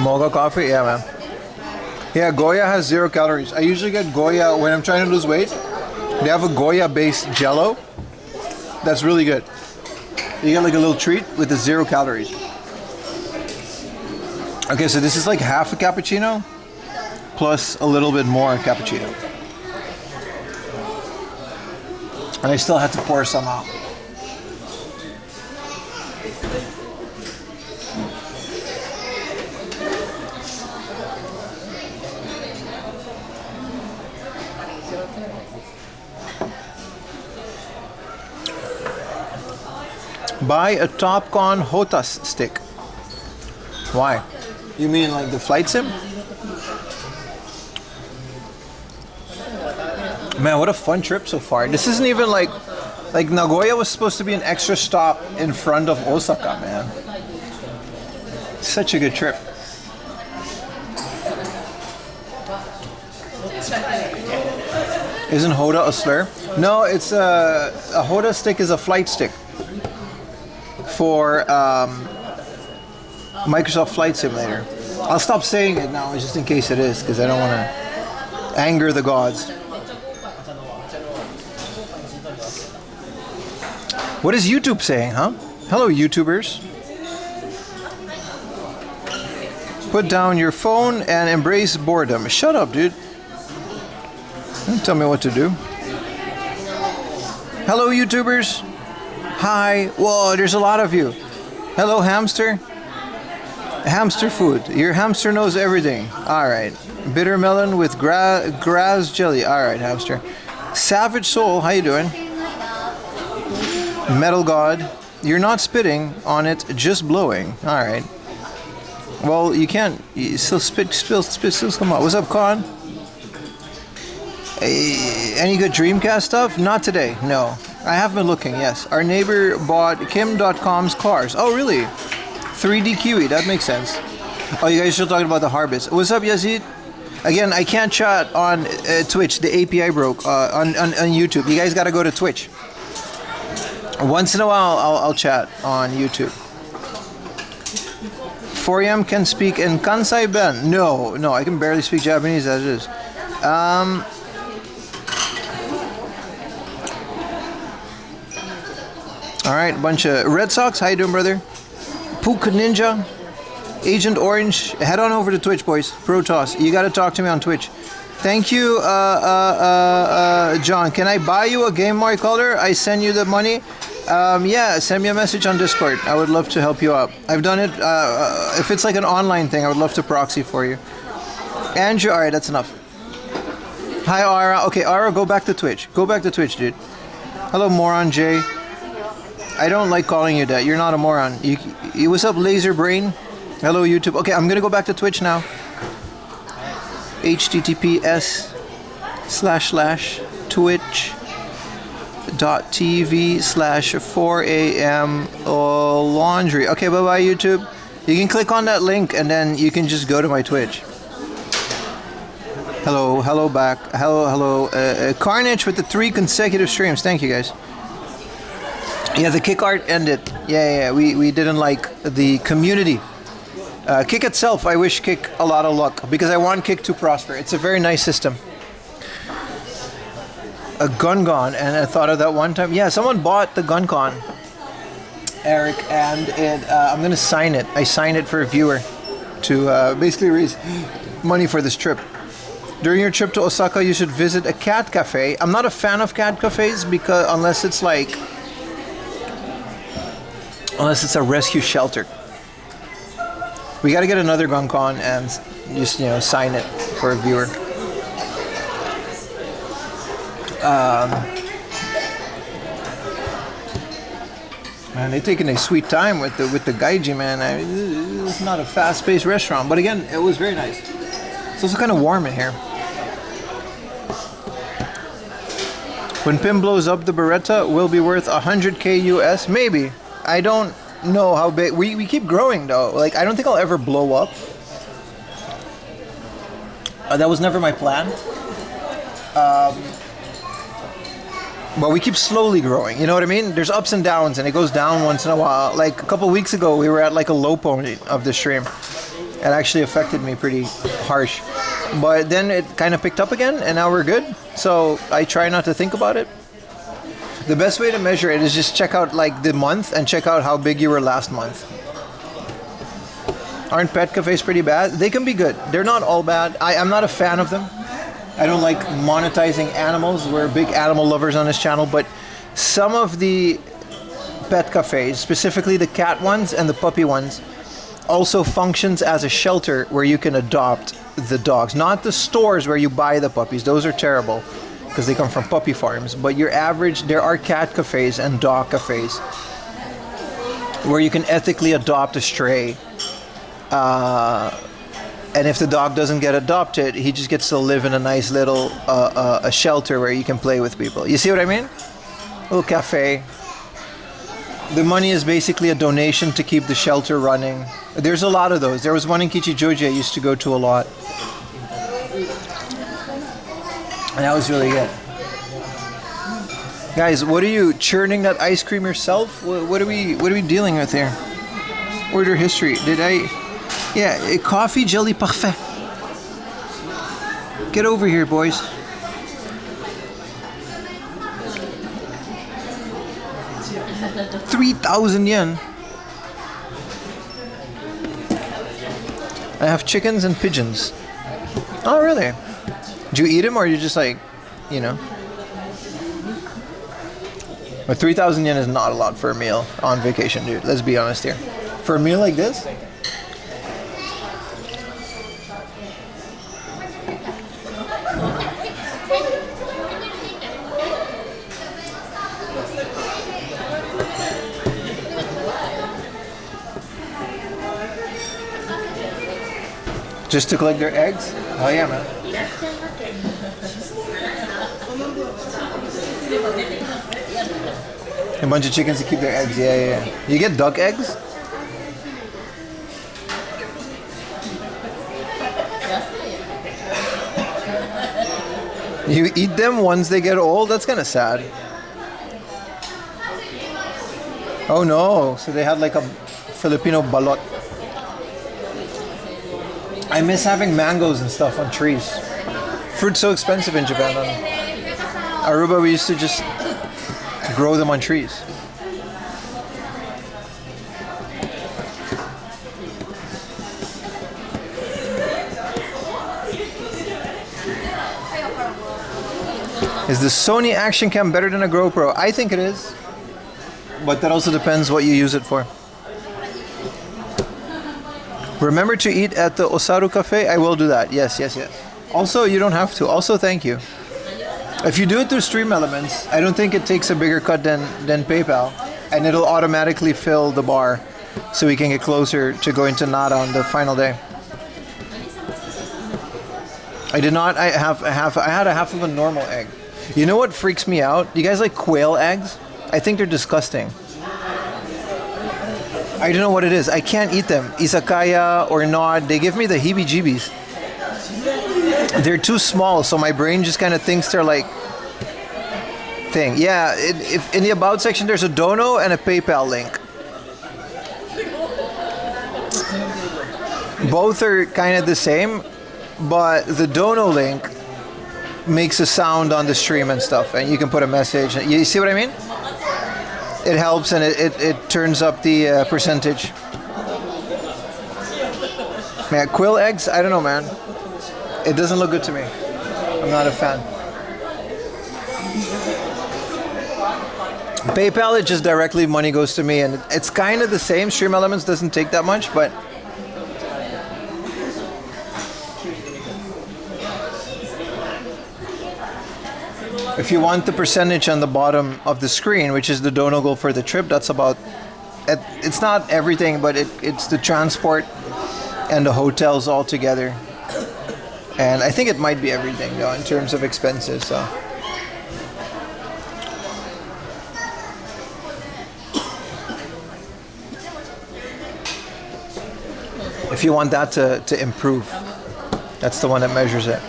Mocha coffee? Yeah, man. Yeah, Goya has 0 calories. I usually get Goya when I'm trying to lose weight. They have a Goya-based Jello. That's really good. You get like a little treat with the 0 calories. Okay, so this is like half a cappuccino plus a little bit more cappuccino. And I still had to pour some out. Buy a Topcon Hotas stick. Why? You mean like the flight sim? Man, what a fun trip so far. This isn't even like Nagoya was supposed to be an extra stop in front of Osaka, man. Such a good trip. Isn't Hoda a slur? No, it's a Hoda stick is a flight stick for Microsoft Flight Simulator. I'll stop saying it now just in case it is, because I don't want to anger the gods. What is YouTube saying, huh? Hello, YouTubers. Put down your phone and embrace boredom. Shut up, dude. Don't tell me what to do. Hello, YouTubers. Hi. Whoa, there's a lot of you. Hello, hamster. Hamster food. Your hamster knows everything. All right. Bitter melon with grass jelly. All right, hamster. Savage soul. How you doing? Metal god. You're not spitting on it, just blowing. All right. Well, you can't. You still spit. Still come on. What's up, Con? Any good Dreamcast stuff? Not today. No. I have been looking, yes. Our neighbor bought Kim.com's cars. Oh, really? 3D Kiwi, that makes sense. Oh, you guys are still talking about the Harvest. What's up, Yazid? Again, I can't chat on Twitch. The API broke on YouTube. You guys got to go to Twitch. Once in a while, I'll chat on YouTube. 4am can speak in Kansai Ben. No, I can barely speak Japanese as it is. All right, a bunch of Red Sox. How you doing, brother? Pook Ninja, Agent Orange. Head on over to Twitch, boys. Protoss. You got to talk to me on Twitch. Thank you, John. Can I buy you a Game Boy Color? I send you the money. Yeah, send me a message on Discord. I would love to help you out. I've done it. If it's like an online thing, I would love to proxy for you. Andrew, all right, that's enough. Hi, Ara. Okay, Ara, go back to Twitch. Go back to Twitch, dude. Hello, Moron J. I don't like calling you that. You're not a moron. You what's up, Laser Brain? Hello, YouTube. Okay, I'm gonna go back to Twitch now. https://twitch.tv/4am laundry. Okay, bye-bye, YouTube. You can click on that link and then you can just go to my Twitch. Hello back. Hello. Carnage with the 3 consecutive streams. Thank you, guys. Yeah, the kick art ended. Yeah. We didn't like the community. Kick itself, I wish Kick a lot of luck because I want Kick to prosper. It's a very nice system. A Gun-Gon, and I thought of that one time. Yeah, someone bought the Gun-Con, Eric, and I'm gonna sign it. I signed it for a viewer to basically raise money for this trip. During your trip to Osaka, you should visit a cat cafe. I'm not a fan of cat cafes because unless it's a rescue shelter. We got to get another Gun-Con and just sign it for a viewer. Man, they're taking a sweet time with the gaiji, man. It's not a fast-paced restaurant, but again, it was very nice. It's also kind of warm in here. When Pim blows up, the Beretta will be worth 100k US, maybe. I don't know how big. We keep growing though. Like I don't think I'll ever blow up. That was never my plan. But we keep slowly growing. You know what I mean? There's ups and downs, and it goes down once in a while. Like a couple weeks ago, we were at like a low point of the stream, It actually affected me pretty harsh. But then it kind of picked up again, and now we're good. So I try not to think about it. The best way to measure it is just check out like the month and check out how big you were last month. Aren't pet cafes pretty bad? They can be good. They're not all bad. I'm not a fan of them. I don't like monetizing animals. We're big animal lovers on this channel, but some of the pet cafes, specifically the cat ones and the puppy ones, also functions as a shelter where you can adopt the dogs. Not the stores where you buy the puppies. Those are terrible because they come from puppy farms. But your average, there are cat cafes and dog cafes where you can ethically adopt a stray. And if the dog doesn't get adopted, he just gets to live in a nice little a shelter where you can play with people. You see what I mean? Little cafe. The money is basically a donation to keep the shelter running. There's a lot of those. There was one in Kichijoji I used to go to a lot. And that was really good. Guys, what are you churning that ice cream yourself? What are we dealing with here? Order history. Did I? Yeah, a coffee jelly parfait. Get over here, boys. $3,000 I have chickens and pigeons. Oh, really? Do you eat them, or are you just like, you know? But 3,000 yen is not a lot for a meal on vacation, dude. Let's be honest here. For a meal like this? Just to collect their eggs? Oh yeah, man. A bunch of chickens to keep their eggs. Yeah. You get duck eggs? You eat them once they get old? That's kind of sad. Oh no, so they had like a Filipino balot. I miss having mangoes and stuff on trees. Fruit's so expensive in Japan. On Aruba, we used to just grow them on trees. Is the Sony Action Cam better than a GoPro? I think it is. But that also depends what you use it for. Remember to eat at the Osaru Cafe? I will do that. Yes. Also, you don't have to. Also, thank you. If you do it through Stream Elements, I don't think it takes a bigger cut than PayPal. And it'll automatically fill the bar so we can get closer to going to Nara on the final day. I did not. I had a half of a normal egg. You know what freaks me out? You guys like quail eggs? I think they're disgusting. I don't know what it is. I can't eat them. Izakaya or not, they give me the heebie-jeebies. They're too small, so my brain just kind of thinks they're like thing. Yeah, if in the about section there's a dono and a PayPal link. Both are kind of the same, but the dono link makes a sound on the stream and stuff, and you can put a message. You see what I mean? It helps, and it turns up the percentage. Man, quill eggs? I don't know, man. It doesn't look good to me. I'm not a fan. PayPal, it just directly money goes to me, and it's kind of the same. Stream Elements doesn't take that much, but if you want the percentage on the bottom of the screen, which is the dono goal for the trip, that's about, it's not everything, but it's the transport and the hotels all together. And I think it might be everything though in terms of expenses. So if you want that to improve, that's the one that measures it.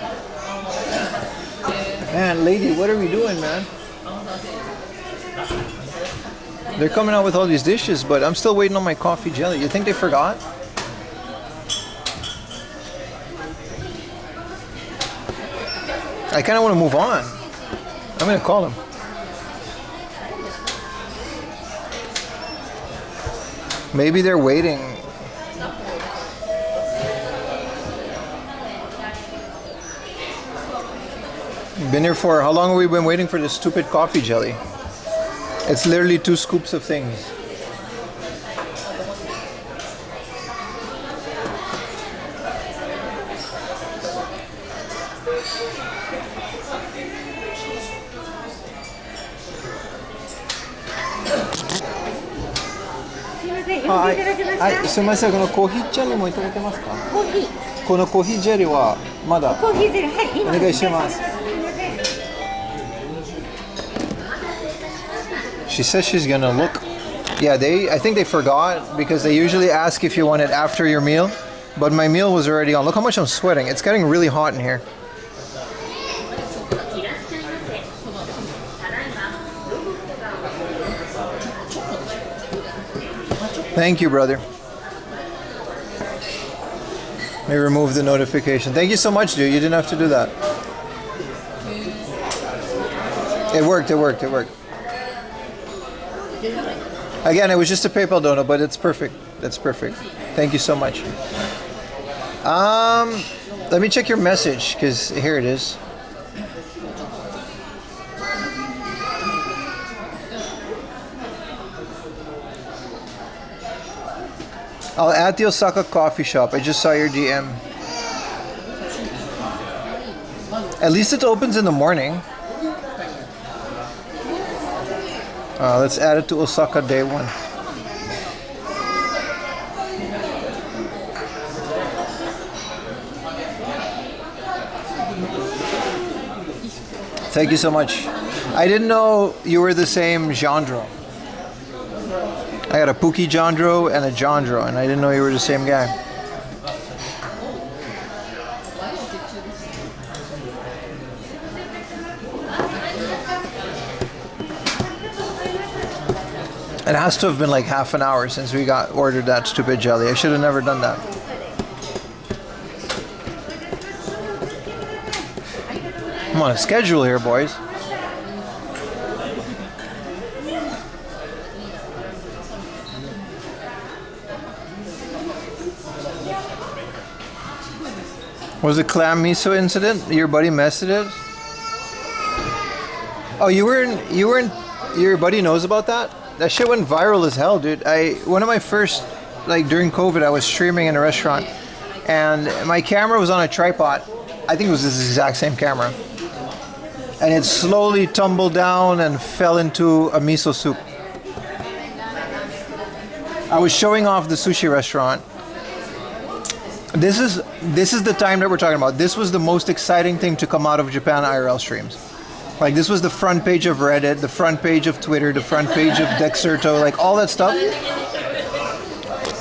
Man, lady, what are we doing, man? They're coming out with all these dishes, but I'm still waiting on my coffee jelly. You think they forgot? I kind of want to move on. I'm gonna call him. Maybe they're waiting. Been here for how long have we been waiting for this stupid coffee jelly? It's literally 2 scoops of things.すみません、このコーヒージェリーもいただけますか？コーヒー。このコーヒージェリーはまだコーヒーゼリー、はい、今お願いします。すみません。 She says she's gonna look. Yeah, I think they forgot because they usually ask if you want it after your meal, but my meal was already on. Look how much I'm sweating. It's getting really hot in here. Thank you, brother. Let me remove the notification. Thank you so much, dude. You didn't have to do that. It worked. Again, it was just a PayPal donor, but it's perfect. That's perfect. Thank you so much. Let me check your message, because here it is. I'll add the Osaka coffee shop. I just saw your DM. At least it opens in the morning. Let's add it to Osaka day 1. Thank you so much. I didn't know you were the same genre. I got a Pookie Jandro and a Jandro, and I didn't know you were the same guy. It has to have been like half an hour since we ordered that stupid jelly. I should have never done that. I'm on a schedule here, boys. Was the clam miso incident? Your buddy messed it? Oh, you weren't. Your buddy knows about that? That shit went viral as hell, dude. One of my first, like during COVID, I was streaming in a restaurant, and my camera was on a tripod. I think it was this exact same camera, and it slowly tumbled down and fell into a miso soup. I was showing off the sushi restaurant. This is the time that we're talking about. This was the most exciting thing to come out of Japan IRL streams. Like, this was the front page of Reddit, the front page of Twitter, the front page of Dexerto, like all that stuff.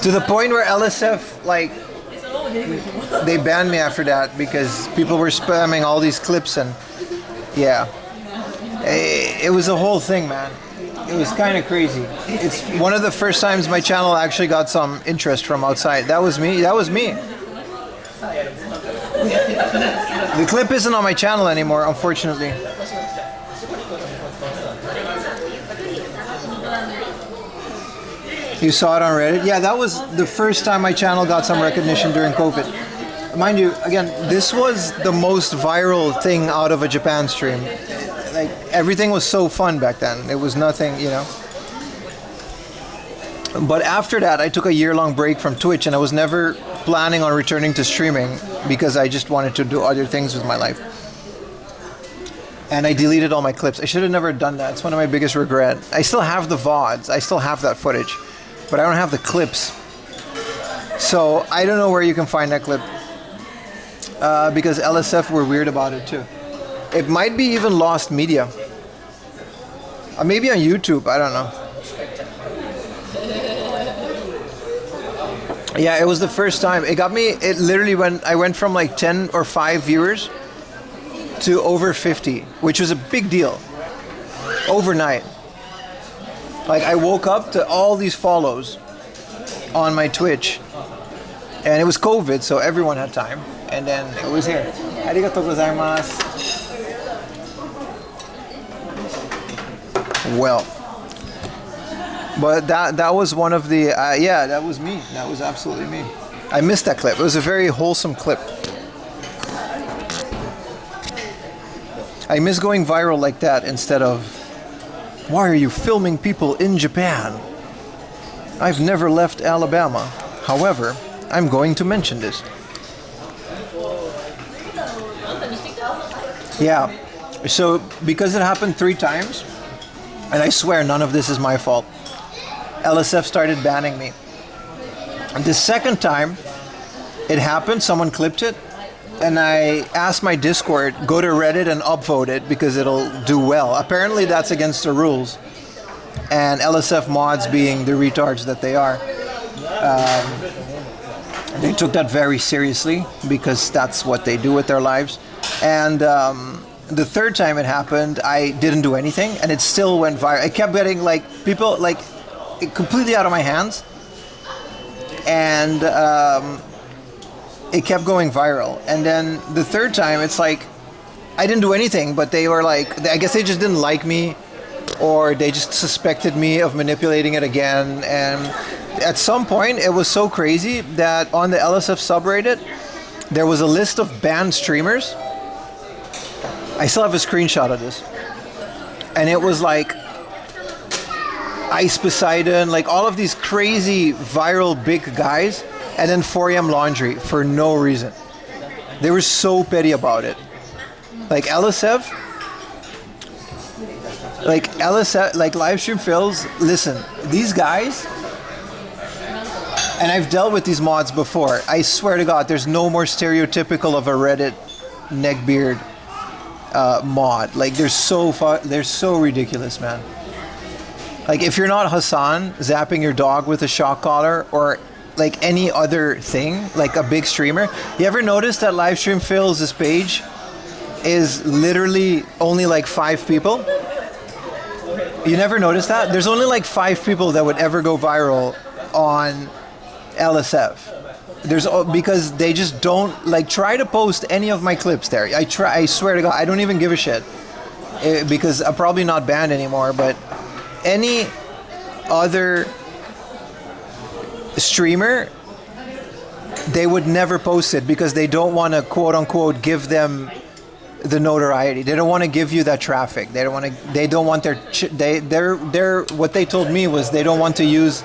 To the point where LSF, like, they banned me after that because people were spamming all these clips, and yeah. It was a whole thing, man. It was kind of crazy. It's one of the first times my channel actually got some interest from outside. That was me. The clip isn't on my channel anymore, unfortunately. You saw it on Reddit? Yeah, that was the first time my channel got some recognition during COVID. Mind you, again, this was the most viral thing out of a Japan stream. Like, everything was so fun back then. It was nothing, you know. But after that, I took a year-long break from Twitch, and I was never planning on returning to streaming because I just wanted to do other things with my life. And I deleted all my clips. I should have never done that. It's one of my biggest regrets. I still have the VODs. I still have that footage, but I don't have the clips. So I don't know where you can find that clip because LSF were weird about it too. It might be even lost media. Maybe on YouTube, I don't know. Yeah, it was the first time. It got me, it literally I went from like 10 or 5 viewers to over 50, which was a big deal. Overnight. Like, I woke up to all these follows on my Twitch. And it was COVID, so everyone had time. And then it was here. Arigatou gozaimasu. well. But that was one of the yeah, that was me. That was absolutely me. I missed that clip. It was a very wholesome clip. I miss going viral like that instead of, why are you filming people in Japan? I've never left Alabama. However, I'm going to mention this. Yeah, so because it happened 3 times, and I swear none of this is my fault, LSF started banning me. And the second time it happened, someone clipped it, and I asked my Discord, go to Reddit and upvote it because it'll do well. Apparently that's against the rules. And LSF mods, being the retards that they are, they took that very seriously because that's what they do with their lives. And the third time it happened, I didn't do anything, and it still went viral. I kept getting like people like completely out of my hands, and it kept going viral. And then the third time, it's like I didn't do anything, but they were like, I guess they just didn't like me, or they just suspected me of manipulating it again. And at some point, it was so crazy that on the LSF subreddit, there was a list of banned streamers. I still have a screenshot of this. And it was like Ice Poseidon, like all of these crazy viral big guys, and then 4am Laundry for no reason. They were so petty about it. Like LSF, like Livestream Phils, listen, these guys, and I've dealt with these mods before, I swear to God, there's no more stereotypical of a Reddit neckbeard mod. Like they're so ridiculous, man. Like if you're not Hassan zapping your dog with a shock collar, or like any other thing, like a big streamer, you ever notice that Livestream Phil's this page is literally only like 5 people? You never noticed that? There's only like 5 people that would ever go viral on LSF. Because they just don't like try to post any of my clips there. I swear to God, I don't even give a shit, because I'm probably not banned anymore. But any other streamer, they would never post it because they don't want to quote unquote give them the notoriety. They don't want to give you that traffic. They don't want their what they told me was they don't want to use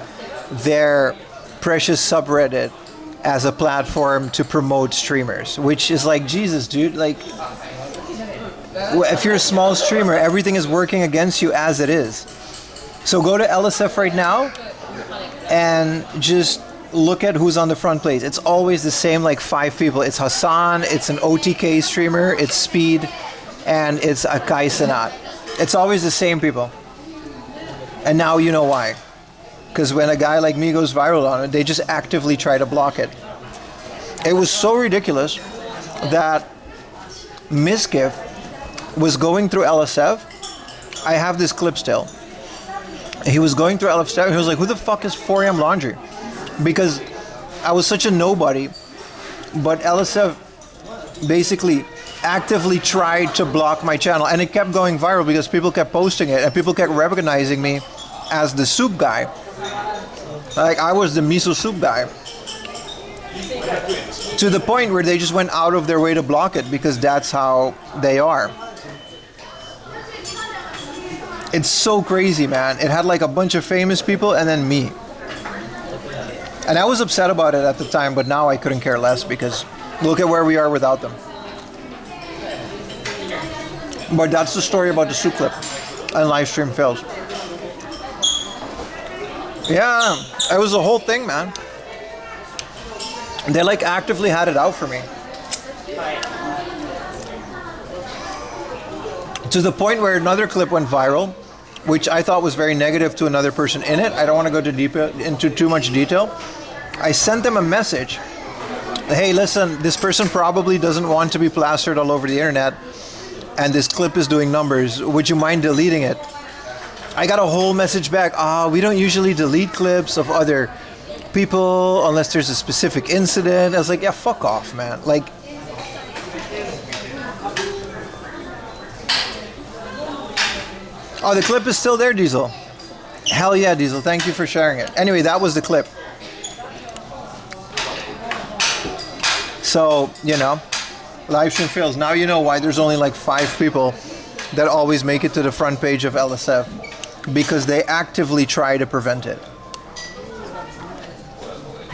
their precious subreddit as a platform to promote streamers, which is like, Jesus, dude, like if you're a small streamer, everything is working against you as it is. So go to LSF right now and just look at who's on the front page. It's always the same, like 5 people. It's Hassan, it's an OTK streamer, it's Speed, and it's Akai Sanat. It's always the same people. And now you know why. Because when a guy like me goes viral on it, they just actively try to block it. It was so ridiculous that Miskiff was going through LSF. I have this clip still. He was going through LSF. He was like, who the fuck is 4am Laundry? Because I was such a nobody. But LSF basically actively tried to block my channel. And it kept going viral because people kept posting it. And people kept recognizing me as the soup guy. Like I was the miso soup guy. To the point where they just went out of their way to block it because that's how they are. It's so crazy, man. It had like a bunch of famous people and then me. And I was upset about it at the time, but now I couldn't care less because look at where we are without them. But that's the story about the soup clip and Livestream Fails. Yeah, it was a whole thing, man. They like actively had it out for me. To the point where another clip went viral, which I thought was very negative to another person in it. I don't want to go into too much detail. I sent them a message. Hey, listen, this person probably doesn't want to be plastered all over the internet, and this clip is doing numbers. Would you mind deleting it? I got a whole message back. We don't usually delete clips of other people unless there's a specific incident. I was like, yeah, fuck off, man. Like, Oh, the clip is still there, Diesel. Hell yeah, Diesel. Thank you for sharing it. Anyway, that was the clip. So, you know, Livestream fails. Now you know why there's only like 5 people that always make it to the front page of LSF. Because they actively try to prevent it.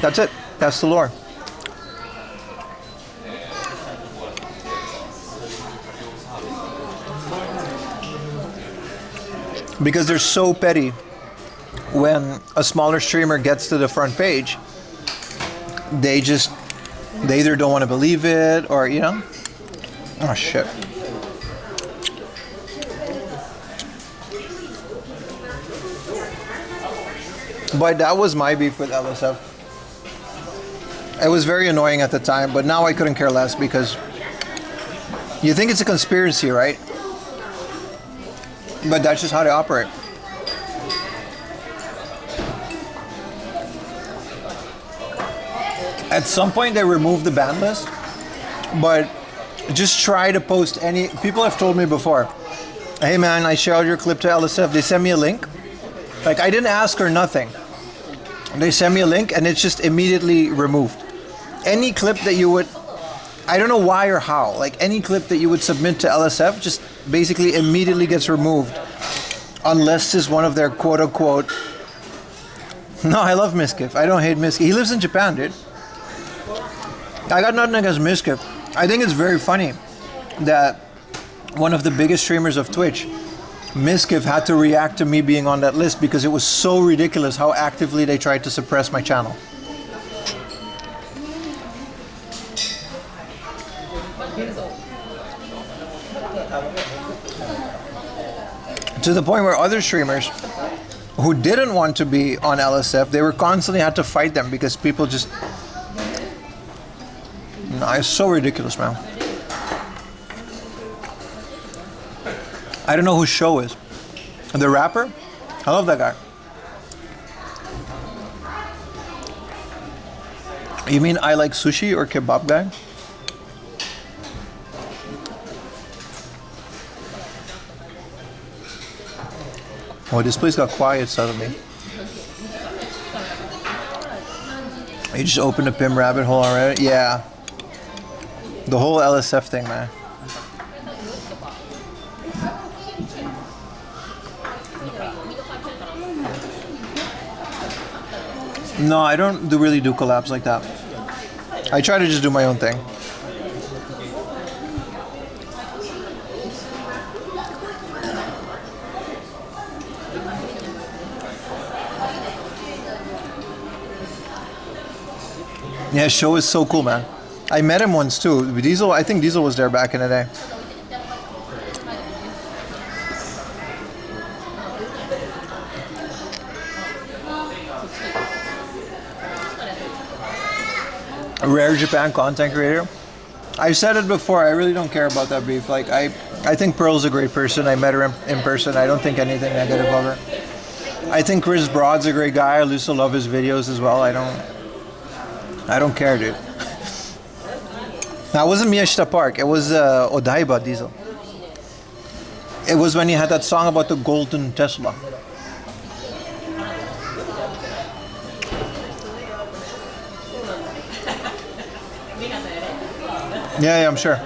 That's it. That's the lore. Because they're so petty when a smaller streamer gets to the front page, they either don't want to believe it or, you know. Oh shit. But that was my beef with LSF. It was very annoying at the time, but now I couldn't care less because you think it's a conspiracy, right? But that's just how they operate. At some point they removed the ban list, but just try to post any... People have told me before, hey man, I shared your clip to LSF, they sent me a link. Like, I didn't ask or nothing. They sent me a link and it's just immediately removed. Any clip that you would... I don't know why or how. Like, any clip that you would submit to LSF just basically immediately gets removed. Unless it's one of their quote-unquote... No, I love Miskiff. I don't hate Miskiff. He lives in Japan, dude. I got nothing against Miskiff. I think it's very funny that one of the biggest streamers of Twitch, Miskiff, had to react to me being on that list because it was so ridiculous how actively they tried to suppress my channel. To the point where other streamers who didn't want to be on LSF, they were constantly had to fight them because people just... No, it's so ridiculous, man. I don't know who Show is. The rapper? I love that guy. You mean I like sushi or kebab guy? Oh, this place got quiet suddenly. You just opened a PIM rabbit hole already? Yeah. The whole LSF thing, man. No, I don't really do collabs like that. I try to just do my own thing. Yeah, Show is so cool, man. I met him once too. Diesel, I think Diesel was there back in the day. A rare Japan content creator. I've said it before, I really don't care about that beef. Like, I think Pearl's a great person. I met her in person. I don't think anything negative of her. I think Chris Broad's a great guy. I used to love his videos as well. I don't care, dude. Now, it wasn't Miyashita Park. It was Odaiba, Diesel. It was when he had that song about the golden Tesla. Yeah, I'm sure.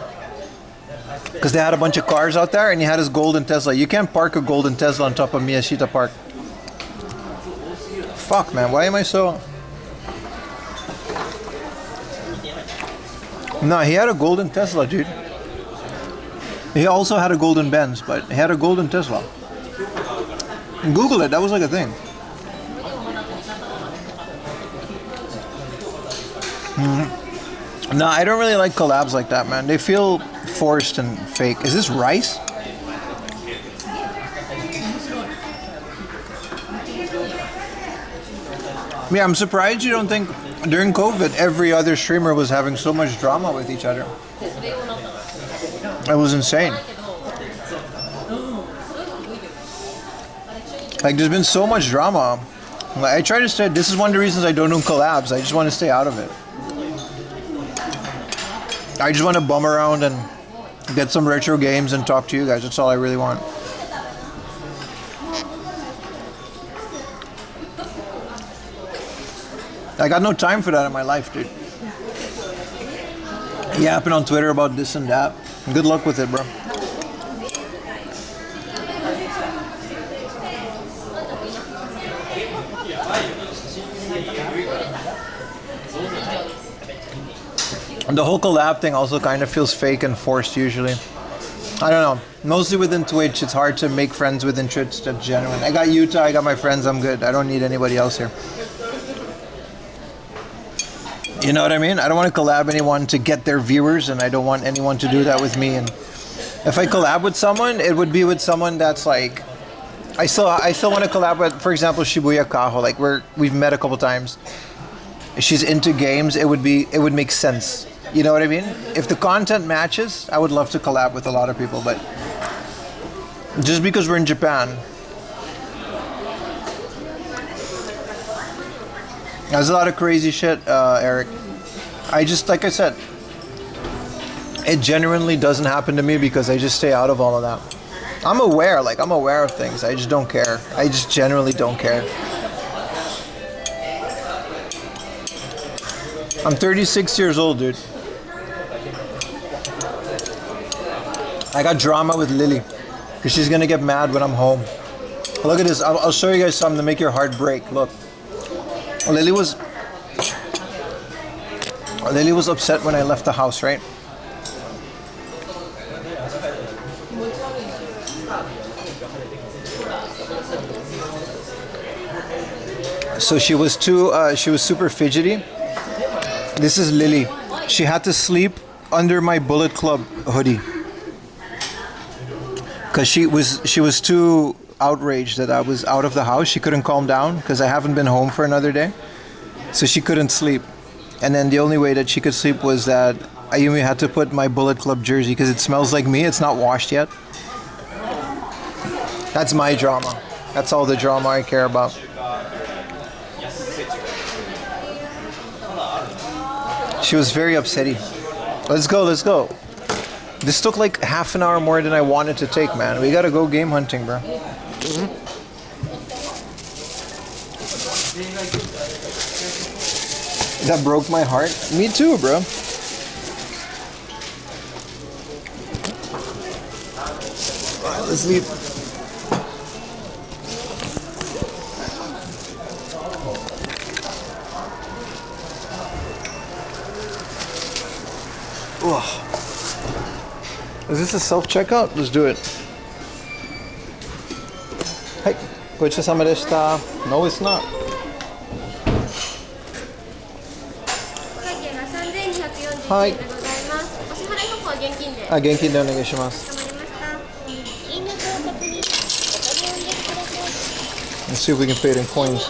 Because they had a bunch of cars out there and he had his golden Tesla. You can't park a golden Tesla on top of Miyashita Park. Fuck, man. Why am I so... No, he had a golden Tesla, dude. He also had a golden Benz, but he had a golden Tesla. Google it, that was like a thing. No, I don't really like collabs like that, man. They feel forced and fake. Is this rice? Yeah, I'm surprised you don't think during COVID every other streamer was having so much drama with each other. It was insane. Like, there's been so much drama. Like, I try to stay... This is one of the reasons I don't do collabs. I just want to stay out of it. I just want to bum around and get some retro games and talk to you guys. That's all I really want. I got no time for that in my life, dude. Yapping on Twitter about this and that. Good luck with it, bro. And the whole collab thing also kind of feels fake and forced usually. I don't know. Mostly within Twitch, it's hard to make friends within Twitch that's genuine. I got Utah, I got my friends, I'm good. I don't need anybody else here. You know what I mean? I don't want to collab anyone to get their viewers, and I don't want anyone to do that with me. And if I collab with someone, it would be with someone that's like, I still want to collab with, for example, Shibuya Kaho. Like we've met a couple times. She's into games. It would make sense. You know what I mean? If the content matches, I would love to collab with a lot of people, but just because we're in Japan, there's a lot of crazy shit, Eric. Like I said, it genuinely doesn't happen to me because I just stay out of all of that. I'm aware of things. I just don't care. I just genuinely don't care. I'm 36 years old, dude. I got drama with Lily because she's gonna get mad when I'm home. Look at this. I'll show you guys something to make your heart break. Look. Lily was upset when I left the house, right? So she was super fidgety. This is Lily. She had to sleep under my Bullet Club hoodie because she was too outraged that I was out of the house. She couldn't calm down because I haven't been home for another day, so she couldn't sleep. And then the only way that she could sleep was that Ayumi had to put my Bullet Club jersey because it smells like me. It's not washed yet. That's my drama. That's all the drama I care about. She was very upsetty. Let's go. This took like half an hour more than I wanted to take, man. We gotta go game hunting, bro. That broke my heart. Me too, bro. Alright, let's leave. Ugh. Is this a self-checkout? Let's do it. Hey, gochusama deshita. No, it's not. はい。あ、現金でお願いします。Let's see if we can pay it in coins.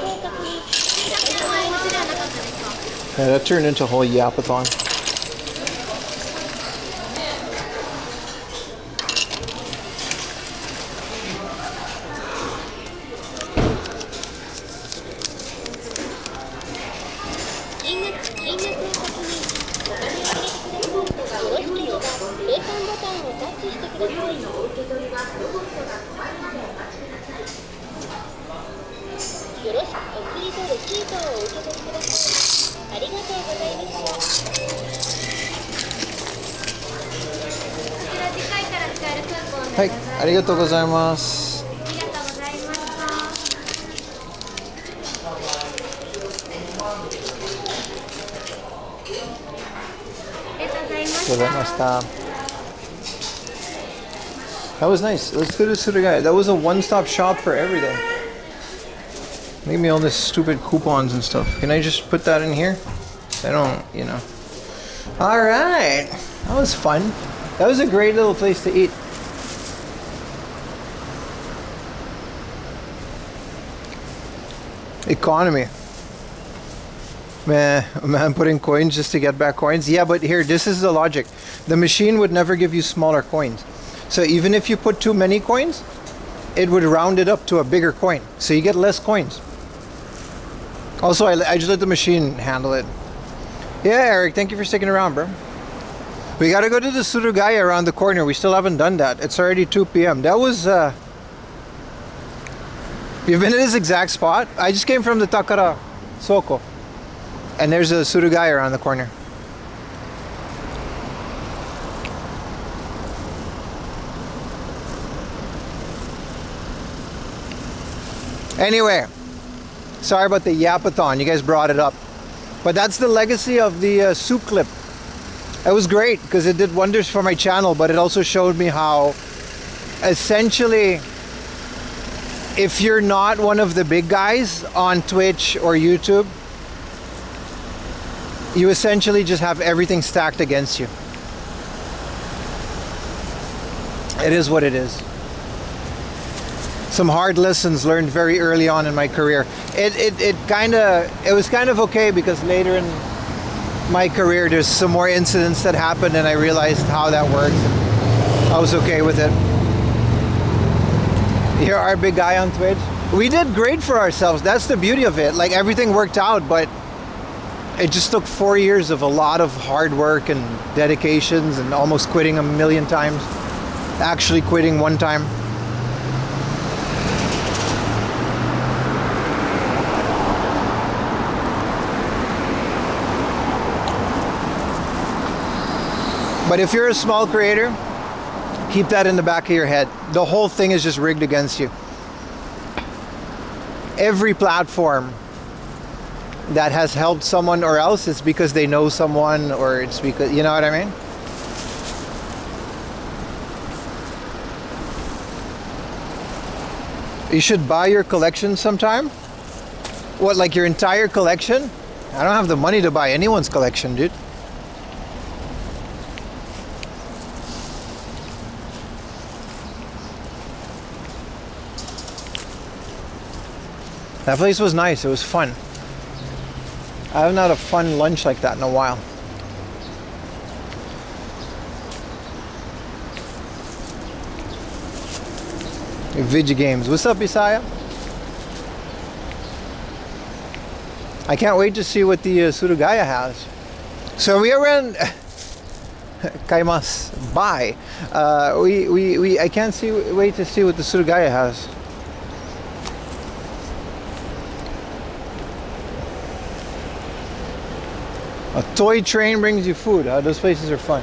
Yeah, that turned into a whole yapathon. Hi, ありがとうございます。That was nice. Let's go to Surugai. That was a one-stop shop for everything. Make me all this stupid coupons and stuff. Can I just put that in here? I don't, you know. Alright. That was fun. That was a great little place to eat. Economy. Man, putting coins just to get back coins. Yeah, but here, this is the logic. The machine would never give you smaller coins. So even if you put too many coins, it would round it up to a bigger coin. So you get less coins. Also, I just let the machine handle it. Yeah, Eric, thank you for sticking around, bro. We gotta go to the Surugaya around the corner. We still haven't done that. It's already 2 p.m. That was, you've been in this exact spot? I just came from the Takara Soko. And there's a Surugaya around the corner. Anyway, sorry about the yapathon. You guys brought it up. But that's the legacy of the soup clip. It was great because it did wonders for my channel, but it also showed me how essentially if you're not one of the big guys on Twitch or YouTube, you essentially just have everything stacked against you. It is what it is. Some hard lessons learned very early on in my career. It was kind of okay because later in my career there's some more incidents that happened and I realized how that works. I was okay with it. You're our big guy on Twitch. We did great for ourselves. That's the beauty of it. Like everything worked out, but it just took 4 years of a lot of hard work and dedications and almost quitting a million times. Actually quitting one time. But if you're a small creator, keep that in the back of your head. The whole thing is just rigged against you. Every platform that has helped someone or else, it's because they know someone or it's because, you know what I mean? You should buy your collection sometime. What, like your entire collection? I don't have the money to buy anyone's collection, dude. That place was nice. It was fun. I haven't had a fun lunch like that in a while. Video games. What's up, Isaiah? I can't wait to see what the Surugaya has. So we are in Kaimas. Bye. I can't wait to see what the Surugaya has. A toy train brings you food. Those places are fun.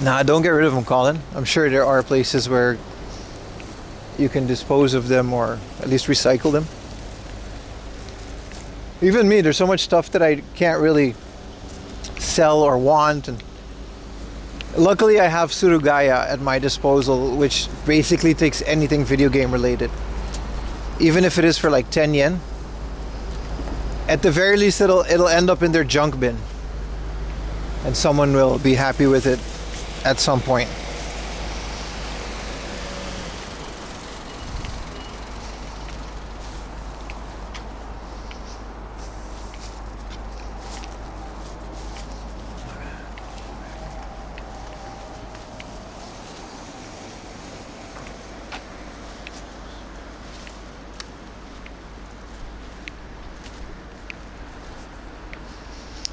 Nah, don't get rid of them, Colin. I'm sure there are places where you can dispose of them or at least recycle them. Even me, there's so much stuff that I can't really sell or want, and luckily I have Surugaya at my disposal, which basically takes anything video game related, even if it is for like 10 yen. At the very least it'll end up in their junk bin and someone will be happy with it at some point.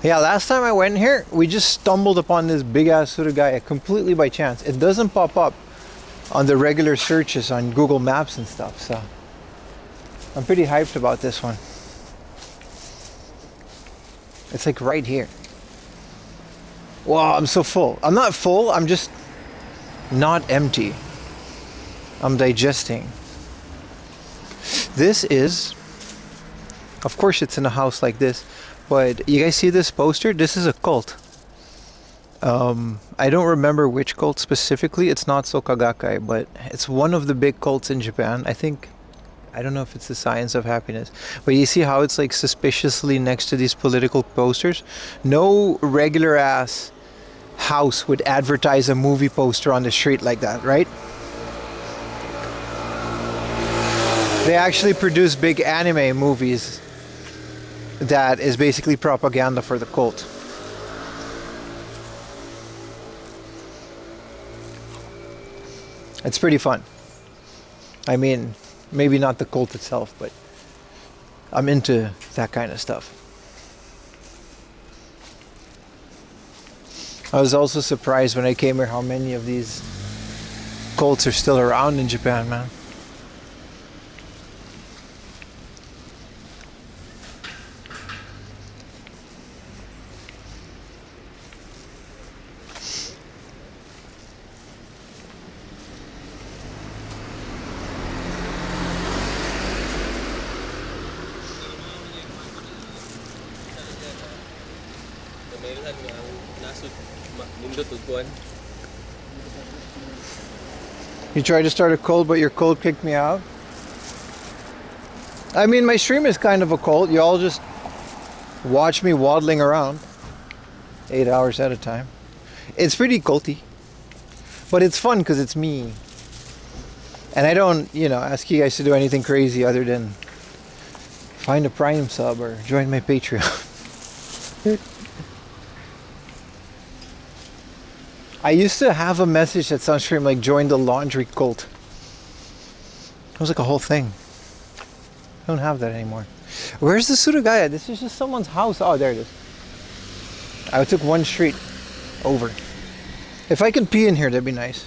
Yeah, last time I went here, we just stumbled upon this big ass Surugaya completely by chance. It doesn't pop up on the regular searches on Google Maps and stuff, so I'm pretty hyped about this one. It's like right here. Wow, I'm so full. I'm not full, I'm just not empty. I'm digesting. This is, of course it's in a house like this, but you guys see this poster? This is a cult. I don't remember which cult specifically. It's not Sokagakai, but it's one of the big cults in Japan. I don't know if it's the Science of Happiness, but you see how it's like suspiciously next to these political posters? No regular ass house would advertise a movie poster on the street like that, right? They actually produce big anime movies that is basically propaganda for the cult. It's pretty fun. I mean, Maybe not the cult itself, but I'm into that kind of stuff. I was also surprised when I came here how many of these cults are still around in Japan, man. You tried to start a cult, but your cult kicked me out. I mean, my stream is kind of a cult. You all just watch me waddling around 8 hours at a time. It's pretty culty, but it's fun because it's me. And I don't, ask you guys to do anything crazy other than find a Prime sub or join my Patreon. I used to have a message at Sunstream like join the laundry cult. It was like a whole thing. I don't have that anymore. Where's the Surugaya? This is just someone's house. Oh, there it is. I took one street over. If I could pee in here, that'd be nice.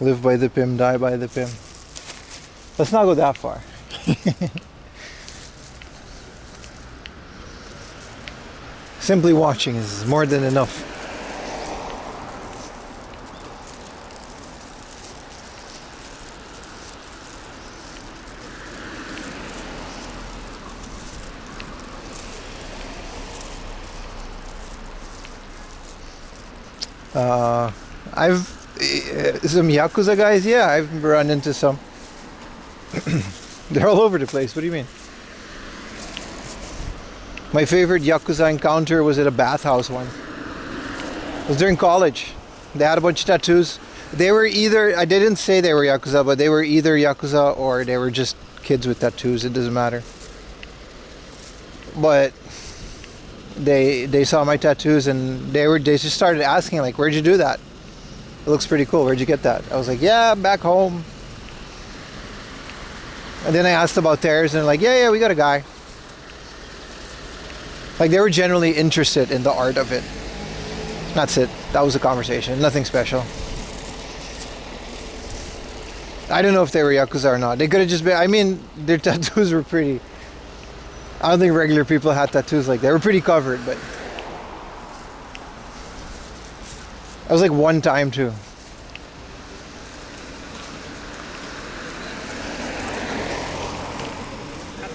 Live by the Pim, die by the Pim. Let's not go that far. Simply watching is more than enough. I've some Yakuza guys, yeah, I've run into some. They're all over the place. What do you mean? My favorite Yakuza encounter was at a bathhouse one. It was during college. They had a bunch of tattoos. They were either, I didn't say they were Yakuza, but they were either Yakuza or they were just kids with tattoos. It doesn't matter. But they saw my tattoos and they just started asking like, where'd you do that? It looks pretty cool. Where'd you get that? I was like, yeah, back home. And then I asked about theirs and they're like, yeah, we got a guy. Like they were generally interested in the art of it. That's it. That was the conversation. Nothing special. I don't know if they were Yakuza or not. They could have just been, I mean, their tattoos were pretty, I don't think regular people had tattoos like that. They were pretty covered, but that was like one time too.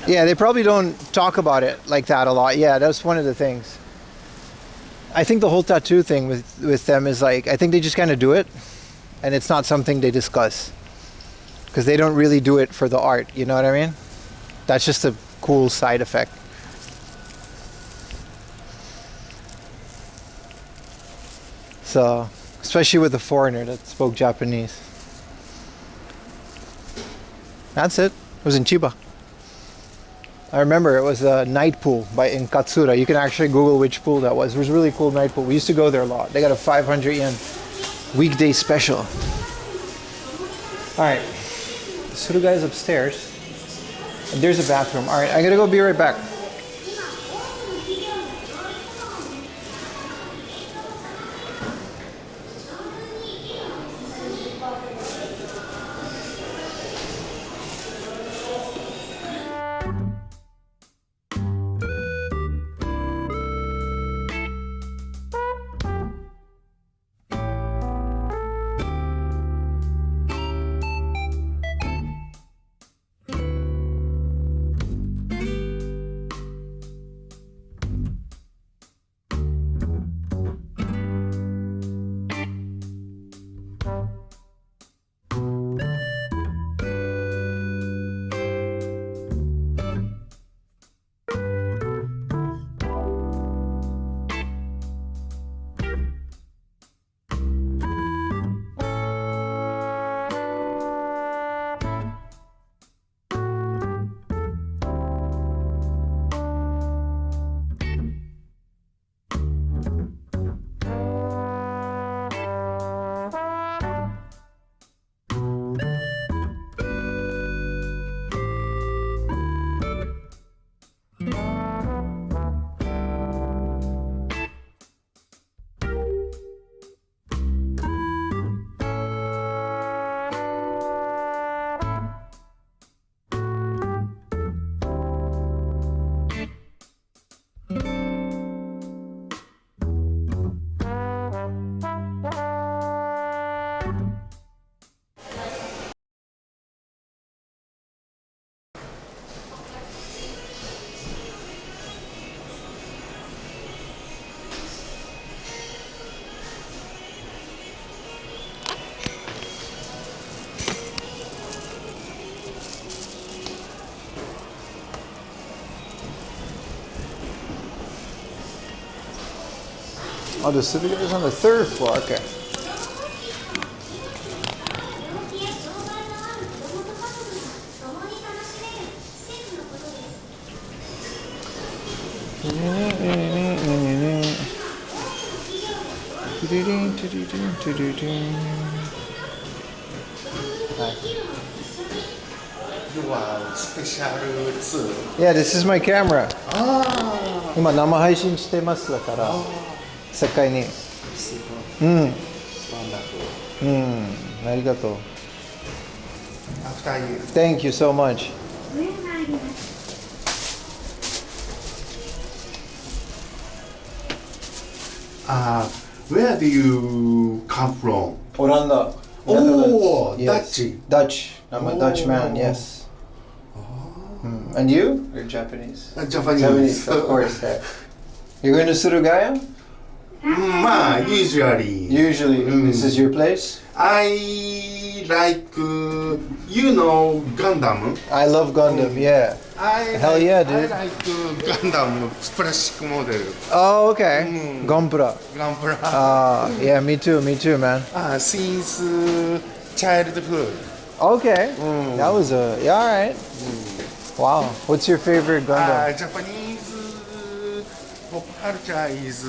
Yeah, they probably don't talk about it like that a lot. Yeah, that's one of the things. I think the whole tattoo thing with them is like, I think they just kind of do it and it's not something they discuss because they don't really do it for the art, you know what I mean? That's just a cool side effect. So, especially with a foreigner that spoke Japanese. That's it. It was in Chiba. I remember it was a night pool in Katsura. You can actually Google which pool that was. It was a really cool night pool. We used to go there a lot. They got a 500 yen weekday special. All right, the Suruga is upstairs. And there's a bathroom. All right, I'm gonna go be right back. Oh, the studio is on the third floor. Okay. You are special 2. Yeah, this is my camera. あ今生配信してますだから世界に。あ、すごい。ワンダフル。ありがとう。After you. Thank you so much. Where do you come from? オランダ。Oh, Yes. Dutch. Dutch. I'm a Dutch man. Oh. Yes. And you? You're Japanese. Japanese. Japanese, of course. Yeah. You're going to Surugaya? まあ、usually. Usually, this is your place. I like, you know, Gundam. I love Gundam. Yeah. Hell yeah, dude. I like Gundam プラスチックモデル。 Oh, okay. Gonpura. ガンプラ。Yeah, me too. Me too, man. Since childhood. Okay. That was yeah, all right. Wow. What's your favorite Gundam? Japanese pop culture is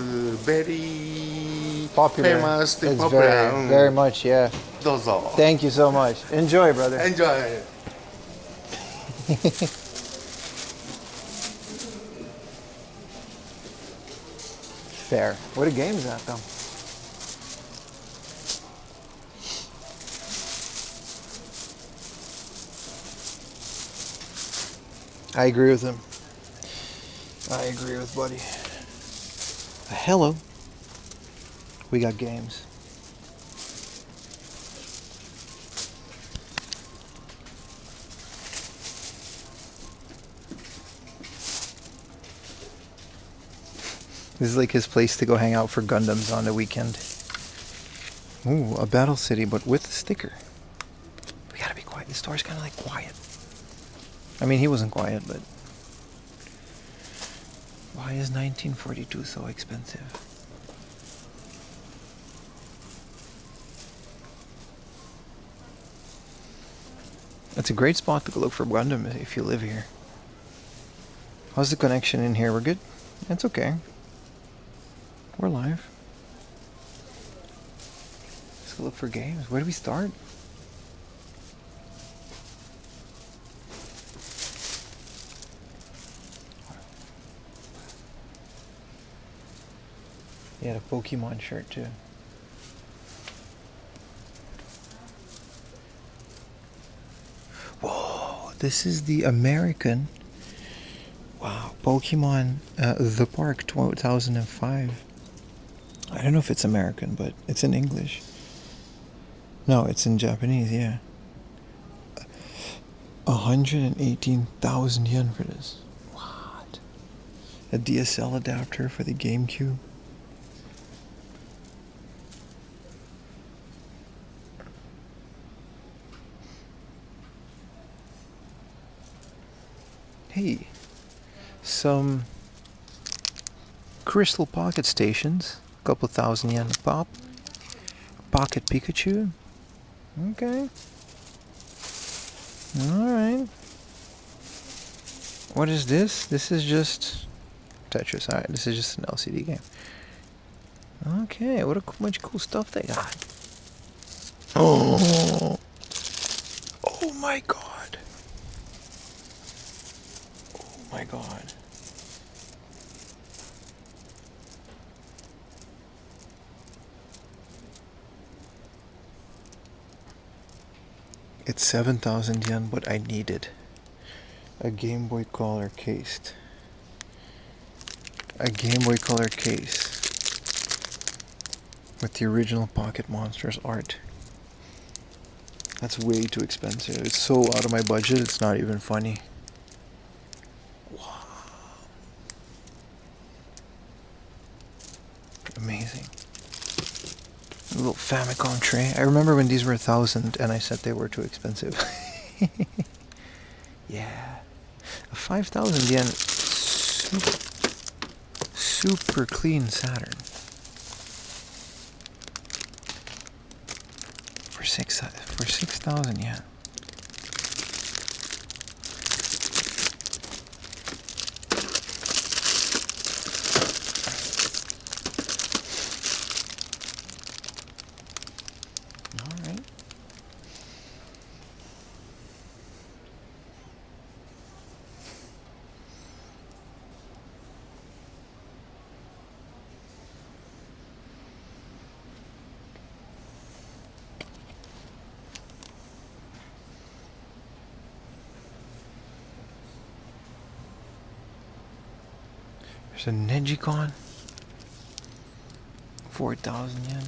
very Popular. famous and It's popular. very, very much, yeah. どうぞ。 Thank you so much. Enjoy, brother. Enjoy. Fair. What a game is that, though? I agree with him. I agree with Buddy. Hello. We got games. This is like his place to go hang out for Gundams on the weekend. Ooh, a battle city, but with a sticker. We gotta be quiet. The store's kind of like quiet. I mean, he wasn't quiet, but... Why is 1942 so expensive? It's a great spot to go look for Gundam if you live here. How's the connection in here? We're good? It's okay. We're live. Let's go look for games. Where do we start? He had a Pokemon shirt too. Whoa, this is the American. Wow, Pokemon The Park 2005. I don't know if it's American, but it's in English. No, it's in Japanese, yeah. 118,000 yen for this. What? A DSL adapter for the GameCube. Hey, some crystal pocket stations, a couple thousand yen a pop. Pocket Pikachu. Okay. Alright. What is this? This is just Tetris. Alright, this is just an LCD game. Okay, what a much cool stuff they got. Oh! Oh my god. Oh my god. It's 7,000 yen, but I needed a Game Boy Color case. A Game Boy Color case with the original Pocket Monsters art. That's way too expensive. It's so out of my budget, it's not even funny. Wow. Amazing. A little Famicom tray. I remember when these were 1,000 and I said they were too expensive. Yeah. A 5,000 yen super clean Saturn. 6,000 yen. All right. There's a Nejicon. 4,000 yen.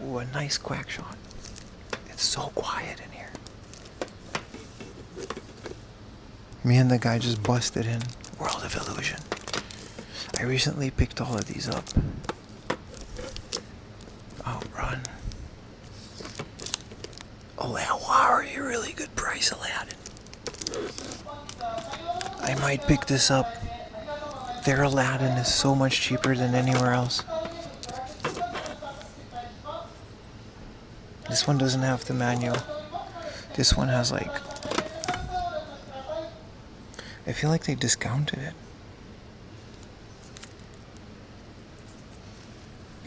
Ooh, a nice quack shot. It's so quiet in here. Me and the guy just busted in World of Illusion. I recently picked all of these up. Outrun. Aladdin, a really good price, Aladdin. I might pick this up. Their Aladdin is so much cheaper than anywhere else. This one doesn't have the manual. This one has like... I feel like they discounted it.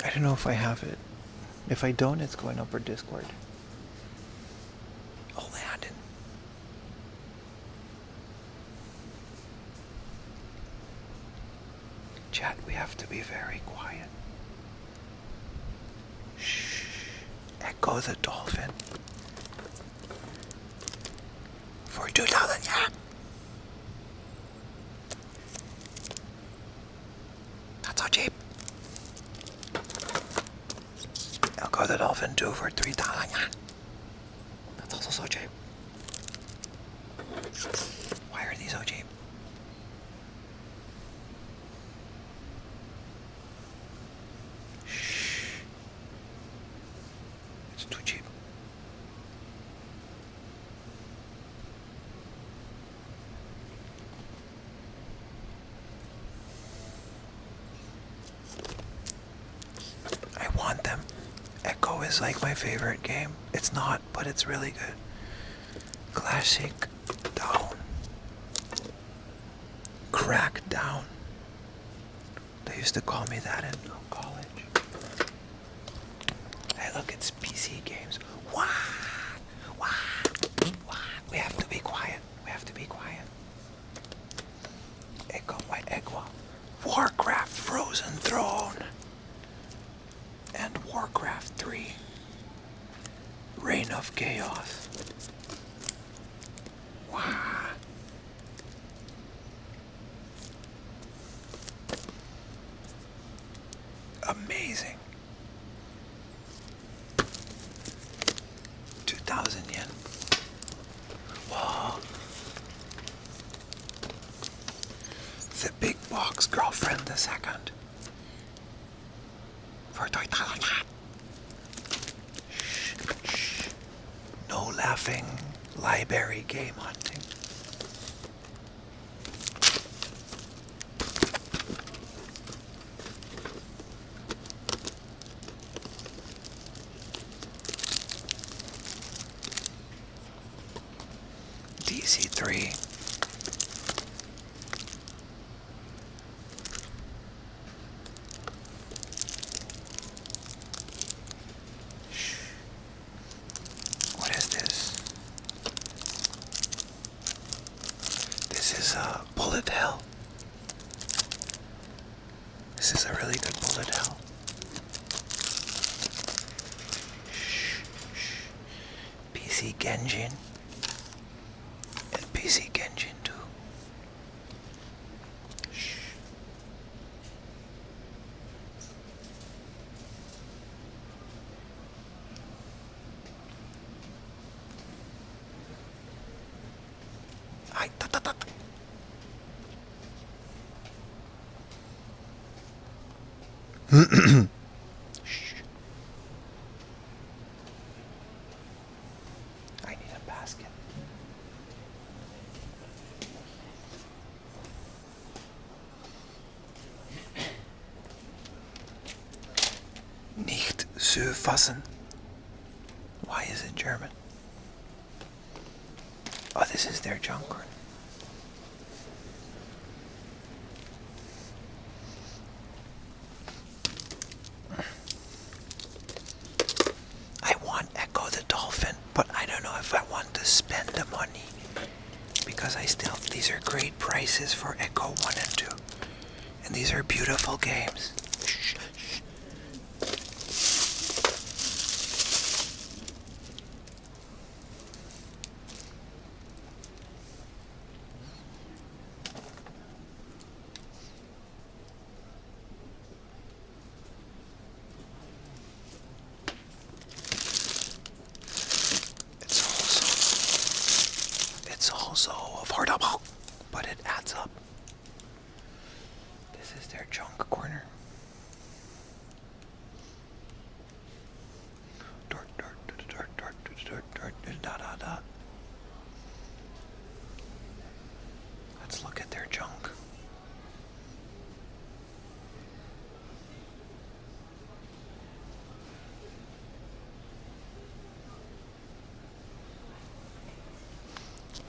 I don't know if I have it. If I don't, it's going up our Discord. Aladdin. Chat, we have to be very quiet. Shh. Echo the dolphin. For 2,000 yen. That's so cheap. Echo the dolphin 2 for 3,000 yen. That's also so cheap. Why are these so cheap? Shh. It's too cheap. I want them. Echo is like my favorite game. It's not, but it's really good. Classic down. Crack down. They used to call me that in college. Hey, look, it's PC games. What? What? What? We have to be quiet. We have to be quiet. Echo, my Echo. Warcraft Frozen Throne. And Warcraft 3. Reign of Chaos. Wow. Amazing. 2,000 yen. Whoa. The big box girlfriend the second. For 3,000 yen. Shh, shh. No laughing. Library game hunting. DC3. What is this? This is a bullet hell. This is a really good bullet hell. Shh, shh. PC Genjin. And PC Genjin 2. Shh. Ay, ta ta ta. Shh. I need a basket. Zufassen. Why is it German? Oh, this is their junk corner. I want Echo the Dolphin, but I don't know if I want to spend the money. Because these are great prices for Echo 1 and 2. And these are beautiful games. Shh, shh. It's also affordable, but it adds up. This is their junk corner. Let's look at their junk.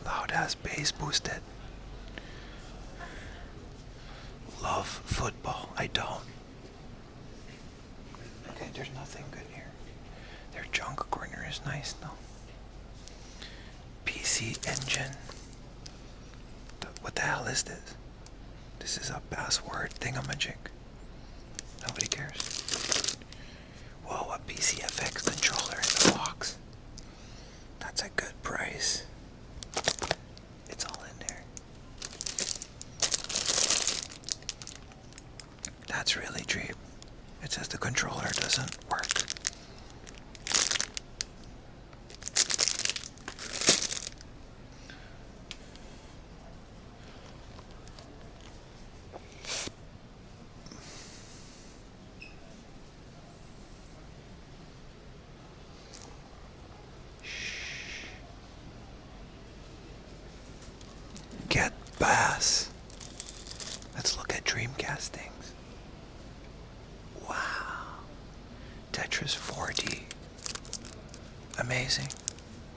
Loud ass bass boosted. Love football. I don't. Okay, there's nothing good here. Their junk corner is nice though. PC Engine. What the hell is this? This is a password thingamajig. Nobody cares. Whoa, a PCFX controller in the box. That's a good price. It's all in there. That's really cheap. It says the controller doesn't work. Get Bass. Let's look at Dreamcast things. Wow. Tetris 4D. Amazing.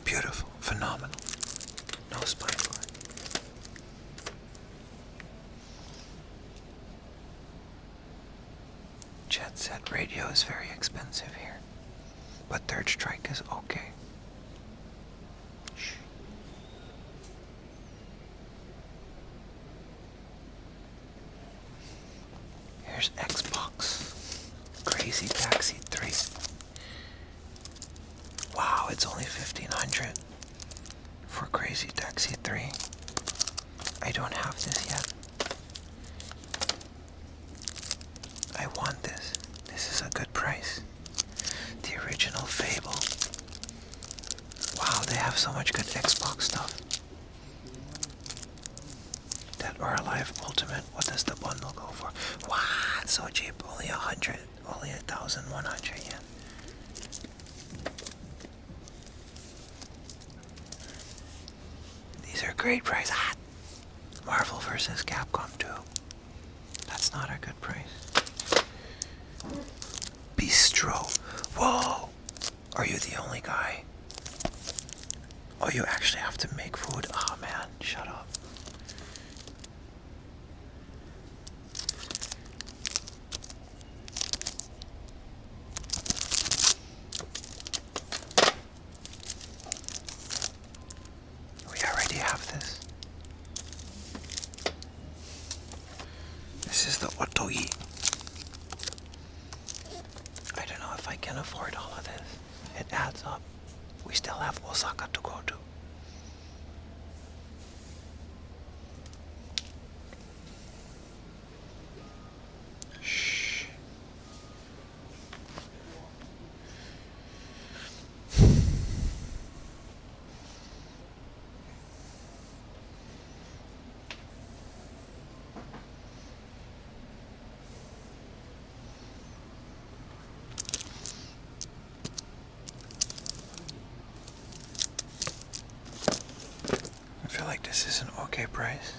Beautiful. Phenomenal. No spine cord. Jet Set Radio is very expensive here. But Third Strike is okay. Shh. Here's Xbox. Crazy Taxi 3. Wow, it's only $1,500 for Crazy Taxi 3. I don't have this yet. I want this. This is a good price. The original Fable. Wow, they have so much good Xbox stuff. Dead or Alive Ultimate. What does the bundle go for? Wow, it's so cheap. Only 100. Only 1,100 yen. These are great price. Marvel vs. Capcom 2. That's not a good price. Bistro. Whoa! Are you the only guy? Oh, you actually have to make food? Oh man, shut up. We already have this. This is the Otoi. I don't know if I can afford all of this. It adds up. We still have Osaka to go to. Shh. I feel like this is an okay price.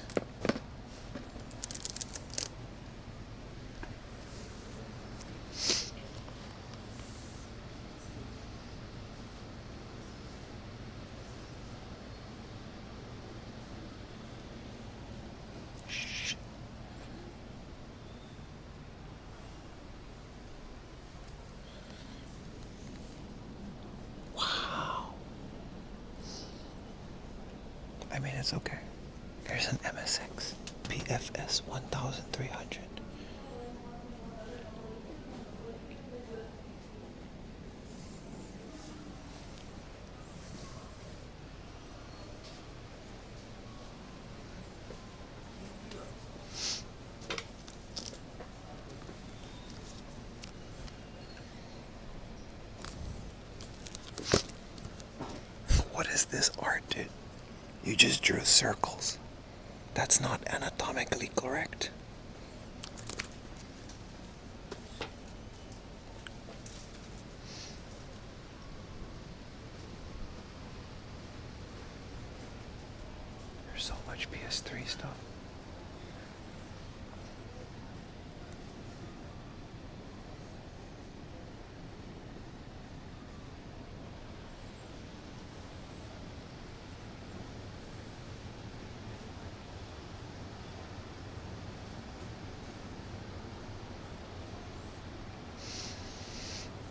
it's okay. Here's an MSX PFS 1300. What is this art, dude? You just drew circles. That's not anatomically correct. There's so much PS3 stuff.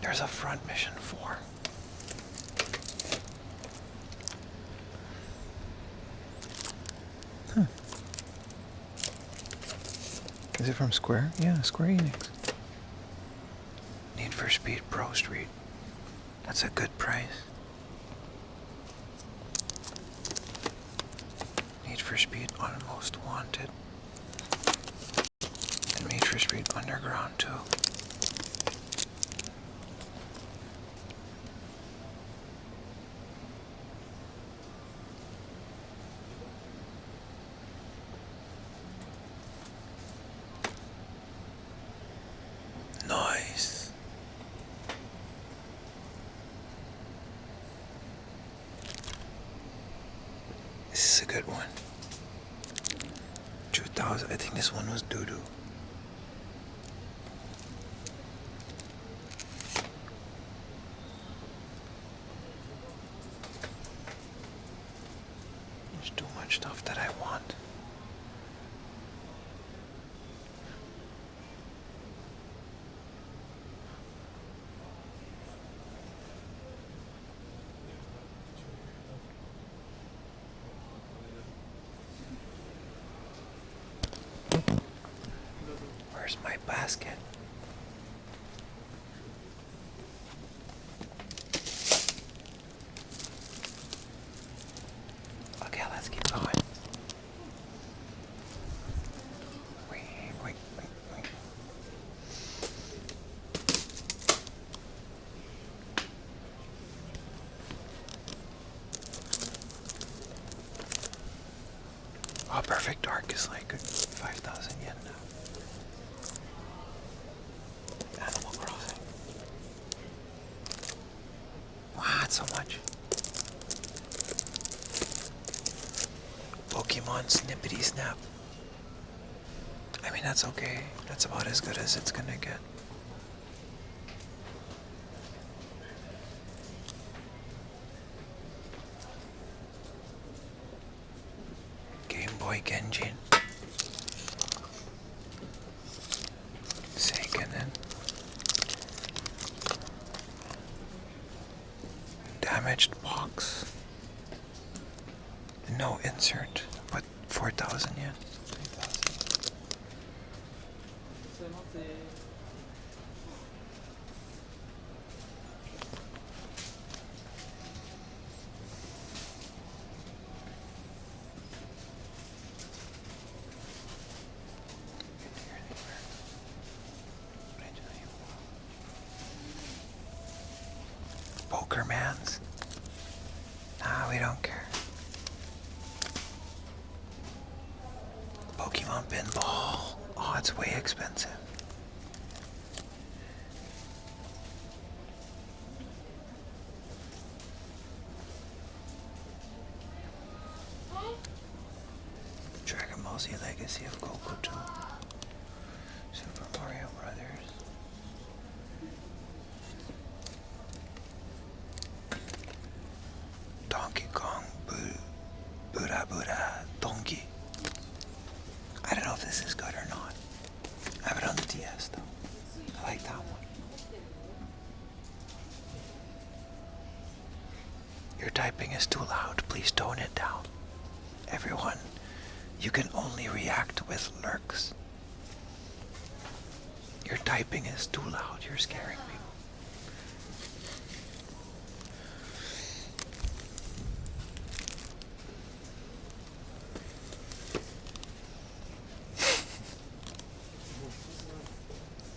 There's a front mission 4. Huh. Is it from Square? Yeah, Square Enix. Need for Speed Pro Street. That's a good price. Need for Speed Most Wanted. And Need for Speed Underground too. Nice. This is a good one. 2000. I think this one was doo-doo. There's too much stuff that I want. Where's my basket? Okay, let's keep going. Wait. Oh, Perfect Dark is like 5,000 yen now. Animal Crossing. What? So much? Pokemon Snippety Snap. I mean, that's okay. That's about as good as it's gonna get. Game Boy Genjin. Seikanen. Damaged box. No insert, but 4,000 yen. 3,000. Poker Mans? Nah, we don't care. Pokemon Pinball. Oh, it's way expensive. Dragon Ball Z Legacy of Goku 2. Super Mario Brothers. Donkey Kong Buddha Donkey. I don't know if this is good or not. I have it on the DS though. I like that one. Your typing is too loud. Please tone it down. everyone, you can only react with lurks. Your typing is too loud, you're scaring people.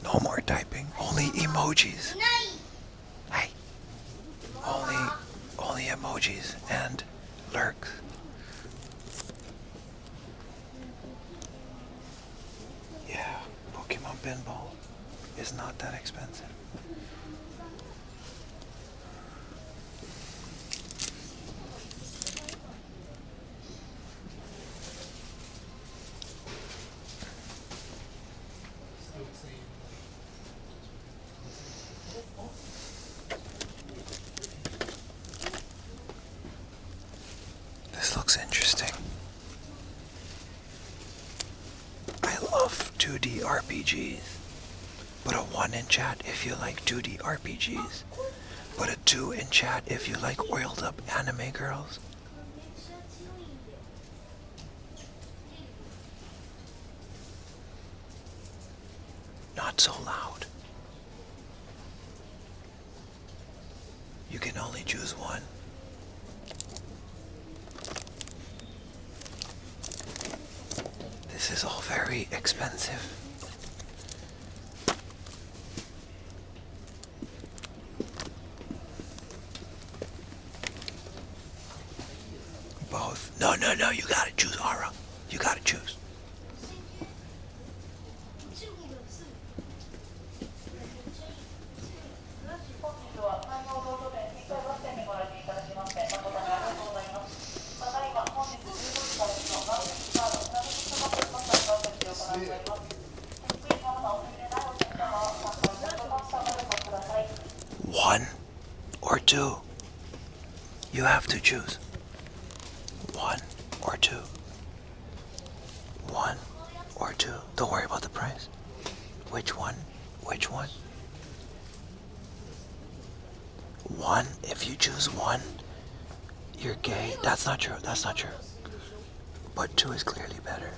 No more typing, only emojis. Hey, only emojis and lurks. Yeah, Pokemon Pinball is not that expensive. This looks interesting. I love 2D RPGs. Put a 1 in chat if you like 2D RPGs. Put a 2 in chat if you like oiled up anime girls. Not so loud. You can only choose one. This is all very expensive. Both. No, you gotta choose, Ara. You gotta choose. One or two. You have to choose. 1 or 2. 1 or 2. Don't worry about the price. Which one? Which one? 1. If you choose 1, you're gay. That's not true. That's not true. But 2 is clearly better.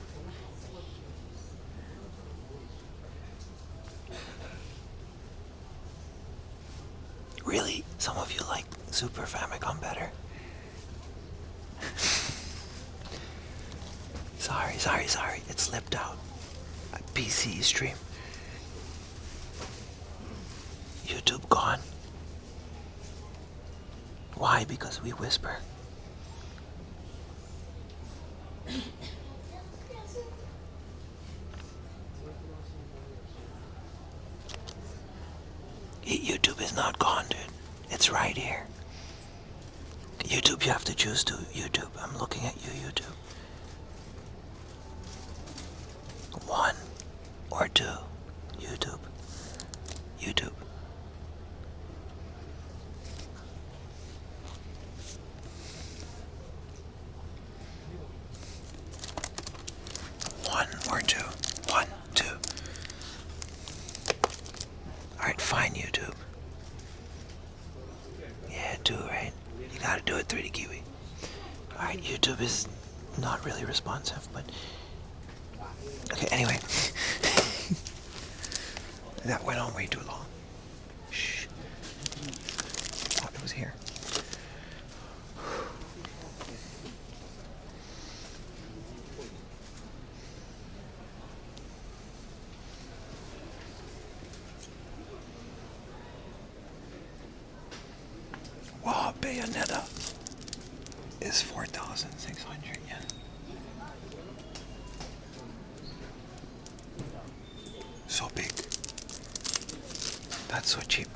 Really? Some of you like Super Famicom better? Sorry. It slipped out. A PC stream. YouTube gone. Why? Because we whisper. YouTube is not gone, dude. It's right here. YouTube, you have to choose to. YouTube, I'm looking at you, YouTube. 1 or 2. YouTube. YouTube. One or two. 1, 2. Alright, fine, YouTube. Yeah, 2, right? You gotta do it 3D Kiwi. Alright, YouTube is not really responsive, but... Okay, anyway. That went on way too long. Shh. Oh, it was here. Wow, Bayonetta is 4,600 yen. So big. That's so cheap.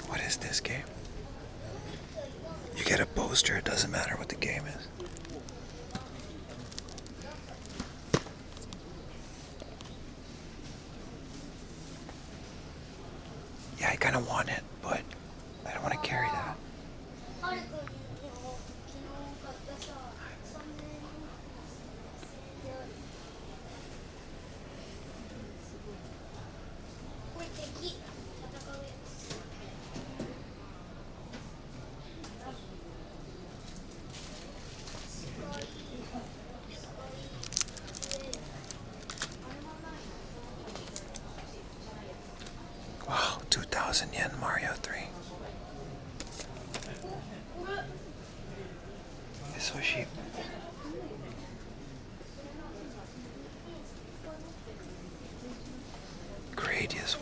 What is this game? You get a poster, it doesn't matter what the game is. Yeah, I kind of want it, but I don't want to carry that.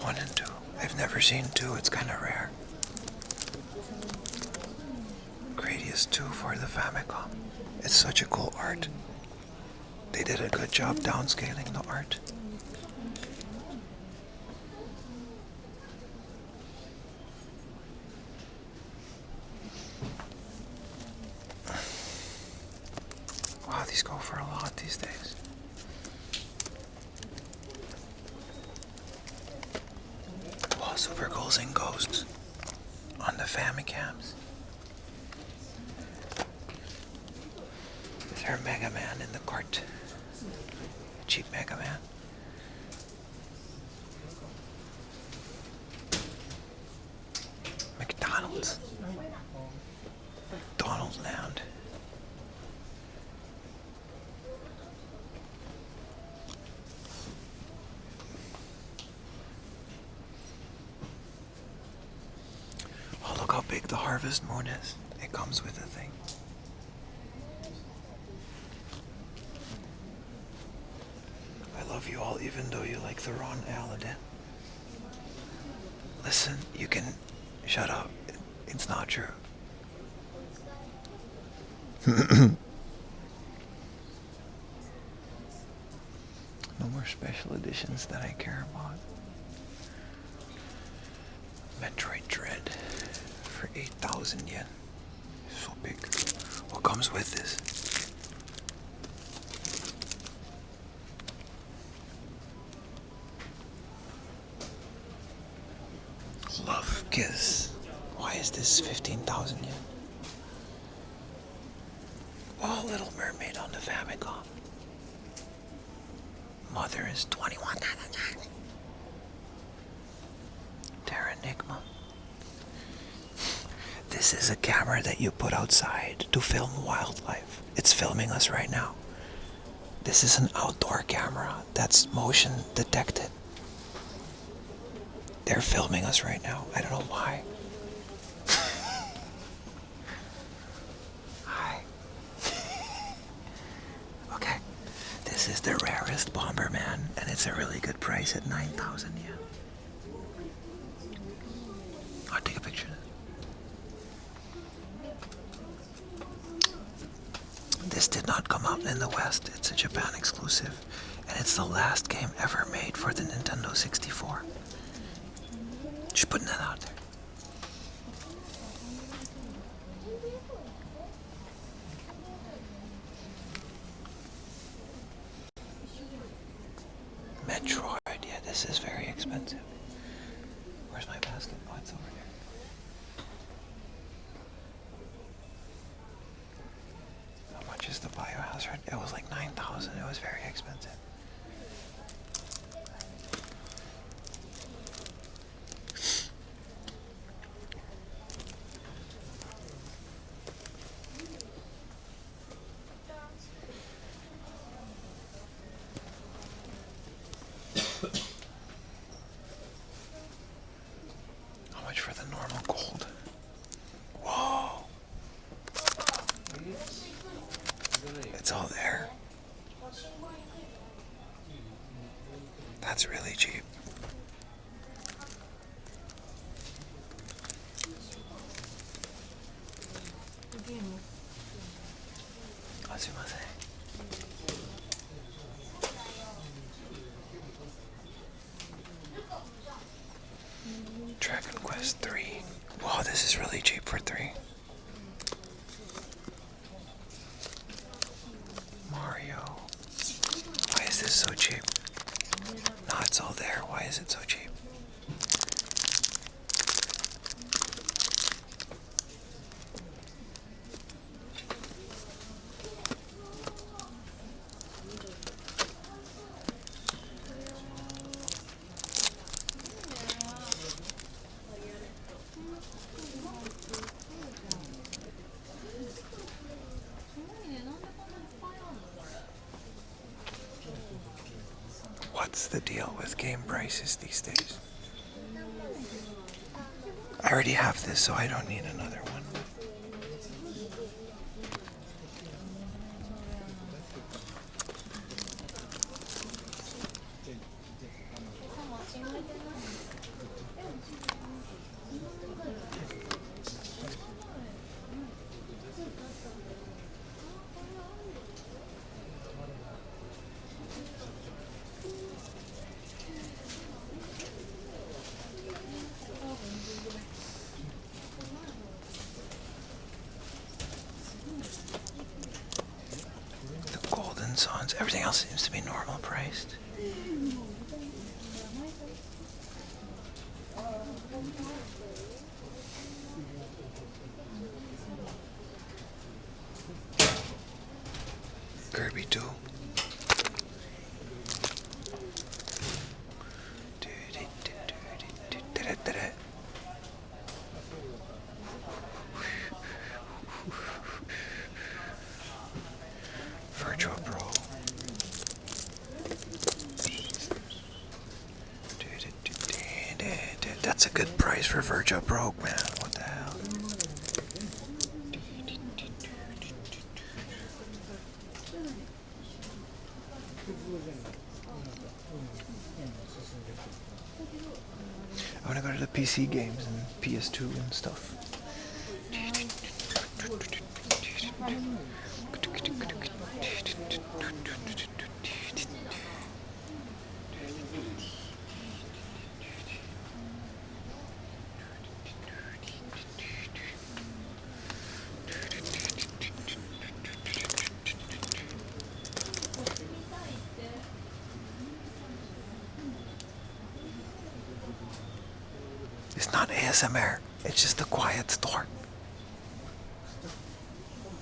1 and 2. I've never seen 2, it's kind of rare. Gradius 2 for the Famicom. It's such a cool art. They did a good job downscaling the art. Wow, these go for a lot these days. Wow, Super Ghouls and Ghosts on the Famicams. Is there a Mega Man in the cart? Cheap Mega Man. McDonald's. Donald Land. Oh, look how big the Harvest Moon is. It comes with a thing. I love you all even though you like the Ron Aladdin. Listen, you can shut up. It's not true. No more special editions that I care about. Metroid Dread for 8,000 yen. So big. What comes with this? Love Kiss. Why is this 15,000 yen? Oh, Little Mermaid on the Famicom. Mother is 21,000 yen. Terranigma. This is a camera that you put outside to film wildlife. It's filming us right now. This is an outdoor camera that's motion detected. They're filming us right now. I don't know why. Hi. Okay. This is the rarest Bomberman, and it's a really good price at 9,000 yen. I'll take a picture. This did not come out in the West. It's a Japan exclusive, and it's the last game ever made for the Nintendo 64. Just putting that out there. Metroid, yeah, this is very expensive. Where's my basket? Oh, it's over here. How much is the Biohazard? It was like 9,000. It was very expensive. How much for the normal gold? Whoa! It's all there. That's really cheap. Sumimasen. Dragon Quest 3. Wow, this is really cheap for 3. Mario. Why is this so cheap? No, it's all there. Why is it so cheap? What's the deal with game prices these days? I already have this, so I don't need another one. consoles. Everything else seems to be normal priced. Kirby 2. Virtual Pro. That's a good price for Virtual Pro, man. What the hell? I want to go to the PC games and PS2 and stuff. It's not ASMR, it's just a quiet store.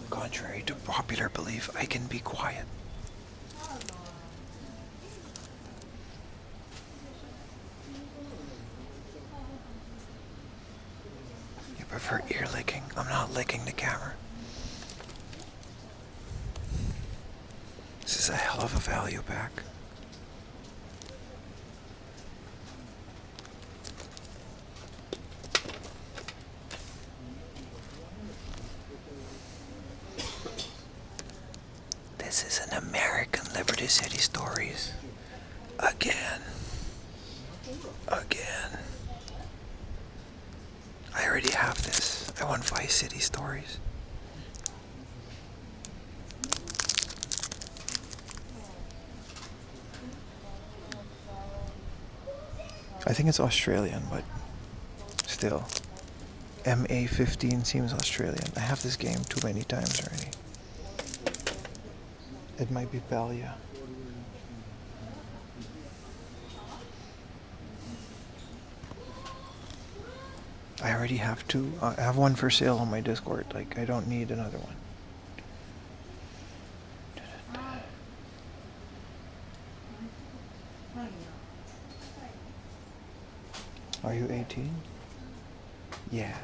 Contrary to popular belief, I can be quiet. You prefer ear licking? I'm not licking the camera. This is a hell of a value pack. This is an American Liberty City Stories. Again. I already have this. I want Vice City Stories. I think it's Australian, but still. MA15 seems Australian. I have this game too many times already. It might be Palia. I already have two. I have one for sale on my Discord. Like, I don't need another one. Are you 18? Yeah.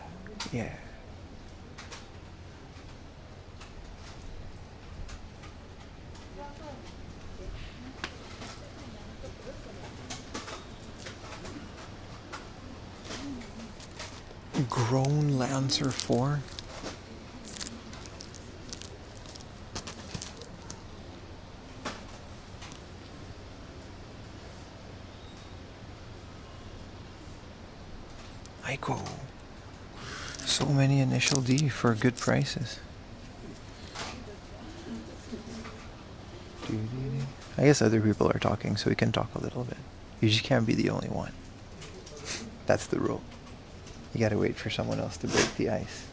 Grown Lancer 4? Aiko. So many initial D for good prices. I guess other people are talking, so we can talk a little bit. You just can't be the only one. That's the rule. You gotta wait for someone else to break the ice.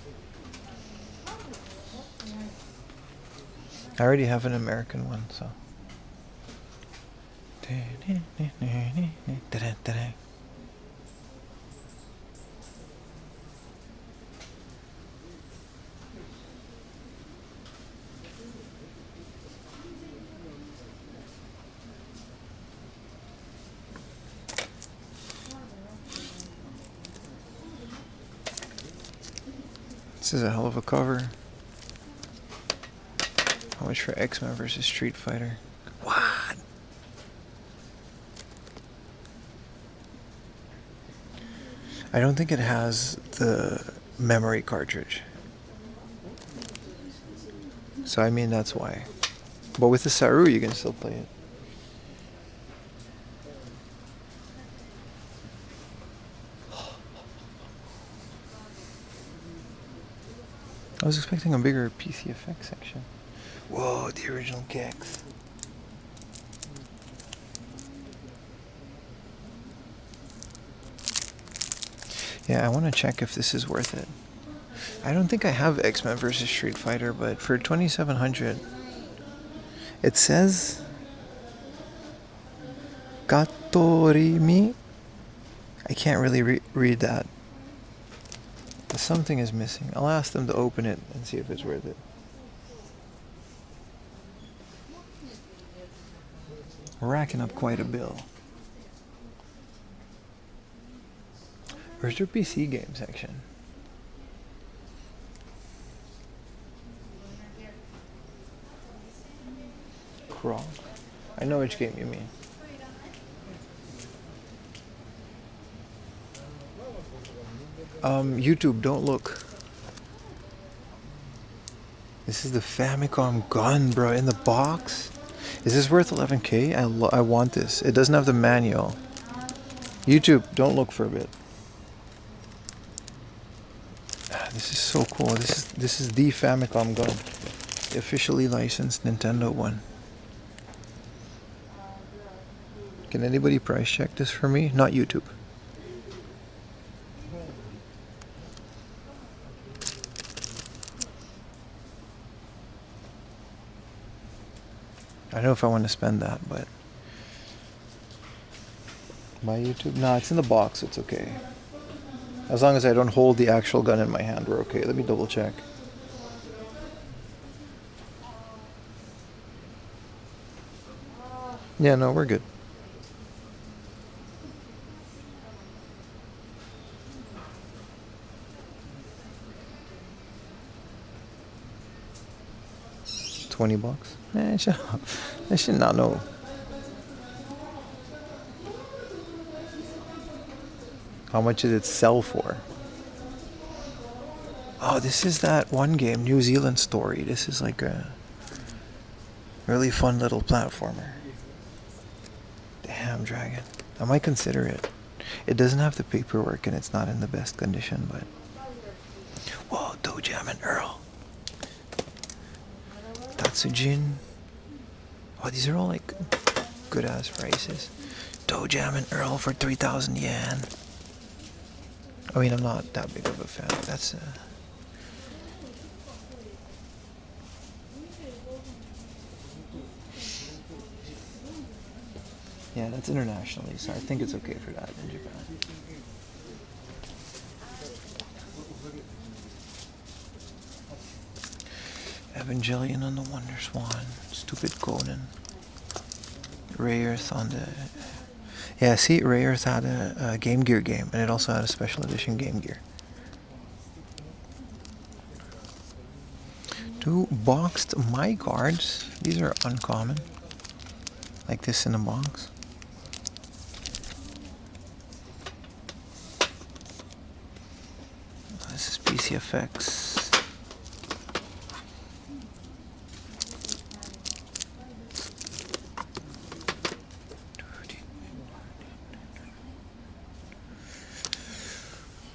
I already have an American one, so. This is a hell of a cover. How much for X-Men versus Street Fighter? What? I don't think it has the memory cartridge. So I mean, that's why. But with the Saru, you can still play it. I was expecting a bigger PCFX section. Whoa, the original Gex. Yeah, I want to check if this is worth it. I don't think I have X-Men vs. Street Fighter, but for 2700, It says Gatorimi. I can't really read that. Something is missing. I'll ask them to open it and see if it's worth it. We're racking up quite a bill. Where's your PC game section? Crawl. I know which game you mean. YouTube, don't look. This is the Famicom gun, bro, in the box. Is this worth 11K? I want this. It doesn't have the manual. YouTube, don't look for a bit. This is so cool. This is the Famicom gun, the officially licensed Nintendo one. Can anybody price check this for me? Not YouTube. I don't know if I want to spend that, but my YouTube? No, it's in the box. It's okay. As long as I don't hold the actual gun in my hand, we're okay. Let me double check. Yeah, no, we're good. $20. I should not know. How much did it sell for? Oh, this is that one game, New Zealand Story. This is like a really fun little platformer. Damn, Dragon. I might consider it. It doesn't have the paperwork and it's not in the best condition, but... Whoa, Toe Jam and Earl. Tatsujin. Oh, these are all like good ass prices. Toe Jam and Earl for 3,000 yen. I mean, I'm not that big of a fan. That's yeah, that's internationally, so I think it's okay for that in Japan. Evangelion on the Wonder Swan. Stupid Conan. Ray Earth on the... Yeah, see, Ray Earth had a Game Gear game, and it also had a special edition Game Gear. 2 boxed My Cards. These are uncommon. Like this in a box. This is PCFX.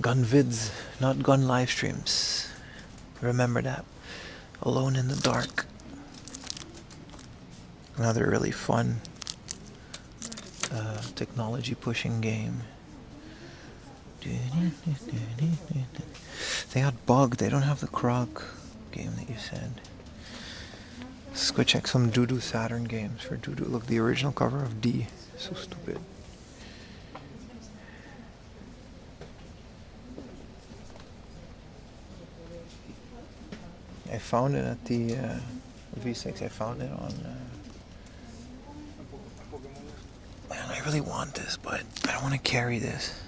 Gun vids, not gun live streams. Remember that. Alone in the Dark. Another really fun technology pushing game. They got bugged. They don't have the Krog game that you said. Let's go check some Doo-Doo Saturn games for Doo-Doo. Look, the original cover of D. So stupid. I found it at the V6. I found it on... Man, I really want this, but I don't want to carry this.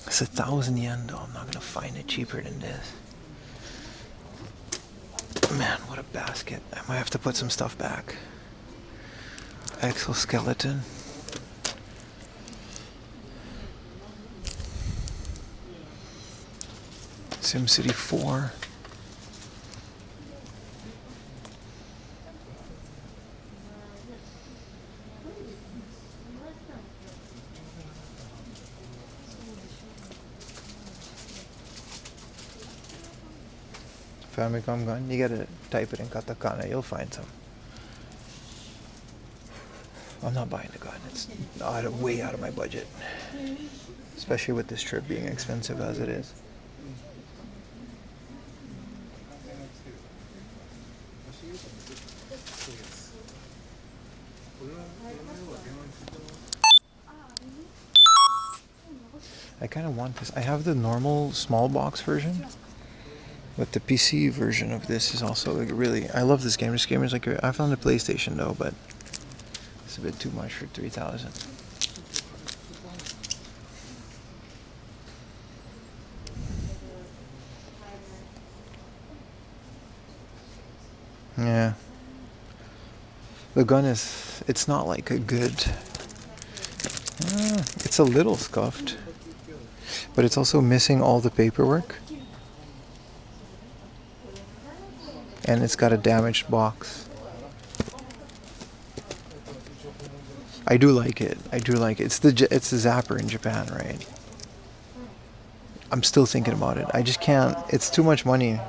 It's 1,000 yen though. I'm not going to find it cheaper than this. Man, what a basket. I might have to put some stuff back. Exoskeleton. SimCity 4. Famicom gun, you gotta type it in katakana, you'll find some. I'm not buying the gun, it's way out of my budget. Especially with this trip being expensive as it is. I kind of want this. I have the normal small box version, but the PC version of this is also like really. I love this game. This game is like I found the PlayStation though, but it's a bit too much for 3,000. Yeah. The gun is. It's not like a good. It's a little scuffed, but it's also missing all the paperwork. And it's got a damaged box. I do like it. I do like it. It's the Zapper in Japan, right? I'm still thinking about it. I just can't. It's too much money.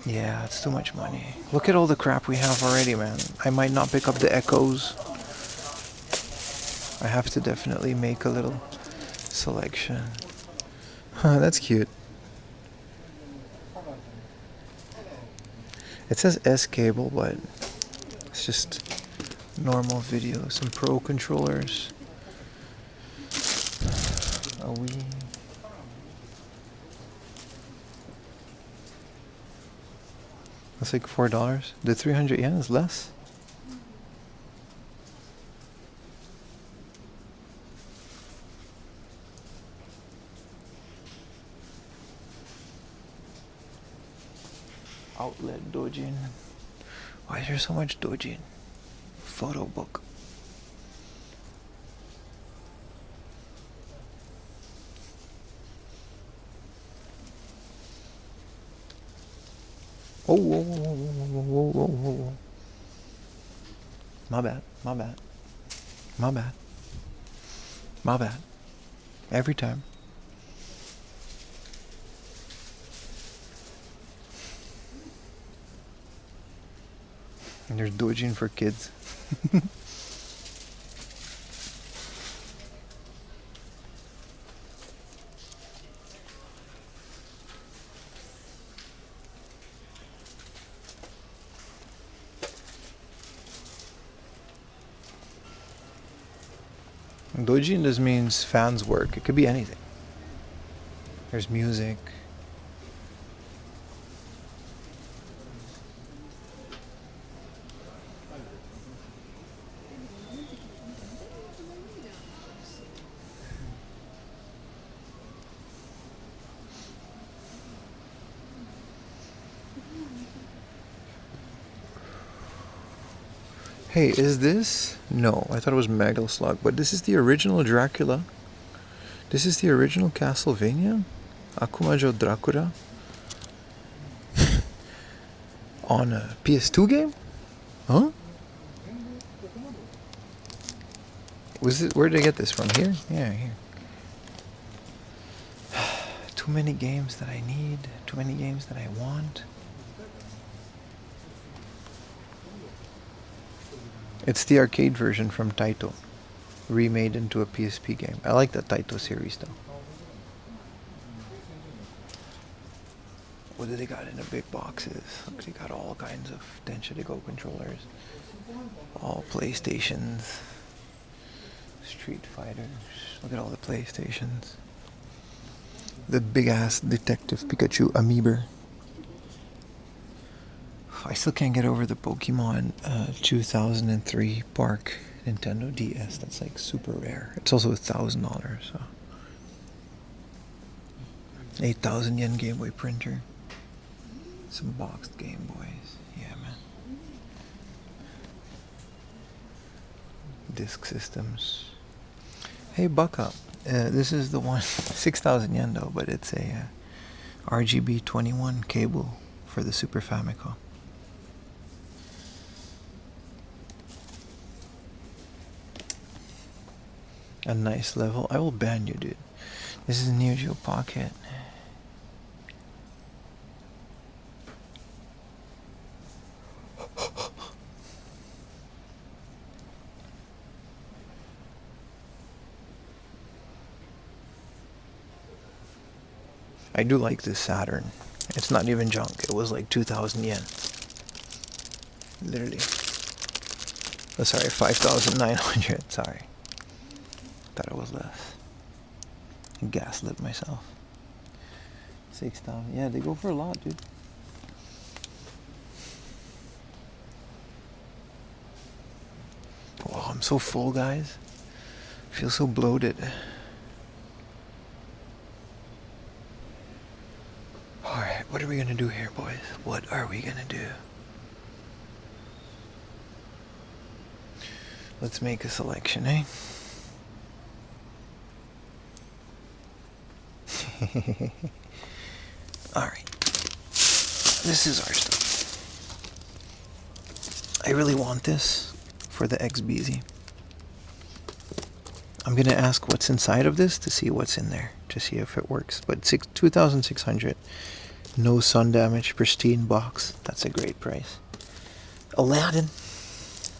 Yeah, it's too much money. Look at all the crap we have already, man. I might not pick up the Echoes. I have to definitely make a little selection. Huh, that's cute. It says S cable, but it's just normal video. Some Pro controllers. A Wii. That's like $4. The 300 yen is less. Outlet dojin. Why is there so much dojin? Photo book. Oh, whoa, whoa, whoa, whoa, whoa, whoa, whoa, whoa. My bad, my bad. My bad. My bad. Every time. And there's dojin for kids. Dojin just means fans work. It could be anything. There's music. Hey, is this? No, I thought it was Metal Slug, but this is the original Dracula. This is the original Castlevania? Akumajo Dracula? On a PS2 game? Huh? Was it? Where did I get this from? Here? Yeah, here. Too many games that I need. Too many games that I want. It's the arcade version from Taito, remade into a PSP game. I like the Taito series though. What do they got in the big boxes? Look, they got all kinds of Densha to Go controllers. All PlayStations. Street Fighters. Look at all the PlayStations. The big ass Detective Pikachu amiibo. I still can't get over the Pokemon 2003 Park Nintendo DS. That's like super rare. It's also $1,000. So 8,000 yen Game Boy printer. Some boxed Game Boys. Yeah, man. Disc systems. Hey, buck up. This is the one. 6,000 yen though, but it's a RGB 21 cable for the Super Famicom. A nice level. I will ban you, dude. This is Neo Geo Pocket. I do like this Saturn. It's not even junk. It was like 2,000 yen. Literally. Oh, sorry, 5,900. Sorry. Thought it was less. Gaslit myself. 6,000. Yeah, they go for a lot, dude. Oh, I'm so full, guys. I feel so bloated. Alright, what are we gonna do here, boys? What are we gonna do? Let's make a selection, eh? Alright. This is our stuff. I really want this for the XBZ. I'm gonna ask what's inside of this to see what's in there, to see if it works. But 2,600, no sun damage, pristine box. That's a great price. Aladdin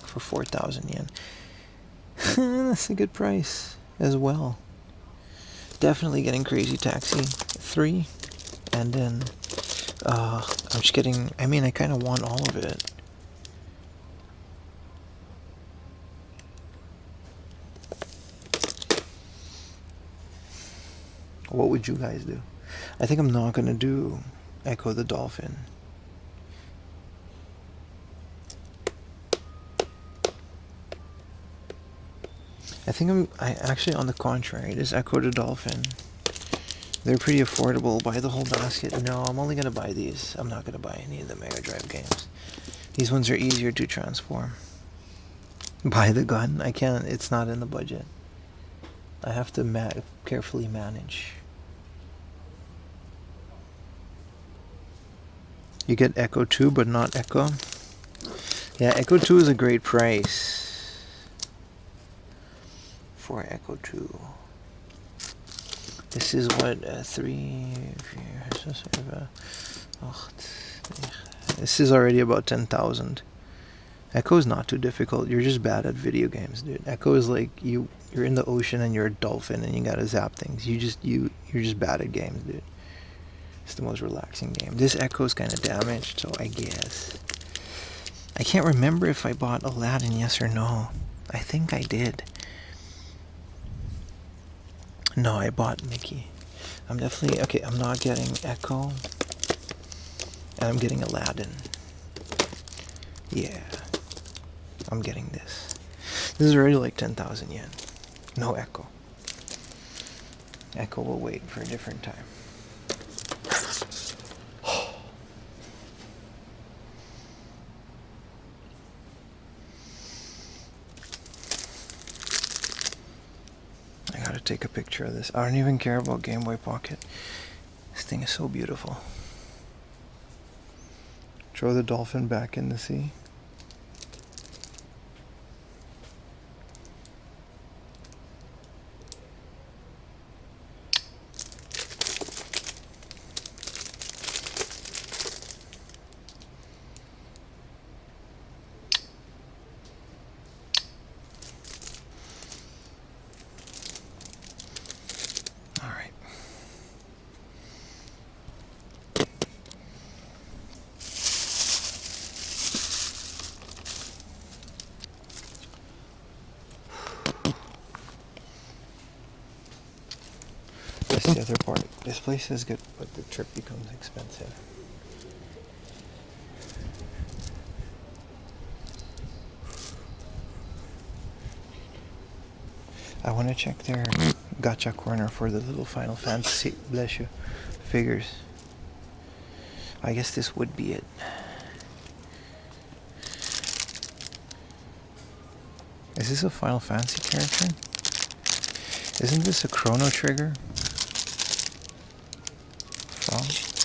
for 4,000 yen. That's a good price as well. Definitely getting Crazy Taxi 3, and then I'm just getting. I mean, I kind of want all of it. What would you guys do? I think I'm not gonna do Echo the Dolphin. I think I actually, on the contrary, this Echo the Dolphin, they're pretty affordable. Buy the whole basket. No, I'm only gonna buy these. I'm not gonna buy any of the Mega Drive games. These ones are easier to transform. Buy the gun? I can't. It's not in the budget. I have to carefully manage. You get Echo 2, but not Echo. Yeah, Echo 2 is a great price for Echo 2. This is what, 3... This is already about 10,000. Echo is not too difficult. You're just bad at video games, dude. Echo is like you're in the ocean and you're a dolphin and you gotta zap things. You're just bad at games, dude. It's the most relaxing game. This Echo is kind of damaged, so I guess. I can't remember if I bought Aladdin, yes or no. I think I did. No, I bought Mickey. I'm definitely... Okay, I'm not getting Echo. And I'm getting Aladdin. Yeah. I'm getting this. This is already like 10,000 yen. No Echo. Echo will wait for a different time. I gotta take a picture of this. I don't even care about Game Boy Pocket. This thing is so beautiful. Throw the dolphin back in the sea. That's the other part. This place is good, but the trip becomes expensive. I want to check their gacha corner for the little Final Fantasy, bless you, figures. I guess this would be it. Is this a Final Fantasy character? Isn't this a Chrono Trigger?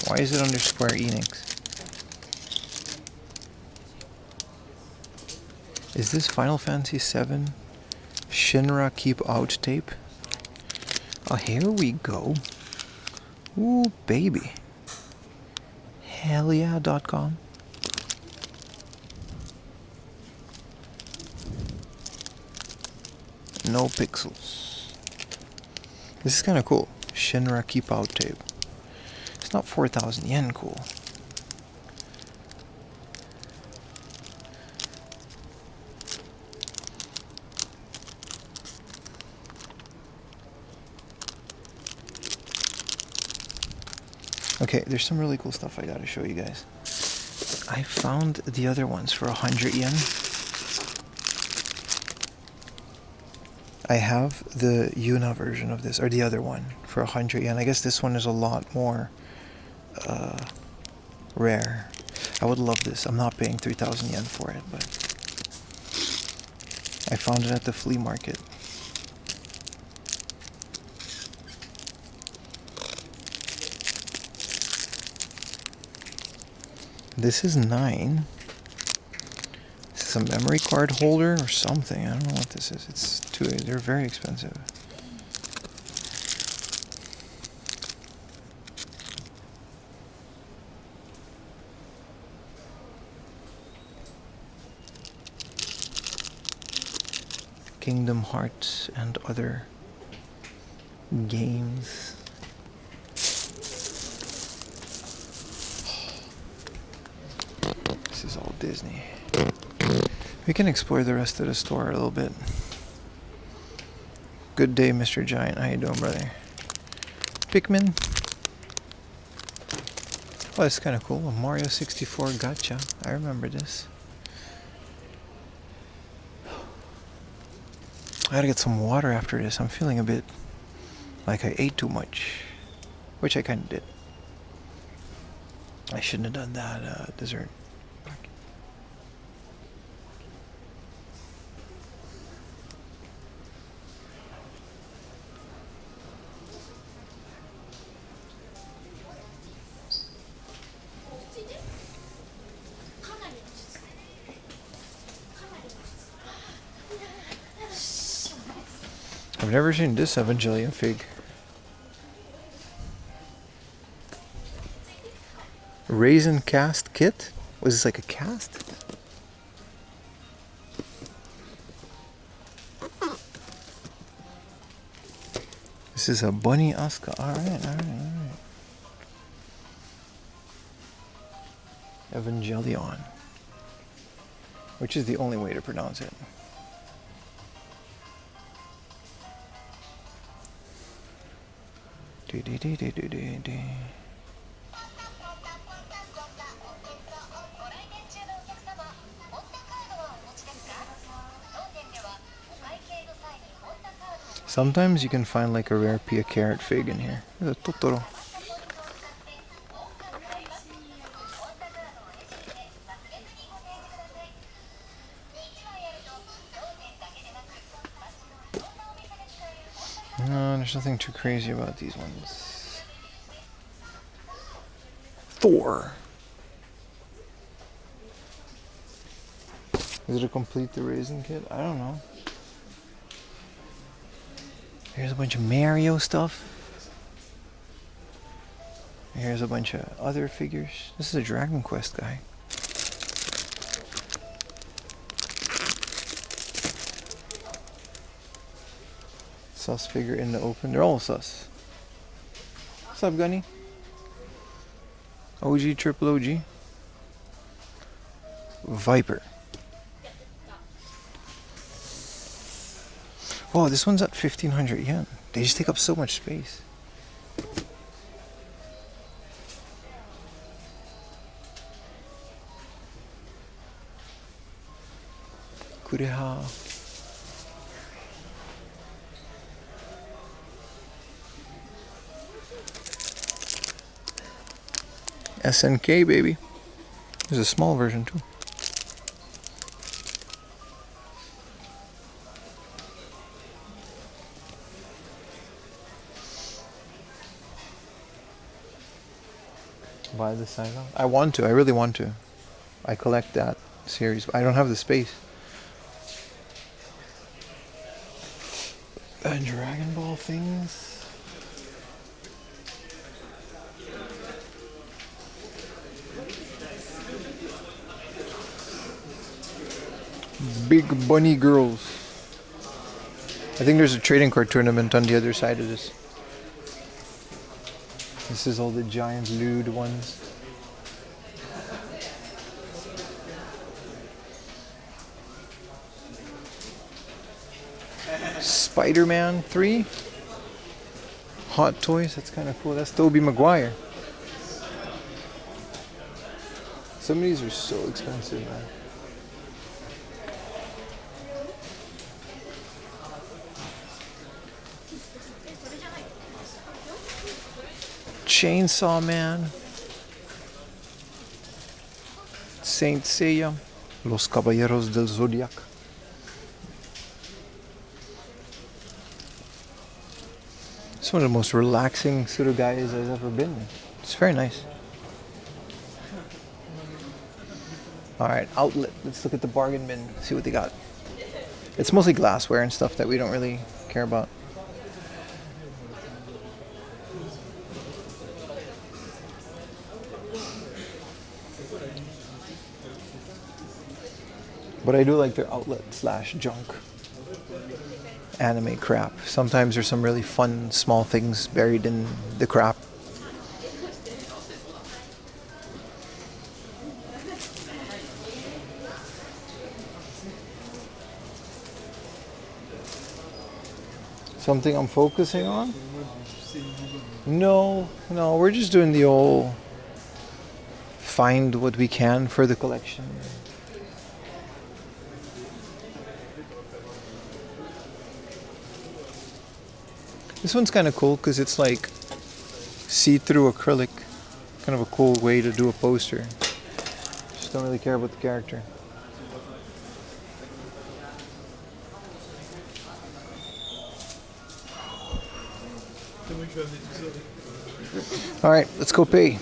Why is it under Square Enix? Is this Final Fantasy VII Shinra Keep Out tape? Oh, here we go. Ooh, baby. Hellyeah.com. No pixels. This is kind of cool. Shinra Keep Out tape. not 4,000 yen cool. Okay, there's some really cool stuff I gotta show you guys. I found the other ones for 100 yen. I have the Yuna version of this, or the other one, for 100 yen. I guess this one is a lot more rare. I would love this. I'm not paying 3,000 yen for it, but I found it at the flea market. This is 9. This is a memory card holder or something. I don't know what this is. It's too. They're very expensive. Kingdom Hearts and other games. This is all Disney. We can explore the rest of the store a little bit. Good day, Mr. Giant. How you doing, brother? Pikmin. Oh, that's kind of cool. A Mario 64 gacha. I remember this. I gotta get some water after this. I'm feeling a bit like I ate too much, which I kind of did. I shouldn't have done that dessert. I've never seen this Evangelion fig. Raisin cast kit? Was this like a cast? This is a bunny Asuka. Alright. Evangelion. Which is the only way to pronounce it. Sometimes you can find like a rare Pia Carrot fig in here. There's a Totoro. No, there's nothing too crazy about these ones. Thor. Is it a complete the raisin kit? I don't know. Here's a bunch of Mario stuff. Here's a bunch of other figures. This is a Dragon Quest guy. Sus figure in the open. They're all sus. What's up, Gunny? OG, triple OG. Viper. Oh, this one's at 1,500 yen. They just take up so much space. Kureha. SNK, baby. There's a small version too. Buy the Saigon? I want to. I really want to. I collect that series, but I don't have the space. Dragon Ball things. Big bunny girls. I think there's a trading card tournament on the other side of this. This is all the giant lewd ones. Spider-Man 3. Hot Toys, that's kind of cool. That's Tobey Maguire. Some of these are so expensive, man. Chainsaw Man. Saint Seiya. Los Caballeros del Zodiac. It's one of the most relaxing surugayas I've ever been in. It's very nice. Alright, outlet. Let's look at the bargain bin, see what they got. It's mostly glassware and stuff that we don't really care about. But I do like their outlet / junk anime crap. Sometimes there's some really fun small things buried in the crap. Something I'm focusing on? No, we're just doing the old find what we can for the collection. This one's kind of cool because it's like see-through acrylic. Kind of a cool way to do a poster. Just don't really care about the character. Alright, let's go pay.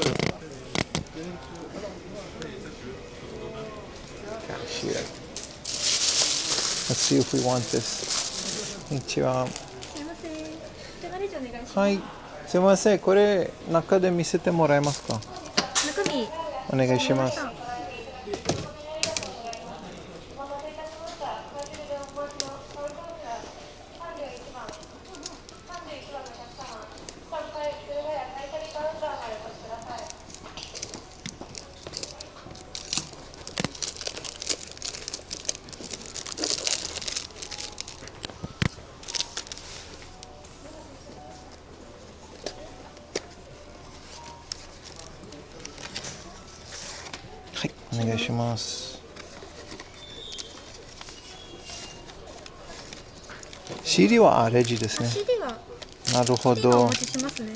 Cashier. Let's see if we want this. Konnichiwa. はい、すいません、これ中で見せてもらえますか？中身お願いします。はい、お願いします。CD はレジですね。CD はなるほ CD はおど。持ちしますね。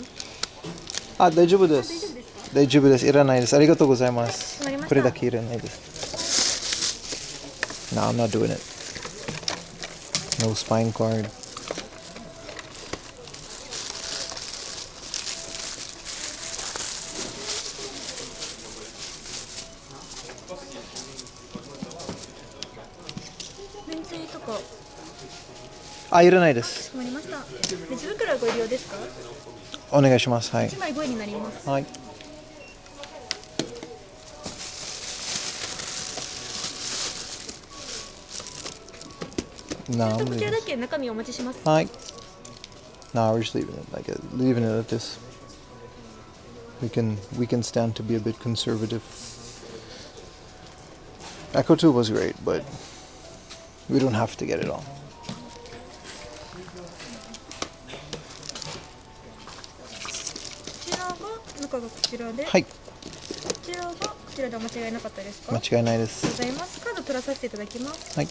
あ、大丈夫です。大丈夫ですか？大丈夫です。いらないです。ありがとうございます。わかりました。これだけいらないです。No, I'm not doing it. No spine card. Ah, いらないです。決まりました。レジ袋はご利用ですか？お願いします。はい。1枚5円になります。はい。No, こちらだけ中身お持ちします。はい。No, we're just leaving it like leaving it at this. We can stand to be a bit conservative. Echo 2 was great, but we don't have to get it all. こちらが中がこちらで、はい。こちらがこちらでお間違いなかったですか？間違いないでありがとうごす。ざいます。カード取らさせていただきます。はい。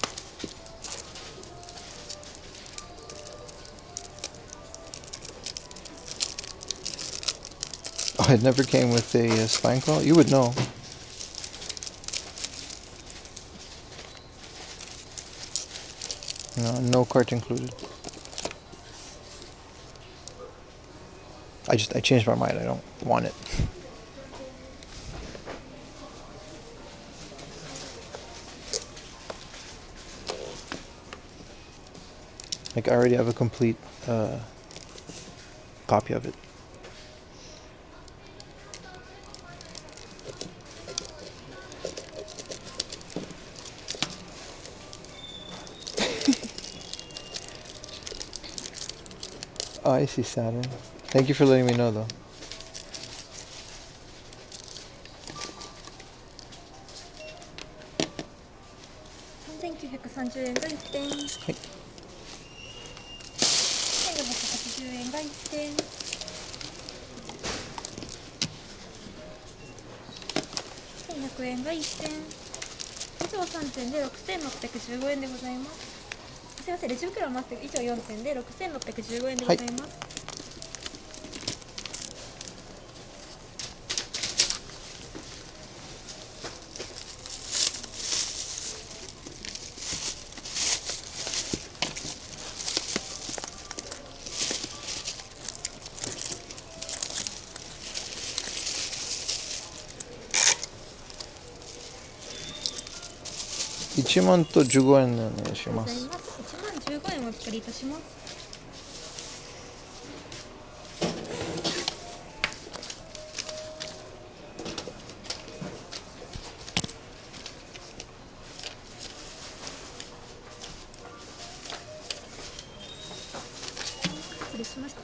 Oh, it never came with a spine claw? You would know. No cart included. I changed my mind. I don't want it. Like I already have a complete copy of it. Oh, I see Saturn. Thank you for letting me know, though. 3930円が1点、はい。1480円が1点、1100円が1点、以上3点で6615円でございます。すいません、レジ袋を待って以上4点で6615円でございます。1万と15円でお願いします。1万15円お作りいたします。失礼しました。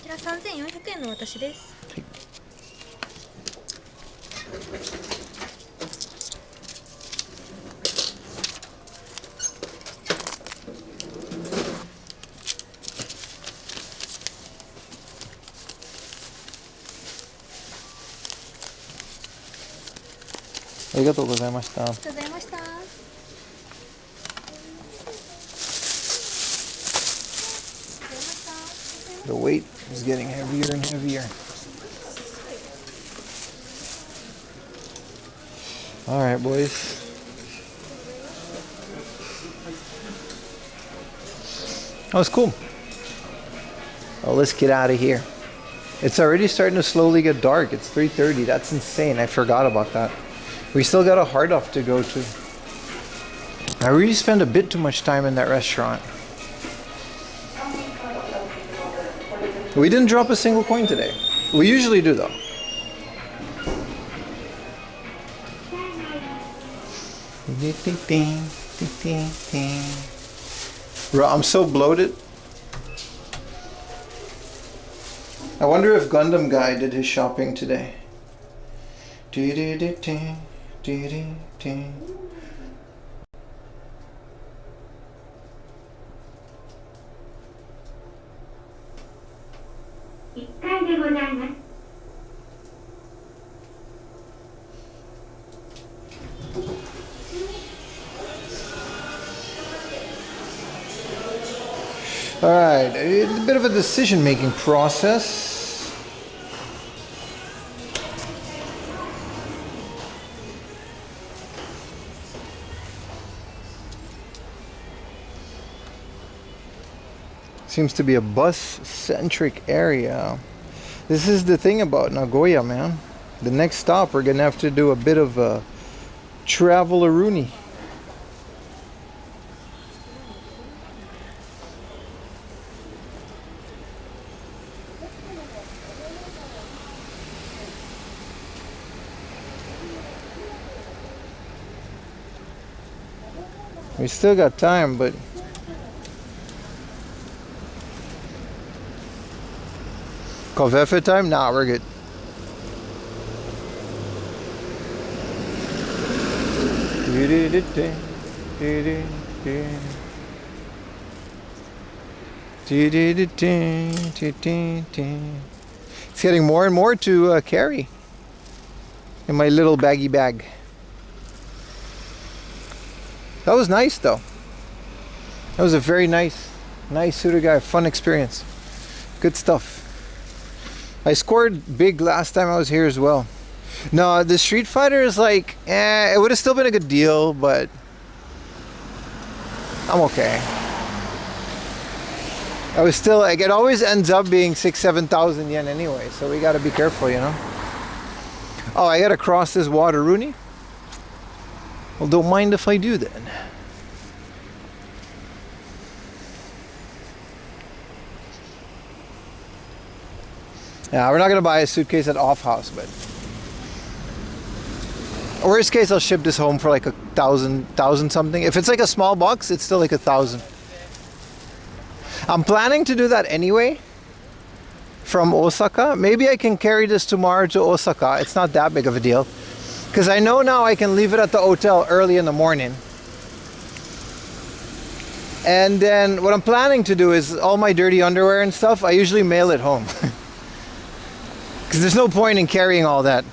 こちら3400円の私です。ありがとうございました。ありがとうございました。The weight is getting heavier and heavier. All right, boys. That was cool. Oh, let's get out of here. It's already starting to slowly get dark. It's 3:30. That's insane. I forgot about that. We still got a hard off to go to. I really spent a bit too much time in that restaurant. We didn't drop a single coin today. We usually do though. Bro, I'm so bloated. I wonder if Gundam Guy did his shopping today. All right, it's a bit of a decision-making process. Seems to be a bus-centric area. This is the thing about Nagoya, man. The next stop, we're gonna have to do a bit of a travel-a-rooney. We still got time, but coffee time? Nah, we're good. It's getting more and more to carry in my little baggy bag. That was nice though. That was a very nice suitor guy, fun experience. Good stuff. I scored big last time I was here as well. No, the Street Fighter is like, it would have still been a good deal, but I'm okay. I was still like, it always ends up being 6,000-7,000 yen anyway, so we gotta be careful, you know. Oh, I gotta cross this water, Rooney? Well, don't mind if I do then. Yeah, we're not gonna buy a suitcase at Off House, but worst case, I'll ship this home for like 1,000 something. If it's like a small box, it's still like 1,000. I'm planning to do that anyway from Osaka. Maybe I can carry this tomorrow to Osaka. It's not that big of a deal. Because I know now I can leave it at the hotel early in the morning. And then what I'm planning to do is all my dirty underwear and stuff, I usually mail it home. Because there's no point in carrying all that.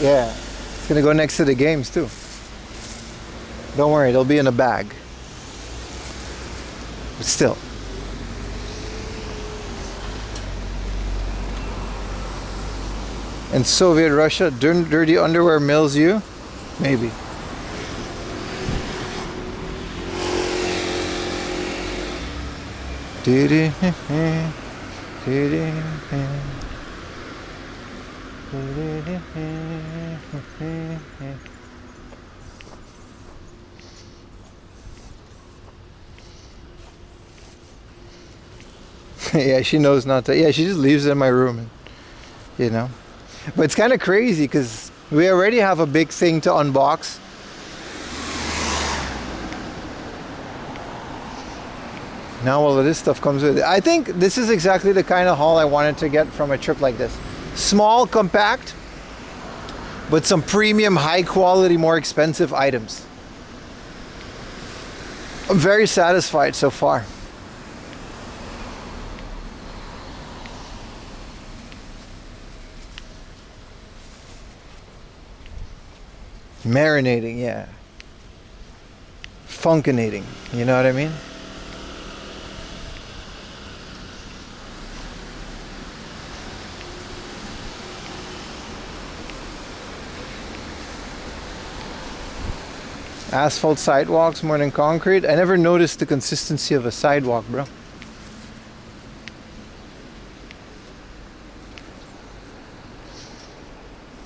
Yeah. It's gonna go next to the games too. Don't worry, it'll be in a bag. But still. In Soviet Russia, dirty underwear mails you? Maybe. Yeah, she knows not to. Yeah, she just leaves it in my room, and, you know. But it's kind of crazy because we already have a big thing to unbox. Now all of this stuff comes with it. I think this is exactly the kind of haul I wanted to get from a trip like this. Small, compact, but some premium, high quality, more expensive items. I'm very satisfied so far. Marinating, yeah. Funkinating, you know what I mean? Asphalt sidewalks more than concrete. I never noticed the consistency of a sidewalk, bro.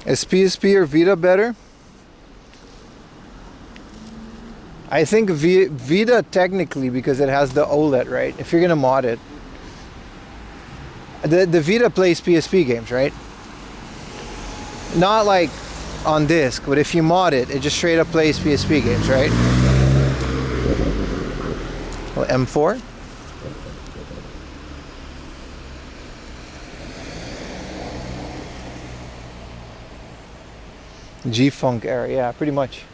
Is PSP or Vita better? I think Vita technically, because it has the OLED, right? If you're gonna mod it, the Vita plays PSP games, right? Not like on disc, but if you mod it, it just straight up plays PSP games, right? Well, M4. G-Funk era, yeah, pretty much.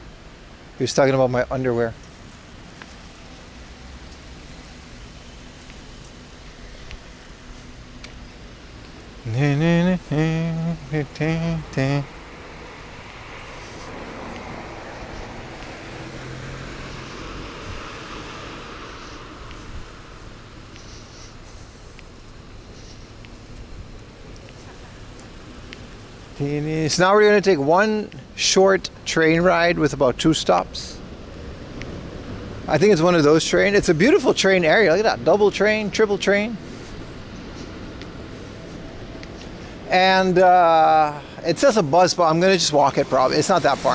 He was talking about my underwear. So now we're going to take one short train ride with about 2 stops. I think it's one of those trains. It's a beautiful train area. Look at that. Double train, triple train. And it says a bus, but I'm going to just walk it probably. It's not that far.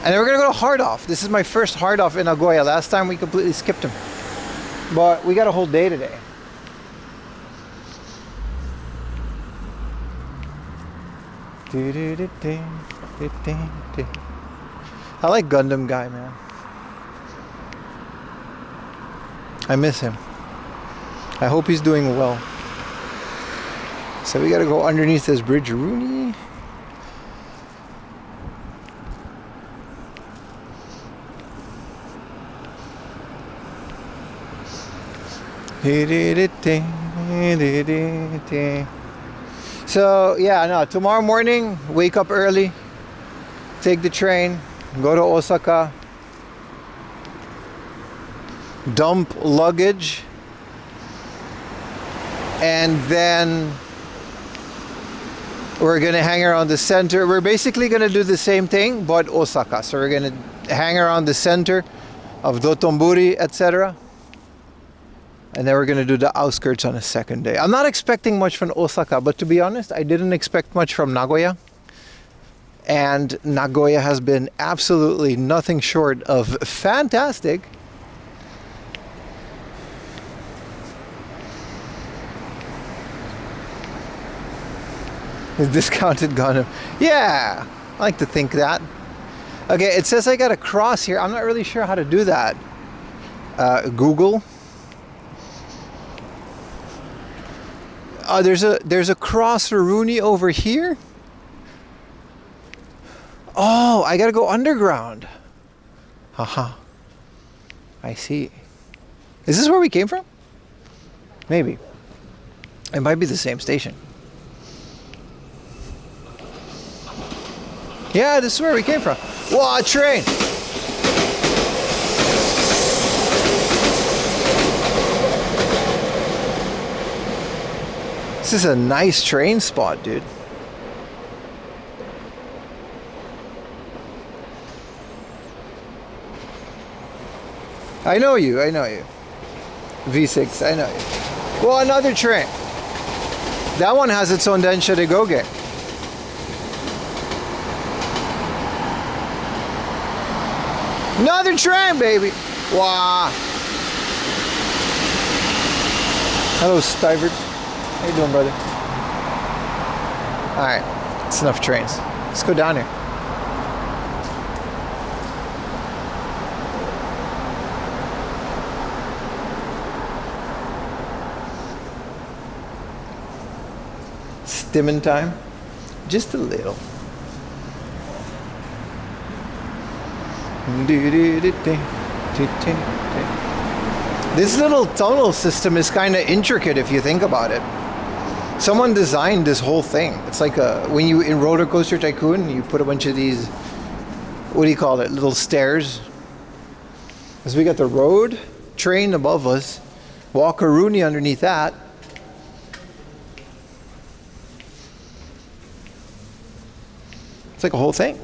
And then we're going to go to Hard Off. This is my first Hard Off in Nagoya. Last time we completely skipped him. But we got a whole day today. I like Gundam Guy, man. I miss him. I hope he's doing well. So we gotta go underneath this bridge, Rooney. So yeah, no, tomorrow morning, wake up early, take the train, go to Osaka, dump luggage, and then we're gonna hang around the center. We're basically gonna do the same thing, but Osaka. So we're gonna hang around the center of Dotonbori, etc. And then we're going to do the outskirts on the second day. I'm not expecting much from Osaka, but to be honest, I didn't expect much from Nagoya. And Nagoya has been absolutely nothing short of fantastic. Is discounted Gundam. Yeah, I like to think that. Okay, it says I got a cross here. I'm not really sure how to do that. Google. There's a cross Rooney over here. Oh, I gotta go underground. Haha. I see. Is this where we came from? Maybe. It might be the same station. Yeah, this is where we came from. Whoa, a train! This is a nice train spot, dude. I know you. V6, I know you. Well, another train. That one has its own Densha de Goge. Another train, baby. Wow. Hello, Stivert. How you doing, brother? All right, it's enough trains. Let's go down here. Stimming time, just a little. This little tunnel system is kind of intricate if you think about it. Someone designed this whole thing. It's like when you in Roller Coaster Tycoon, you put a bunch of these, what do you call it, little stairs. As we got the road train above us, Walker-Rooney underneath that. It's like a whole thing.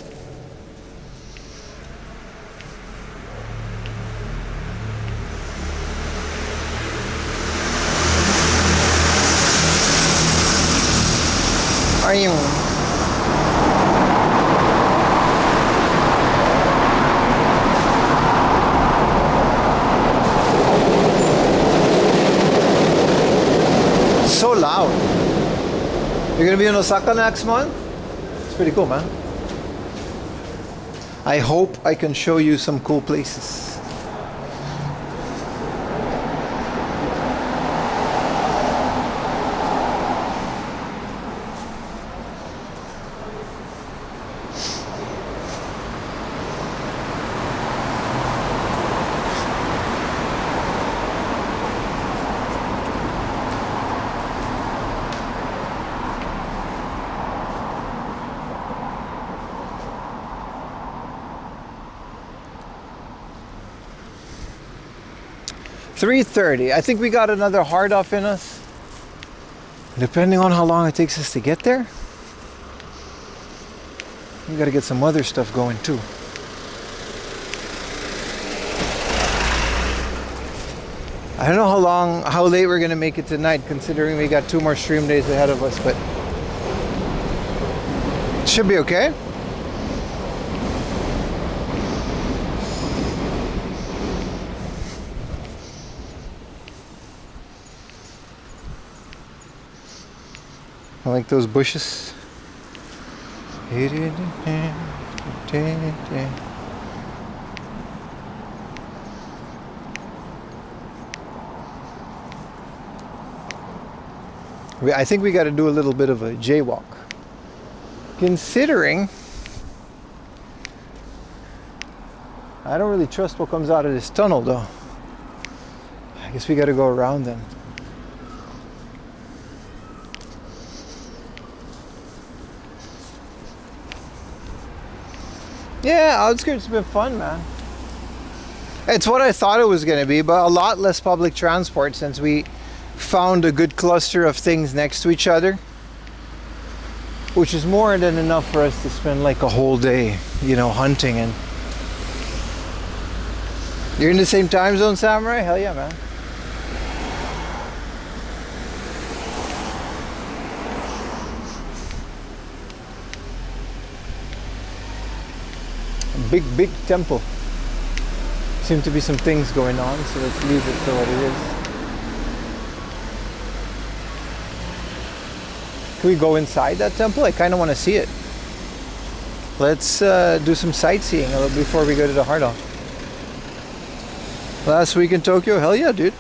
Are you? So loud. You're gonna be in Osaka next month? It's pretty cool, man. I hope I can show you some cool places. $3:30. I think we got another hard off in us. Depending on how long it takes us to get there, we got to get some other stuff going too. I don't know how late we're gonna make it tonight, considering we got 2 more stream days ahead of us, but it should be okay. I like those bushes. I think we got to do a little bit of a jaywalk. Considering I don't really trust what comes out of this tunnel though. I guess we got to go around then. Yeah, Outskirts has been fun, man. It's what I thought it was going to be, but a lot less public transport since we found a good cluster of things next to each other, which is more than enough for us to spend like a whole day, you know, hunting. And you're in the same time zone, Samurai? Hell yeah, man. Big temple. Seem to be some things going on, so let's leave it for what it is. Can we go inside that temple? I kind of want to see it. Let's do some sightseeing a little before we go to the Heart Hall. Last week in Tokyo, hell yeah, dude.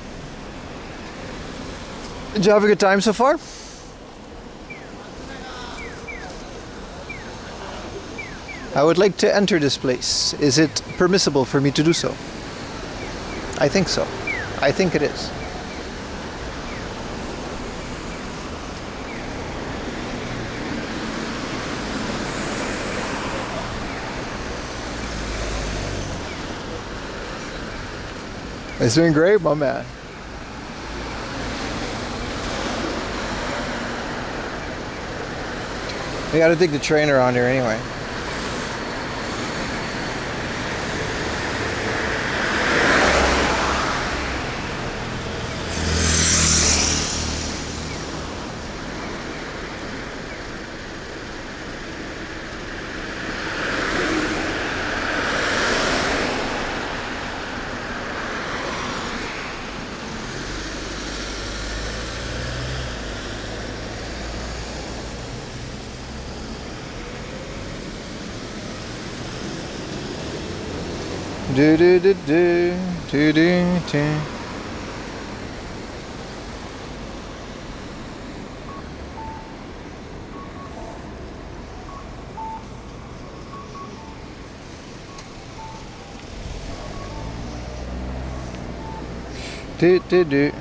Did you have a good time so far? I would like to enter this place. Is it permissible for me to do so? I think so. I think it is. It's doing great, my man. We gotta take the train around here anyway. Do do do do do do do. Do do do.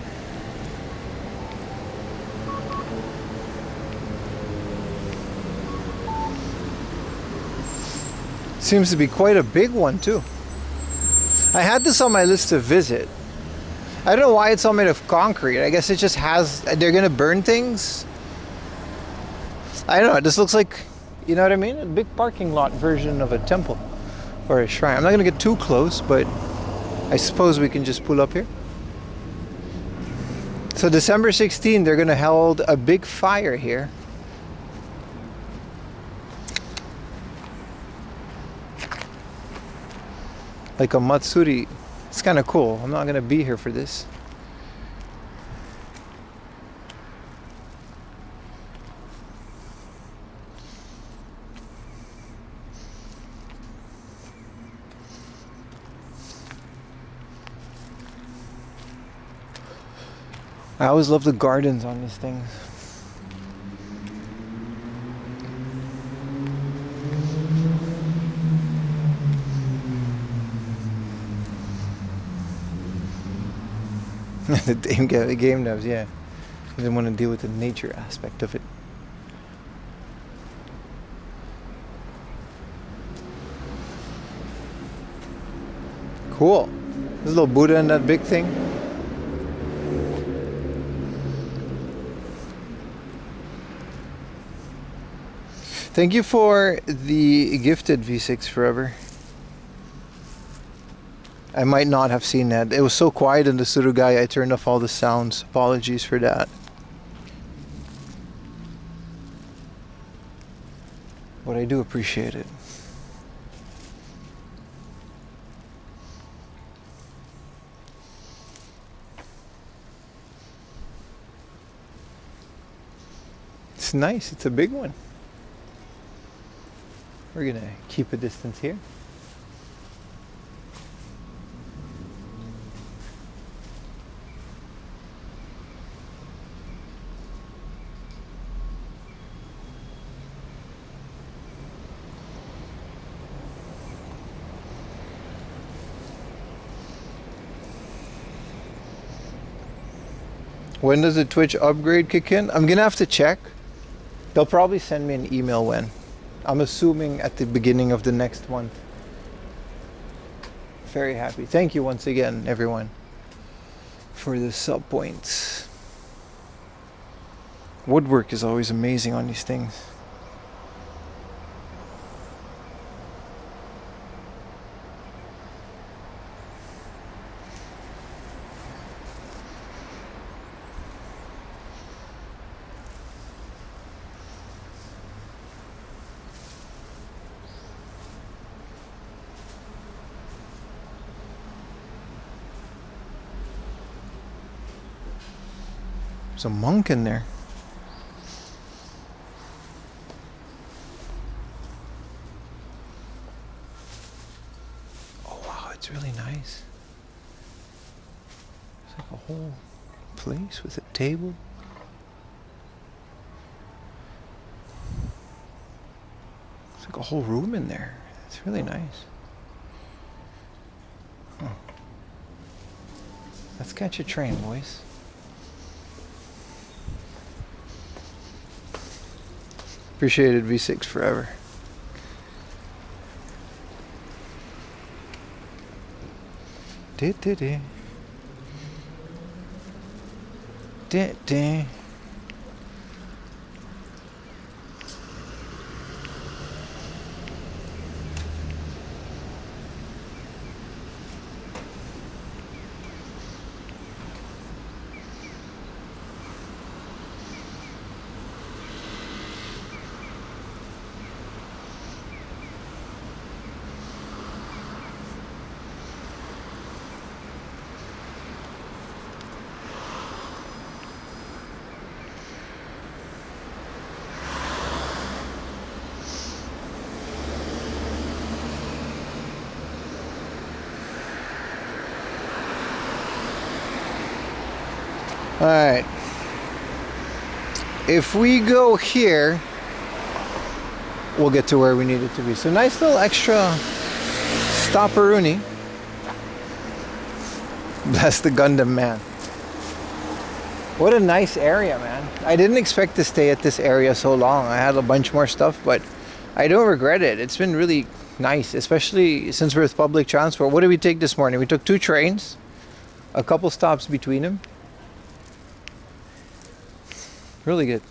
Seems to be quite a big one too. I had this on my list to visit. I don't know why it's all made of concrete. I guess it just has, they're gonna burn things. I don't know, this looks like, you know what I mean? A big parking lot version of a temple or a shrine. I'm not gonna get too close, but I suppose we can just pull up here. So December 16, they're gonna hold a big fire here. Like a Matsuri. It's kind of cool. I'm not going to be here for this. I always love the gardens on these things. The game devs, yeah. They didn't want to deal with the nature aspect of it. Cool. There's a little Buddha in that big thing. Thank you for the gifted V6 forever. I might not have seen that. It was so quiet in the Surugai, I turned off all the sounds. Apologies for that. But I do appreciate it. It's nice. It's a big one. We're gonna keep a distance here. When does the Twitch upgrade kick in? I'm gonna have to check. They'll probably send me an email when. I'm assuming at the beginning of the next month. Very happy. Thank you once again, everyone, for the sub points. Woodwork is always amazing on these things. There's a monk in there. It's like a whole place with a table. It's like a whole room in there. It's really nice. Huh. Let's catch a train, boys. Appreciated V6 forever. Did. All right. If we go here, we'll get to where we need it to be. So nice little extra stopperoonie. Bless the Gundam man. What a nice area, man. I didn't expect to stay at this area so long. I had a bunch more stuff, but I don't regret it. It's been really nice, especially since we're with public transport. What did we take this morning? We took 2 trains, a couple stops between them. Really good.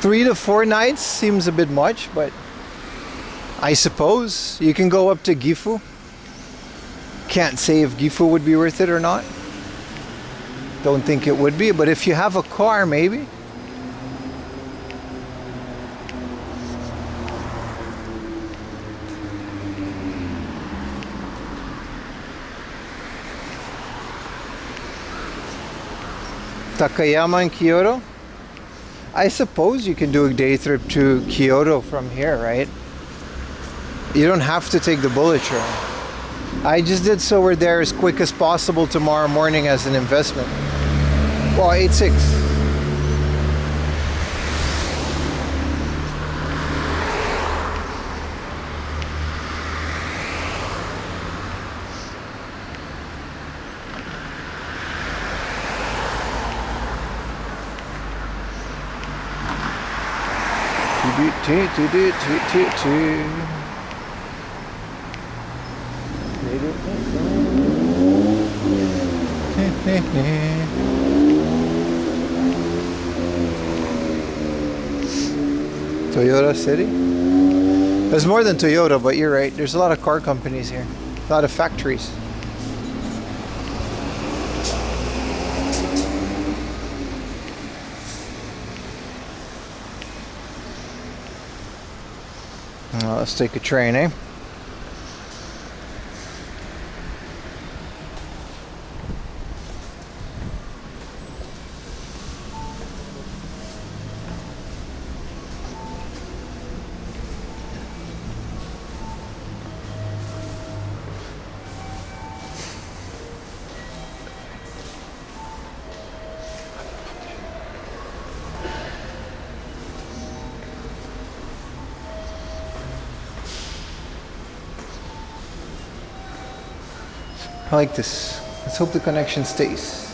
Three to 4 nights seems a bit much, but I suppose you can go up to Gifu. Can't say if Gifu would be worth it or not. Don't think it would be, but if you have a car, maybe. Takayama and Kyoto. I suppose you can do a day trip to Kyoto from here, right? You don't have to take the bullet train. I just did so we're there as quick as possible tomorrow morning as an investment. Well, 8-6. Toyota City? There's more than Toyota, but you're right. There's a lot of car companies here. A lot of factories. Let's take a train, eh? I like this. Let's hope the connection stays.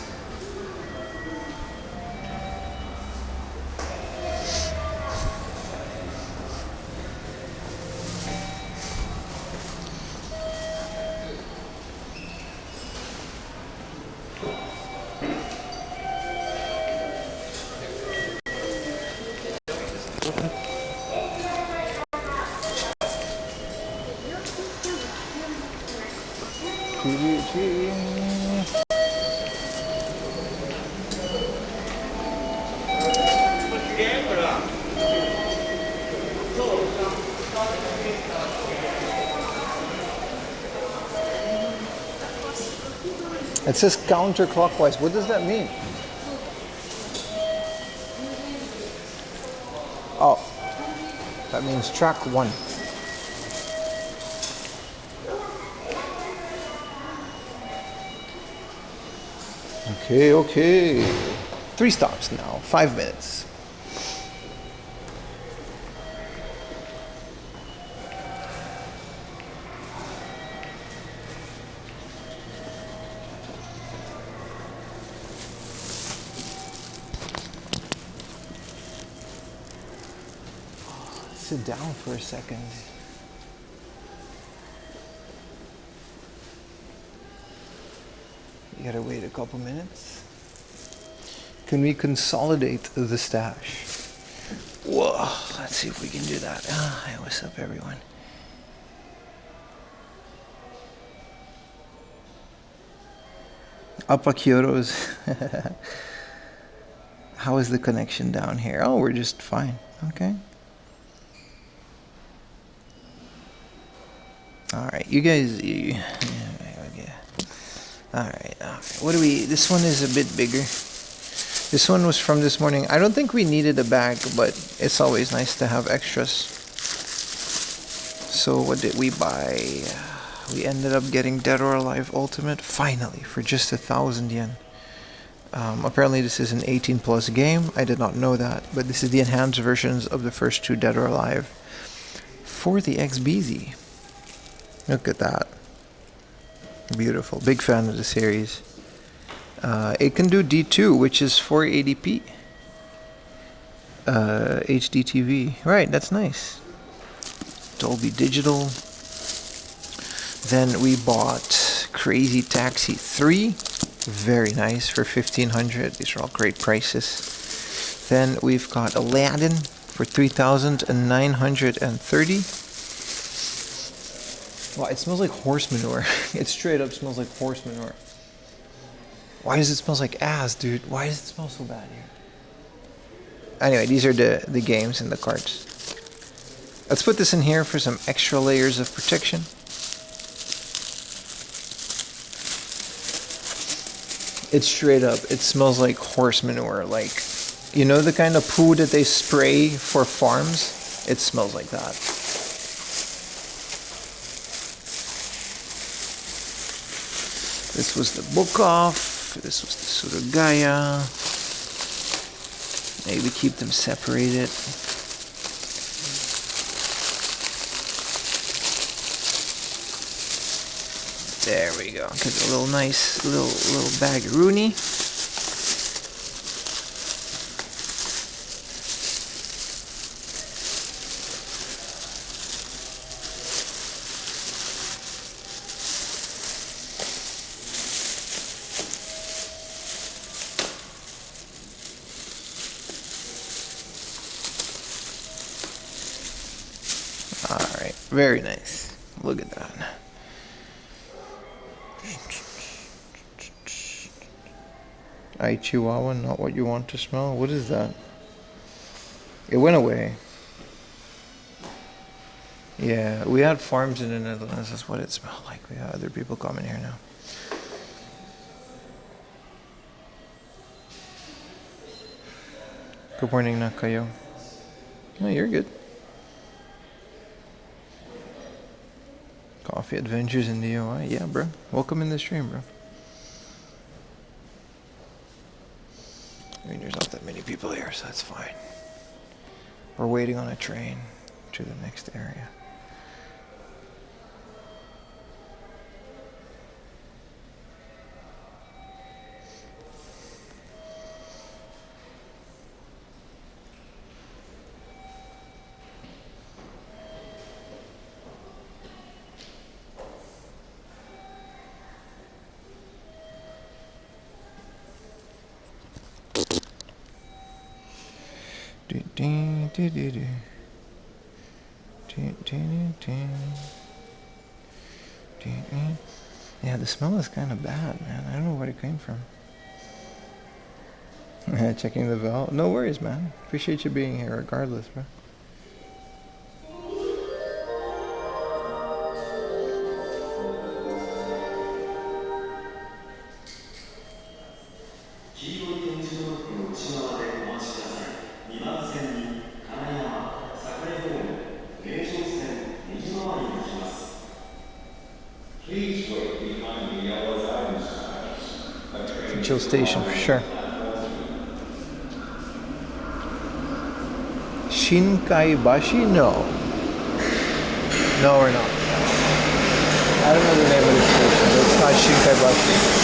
It says counterclockwise. What does that mean? Oh, that means track 1. Okay, okay. 3 stops now, 5 minutes. Sit down for a second. You gotta wait a couple minutes. Can we consolidate the stash? Whoa, let's see if we can do that. Hi, what's up, everyone? Upper Kyoto's. How is the connection down here? Oh, we're just fine. Okay. All right, you guys. Yeah. All right. What do we? This one is a bit bigger. This one was from this morning. I don't think we needed a bag, but it's always nice to have extras. So what did we buy? We ended up getting Dead or Alive Ultimate finally for just 1,000 yen. Apparently this is an 18+ game. I did not know that, but this is the enhanced versions of the first 2 Dead or Alive for the XBZ. Look at that. Beautiful. Big fan of the series. It can do D2, which is 480p. HD TV. Right, that's nice. Dolby Digital. Then we bought Crazy Taxi 3. Very nice for 1,500. These are all great prices. Then we've got Aladdin for 3,930. Wow, it smells like horse manure. It straight up smells like horse manure. Why does it smell like ass, dude? Why does it smell so bad here? Anyway, these are the games and the cards. Let's put this in here for some extra layers of protection. It's straight up, it smells like horse manure. Like, you know the kind of poo that they spray for farms? It smells like that. This was the book off. This was the Surugaya. Maybe keep them separated. There we go. Get a little nice little bag of Rooney. Alright, very nice. Look at that. Chihuahua, not what you want to smell. What is that? It went away. Yeah, we had farms in the Netherlands. That's what it smelled like. We have other people coming here now. Good morning, Nakayo. Oh, you're good. Coffee Adventures in the UI. Yeah, bro. Welcome in the stream, bro. I mean, there's not that many people here, so that's fine. We're waiting on a train to the next area. Yeah, the smell is kind of bad, man. I don't know where it came from. Checking the valve. No worries, man. Appreciate you being here regardless, bro. Chill station for sure. Shinkaibashi? No. No, we're not. I don't know the name of the station, but it's not Shinkaibashi.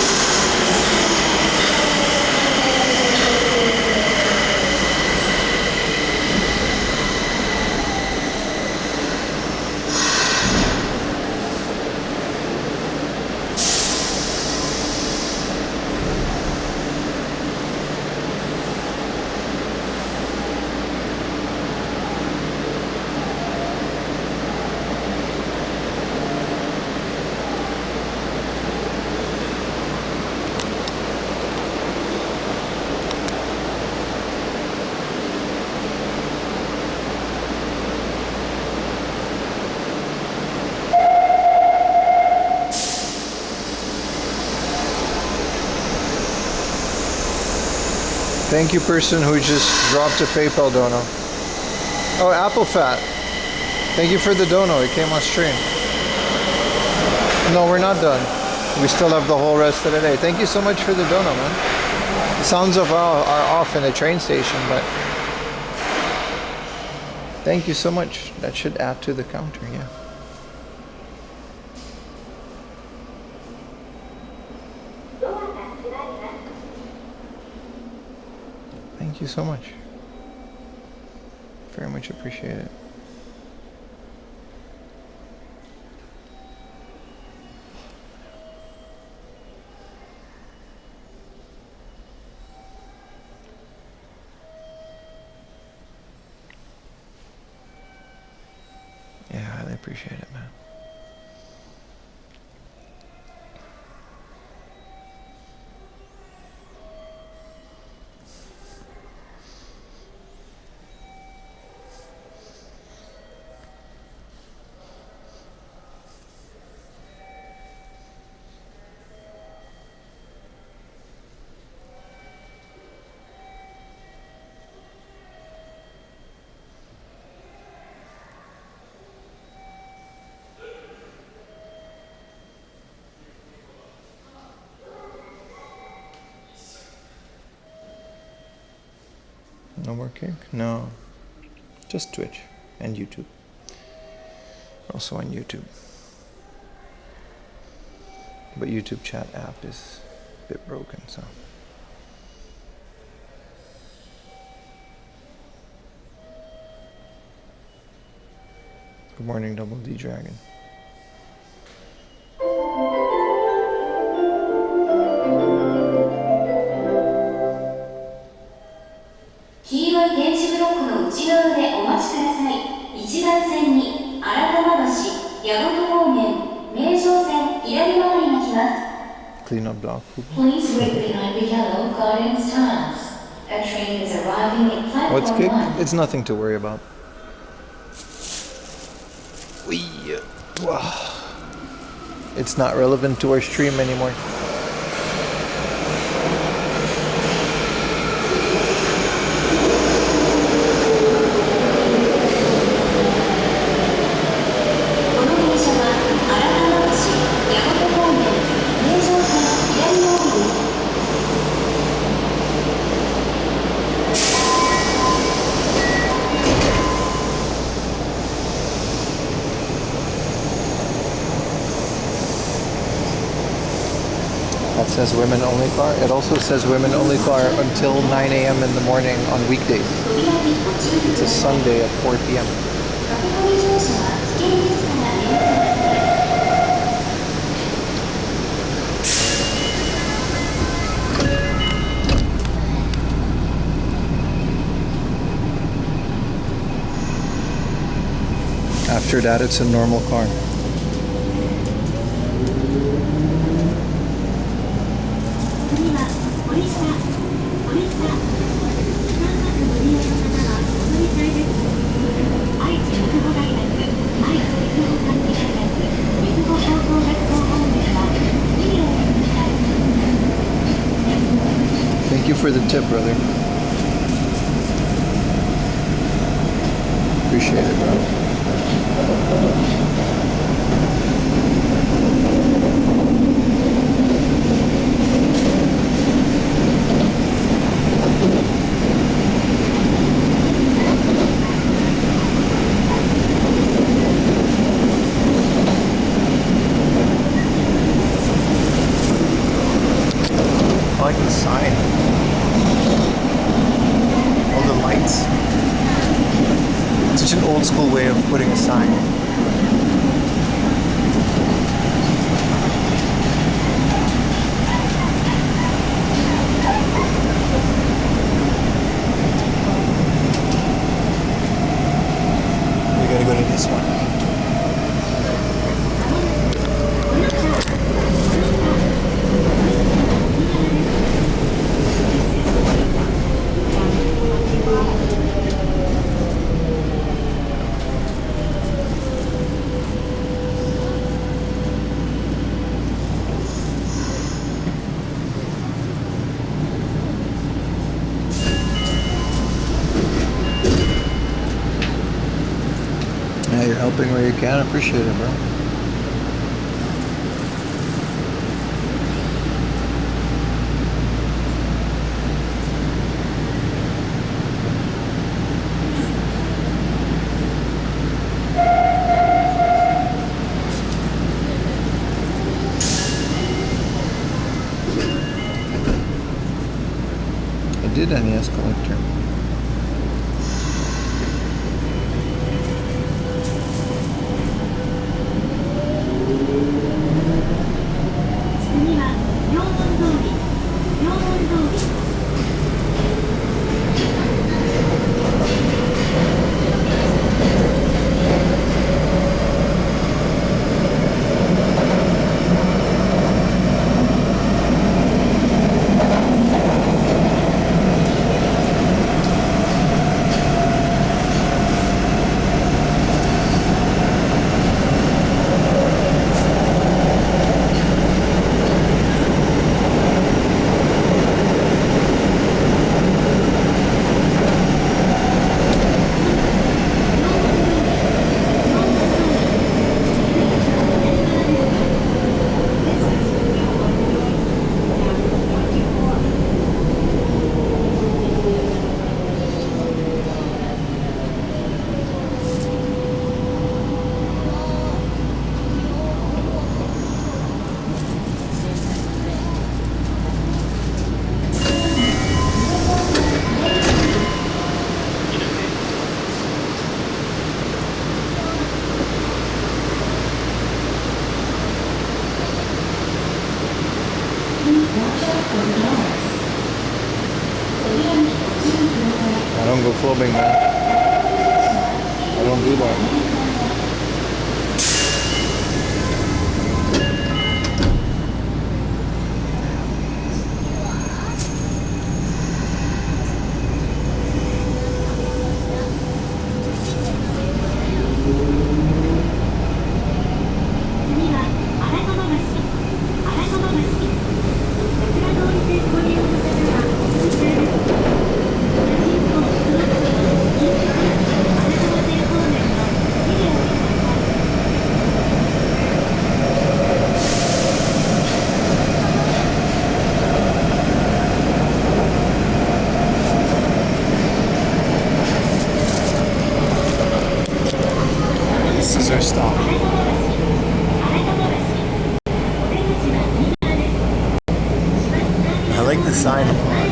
Thank you, person who just dropped a PayPal dono. Oh, Apple Fat. Thank you for the dono. It came on stream. No, we're not done. We still have the whole rest of the day. Thank you so much for the dono, man. The sounds of are off in the train station, but thank you so much. That should add to the counter, yeah. Thank you so much. Very much appreciate it. Yeah, I highly appreciate it, man. No more cake? No. Just Twitch and YouTube. Also on YouTube. But YouTube chat app is a bit broken, so. Good morning, Double D Dragon. Clean up block. Please wait behind the yellow guardian's turns. A train is arriving at platform What's kick? 1. It's nothing to worry about. It's not relevant to our stream anymore. That says women only car. It also says women only car until 9 a.m. in the morning on weekdays. It's a Sunday at 4 p.m. After that, it's a normal car. Thank you for the tip, brother. Appreciate it, bro. I like the sign. All the lights. Such an old school way of putting a sign. We gotta go to this one. Yeah, you're helping where you can. Appreciate it, bro. I did NES collector. 次は両門通り。両門通り。I don't go clubbing, man. I don't do that. This is our stop. I like the sign a lot.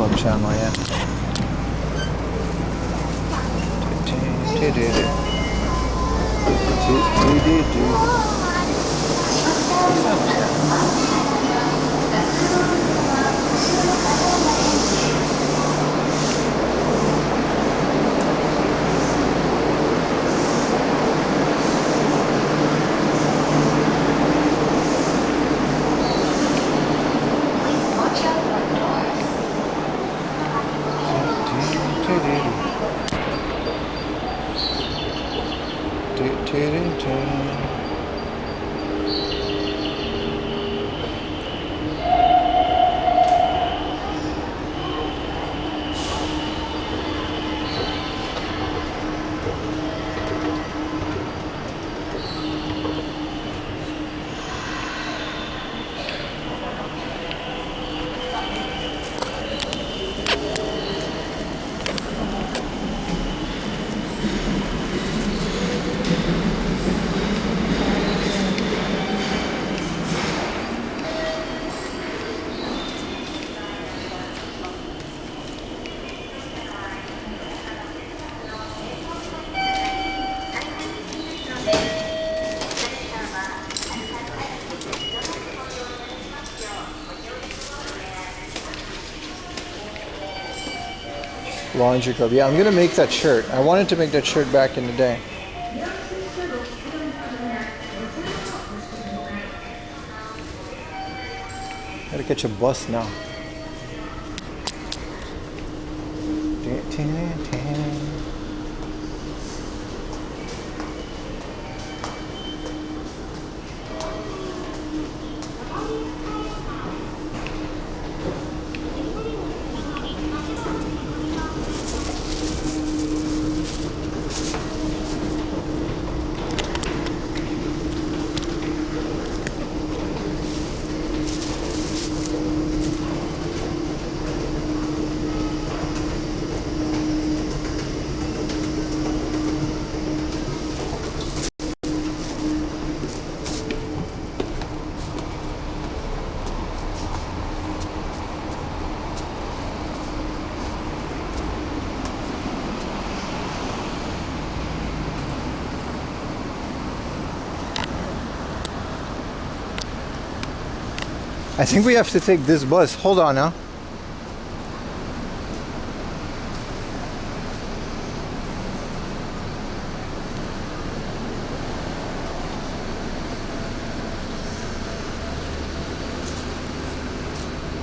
Club channel, yeah. Watch out for doors. Laundry club. Yeah, I'm gonna make that shirt. I wanted to make that shirt back in the day. Gotta catch a bus now. I think we have to take this bus. Hold on now.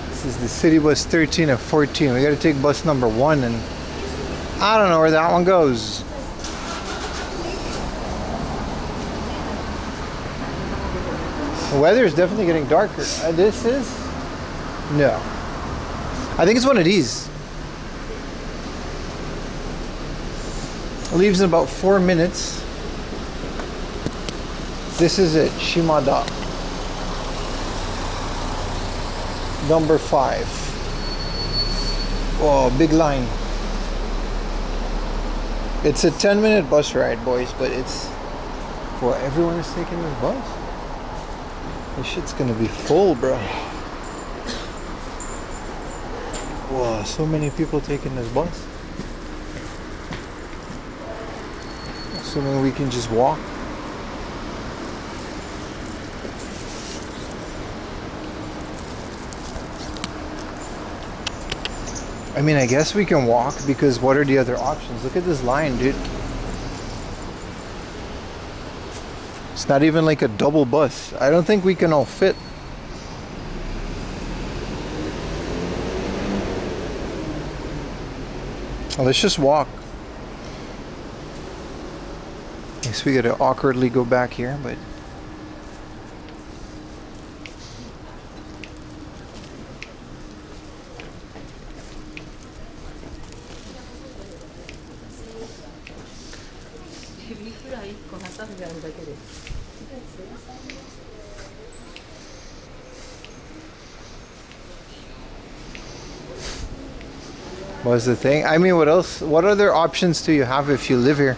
This is the city bus 13 of 14. We gotta take bus number 1 and I don't know where that one goes. The weather is definitely getting darker. This is? No. I think it's one of these. It leaves in about 4 minutes. This is it, Shimada. Number 5. Oh, big line. It's a 10-minute bus ride, boys, but it's... Well, everyone is taking this bus? This shit's gonna be full, bro. Wow, so many people taking this bus. Assuming we can just walk. I mean, I guess we can walk because what are the other options? Look at this line, dude. It's not even like a double bus. I don't think we can all fit. Well, let's just walk. I guess we gotta awkwardly go back here, but... What's the thing? I mean, what else? What other options do you have if you live here?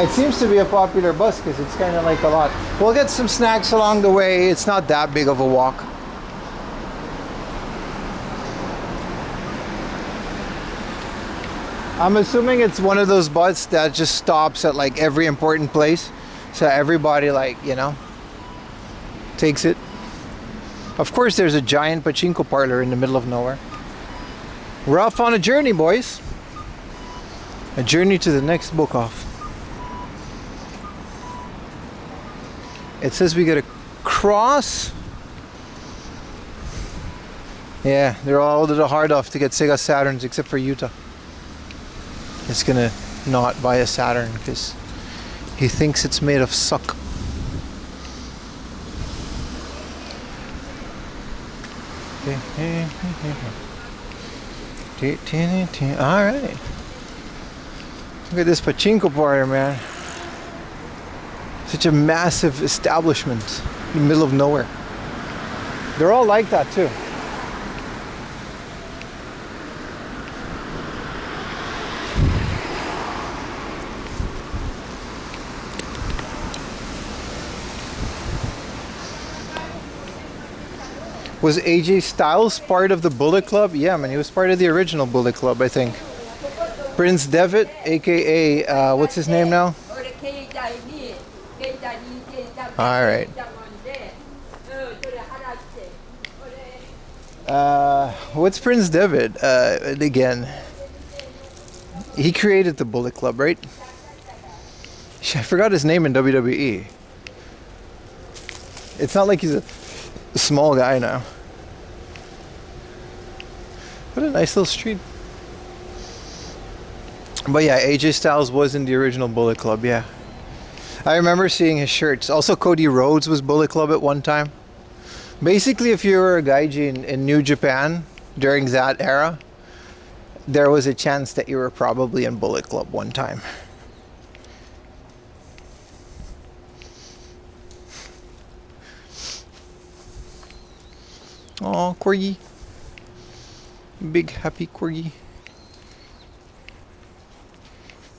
It seems to be a popular bus because it's kind of like a lot. We'll get some snacks along the way. It's not that big of a walk. I'm assuming it's one of those bus that just stops at like every important place, so everybody like, you know, takes it. Of course there's a giant pachinko parlor in the middle of nowhere. We're off on a journey, boys. A journey to the next book off. It says we gotta cross. Yeah, they're all a little hard off to get Sega Saturns except for Utah. He's gonna not buy a Saturn because he thinks it's made of suck. Alright. Look at this pachinko parlor, man. Such a massive establishment in the middle of nowhere. They're all like that too. Was AJ Styles part of the Bullet Club? Yeah, man, he was part of the original Bullet Club, I think. Prince Devitt, aka, what's his name now? Alright. What's Prince Devitt? Again, he created the Bullet Club, right? I forgot his name in WWE. It's not like he's a small guy now. What a nice little street. But yeah, AJ Styles was in the original Bullet Club, yeah. I remember seeing his shirts. Also, Cody Rhodes was Bullet Club at one time. Basically, if you were a gaijin in New Japan during that era, there was a chance that you were probably in Bullet Club one time. Oh, corgi. Big happy corgi.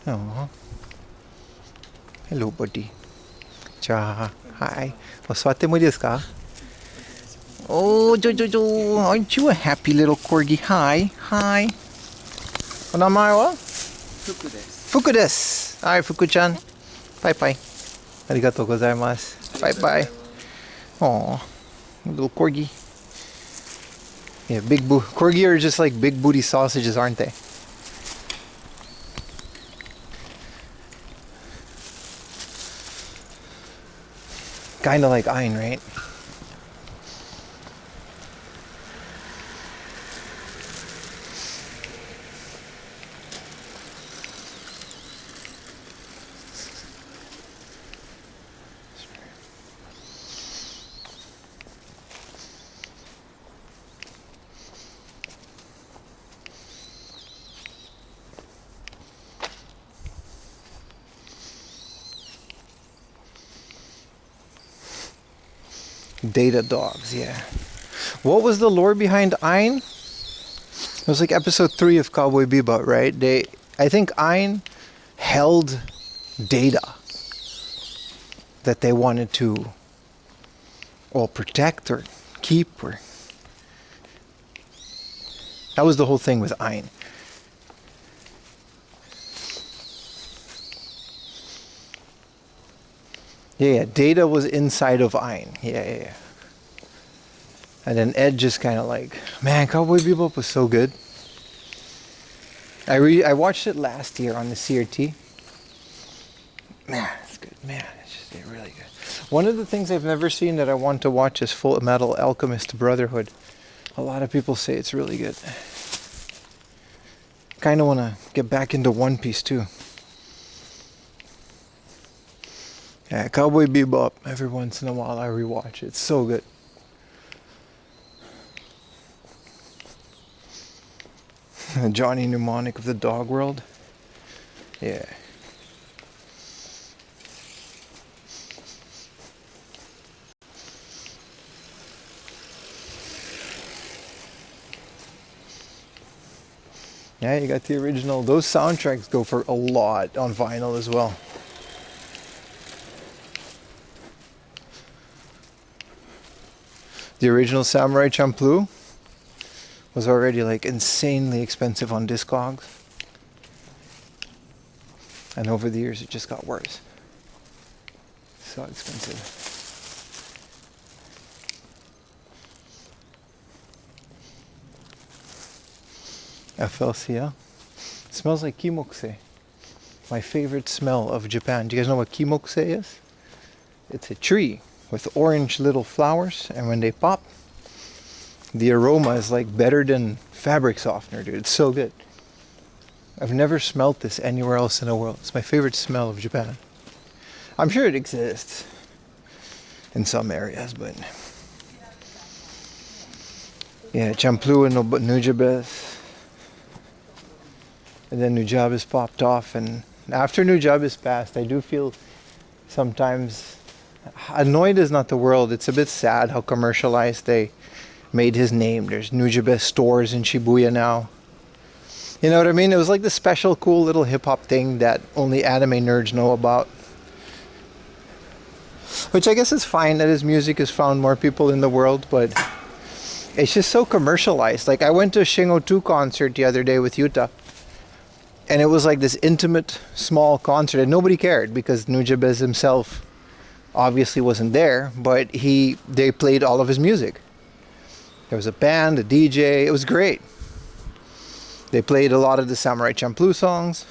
Oh. Hello, buddy. Cha. Hi. Oswate mo desu ka? Oh, Jojo. Aren't you a happy little corgi? Hi. Hi. Onamae wa? Fuku desu. Fuku desu. Alright, Fuku-chan. Bye-bye. Arigatou gozaimasu. Bye-bye. Oh, little corgi. Yeah, corgi are just like big booty sausages, aren't they? Kinda like Ein, right? Data dogs, yeah. What was the lore behind Ein? It was like episode 3 of Cowboy Bebop, right? I think Ein held data that they wanted to protect or keep, or that was the whole thing with Ein. Yeah, data was inside of Ein. Yeah. And then Ed just kind of like, man, Cowboy Bebop was so good. I watched it last year on the CRT. Man, it's good. Man, it's just really good. One of the things I've never seen that I want to watch is Full Metal Alchemist Brotherhood. A lot of people say it's really good. Kind of want to get back into One Piece too. Yeah, Cowboy Bebop, every once in a while I rewatch it. It's so good. Johnny Mnemonic of the Dog World. Yeah. Yeah, you got the original. Those soundtracks go for a lot on vinyl as well. The original Samurai Champloo was already like insanely expensive on Discogs. And over the years, it just got worse. So expensive. FLCL. It smells like kimokse. My favorite smell of Japan. Do you guys know what kimokse is? It's a tree with orange little flowers, and when they pop, the aroma is like better than fabric softener, dude. It's so good. I've never smelled this anywhere else in the world. It's my favorite smell of Japan. I'm sure it exists in some areas, but yeah, Champlu and Nujabes. And then Nujabes popped off, and after Nujabes passed, I do feel sometimes annoyed is not the word. It's a bit sad how commercialized they made his name. There's Nujabes stores in Shibuya now. You know what I mean? It was like the special cool little hip-hop thing that only anime nerds know about. Which I guess is fine that his music has found more people in the world, but it's just so commercialized. Like, I went to a Shingo 2 concert the other day with Yuta, and it was like this intimate, small concert, and nobody cared because Nujabes himself obviously wasn't there, but they played all of his music. There was a band, a DJ, it was great. They played a lot of the Samurai Champloo songs.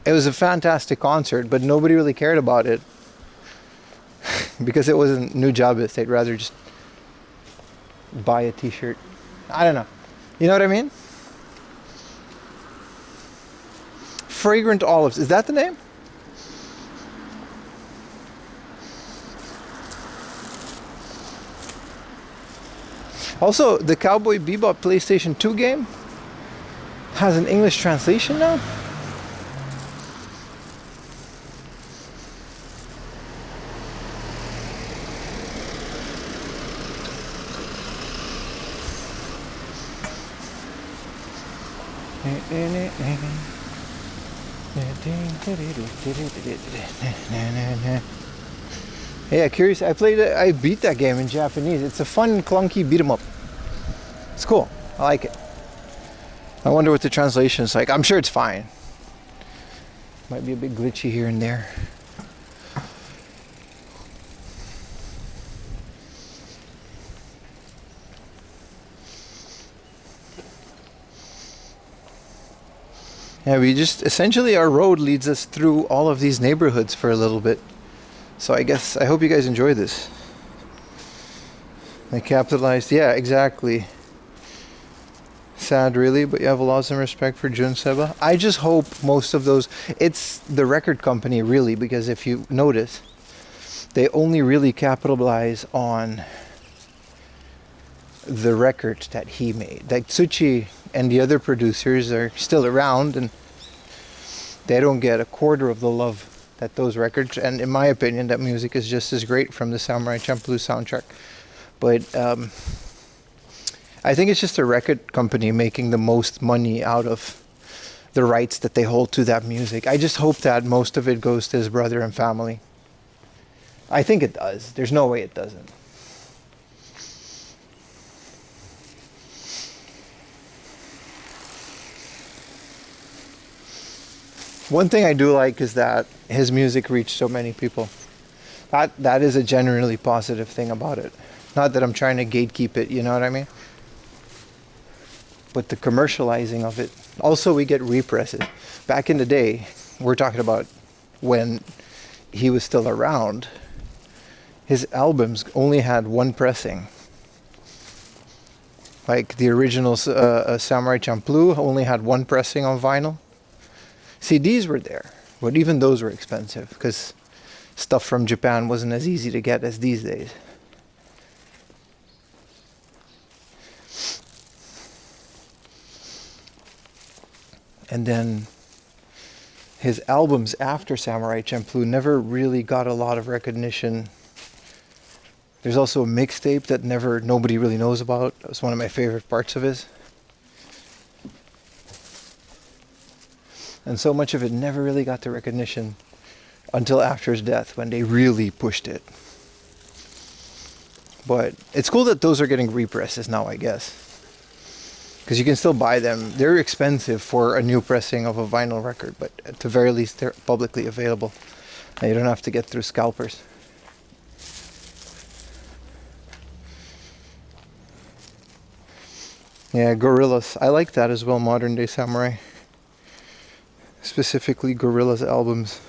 It was a fantastic concert, but nobody really cared about it because it wasn't Nujabes. They'd rather just buy a t-shirt. I don't know. You know what I mean? Fragrant Olives. Is that the name? Also, the Cowboy Bebop PlayStation 2 game has an English translation now. Yeah, curious. I beat that game in Japanese. It's a fun, clunky beat 'em up. It's cool. I like it. I wonder what the translation is like. I'm sure it's fine. Might be a bit glitchy here and there. Yeah, we just essentially our road leads us through all of these neighborhoods for a little bit. So I hope you guys enjoy this. I capitalized. Yeah, exactly. Sad, really, but you have a lot of respect for Jun Seba. I just hope most of those. It's the record company, really, because if you notice, they only really capitalize on the record that he made. Like Tsuchi and the other producers are still around, and they don't get a quarter of the love that those records. And in my opinion, that music is just as great from the Samurai Champloo soundtrack. But I think it's just a record company making the most money out of the rights that they hold to that music. I just hope that most of it goes to his brother and family. I think it does. There's no way it doesn't. One thing I do like is that his music reached so many people. That is a generally positive thing about it. Not that I'm trying to gatekeep it, you know what I mean? But the commercializing of it. Also, we get represses. Back in the day, we're talking about when he was still around, his albums only had one pressing. Like the original Samurai Champloo only had one pressing on vinyl. CDs were there, but even those were expensive because stuff from Japan wasn't as easy to get as these days. And then his albums after Samurai Champloo never really got a lot of recognition. There's also a mixtape that nobody really knows about. That was one of my favorite parts of his. And so much of it never really got the recognition until after his death, when they really pushed it. But it's cool that those are getting represses now, I guess. Because you can still buy them. They're expensive for a new pressing of a vinyl record, but at the very least they're publicly available. And you don't have to get through scalpers. Yeah, Gorillaz. I like that as well, Modern Day Samurai. Specifically Gorillaz albums.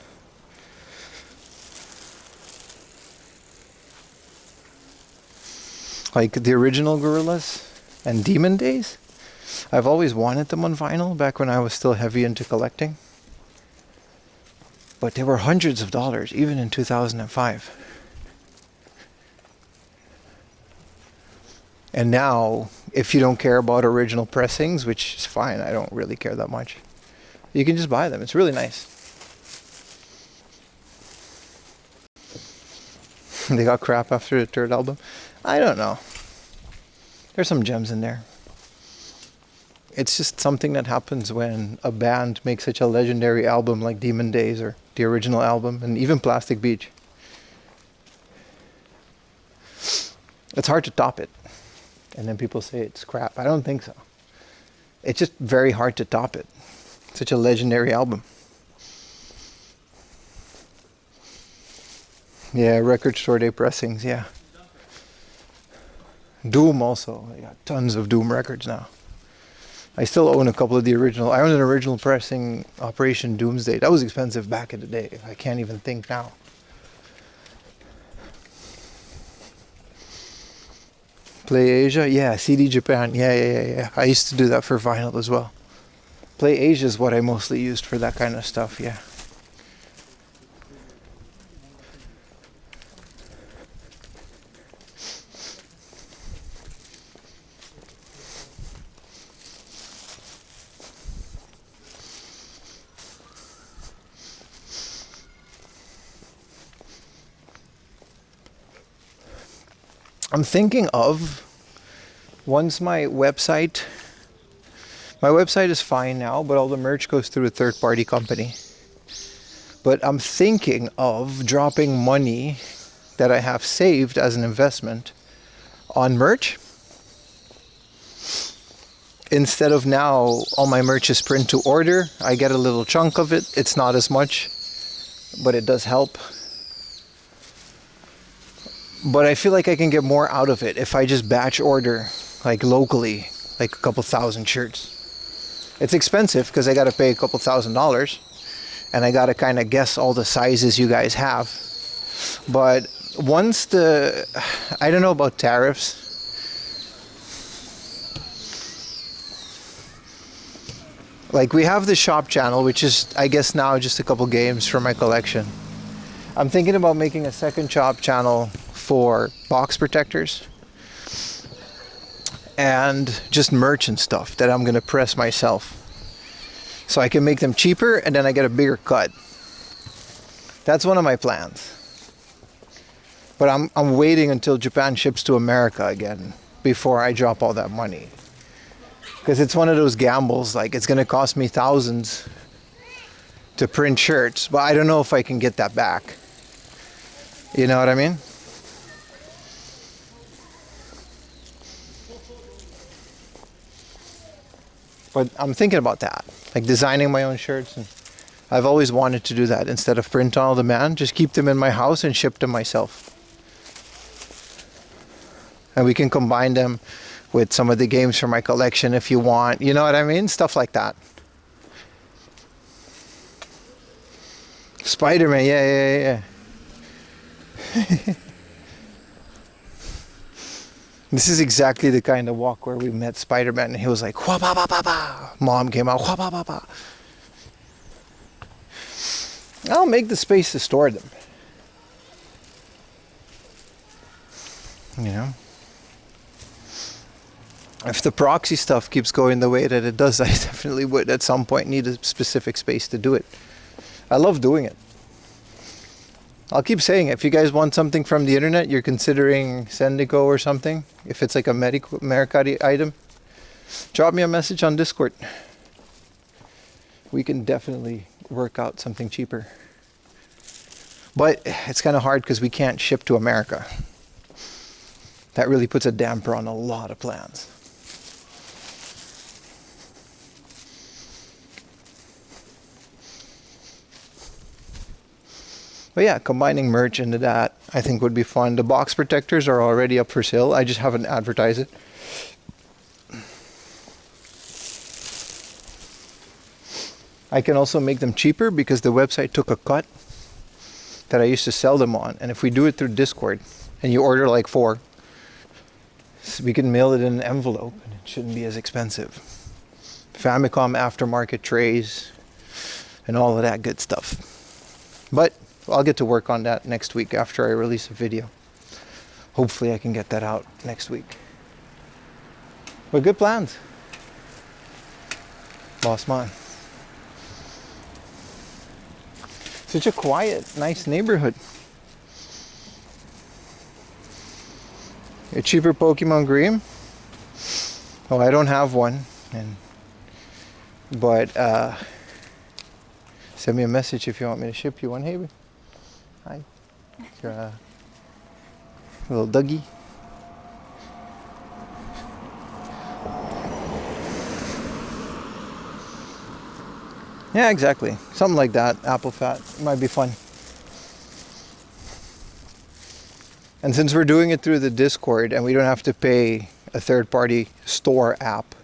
Like the original Gorillaz and Demon Days. I've always wanted them on vinyl back when I was still heavy into collecting. But they were hundreds of dollars, even in 2005. And now, if you don't care about original pressings, which is fine, I don't really care that much, you can just buy them. It's really nice. They got crap after the third album. I don't know. There's some gems in there. It's just something that happens when a band makes such a legendary album like Demon Days or the original album, and even Plastic Beach. It's hard to top it. And then people say it's crap. I don't think so. It's just very hard to top it. Such a legendary album. Yeah, record store day pressings, yeah. Doom also. I got tons of Doom records now. I still own a couple of the original. I own an original pressing, Operation Doomsday. That was expensive back in the day. I can't even think now. Play Asia? Yeah, CD Japan. Yeah. I used to do that for vinyl as well. Play Asia is what I mostly used for that kind of stuff, yeah. I'm thinking of, once my website is fine now, but all the merch goes through a third-party company. But I'm thinking of dropping money that I have saved as an investment on merch. Instead of now, all my merch is print to order. I get a little chunk of it. It's not as much, but it does help. But I feel like I can get more out of it if I just batch order, like locally, like a couple thousand shirts. It's expensive because I got to pay a couple $1,000s, and I got to kind of guess all the sizes you guys have. But once I don't know about tariffs. Like we have the shop channel, which is, I guess now just a couple games for my collection. I'm thinking about making a second shop channel for box protectors and just merch and stuff that I'm gonna press myself, so I can make them cheaper and then I get a bigger cut. That's one of my plans. But I'm waiting until Japan ships to America again before I drop all that money, because it's one of those gambles. Like, it's gonna cost me thousands to print shirts, but I don't know if I can get that back. You know what I mean? But I'm thinking about that, like designing my own shirts. And I've always wanted to do that instead of print on demand. Just keep them in my house and ship them myself. And we can combine them with some of the games from my collection if you want. You know what I mean? Stuff like that. Spider-Man, yeah. This is exactly the kind of walk where we met Spider-Man, and he was like, "Wha ba ba ba ba." Mom came out, "Wha ba ba ba." I'll make the space to store them. You know? If the proxy stuff keeps going the way that it does, I definitely would at some point need a specific space to do it. I love doing it. I'll keep saying it. If you guys want something from the internet, you're considering Sendico or something, if it's like a Mercari item, drop me a message on Discord. We can definitely work out something cheaper. But it's kind of hard because we can't ship to America. That really puts a damper on a lot of plans. But yeah, combining merch into that I think would be fun. The box protectors are already up for sale. I just haven't advertised it. I can also make them cheaper because the website took a cut that I used to sell them on. And if we do it through Discord and you order like 4, we can mail it in an envelope and it shouldn't be as expensive. Famicom aftermarket trays and all of that good stuff. But I'll get to work on that next week after I release a video. Hopefully I can get that out next week. But good plans. Boss man. Such a quiet, nice neighborhood. A cheaper Pokemon Green? Oh, I don't have one. But send me a message if you want me to ship you one, Haby. Hi. Your little Dougie. Yeah, exactly. Something like that. Apple fat. It might be fun. And since we're doing it through the Discord and we don't have to pay a third-party store app,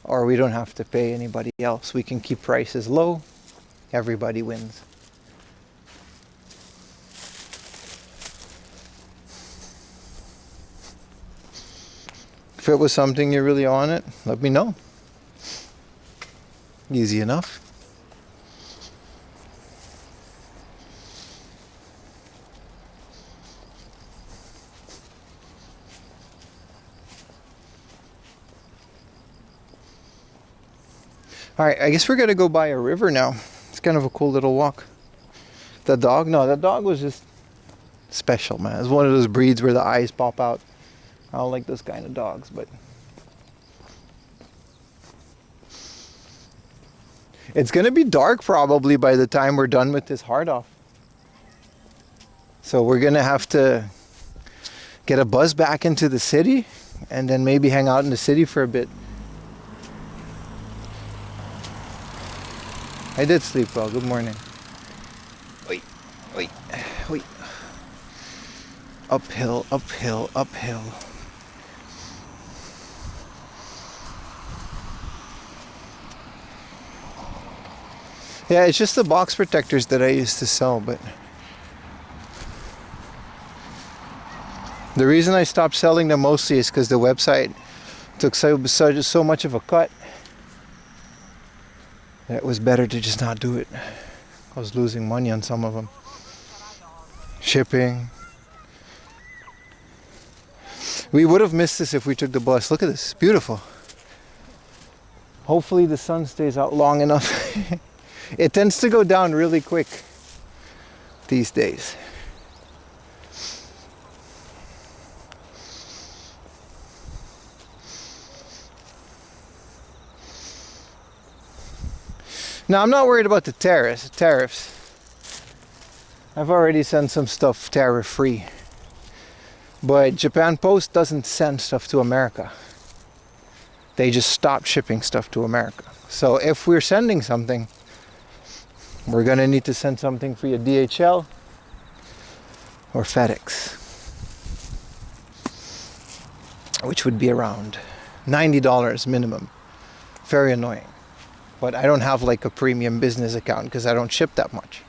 or we don't have to pay anybody else, we can keep prices low. Everybody wins. If it was something you're really on it, let me know. Easy enough. All right, I guess we're gonna go by a river now. It's kind of a cool little walk. The dog? No, that dog was just special, man. It's one of those breeds where the eyes pop out. I don't like those kind of dogs, but it's gonna be dark probably by the time we're done with this hard off. So we're gonna have to get a bus back into the city and then maybe hang out in the city for a bit. I did sleep well. Good morning. Wait. Uphill, uphill, uphill. Yeah, it's just the box protectors that I used to sell, but the reason I stopped selling them mostly is because the website took so much of a cut. It was better to just not do it. I was losing money on some of them. Shipping. We would have missed this if we took the bus. Look at this, beautiful. Hopefully the sun stays out long enough. It tends to go down really quick these days. Now, I'm not worried about the tariffs. I've already sent some stuff tariff-free. But Japan Post doesn't send stuff to America. They just stopped shipping stuff to America. So if we're sending something, we're gonna need to send something via DHL or FedEx, which would be around $90 minimum. Very annoying. But I don't have like a premium business account because I don't ship that much.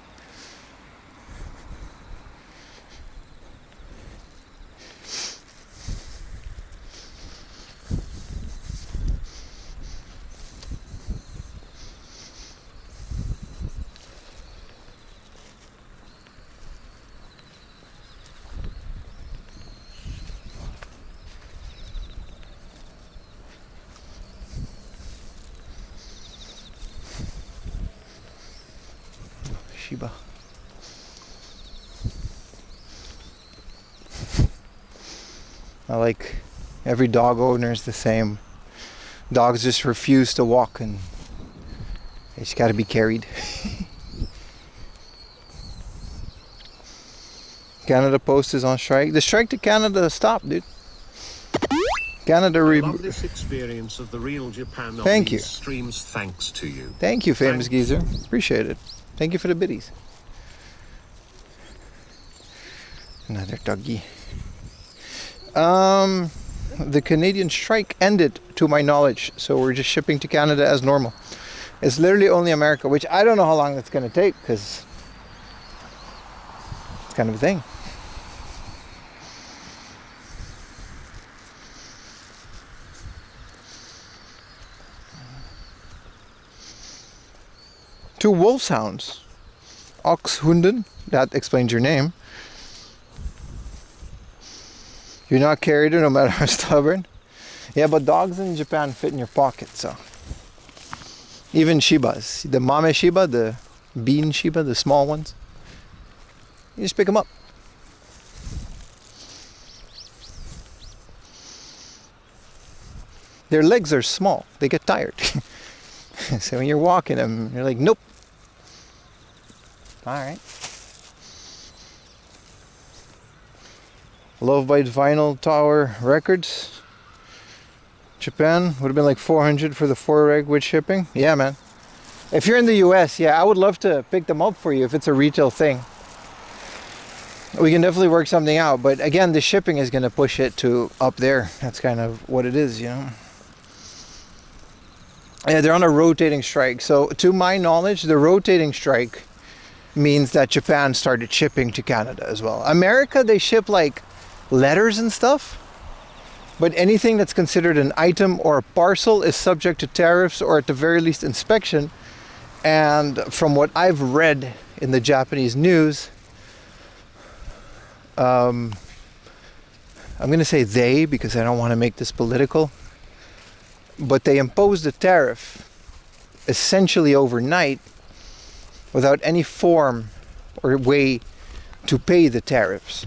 Shiba. I like every dog owner is the same. Dogs just refuse to walk and they just gotta be carried. Canada Post is on strike. The strike to Canada stopped, dude. Canada I love this experience of the real Japan on Thank you. these streams. Thanks to you. Thank you, famous Thanks. geezer. Appreciate it. Thank you for the biddies. Another doggy. The Canadian strike ended, to my knowledge, so we're just shipping to Canada as normal. It's literally only America, which I don't know how long that's going to take, because it's kind of a thing. Two wolfhounds. Oxhunden, that explains your name. You're not carried no matter how stubborn. Yeah, but dogs in Japan fit in your pocket, so. Even Shibas. The Mame Shiba, the bean Shiba, the small ones. You just pick them up. Their legs are small. They get tired. So when you're walking them, you're like, nope. Alright. Love Bite Vinyl Tower Records. Japan would have been like 400 for the 4-reg with shipping. Yeah, man. If you're in the US, yeah, I would love to pick them up for you if it's a retail thing. We can definitely work something out, but again, the shipping is going to push it to up there. That's kind of what it is, you know. Yeah, they're on a rotating strike. So to my knowledge, the rotating strike means that Japan started shipping to Canada as well. America, they ship like letters and stuff, but anything that's considered an item or a parcel is subject to tariffs or at the very least inspection. And from what I've read in the Japanese news, I'm going to say they because I don't want to make this political, but they imposed a tariff essentially overnight without any form or way to pay the tariffs.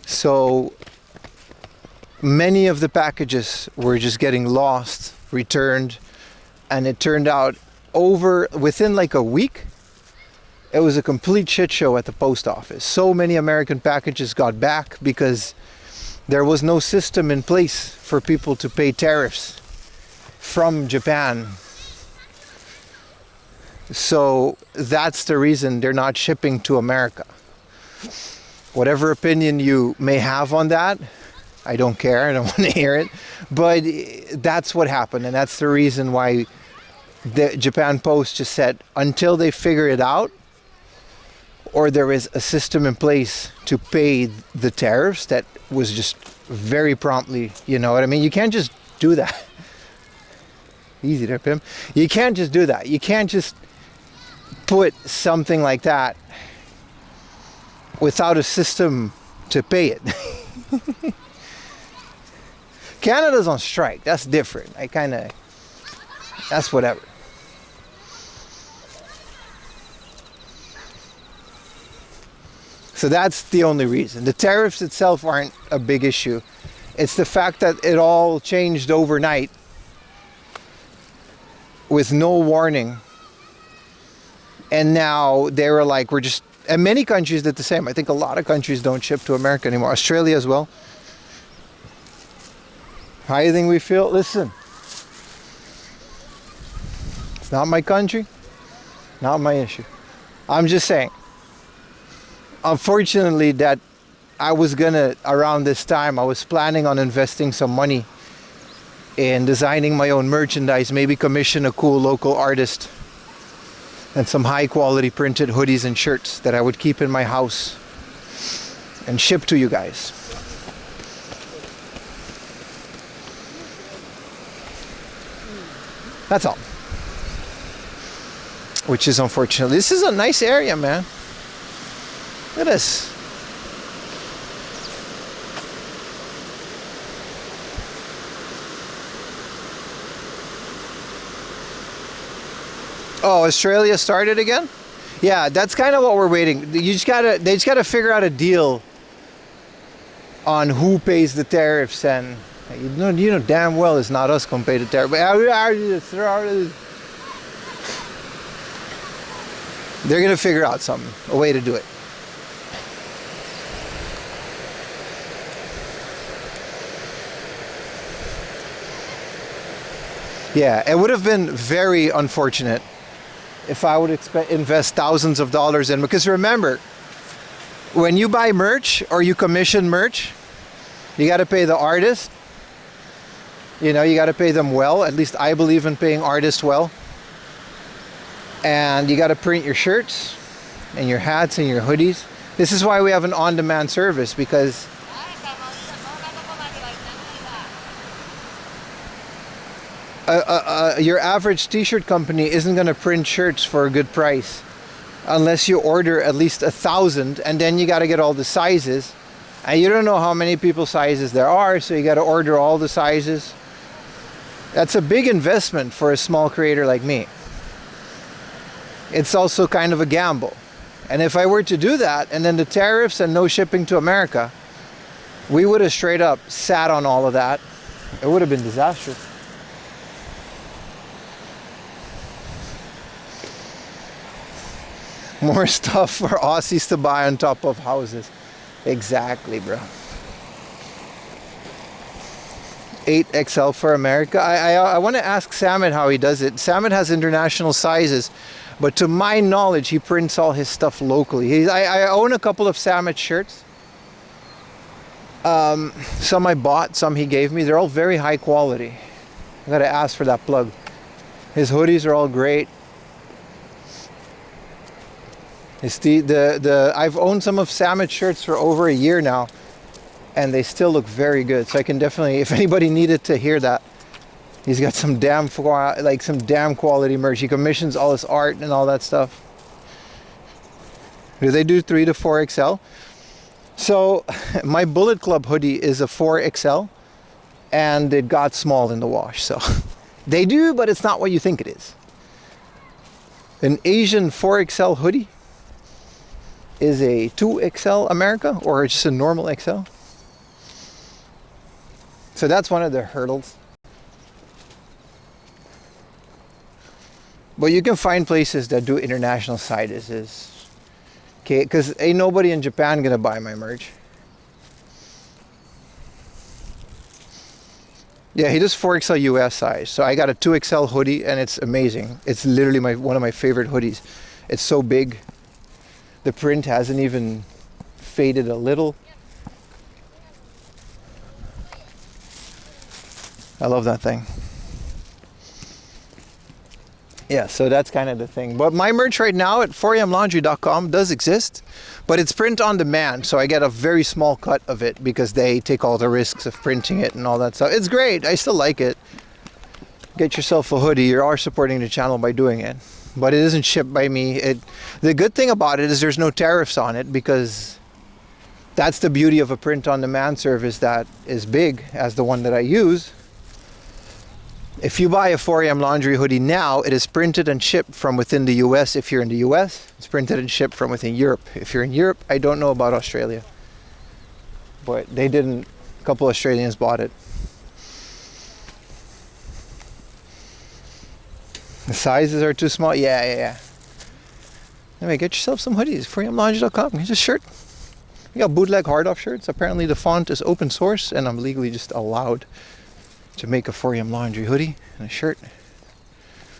So many of the packages were just getting lost, returned, and it turned out within like a week, it was a complete shit show at the post office. So many American packages got back because there was no system in place for people to pay tariffs from Japan. So that's the reason they're not shipping to America. Whatever opinion you may have on that, I don't care, I don't want to hear it. But that's what happened, and that's the reason why the Japan Post just said, until they figure it out, or there is a system in place to pay the tariffs, that was just very promptly, you know what I mean? You can't just do that. Easy there, Pim. You can't just do that. You can't just put something like that without a system to pay it. Canada's on strike. That's different. That's whatever. So that's the only reason. The tariffs itself aren't a big issue. It's the fact that it all changed overnight with no warning. And now they were like, and many countries did the same. I think a lot of countries don't ship to America anymore. Australia as well. How do you think we feel? Listen. It's not my country. Not my issue. I'm just saying. Unfortunately, that I was around this time, I was planning on investing some money in designing my own merchandise, maybe commission a cool local artist and some high quality printed hoodies and shirts that I would keep in my house and ship to you guys. That's all. Which is unfortunate. This is a nice area, man. Look at this. Oh, Australia started again? Yeah, that's kind of what we're waiting. They just gotta figure out a deal on who pays the tariffs, and you know damn well it's not us gonna pay the tariff. They're gonna figure out a way to do it. Yeah, it would have been very unfortunate if I would invest thousands of dollars in, because remember, when you buy merch or you commission merch, you got to pay the artist. You know, you got to pay them well. At least I believe in paying artists well. And you got to print your shirts and your hats and your hoodies. This is why we have an on-demand service, because your average t-shirt company isn't going to print shirts for a good price unless you order at least 1,000, and then you got to get all the sizes, and you don't know how many people's sizes there are, so you got to order all the sizes. That's a big investment for a small creator like me. It's also kind of a gamble. And if I were to do that, and then the tariffs and no shipping to America, we would have straight up sat on all of that. It would have been disastrous. More stuff for Aussies to buy on top of houses. Exactly, bro. 8XL for America. I want to ask Samit how he does it. Samit has international sizes, but to my knowledge, he prints all his stuff locally. I own a couple of Samit shirts. Some I bought, some he gave me. They're all very high quality. I gotta ask for that plug. His hoodies are all great. I've owned some of Samit's shirts for over a year now, and they still look very good. So I can definitely, if anybody needed to hear that, he's got some damn quality merch. He commissions all his art and all that stuff. Do they do 3 to 4XL? So my Bullet Club hoodie is a 4XL, and it got small in the wash. So they do, but it's not what you think it is. An Asian 4XL hoodie is a 2XL America, or just a normal XL. So that's one of the hurdles. But you can find places that do international sizes. Okay, because ain't nobody in Japan gonna buy my merch. Yeah, he does 4XL US size. So I got a 2XL hoodie, and it's amazing. It's literally one of my favorite hoodies. It's so big. The print hasn't even faded a little. I love that thing. Yeah, so that's kind of the thing. But my merch right now at 4amlaundry.com does exist, but it's print on demand, so I get a very small cut of it because they take all the risks of printing it and all that stuff. It's great. I still like it. Get yourself a hoodie. You are supporting the channel by doing it. But it isn't shipped by me. The good thing about it is there's no tariffs on it, because that's the beauty of a print on demand service that is big as the one that I use. If you buy a 4AM Laundry hoodie now, it is printed and shipped from within the US. If you're in the US, it's printed and shipped from within Europe. If you're in Europe, I don't know about Australia. But they didn't. A couple Australians bought it. The sizes are too small. Yeah. Anyway, get yourself some hoodies. 4amlaundry.com. Here's a shirt. We got bootleg hard off shirts. Apparently the font is open source, and I'm legally just allowed to make a 4AM Laundry hoodie and a shirt.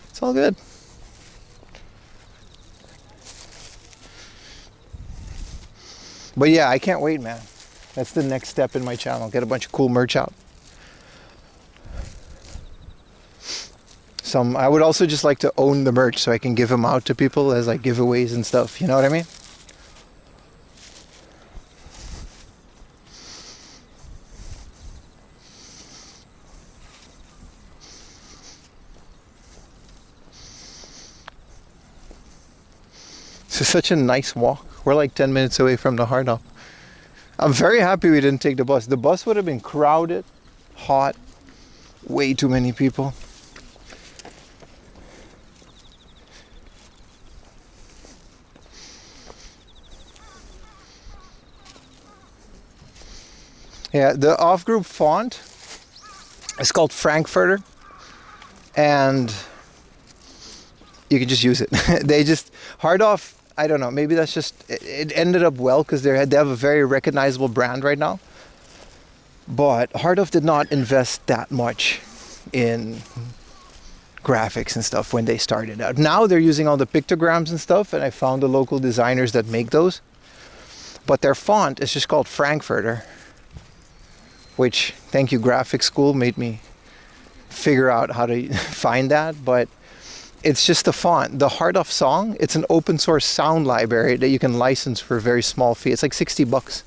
It's all good. But yeah, I can't wait, man. That's the next step in my channel. Get a bunch of cool merch out. I would also just like to own the merch so I can give them out to people as like giveaways and stuff. You know what I mean? This is such a nice walk. We're like 10 minutes away from the hard up. I'm very happy we didn't take the bus. The bus would have been crowded, hot, way too many people. Yeah, the off-group font is called Frankfurter, and you can just use it. They just, hard off, I don't know, maybe that's just, it ended up well because they have a very recognizable brand right now. But hard off did not invest that much in graphics and stuff when they started out. Now they're using all the pictograms and stuff, and I found the local designers that make those. but their font is just called Frankfurter, which, thank you graphics school, made me figure out how to find that. But it's just the font. The Heart of Song, it's an open source sound library that you can license for a very small fee. It's like $60,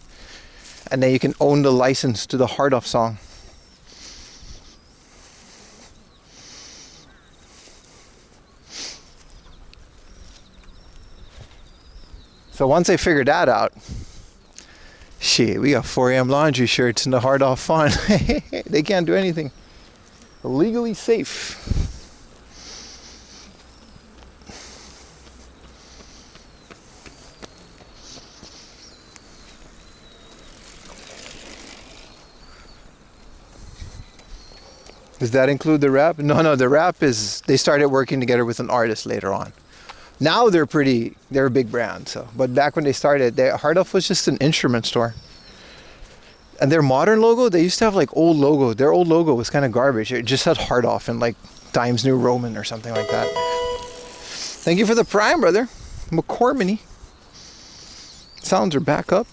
and then you can own the license to the Heart of Song. So once I figured that out, shit, we got 4 AM laundry shirts in the Hard Off font. They can't do anything. Legally safe. Does that include the rap? No, the rap is, they started working together with an artist later on. Now they're a big brand. So, but back when they started, Hard Off was just an instrument store. And their modern logo, they used to have like old logo. Their old logo was kind of garbage. It just had Hard Off in like Times New Roman or something like that. Thank you for the prime, brother. McCormany. Sounds are back up.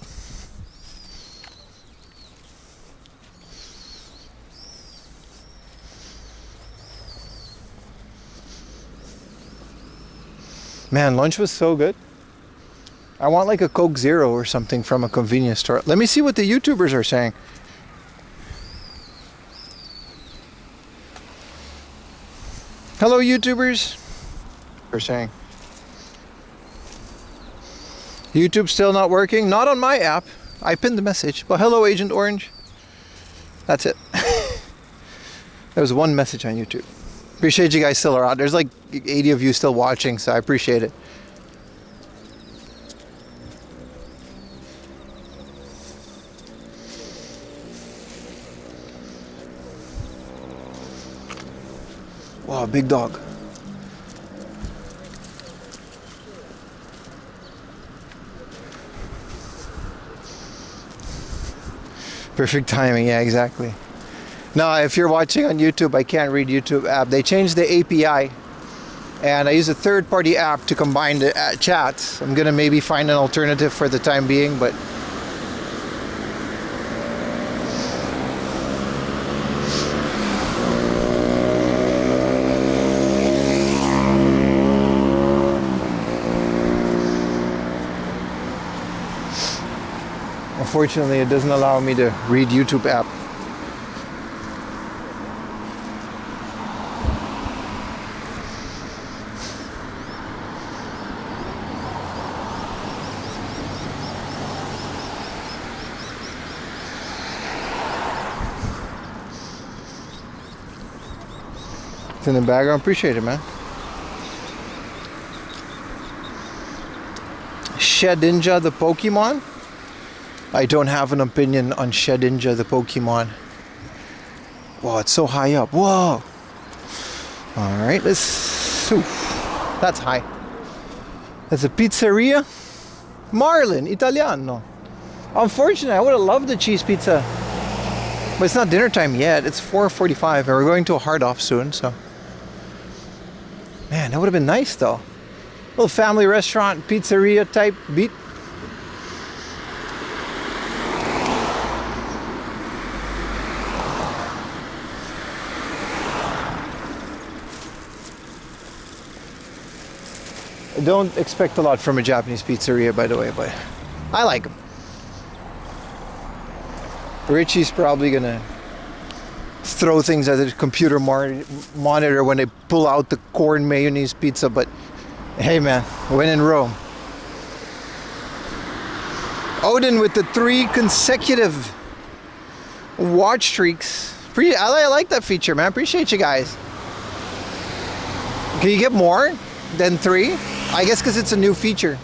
Man, lunch was so good. I want like a Coke Zero or something from a convenience store. Let me see what the YouTubers are saying. Hello, YouTubers. They're saying. YouTube still not working? Not on my app. I pinned the message. But hello, Agent Orange. That's it. There was one message on YouTube. Appreciate you guys still are out. There's like 80 of you still watching, so I appreciate it. Wow, big dog. Perfect timing, yeah, exactly. Now, if you're watching on YouTube, I can't read YouTube app. They changed the API, and I use a third-party app to combine the chats. I'm gonna maybe find an alternative for the time being, but unfortunately, it doesn't allow me to read YouTube app. It's in the background. Appreciate it, man. Shedinja the Pokemon? I don't have an opinion on Shedinja the Pokemon. Wow, it's so high up. Whoa. Alright, let's... Oof, that's high. That's a pizzeria? Marlin, Italiano. Unfortunately, I would have loved the cheese pizza. But it's not dinner time yet. It's 4:45 and we're going to a Hard Off soon, so... Man, that would have been nice though. Little family restaurant, pizzeria type beat. I don't expect a lot from a Japanese pizzeria, by the way, but I like them. Richie's probably gonna throw things at the computer monitor when they pull out the corn mayonnaise pizza, but hey man, when in Rome. Odin with the 3 consecutive watch streaks. I like that feature, man. Appreciate you guys. Can you get more than 3? I guess because it's a new feature.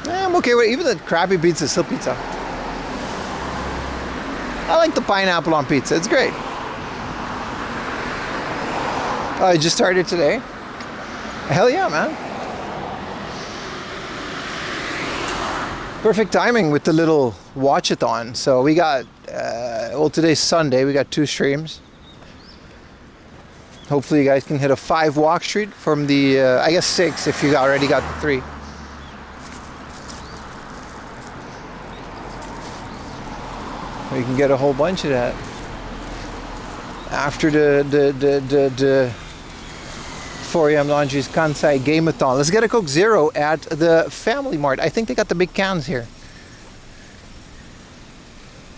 I'm okay with it. Even the crappy pizza is still pizza. I like the pineapple on pizza. It's great. Oh, I just started today. Hell yeah, man. Perfect timing with the little watch-a-thon. So we got, well, today's Sunday. We got 2 streams. Hopefully you guys can hit a 5 walk street from the, I guess 6 if you already got the 3. You can get a whole bunch of that after the 4am Laundry's Kansai Game-a-thon. Let's get a Coke Zero at the Family Mart. I think they got the big cans here.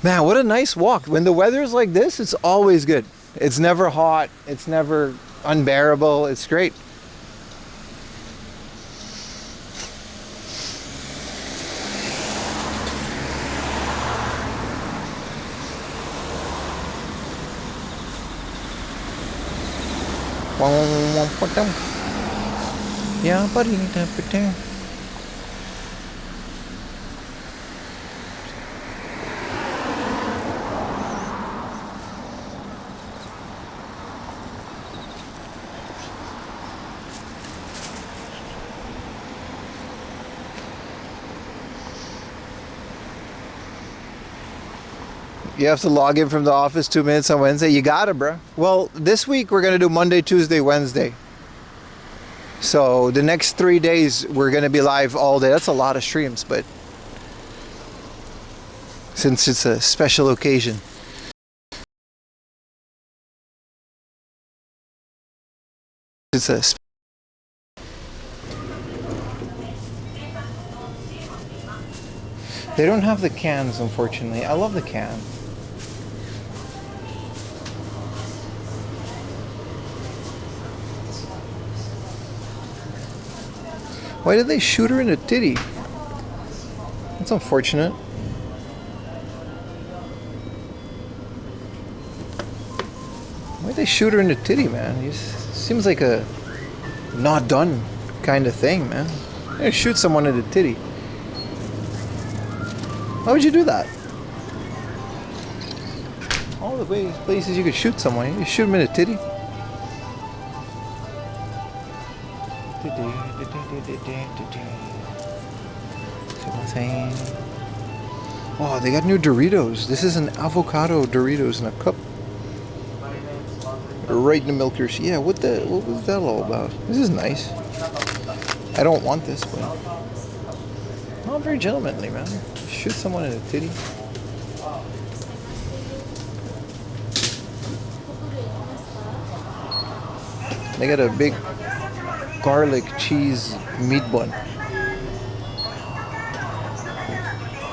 Man, what a nice walk. When the weather's like this, it's always good. It's never hot. It's never unbearable. It's great. Yeah, buddy. You have to log in from the office 2 minutes on Wednesday. You got it, bro. Well, this week we're going to do Monday, Tuesday, Wednesday. So the next 3 days we're going to be live all day. That's a lot of streams, but since it's a special occasion. They don't have the cans, unfortunately. I love the can. Why did they shoot her in the titty? That's unfortunate. Why'd they shoot her in the titty, man? It seems like a not done kind of thing, man. You shoot someone in the titty. Why would you do that? All the places you could shoot someone, you shoot them in the titty. Oh, they got new Doritos. This is an avocado Doritos in a cup. Right in the milkers. Yeah, what was that all about? This is nice. I don't want this, but not very gentlemanly, man. Shoot someone in the titty. They got a big garlic cheese meat bun.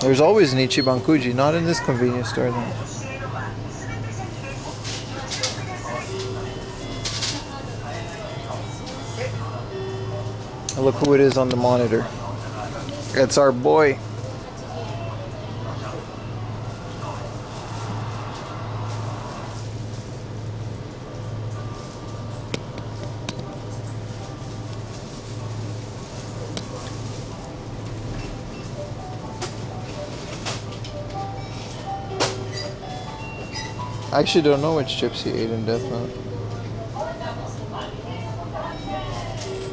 There's always an Ichiban Kuji, not in this convenience store though. Look who it is on the monitor. It's our boy. I actually don't know which chips he ate in Death Note.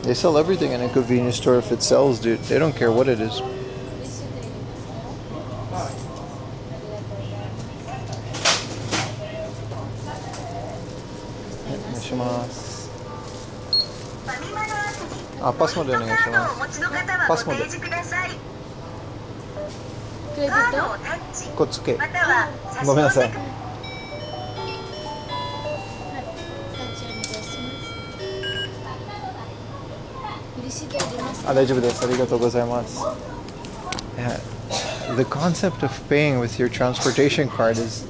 They sell everything in a convenience store if it sells, dude. They don't care what it is. Ah, pass mo din nga siya. Pass mo din. Kotsuke. Gomenasai. あ、大丈夫です。ありがとうございます。Yeah, the concept of paying with your transportation card is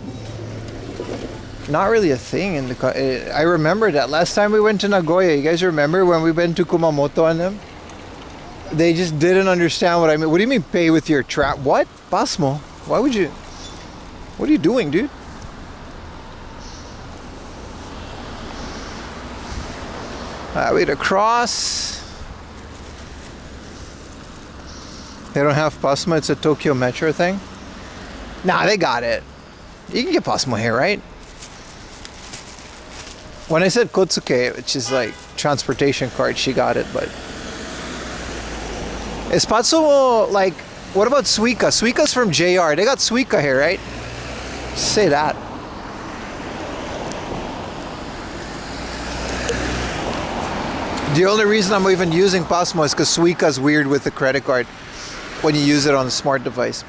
not really a thing in the. I remember that last time we went to Nagoya. You guys remember when we went to Kumamoto on them? They just didn't understand what I mean. What do you mean pay with your trap? What? Pasmo? Why would you? What are you doing, dude? Wait, across. They don't have Pasmo. It's a Tokyo Metro thing. Nah, they got it. You can get Pasmo here, right? When I said Kotsuke, which is like transportation card, she got it, but is Pasmo like, what about Suica? Suica's from JR. They got Suica here, right? Say that. The only reason I'm even using Pasmo is because Suica's weird with the credit card when you use it on a smart device.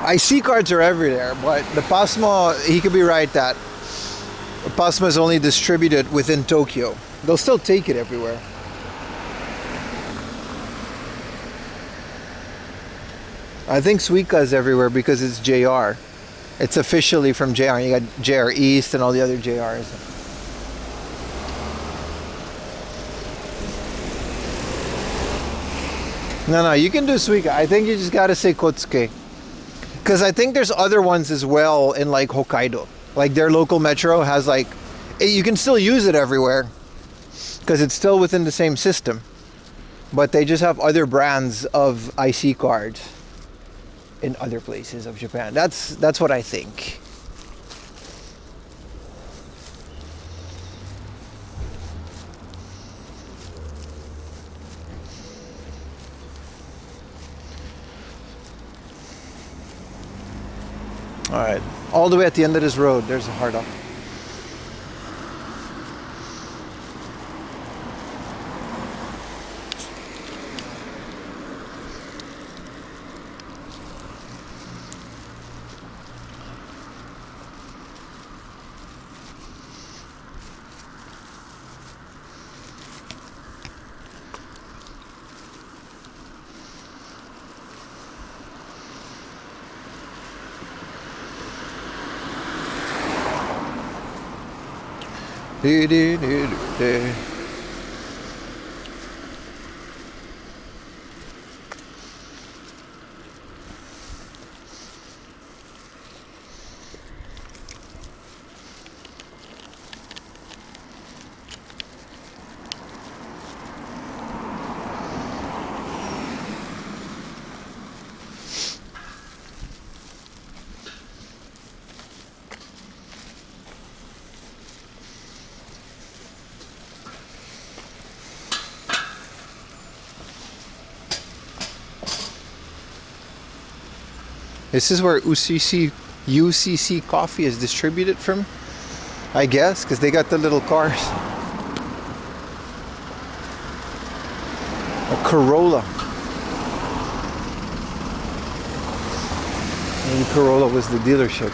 IC cards are everywhere, but the Pasmo, he could be right that Pasmo is only distributed within Tokyo. They'll still take it everywhere. I think Suica is everywhere because it's JR. It's officially from JR. You got JR East and all the other JRs. No, you can do Suica. I think you just gotta say Kotsuke. Because I think there's other ones as well in like Hokkaido. Like their local metro has like, you can still use it everywhere because it's still within the same system. But they just have other brands of IC cards in other places of Japan. That's what I think. All right, all the way at the end of this road, there's a hard up. This is where UCC coffee is distributed from, I guess, because they got the little cars. A Corolla. Maybe Corolla was the dealership.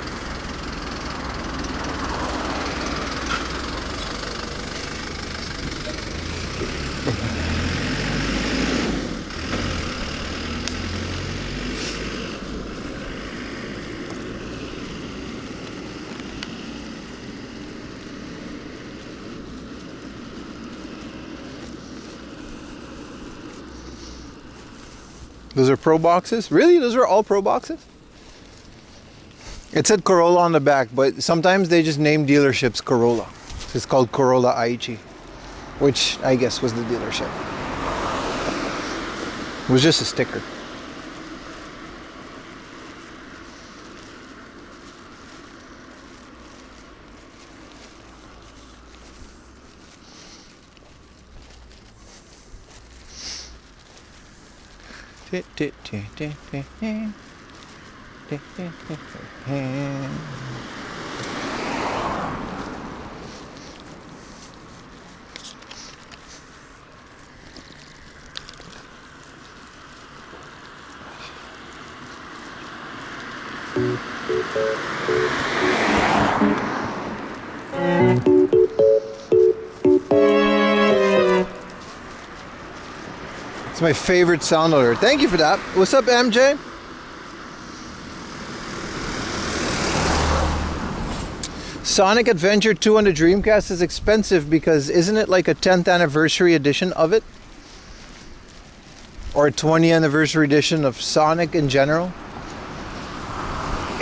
Those are Pro boxes? Really? Those are all Pro boxes? It said Corolla on the back, but sometimes they just name dealerships Corolla. It's called Corolla Aichi, which I guess was the dealership. It was just a sticker. It's my favorite sound alert. Thank you for that. What's up, MJ? Sonic Adventure 2 on the Dreamcast is expensive because isn't it like a 10th anniversary edition of it? Or a 20th anniversary edition of Sonic in general?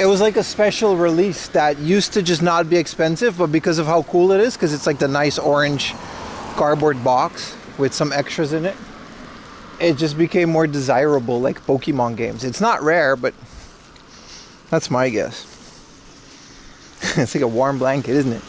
It was like a special release that used to just not be expensive, but because of how cool it is, because it's like the nice orange cardboard box with some extras in it, it just became more desirable, like Pokemon games. It's not rare, but that's my guess. It's like a warm blanket, isn't it?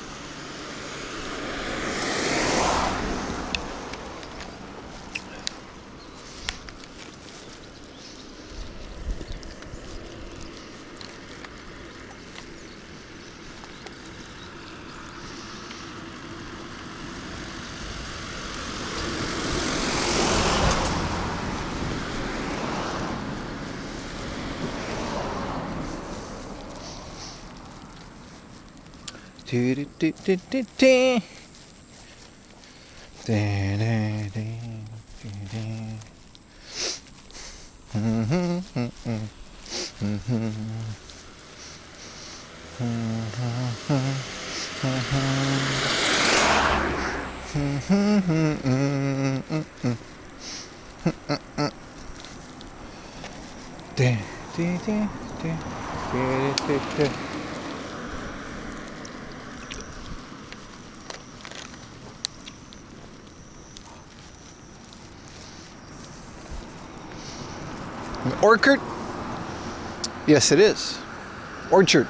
An orchard? Yes, it is. Orchard.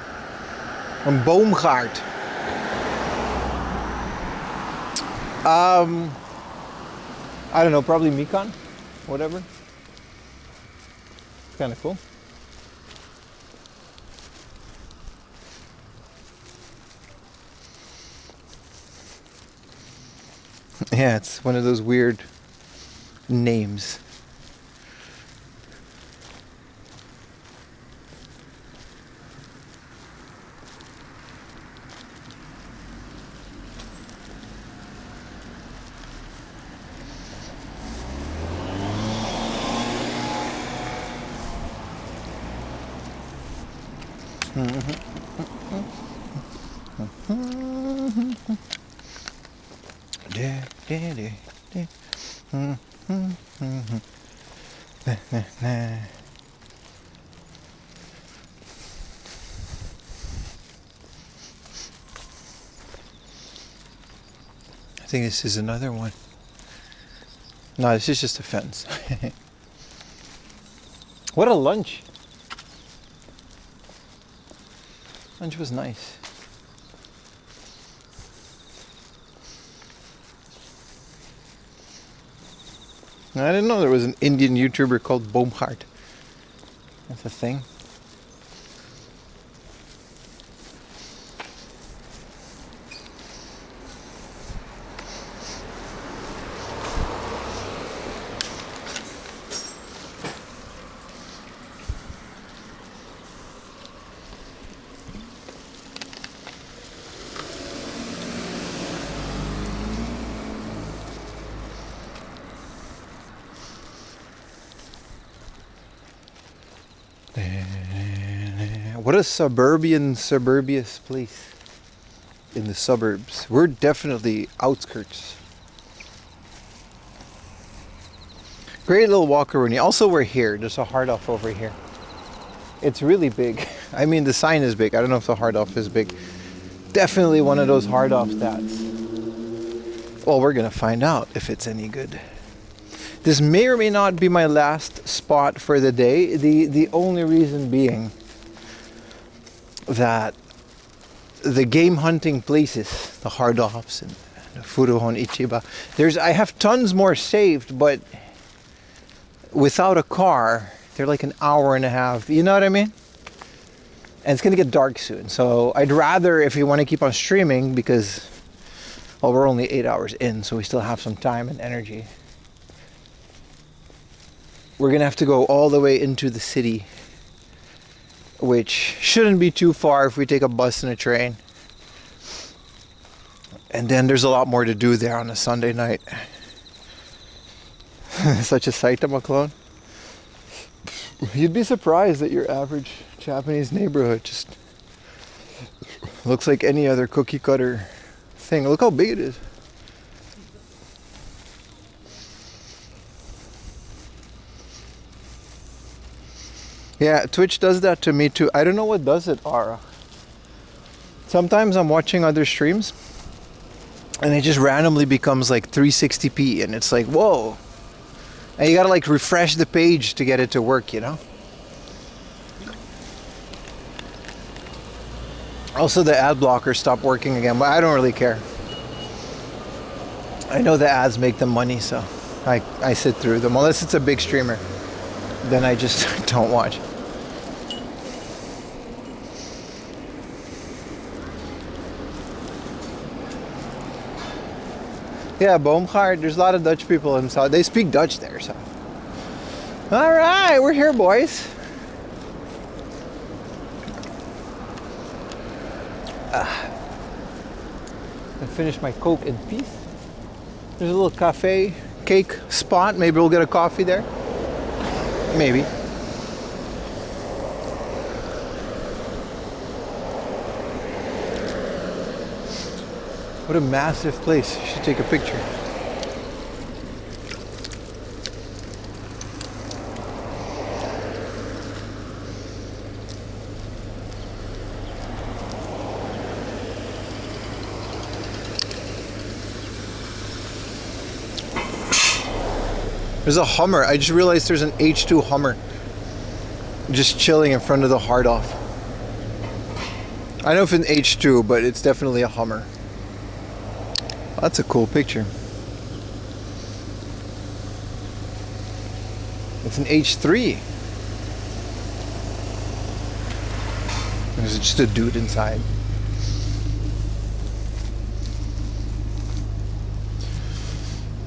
Een boomgaard. I don't know, probably Mikan, whatever. It's kind of cool. Yeah, it's one of those weird names. I think this is another one. No, this is just a fence. What a lunch. Lunch was nice. I didn't know there was an Indian YouTuber called Boomhart. That's a thing. What a suburbious place in the suburbs. We're definitely outskirts. Great little walkaroonie. Also, we're here. There's a hard off over here. It's really big. I mean, the sign is big. I don't know if the hard off is big. Definitely one of those hard off stats. Well, we're gonna find out if it's any good. This may or may not be my last spot for the day. The only reason being that the game hunting places, the hard offs and the Furuhon Ichiba, I have tons more saved, but without a car, they're like an hour and a half. You know what I mean? And it's gonna get dark soon. So I'd rather, if you want to keep on streaming, because well, we're only 8 hours in, so we still have some time and energy. We're gonna have to go all the way into the city, which shouldn't be too far if we take a bus and a train. And then there's a lot more to do there on a Sunday night. Such a Saitama clone. You'd be surprised that your average Japanese neighborhood just looks like any other cookie cutter thing. Look how big it is. Yeah, Twitch does that to me too. I don't know what does it, Ara. Sometimes I'm watching other streams and it just randomly becomes like 360p and it's like, whoa. And you gotta like refresh the page to get it to work, you know? Also, the ad blocker stopped working again, but I don't really care. I know the ads make them money, so I sit through them. Unless it's a big streamer, then I just don't watch. Yeah, Boomgaard, there's a lot of Dutch people in South. They speak Dutch there, so. All right, we're here, boys. and finish my Coke in peace. There's a little cafe, cake spot. Maybe we'll get a coffee there. Maybe. What a massive place. You should take a picture. There's a Hummer. I just realized there's an H2 Hummer just chilling in front of the hard off. I don't know if it's an H2, but it's definitely a Hummer. That's a cool picture. It's an H3. There's just a dude inside.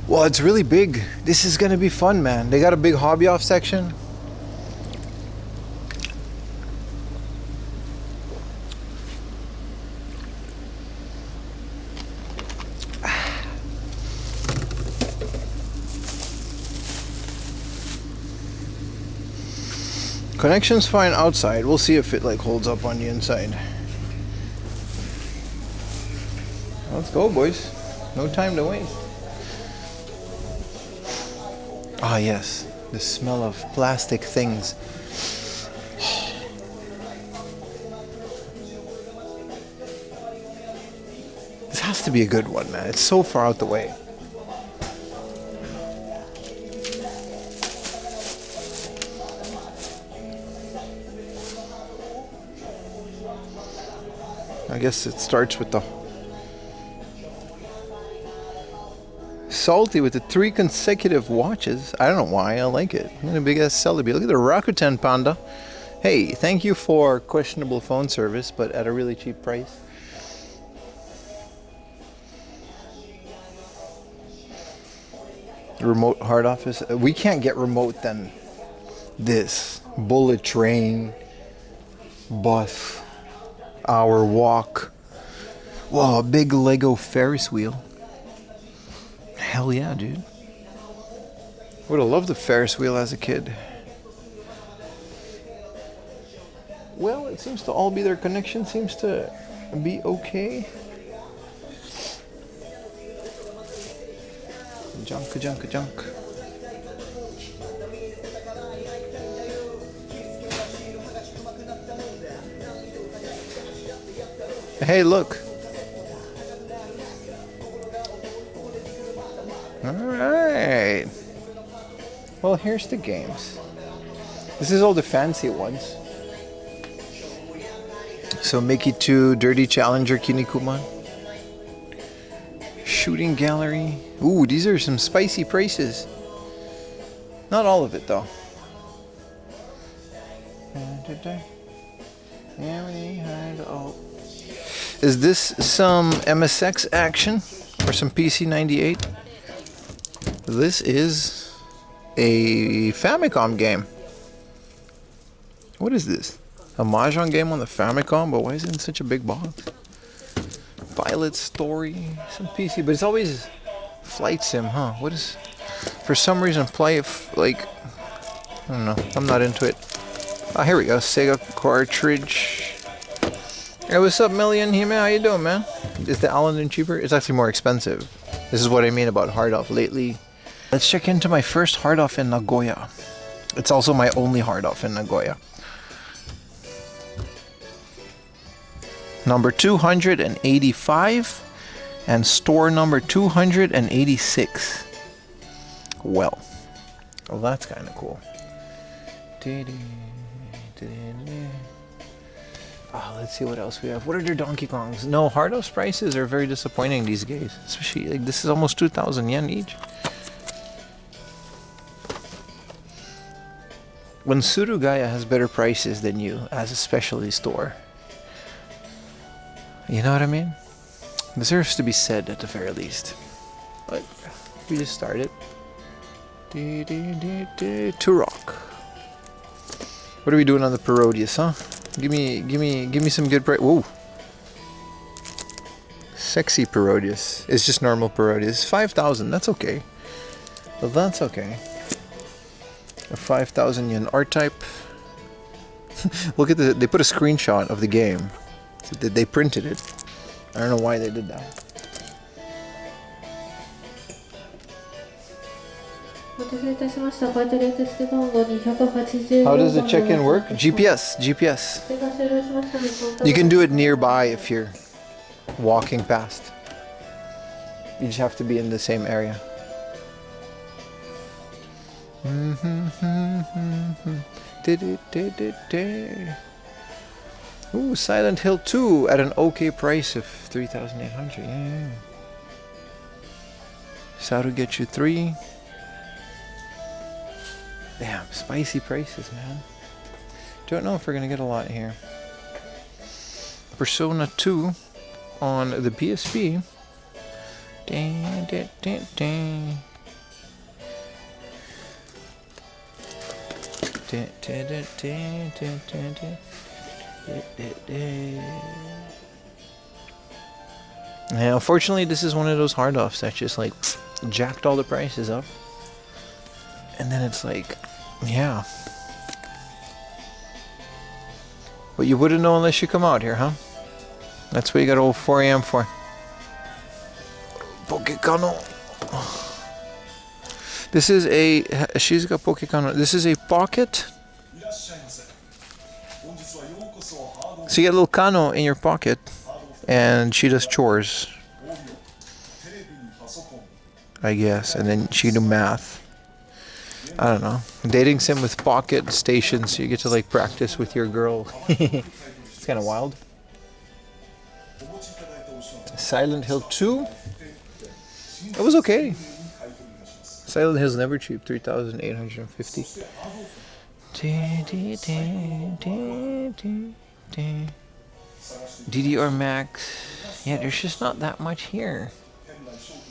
Well, it's really big. This is gonna be fun, man. They got a big hobby off section. Connection's fine outside. We'll see if it like holds up on the inside. Let's go, boys. No time to waste. Ah, yes. The smell of plastic things. This has to be a good one, man. It's so far out the way. I guess it starts with the salty with the 3 consecutive watches. I don't know why, I like it. Look at a big ass Celebi. Look at the Rakuten Panda. Hey, thank you for questionable phone service, but at a really cheap price. Remote hard office. We can't get remote than this. Bullet train, bus. Hour walk. Whoa, a big Lego Ferris wheel. Hell yeah, dude. Would have loved the Ferris wheel as a kid. Well, it seems to all be their connection seems to be okay. Junk. Hey, look. Alright. Well, here's the games. This is all the fancy ones. So Mickey 2, Dirty Challenger, Kinnikuman. Shooting Gallery. Ooh, these are some spicy prices. Not all of it, though. Is this some MSX action or some PC 98? This is a Famicom game. What is this? A Mahjong game on the Famicom, but why is it in such a big box? Violet Story, some PC, but it's always flight sim, huh? What is? For some reason, play like I don't know. I'm not into it. Ah, here we go. Sega cartridge. Hey, what's up, Million Hime? How you doing, man? Is the Aladdin cheaper? It's actually more expensive. This is what I mean about hard off lately. Let's check into my first hard off in Nagoya. It's also my only hard off in Nagoya. Number 285 and store number 286. Well, that's kind of cool. Oh, let's see what else we have. What are their Donkey Kongs? No, hard offs prices are very disappointing these days. Especially, like, this is almost 2,000 yen each. When Surugaya has better prices than you as a specialty store. You know what I mean? Deserves to be said at the very least. But we just started. To rock. What are we doing on the Parodius, huh? Give me some good price. Whoa. Sexy Parodius. It's just normal Parodius. 5,000. That's okay. But that's okay. A 5,000 yen art type. Look at they put a screenshot of the game. So they printed it. I don't know why they did that. How does the check-in work? GPS. You can do it nearby if you're walking past. You just have to be in the same area. Ooh, Silent Hill 2 at an okay price of 3,800. Yeah. Saru get you 3. Damn, spicy prices, man. Don't know if we're gonna get a lot here. Persona 2 on the PSP. Dang, dang, dang, dang. Yeah, unfortunately, this is one of those hard offs that just like jacked all the prices up, and then it's like, yeah. But you wouldn't know unless you come out here, huh? That's what you got old 4 AM for. Pokekano. This is a Shizuka Pokekano. This is a pocket. So you get a little kano in your pocket, and she does chores, I guess, and then she can do math. I don't know. Dating sim with pocket stations, so you get to like practice with your girl. It's kind of wild. Silent Hill 2. It was okay. Silent Hill's never cheap. 3,850. DDR Max. Yeah, there's just not that much here.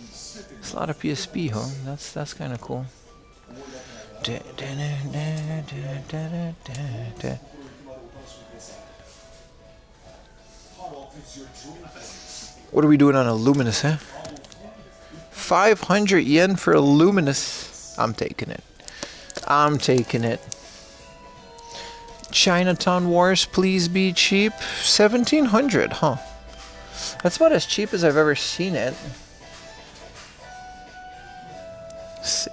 It's a lot of PSP, huh? That's kind of cool. What are we doing on a Luminous, huh? 500 yen for a Luminous. I'm taking it. I'm taking it. Chinatown Wars, please be cheap. 1,700, huh? That's about as cheap as I've ever seen it.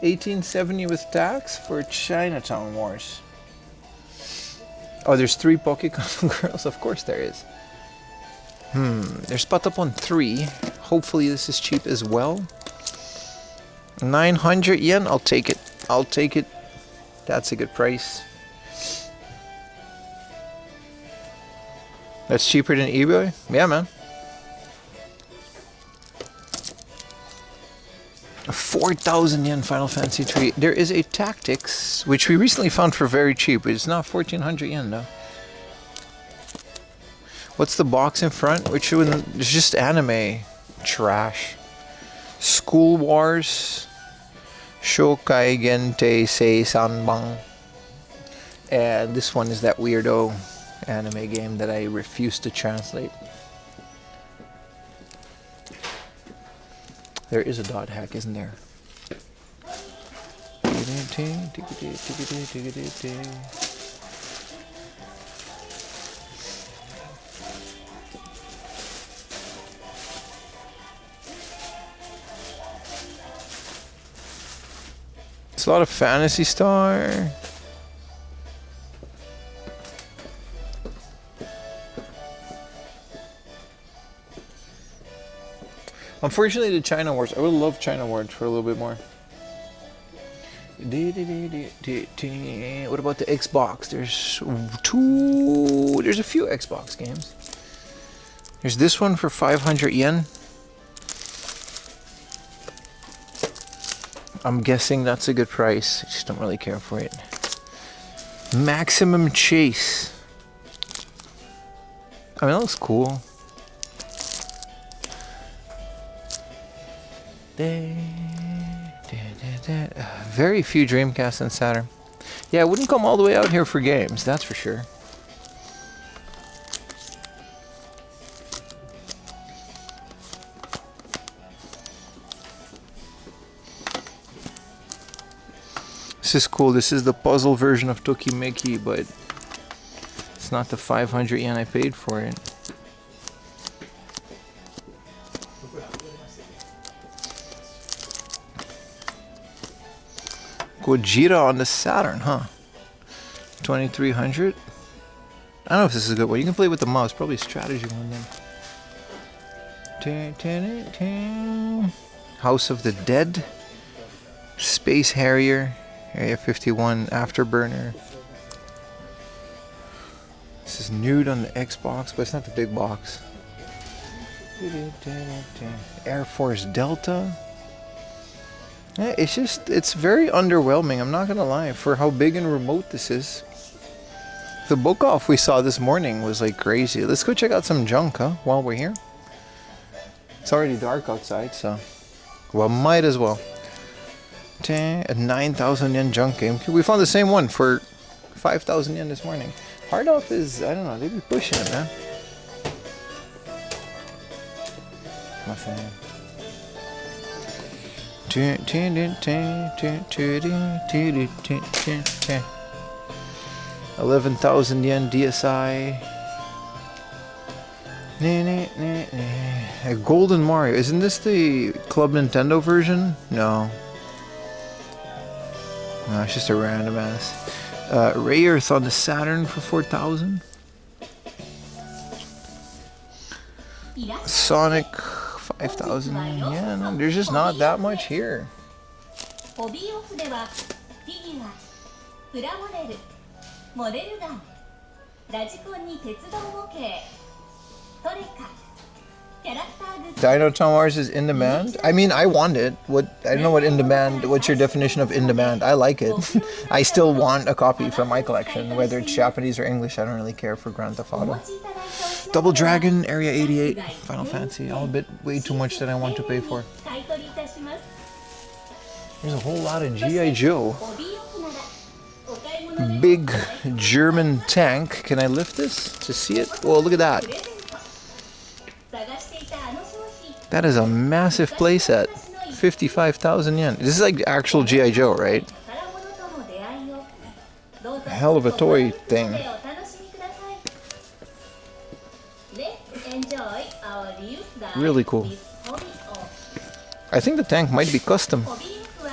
1870 with tax for Chinatown Wars. Oh, there's 3 Pokemon girls. Of course there is. There's Patapon 3. Hopefully this is cheap as well. 900 yen. I'll take it. I'll take it. That's a good price. That's cheaper than eBay? Yeah, man. 4,000 yen Final Fantasy 3. There is a Tactics, which we recently found for very cheap. It's not 1,400 yen though. What's the box in front? Which one? It's just anime trash. School Wars. Shokai Gente Sei Sanbang. And this one is that weirdo anime game that I refuse to translate. There is a dot hack, isn't there? It's a lot of Phantasy Star. Unfortunately, the China Wars. I would love China Wars for a little bit more. What about the Xbox? There's a few Xbox games. There's this one for 500 yen. I'm guessing that's a good price. I just don't really care for it. Maximum Chase. I mean, that looks cool. Very few Dreamcast and Saturn. Yeah, I wouldn't come all the way out here for games, that's for sure. is cool. This is the puzzle version of Tokimeki, but it's not the 500 yen I paid for it. Gojira on the Saturn, huh? 2300. I don't know if this is a good one. You can play with the mouse. Probably a strategy one then. House of the Dead. Space Harrier. Area 51. Afterburner. This is nude on the Xbox, but it's not the big box. Air Force Delta. Yeah, it's very underwhelming, I'm not gonna lie, for how big and remote this is. The book off we saw this morning was like crazy. Let's go check out some junk, huh, while we're here. It's already dark outside, so, well, might as well. A 9,000 yen junk game. We found the same one for 5,000 yen this morning. Hard off is, I don't know, they be pushing it, man. Nothing. 11,000 yen DSI. A Golden Mario. Isn't this the Club Nintendo version? No. No, it's just a random ass. Ray Earth on the Saturn for 4,000. Sonic 5,000. Yeah, no, there's just not that much here. Dino Town Wars is in demand? I mean, I want it. I don't know what in demand, what's your definition of in demand? I like it. I still want a copy for my collection, whether it's Japanese or English, I don't really care for Grand Theft Auto. Double Dragon, Area 88, Final Fantasy, all a bit way too much that I want to pay for. There's a whole lot of G.I. Joe. Big German tank. Can I lift this to see it? Whoa, look at that. That is a massive playset. 55,000 yen. This is like actual G.I. Joe, right? A hell of a toy thing. Really cool. I think the tank might be custom.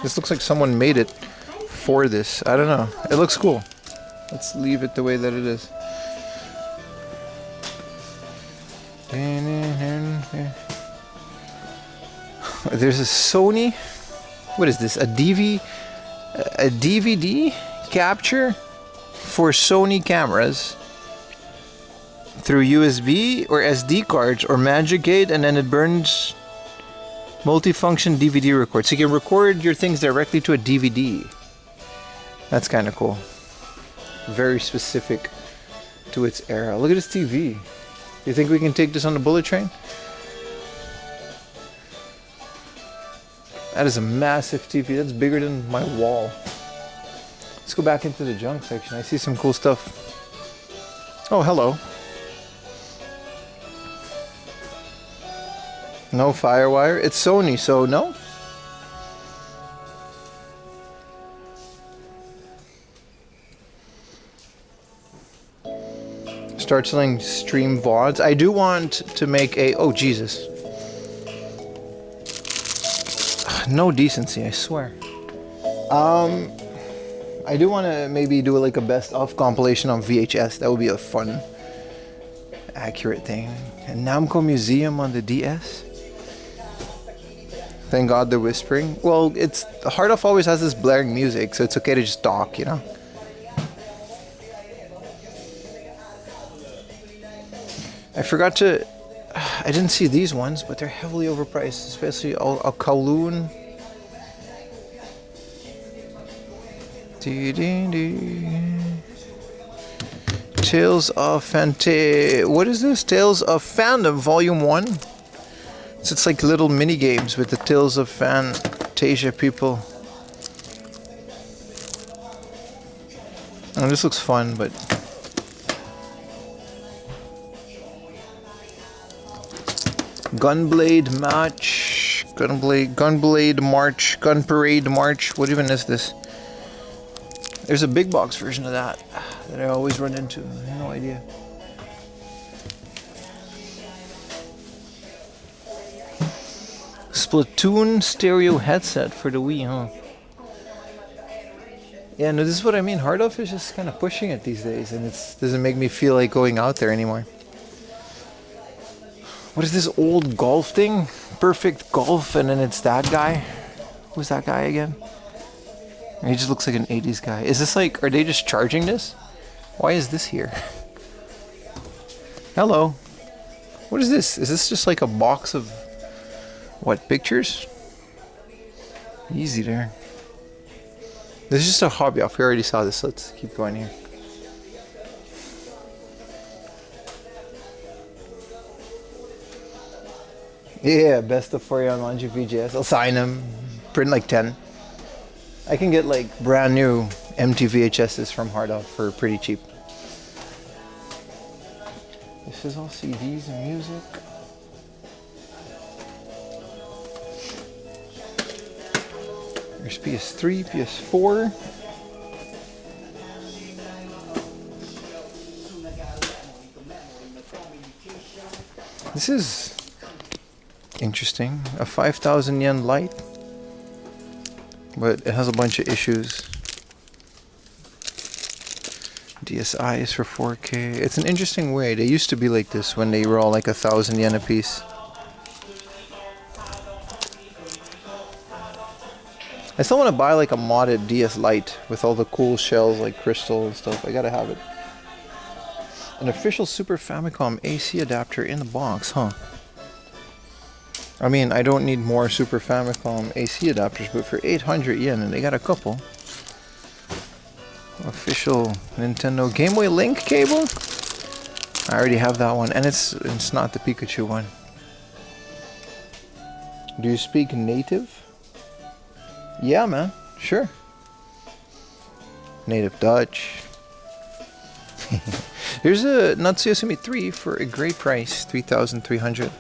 This looks like someone made it for this. I don't know. It looks cool. Let's leave it the way that it is. There's a Sony. What is this? A DVD capture for Sony cameras through USB or SD cards or Magic Gate, and then it burns multifunction DVD record. So you can record your things directly to a DVD. That's kind of cool. Very specific to its era. Look at this TV. You think we can take this on the bullet train? That is a massive TV. That's bigger than my wall. Let's go back into the junk section. I see some cool stuff. Oh, hello. No Firewire. It's Sony, so no? Start selling stream VODs. I do want to make a... Oh, Jesus. No decency, I swear. I do want to maybe do like a best of compilation on VHS. That would be a fun, accurate thing. And Namco Museum on the DS. Thank God they're whispering. Well, it's Hard Off always has this blaring music, so it's okay to just talk, you know. I forgot to... I didn't see these ones, but they're heavily overpriced, especially a Kowloon. Tales of What is this? Tales of Fandom Volume 1. So it's like little mini games with the Tales of Fantasia people. Oh, this looks fun, but... Gunblade March, Gunblade March, Gun Parade March. What even is this? There's a big box version of that I always run into. I have no idea. Splatoon stereo headset for the Wii, huh? Yeah, no, this is what I mean. Hard Off is just kind of pushing it these days, and it doesn't make me feel like going out there anymore. What is this old golf thing? Perfect Golf, and then it's that guy. Who's that guy again? He just looks like an 80s guy. Is this like, are they just charging this? Why is this here? Hello. What is this? Is this just like a box of, what, pictures? Easy there. This is just a hobby off. We already saw this. Let's keep going here. Yeah, best of 4 on Launch VGS. I'll sign them. Print like 10. I can get like brand new empty VHSs from Hard Off for pretty cheap. This is all CDs and music. There's PS3, PS4. This is interesting. A 5,000 yen light. But it has a bunch of issues. DSi is for 4K. It's an interesting way. They used to be like this when they were all like 1,000 yen a piece. I still want to buy like a modded DS Lite with all the cool shells like crystal and stuff. I gotta have it. An official Super Famicom AC adapter in the box, huh? I mean, I don't need more Super Famicom AC adapters, but for 800 yen, and they got a couple. Official Nintendo Game Boy Link cable? I already have that one, and it's not the Pikachu one. Do you speak native? Yeah, man, sure. Native Dutch. Here's a Natsuya Sumi 3 for a great price, 3,300.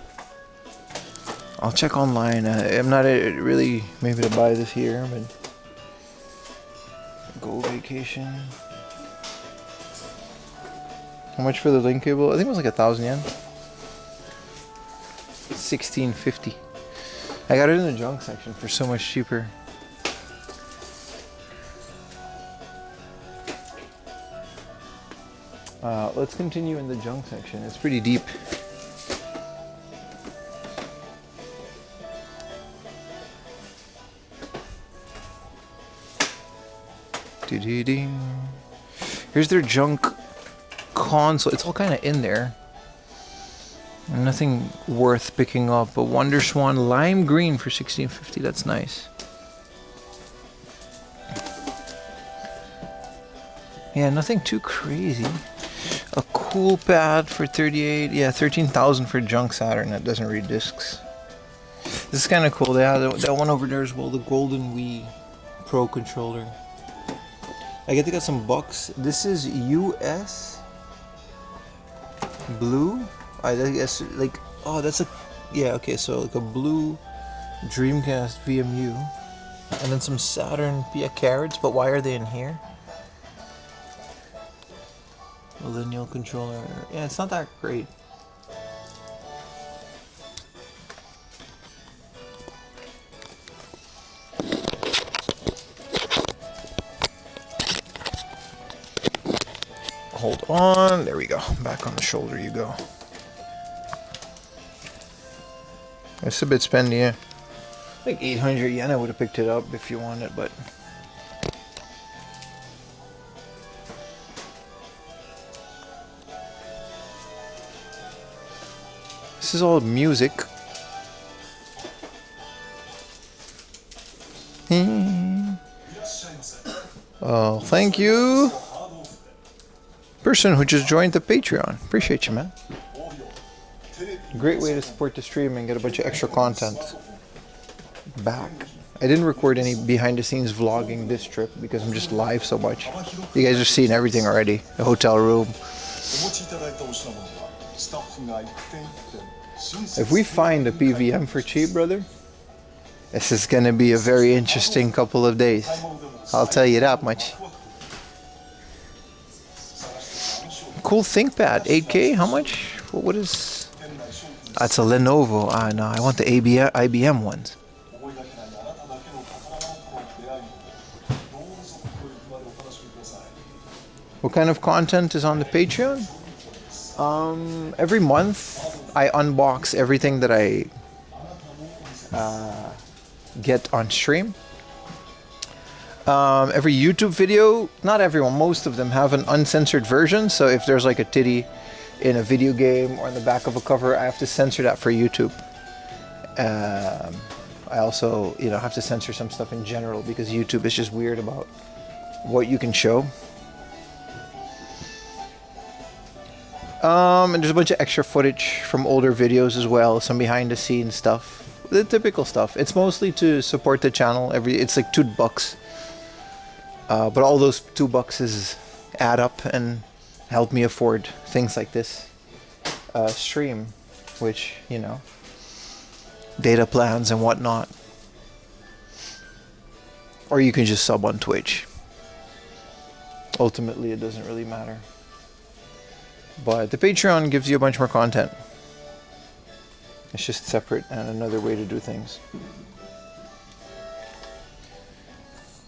I'll check online. I'm not really maybe to buy this here, but Go Vacation. How much for the link cable? I think it was like 1,000 yen. 1650. I got it in the junk section for so much cheaper. Let's continue in the junk section. It's pretty deep. Here's their junk console. It's all kind of in there. Nothing worth picking up. A Wonder Swan lime green for 1650. That's nice. Yeah, nothing too crazy. A cool pad for 38. Yeah, 13,000 for junk Saturn that doesn't read discs. This is kind of cool. They have that one over there as well, the Golden Wii Pro controller. I get they got some bucks. This is US blue. I guess like, oh, that's a, yeah, okay, so like a blue Dreamcast VMU, and then some Saturn PA carrots. But why are they in here? A lineal controller. Yeah, it's not that great. Hold on. There we go. Back on the shoulder you go. It's a bit spendy, yeah. Like 800 yen, I would have picked it up if you want it, but... This is all music. Oh, thank you. Person who just joined the Patreon. Appreciate you, man. Great way to support the stream and get a bunch of extra content back. I didn't record any behind the scenes vlogging this trip because I'm just live so much. You guys are seeing everything already. The hotel room. If we find a PVM for cheap, brother, this is gonna be a very interesting couple of days. I'll tell you that much. cool ThinkPad, 8K. How much? What is? That's a Lenovo. No, I want the IBM ones. What kind of content is on the Patreon? Every month I unbox everything that I get on stream. Every YouTube video, not everyone, most of them have an uncensored version. So if there's like a titty in a video game or in the back of a cover, I have to censor that for YouTube. I also, have to censor some stuff in general because YouTube is just weird about what you can show. And there's a bunch of extra footage from older videos as well, some behind the scenes stuff, the typical stuff. It's mostly to support the channel. It's like $2, but all those $2 add up and help me afford things like this stream, which data plans and whatnot. Or you can just sub on Twitch. Ultimately, it doesn't really matter. But the Patreon gives you a bunch more content. It's just separate and another way to do things.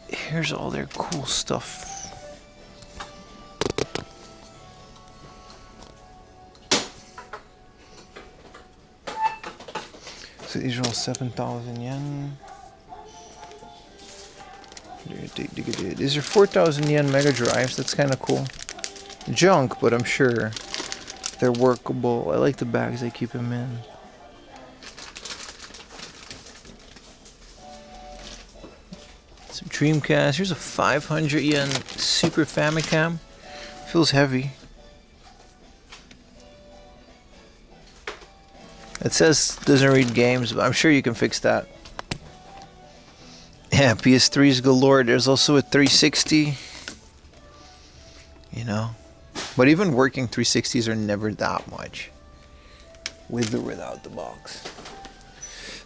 Here's all their cool stuff. So these are all 7,000 yen. These are 4,000 yen Mega Drives. That's kind of cool. Junk, but I'm sure they're workable. I like the bags they keep them in. Some Dreamcast. Here's a 500 yen Super Famicom. Feels heavy. It says doesn't read games, but I'm sure you can fix that. Yeah, PS3s galore. There's also a 360. But even working 360s are never that much, with or without the box.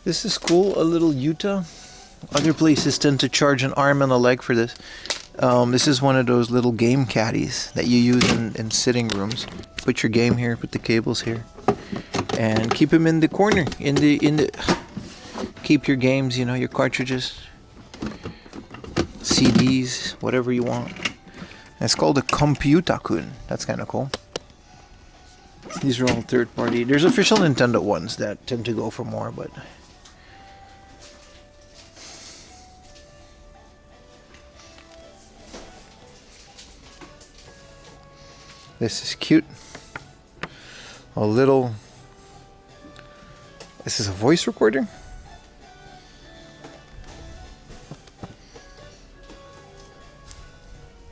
This is cool, a little Utah. Other places tend to charge an arm and a leg for this. This is one of those little game caddies that you use in sitting rooms. Put your game here, put the cables here, and keep them in the corner. Keep your games, your cartridges, CDs, whatever you want. It's called a Computakun. That's kind of cool. These are all third party. There's official Nintendo ones that tend to go for more, but this is cute. This is a voice recorder.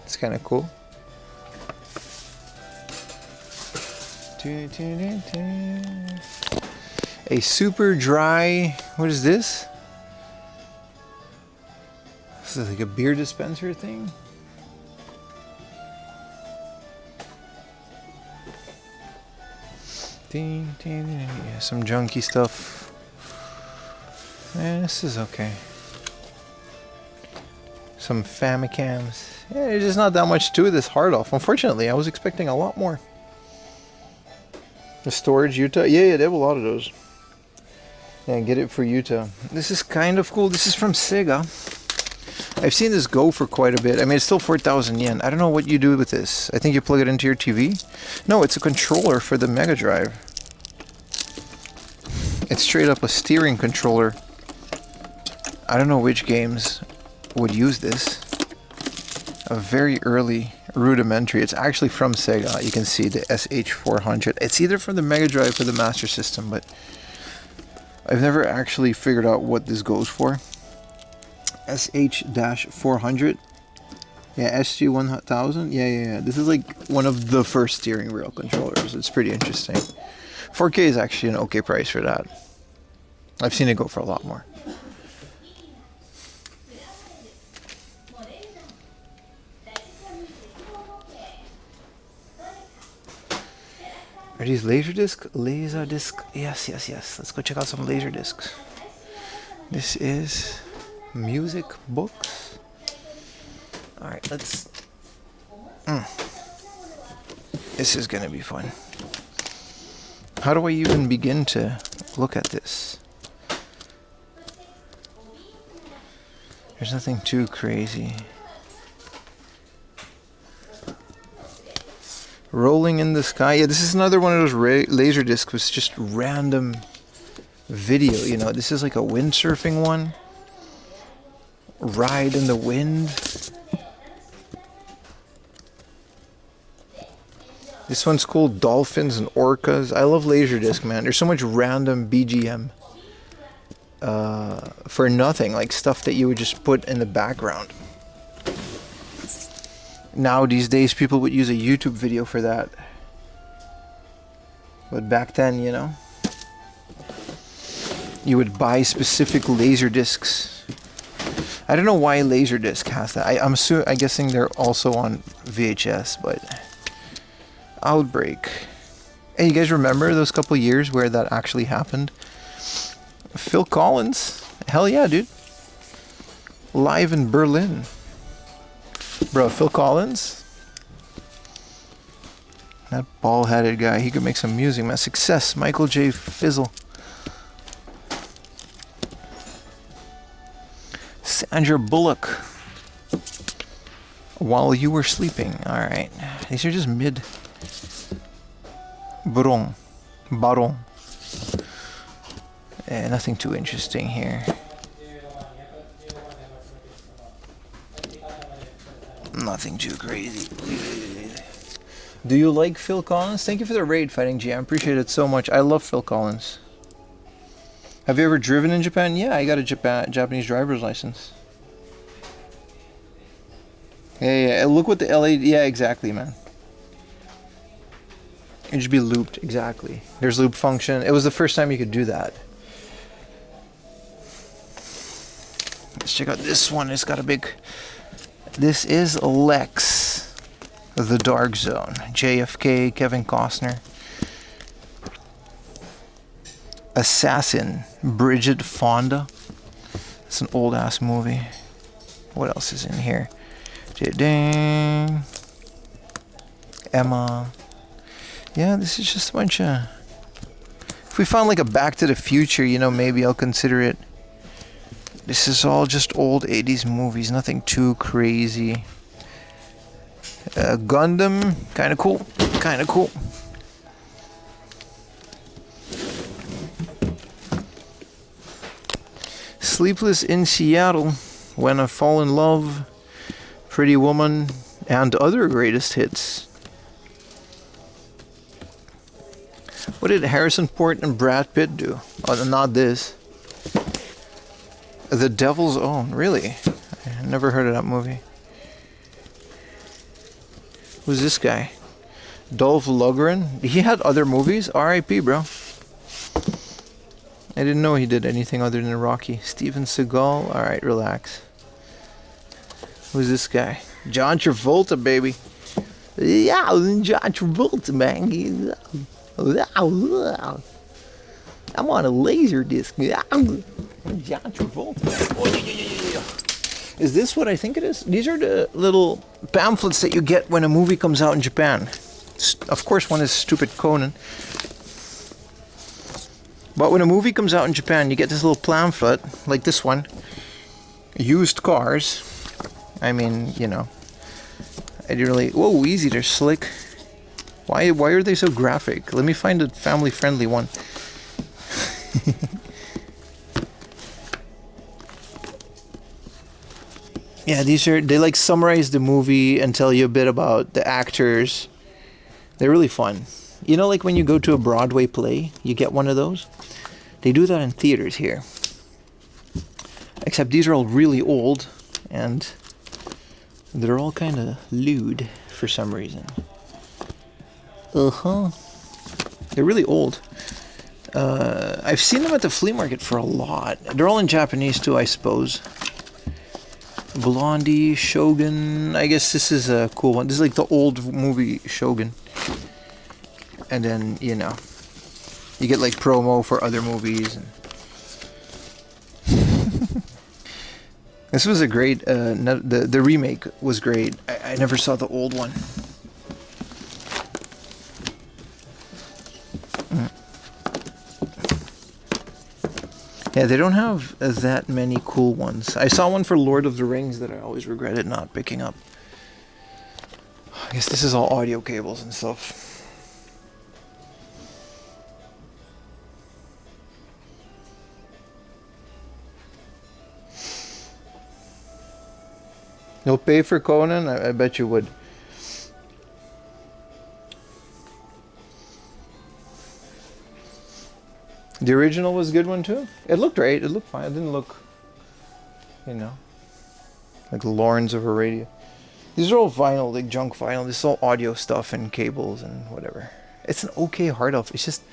It's kind of cool. A super dry. What is this? This is like a beer dispenser thing. Yeah, some junky stuff. This is okay. Some Famicams. Yeah, there's just not that much to this hard off. Unfortunately, I was expecting a lot more. The storage Utah. Yeah, they have a lot of those. Yeah, get it for Utah. This is kind of cool. This is from Sega. I've seen this go for quite a bit. I mean, it's still 4,000 yen. I don't know what you do with this. I think you plug it into your TV. No, it's a controller for the Mega Drive. It's straight up a steering controller. I don't know which games would use this. A very early rudimentary. It's actually from Sega. You can see the SH400. It's either from the Mega Drive or the Master System, but I've never actually figured out what this goes for. SH-400. Yeah, SG-1000. Yeah. This is like one of the first steering wheel controllers. It's pretty interesting. 4K is actually an okay price for that. I've seen it go for a lot more. Are these Laserdisc? Laserdisc. Yes. Let's go check out some Laserdiscs. This is music books. Alright, let's... This is gonna be fun. How do I even begin to look at this? There's nothing too crazy. Rolling in the Sky. Yeah, this is another one of those laser discs with just random video. You know, this is like a windsurfing one. Ride in the Wind. This one's cool. Dolphins and Orcas. I love Laserdisc, man. There's so much random BGM for nothing, like stuff that you would just put in the background. Now these days people would use a YouTube video for that, but back then, you know, you would buy specific Laserdiscs. I don't know why Laserdisc has that. I'm guessing they're also on VHS, but Outbreak. Hey, you guys remember those couple years where that actually happened? Phil Collins. Hell yeah, dude. Live in Berlin. Bro, Phil Collins. That bald-headed guy, he could make some music, man. Success, Michael J. Fizzle. Sandra Bullock. While You Were Sleeping. Alright. These are just mid. Baron. Nothing too interesting here. Nothing too crazy. Do you like Phil Collins? Thank you for the raid, Fighting G. I appreciate it so much. I love Phil Collins. Have you ever driven in Japan? Yeah, I got a Japanese driver's license. Yeah, look what the LA... Yeah, exactly, man. It should be looped, exactly. There's loop function. It was the first time you could do that. Let's check out this one. It's got a big... This is Lex, The Dark Zone. JFK, Kevin Costner. Assassin, Bridget Fonda. It's an old ass movie. What else is in here? Dang. Emma. Yeah, this is just a bunch of... If we found like a Back to the Future, you know, maybe I'll consider it. This is all just old 80s movies, nothing too crazy. Gundam, kind of cool, kind of cool. Sleepless in Seattle, When I Fall in Love, Pretty Woman, and other greatest hits. What did Harrison Ford and Brad Pitt do? Oh, not this. The Devil's Own, really? I never heard of that movie. Who's this guy? Dolph Lundgren? He had other movies? R.I.P., bro. I didn't know he did anything other than Rocky. Steven Seagal? Alright, relax. Who's this guy? John Travolta, baby. Yeah, John Travolta, man. I'm on a laser disc. John Travolta. Is this what I think it is? These are the little pamphlets that you get when a movie comes out in Japan. Of course, one is Stupid Conan. But when a movie comes out in Japan, you get this little pamphlet, like this one. Used cars. I mean, you know. I didn't really... Whoa, easy, they're slick. Why are they so graphic? Let me find a family-friendly one. Yeah, they like summarize the movie and tell you a bit about the actors. They're really fun. You know, like when you go to a Broadway play, you get one of those? They do that in theaters here. Except these are all really old, and they're all kind of lewd for some reason. They're really old. I've seen them at the flea market for a lot. They're all in Japanese too, I suppose. Blondie, Shogun. I guess this is a cool one. This is like the old movie Shogun. And then, you know, you get like promo for other movies. And this was a great, the remake was great. I never saw the old one. Yeah, they don't have that many cool ones. I saw one for Lord of the Rings that I always regretted not picking up. I guess this is all audio cables and stuff. You'll pay for Conan? I bet you would. The original was a good one too. It looked great. It looked fine. It didn't look, you know, like Lawrence of Arabia. These are all vinyl, like junk vinyl. This is all audio stuff and cables and whatever. It's an okay hard off. It's just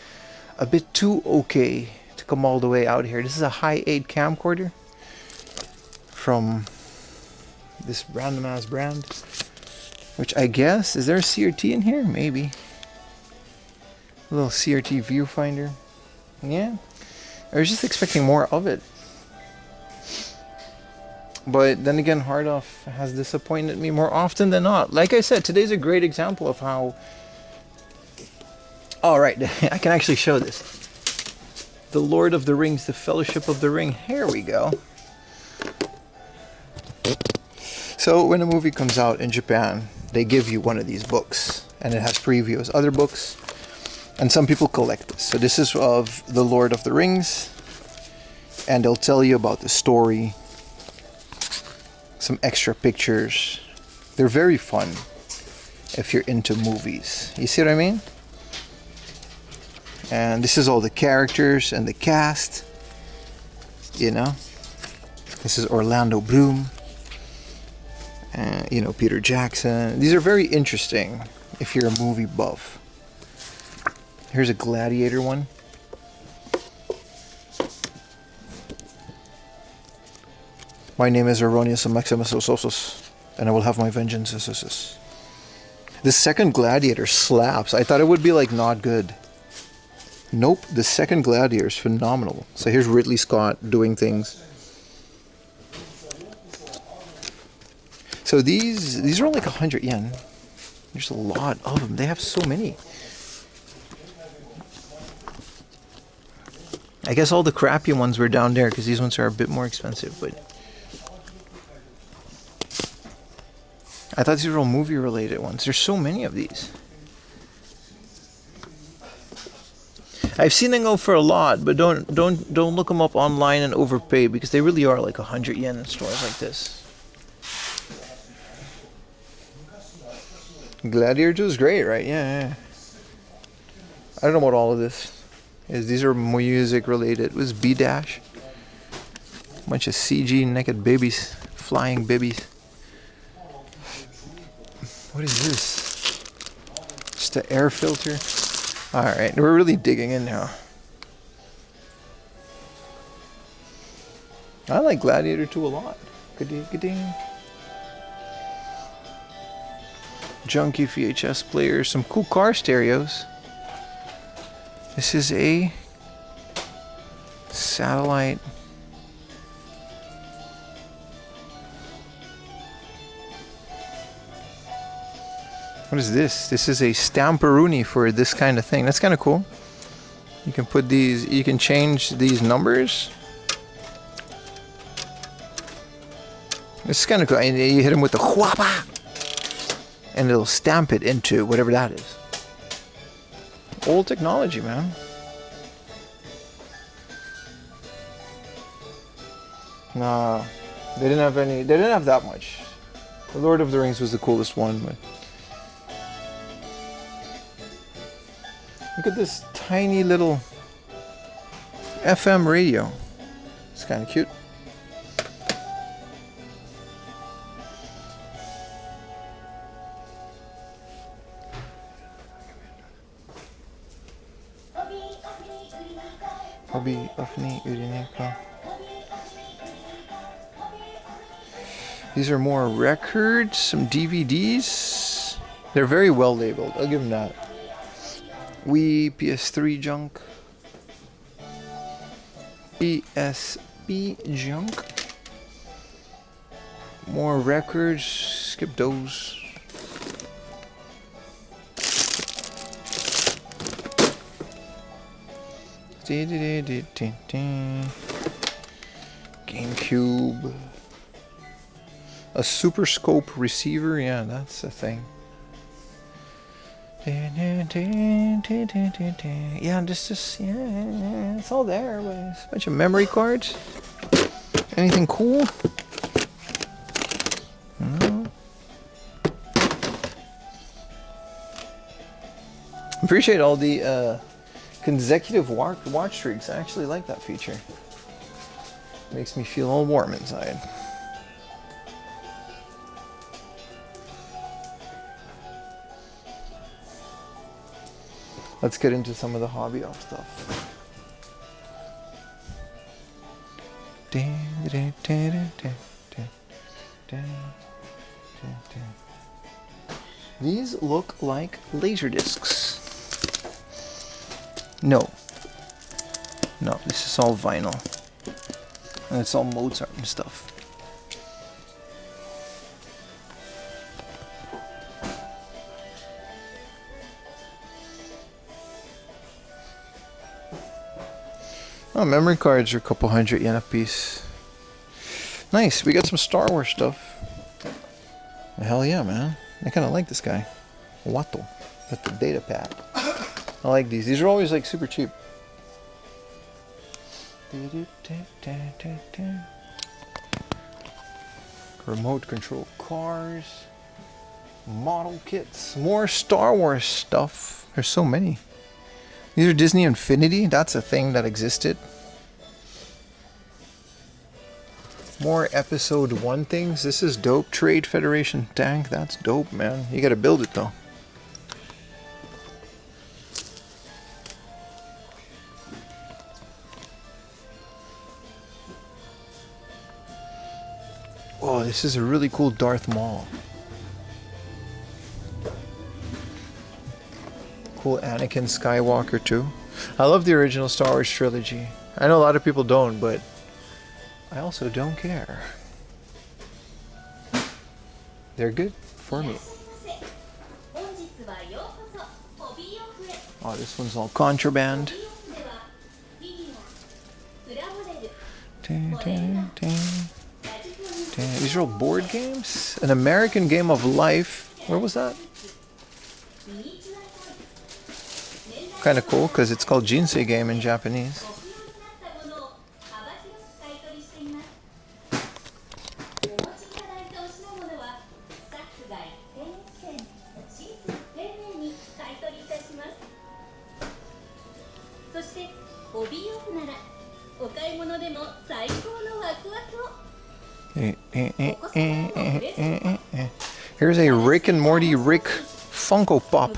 a bit too okay to come all the way out here. This is a high 8 camcorder from this random ass brand, which I guess, is there a CRT in here? Maybe. A little CRT viewfinder. Yeah, I was just expecting more of it. But then again, hard off has disappointed me more often than not. Like I said, today's a great example of how... Oh, right, I can actually show this. The Lord of the Rings, the Fellowship of the Ring. Here we go. So when a movie comes out in Japan, they give you one of these books. And it has previews, other books. And some people collect this. So this is of the Lord of the Rings. And they'll tell you about the story. Some extra pictures. They're very fun if you're into movies. You see what I mean? And this is all the characters and the cast. You know? This is Orlando Bloom. You know, Peter Jackson. These are very interesting if you're a movie buff. Here's a Gladiator one. My name is Erroneous Maximus Ososus, and I will have my vengeance. The second Gladiator slaps. I thought it would be like not good. Nope, the second Gladiator is phenomenal. So here's Ridley Scott doing things. So these are like 100 yen. There's a lot of them. They have so many. I guess all the crappy ones were down there because these ones are a bit more expensive, but I thought these were all movie related ones. There's so many of these. I've seen them go for a lot, but don't look them up online and overpay because they really are like 100 yen in stores like this. Gladiator is great, right? Yeah. I don't know about all of this. These are music related. It was B-Dash. Bunch of CG naked babies. Flying babies. What is this? Just an air filter. Alright, we're really digging in now. I like Gladiator 2 a lot. Good-ding. Junky VHS players. Some cool car stereos. This is a satellite. What is this? This is a stamperoonie for this kind of thing. That's kind of cool. You can put these, you can change these numbers. This is kind of cool. And you hit them with the whapa, and it'll stamp it into whatever that is. Old technology, man. Nah, they didn't have any. They didn't have that much. The Lord of the Rings was the coolest one, but look at this tiny little FM radio. It's kind of cute. Hobby Ofni Urineka. These are more records, some DVDs. They're very well labeled, I'll give them that. Wii, PS3 junk. PSP junk. More records, skip those. GameCube. A Super Scope receiver, yeah, that's a thing. Yeah, just yeah, it's all there. But it's a bunch of memory cards. Anything cool? No. Appreciate all the consecutive watch streaks. I actually like that feature. Makes me feel all warm inside. Let's get into some of the hobby off stuff. These look like laser discs. No, this is all vinyl. And it's all Mozart and stuff. Oh, memory cards are a couple hundred yen a piece. Nice, we got some Star Wars stuff. Hell yeah, man. I kind of like this guy. Watto. Got the data pack. I like these. These are always like super cheap. Remote control cars. Model kits. More Star Wars stuff. There's so many. These are Disney Infinity. That's a thing that existed. More episode 1 things. This is dope. Trade Federation tank. That's dope, man. You gotta build it though. Oh, this is a really cool Darth Maul. Cool Anakin Skywalker too. I love the original Star Wars trilogy. I know a lot of people don't, but I also don't care. They're good for me. Oh, this one's all contraband. These are all board games. An American Game of Life. Where was that? Kind of cool because it's called Jinsei game in Japanese. Here's a Rick and Morty Rick Funko Pop.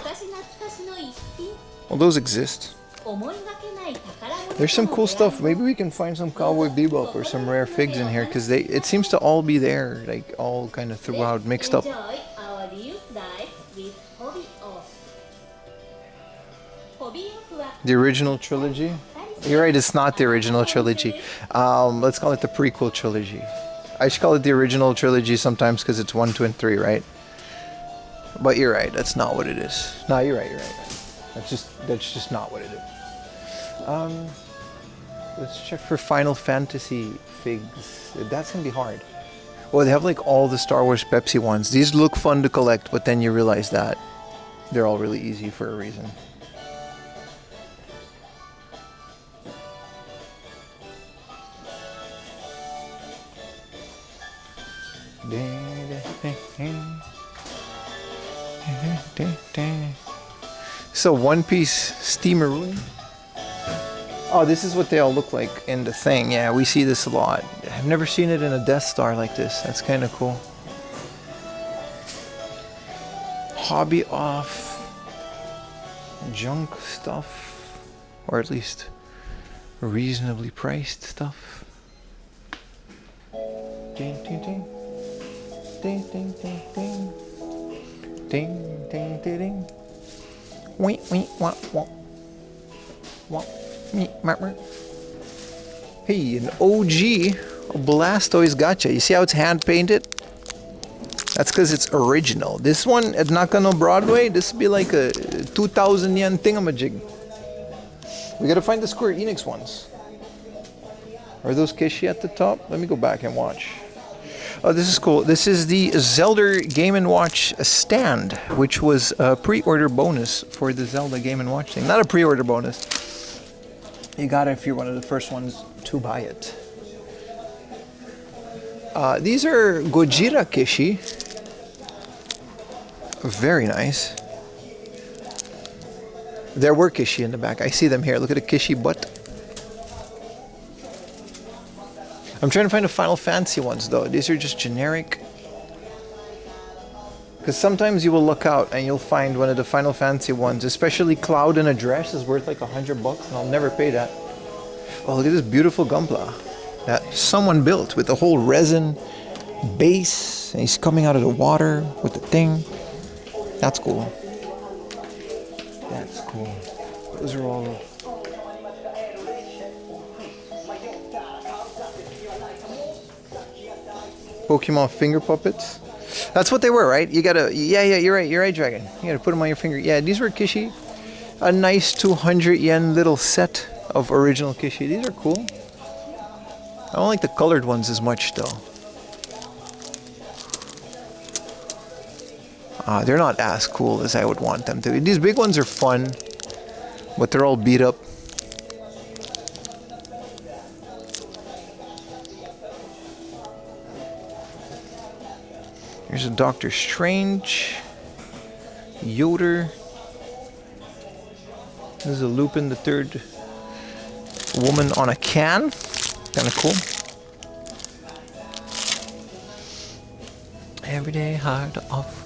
Well, those exist. There's some cool stuff. Maybe we can find some Cowboy Bebop or some rare figs in here because it seems to all be there, like all kind of throughout, mixed up. The original trilogy? You're right, it's not the original trilogy. Let's call it the prequel trilogy. I should call it the original trilogy sometimes because it's 1, 2, and 3, right? But you're right, that's not what it is. No, you're right. That's just not what it is. Let's check for Final Fantasy figs. That's gonna be hard. Well, they have like all the Star Wars Pepsi ones. These look fun to collect, but then you realize that they're all really easy for a reason. So One Piece Steameroo. Oh, this is what they all look like in the thing. Yeah, we see this a lot. I've never seen it in a Death Star like this. That's kind of cool. Hobby off. Junk stuff. Or at least reasonably priced stuff. Ding, ding, ding. Ding, ding, ding, ding. Ding, ding, ding, ding. Wee, wee, wah, wah. Wah, me, marmer. Hey, an OG Blastoise Gacha. You see how it's hand painted? That's because it's original. This one at Nakano Broadway, this would be like a 2,000 yen thingamajig. We gotta find the Square Enix ones. Are those Kishi at the top? Let me go back and watch. Oh, this is cool. This is the Zelda Game & Watch stand, which was a pre-order bonus for the Zelda Game & Watch thing. Not a pre-order bonus. You got it if you're one of the first ones to buy it. These are Gojira Kishi. Very nice. There were Kishi in the back. I see them here. Look at the Kishi butt. I'm trying to find the Final Fantasy ones though. These are just generic. Because sometimes you will look out and you'll find one of the Final Fantasy ones, especially Cloud in a dress is worth like $100 and I'll never pay that. Oh, look at this beautiful Gunpla that someone built with the whole resin base and he's coming out of the water with the thing. That's cool. That's cool. Those are all... Pokemon finger puppets. That's what they were, right? You gotta, yeah, you're right, Dragon. You gotta put them on your finger. Yeah, these were Kishi. A nice 200 yen little set of original Kishi. These are cool. I don't like the colored ones as much, though. They're not as cool as I would want them to be. These big ones are fun, but they're all beat up. Here's a Doctor Strange, Yoder. This is a Lupin the Third woman on a can. Kind of cool. Everyday hard off.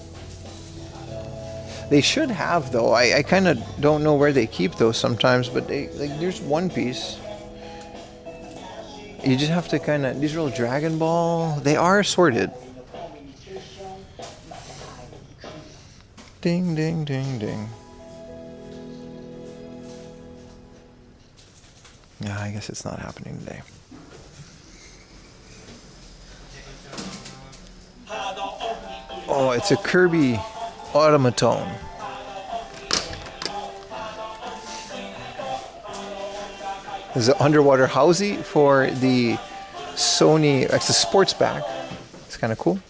They should have though. I kind of don't know where they keep those sometimes, but they like there's One Piece. You just have to kind of. These are all Dragon Ball. They are sorted. Ding, ding, ding, ding. Yeah, I guess it's not happening today. Oh, it's a Kirby automaton. There's an underwater housey for the Sony. It's a sports bag. It's kind of cool.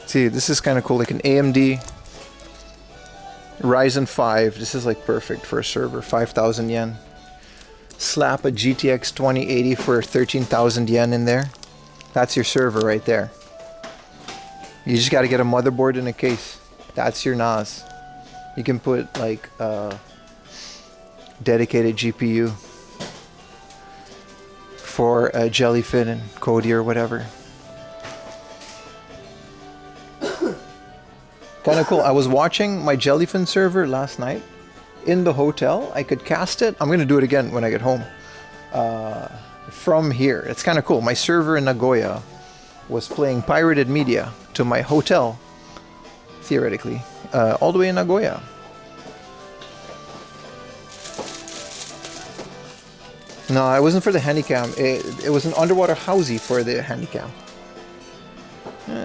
See, this is kind of cool, like an AMD Ryzen 5. This is like perfect for a server, 5,000 yen. Slap a GTX 2080 for 13,000 yen in there. That's your server right there. You just got to get a motherboard in a case. That's your NAS. You can put like a dedicated GPU for a Jellyfin and Kodi or whatever. Kind of cool. I was watching my Jellyfin server last night in the hotel. I could cast it. I'm going to do it again when I get home. From here. It's kind of cool. My server in Nagoya was playing pirated media to my hotel, theoretically, all the way in Nagoya. No, it wasn't for the Handycam. It was an underwater housey for the Handycam.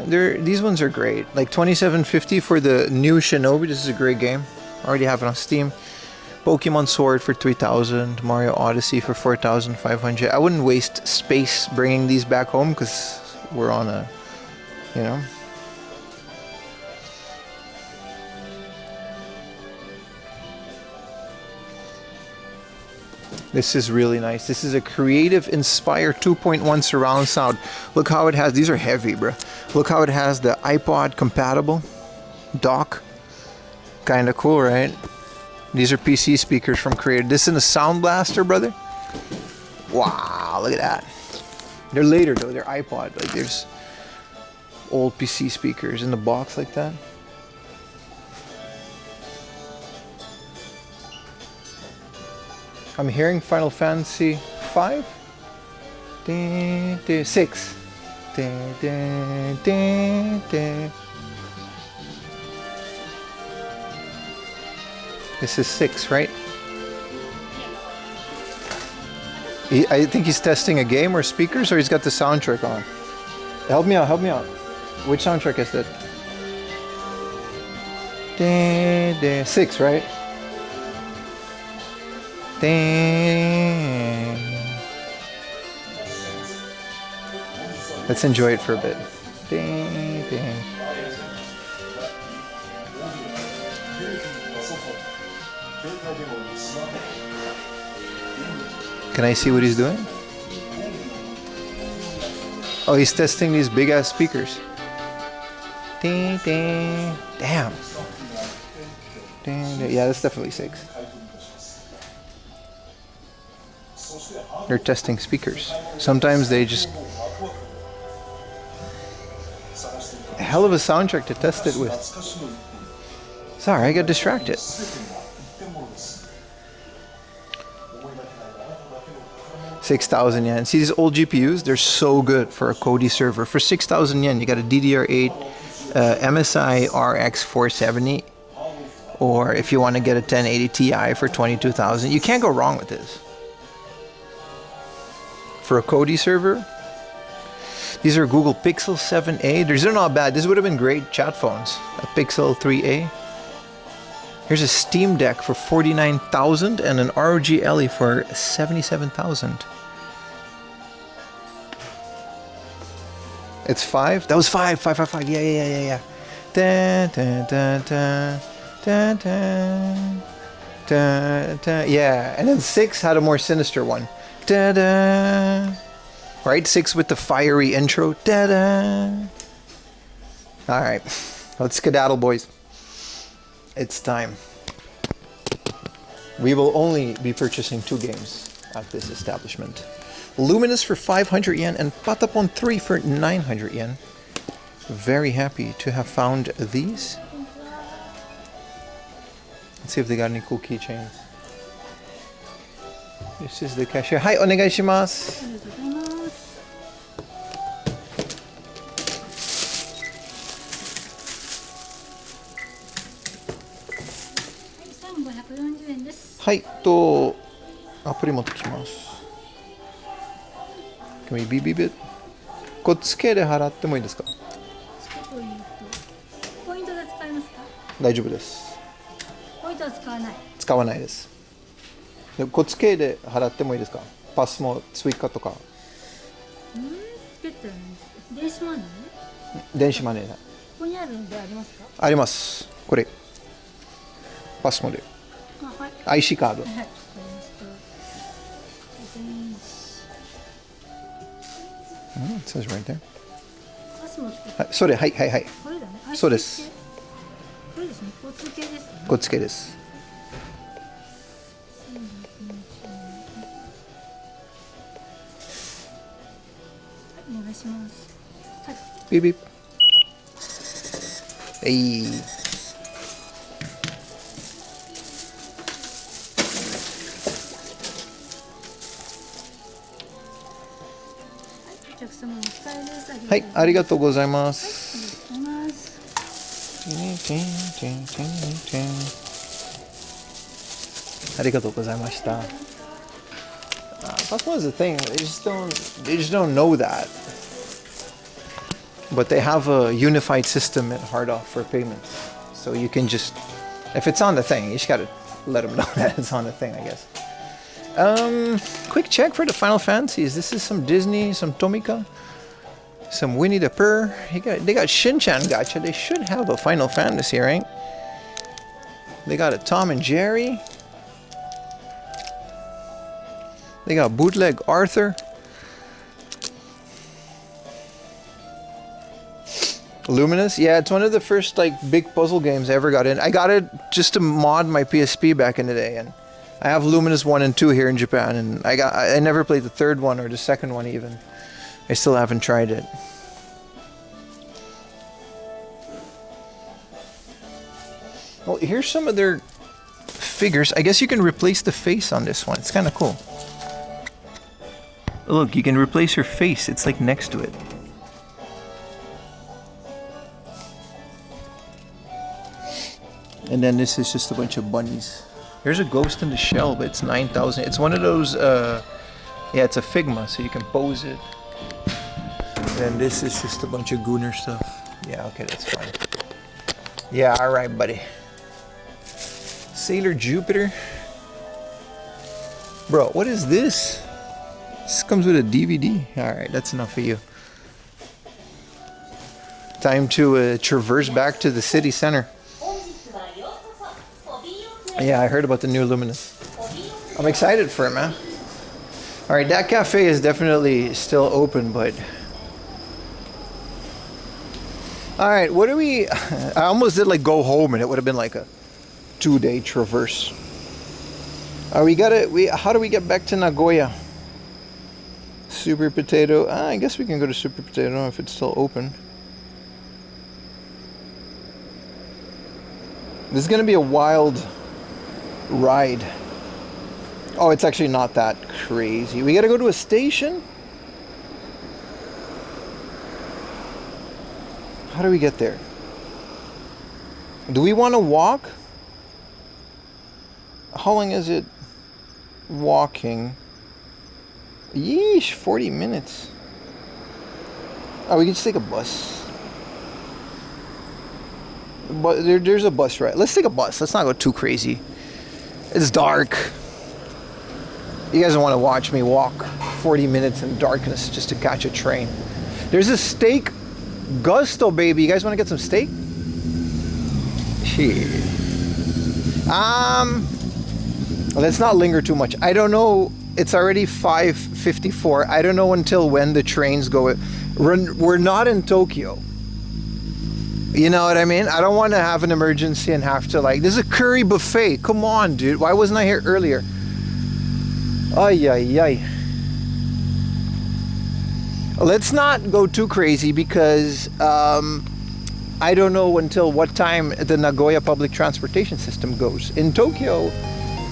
These ones are great. Like 2750 for the new Shinobi. This is a great game. I already have it on Steam. Pokemon Sword for 3,000. Mario Odyssey for 4,500. I wouldn't waste space bringing these back home because we're on a, you know. This is really nice. This is a Creative Inspire 2.1 surround sound. Look how it has, these are heavy, bro. Look how it has the iPod compatible dock. Kind of cool, right? These are PC speakers from Creative. This is a Sound Blaster, brother. Wow, look at that. They're later though, they're iPod. Like there's old PC speakers in the box like that. I'm hearing Final Fantasy 5? 6. This is 6, right? I think he's testing a game or speakers, or he's got the soundtrack on. Help me out. Which soundtrack is that? 6, right? Let's enjoy it for a bit. Can I see what he's doing? Oh, he's testing these big ass speakers. Damn. Yeah, that's definitely 6. They're testing speakers. Sometimes they just... A hell of a soundtrack to test it with. Sorry, I got distracted. $6,000 yen. See these old GPUs? They're so good for a Kodi server. For 6,000 yen, you got a DDR8 MSI RX 470. Or if you want to get a 1080 Ti for 22,000, you can't go wrong with this. For a Kodi server, these are Google Pixel 7a. These are not bad. This would have been great chat phones. A Pixel 3a. Here's a Steam Deck for 49,000 and an ROG Ally for 77,000. It's 5. That was 5. Yeah. Dun, dun, dun, dun. Dun, dun, dun, dun. Yeah, and then 6 had a more sinister one. Da da. Right, 6 with the fiery intro. Da da. All right, let's skedaddle, boys. It's time. We will only be purchasing 2 games at this establishment. Luminous for 500 yen and Patapon 3 for 900 yen. Very happy to have found these. Let's see if they got any cool keychains. This is the cashier. Hi, onegai shimasu. Hi, アプリ持ってきます。Can we beep beep it? こっち系で払ってもいいですか？ポイントで使いますか？大丈夫です。ポイントは使わない。使わないです。でこっち系で払ってもいいですか？パスも追加とか。電子マネー？電子マネーだ。ここにあるんでありますか？あります。これ。パスモで。はい。IC カード。はい。It says right there. パスモって。はい、それ、はい。これだね。そうです。これですね。交通系ですね。こっち系です。お願いします。はい。ビビ。えい。はい、ありがとうございます。ありがとうございました。That's one of the thing. They just don't know that. But they have a unified system at Hard Off for payments. So you can just, if it's on the thing, you just gotta let them know that it's on the thing, I guess. Quick check for the Final Fantasies. This is some Disney, some Tomika, some Winnie the Pooh. They got Shin-Chan Gacha. They should have a Final Fantasy, right? They got a Tom and Jerry. They got Bootleg Arthur. Luminous, yeah, it's one of the first like big puzzle games I ever got in. I got it just to mod my PSP back in the day, and I have Luminous 1 and 2 here in Japan, and I never played the third one or the second one even. I still haven't tried it. Well, here's some of their figures. I guess you can replace the face on this one. It's kind of cool. Look, you can replace her face. It's like next to it. And then this is just a bunch of bunnies. There's a Ghost in the Shell, but it's 9,000. It's one of those, yeah, it's a Figma, so you can pose it. And this is just a bunch of gooner stuff. Yeah, okay, that's fine. Yeah, all right, buddy. Sailor Jupiter. Bro, what is this? This comes with a DVD. All right, that's enough for you. Time to traverse back to the city center. Yeah, I heard about the new Luminous. I'm excited for it, man. All right, that cafe is definitely still open, but... All right, what do we... I almost did like go home and it would have been like a 2-day traverse. How do we get back to Nagoya? Super Potato. I guess we can go to Super Potato if it's still open. This is going to be a wild ride. Oh, it's actually not that crazy. We got to go to a station? How do we get there? Do we want to walk? How long is it walking? Yeesh, 40 minutes. Oh, we can just take a bus. But there's a bus, right? Let's take a bus. Let's not go too crazy. It's dark. You guys don't want to watch me walk 40 minutes in darkness just to catch a train. There's a steak gusto, baby. You guys want to get some steak? Here. Let's not linger too much. I don't know. It's already 5:54. I don't know until when the trains go. We're not in Tokyo. You know what I mean? I don't want to have an emergency and have to like... This is a curry buffet. Come on, dude. Why wasn't I here earlier? Ay, ay, ay. Let's not go too crazy because I don't know until what time the Nagoya public transportation system goes. In Tokyo,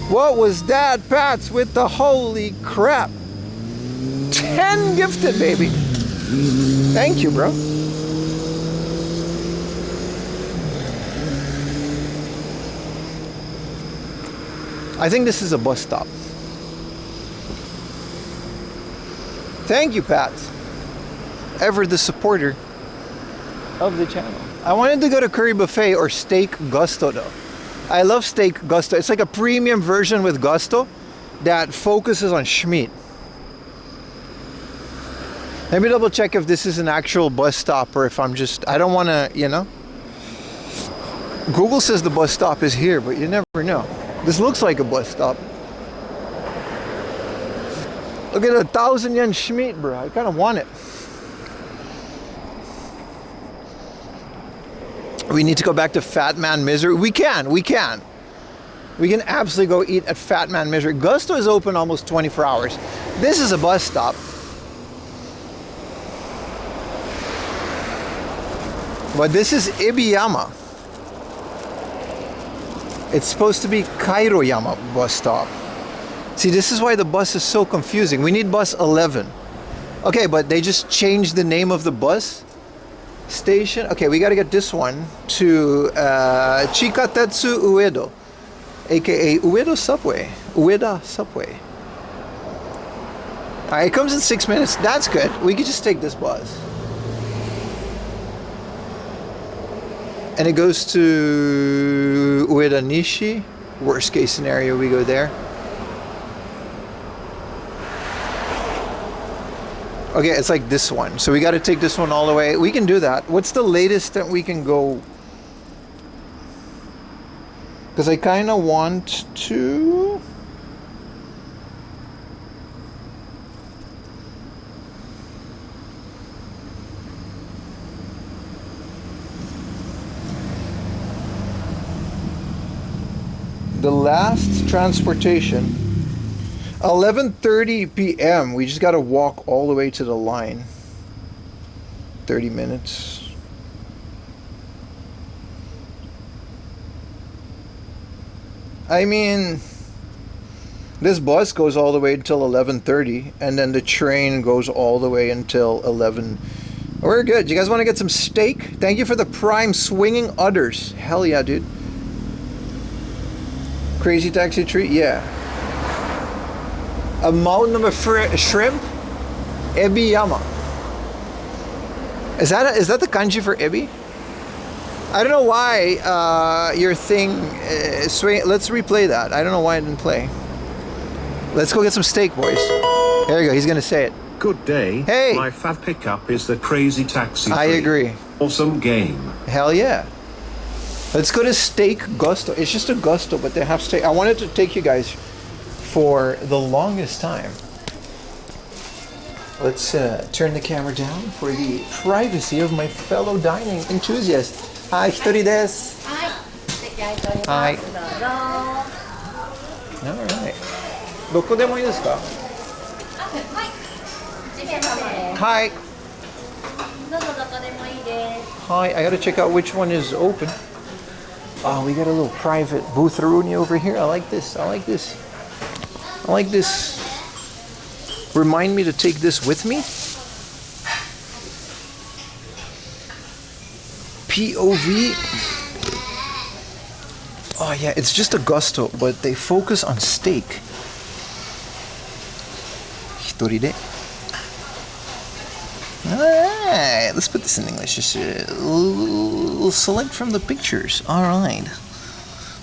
what was that, Pats, with the holy crap? 10 gifted, baby. Thank you, bro. I think this is a bus stop. Thank you, Pat. Ever the supporter of the channel. I wanted to go to curry buffet or steak gusto though. I love steak gusto. It's like a premium version with gusto that focuses on schmeat. Let me double check if this is an actual bus stop or if I'm just... I don't want to, you know. Google says the bus stop is here, but you never know. This looks like a bus stop. Look at 1,000 yen schmeat, bro. I kind of want it. We need to go back to Fat Man Misery. We can. We can absolutely go eat at Fat Man Misery. Gusto is open almost 24 hours. This is a bus stop. But this is Ibiyama. It's supposed to be Kairoyama bus stop. See, this is why the bus is so confusing. We need bus 11. Okay, but they just changed the name of the bus station. Okay, we got to get this one to Chikatetsu Uedo, aka Uedo Subway. Ueda Subway. Alright, it comes in 6 minutes. That's good. We could just take this bus. And it goes to Ueda Nishi. Worst case scenario, we go there. Okay, it's like this one. So we got to take this one all the way. We can do that. What's the latest that we can go? Because I kind of want to... The last transportation, 11:30 p.m. We just got to walk all the way to the line. 30 minutes. I mean, this bus goes all the way until 11:30, and then the train goes all the way until 11. We're good. You guys want to get some steak? Thank you for the prime swinging udders. Hell yeah, dude. Crazy taxi treat, yeah. A mountain of shrimp, Ebiyama. Is that the kanji for ebi? I don't know why your thing swing. Let's replay that. I don't know why it didn't play. Let's go get some steak, boys. There you go. He's gonna say it. Good day. Hey. My fav pickup is the Crazy Taxi. I 3. agree. Awesome game. Hell yeah. Let's go to Steak Gusto. It's just a Gusto, but they have steak. I wanted to take you guys for the longest time. Let's turn the camera down for the privacy of my fellow dining enthusiasts. Hi, hitori desu. Hi. Alright. どこでもいいですか? Hi. Hi, I gotta check out which one is open. Oh, we got a little private booth rooney over here. I like this. I like this. I like this. Remind me to take this with me. POV. Oh yeah, it's just a Gusto, but they focus on steak. Hitori de. Alright, let's put this in English. Just we'll select from the pictures. Alright.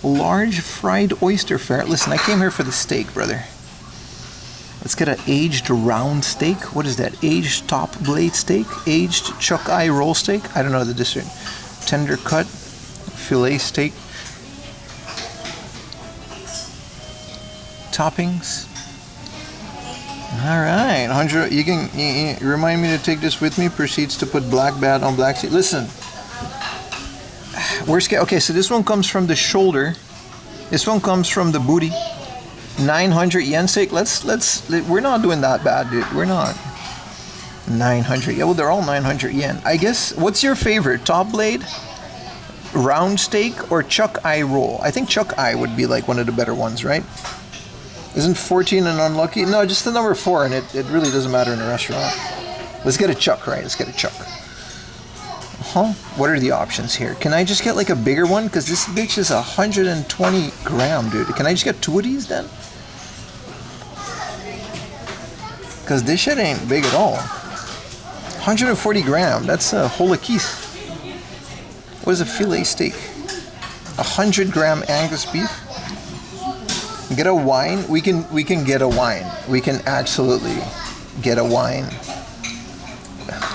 Large fried oyster fare. Listen, I came here for the steak, brother. Let's get an aged round steak. What is that? Aged top blade steak? Aged chuck eye roll steak? I don't know the difference. Tender cut filet steak. Toppings. All right, 100. You remind me to take this with me. Proceeds to put black bat on black seat. Listen, okay, so this one comes from the shoulder. This one comes from the booty. 900 yen steak. We're not doing that bad, dude. We're not. 900. Yeah, well, they're all 900 yen. I guess. What's your favorite? Top blade, round steak, or chuck eye roll? I think chuck eye would be like one of the better ones, right? Isn't 14 an unlucky? No, just the number 4, and it really doesn't matter in a restaurant. Let's get a chuck, right? Let's get a chuck. What are the options here? Can I just get like a bigger one? Because this bitch is 120 gram, dude. Can I just get 2 of these then? Because this shit ain't big at all. 140 gram. That's a whole keith. What is a filet steak? 100 gram Angus beef. Get a wine. We can get a wine. We can absolutely get a wine.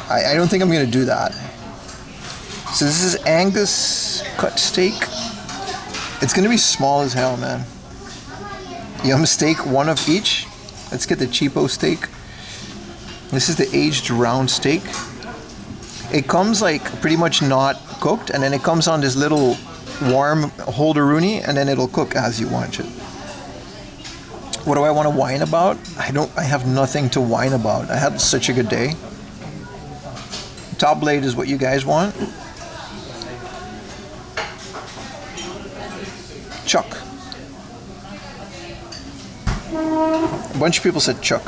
I don't think I'm gonna do that. So this is Angus cut steak. It's gonna be small as hell, man. Yum steak, 1 of each. Let's get the cheapo steak. This is the aged round steak. It comes like pretty much not cooked, and then it comes on this little warm holder-rooney, and then it'll cook as you want it. What do I want to whine about? I have nothing to whine about. I had such a good day. Top blade is what you guys want. Chuck. A bunch of people said chuck.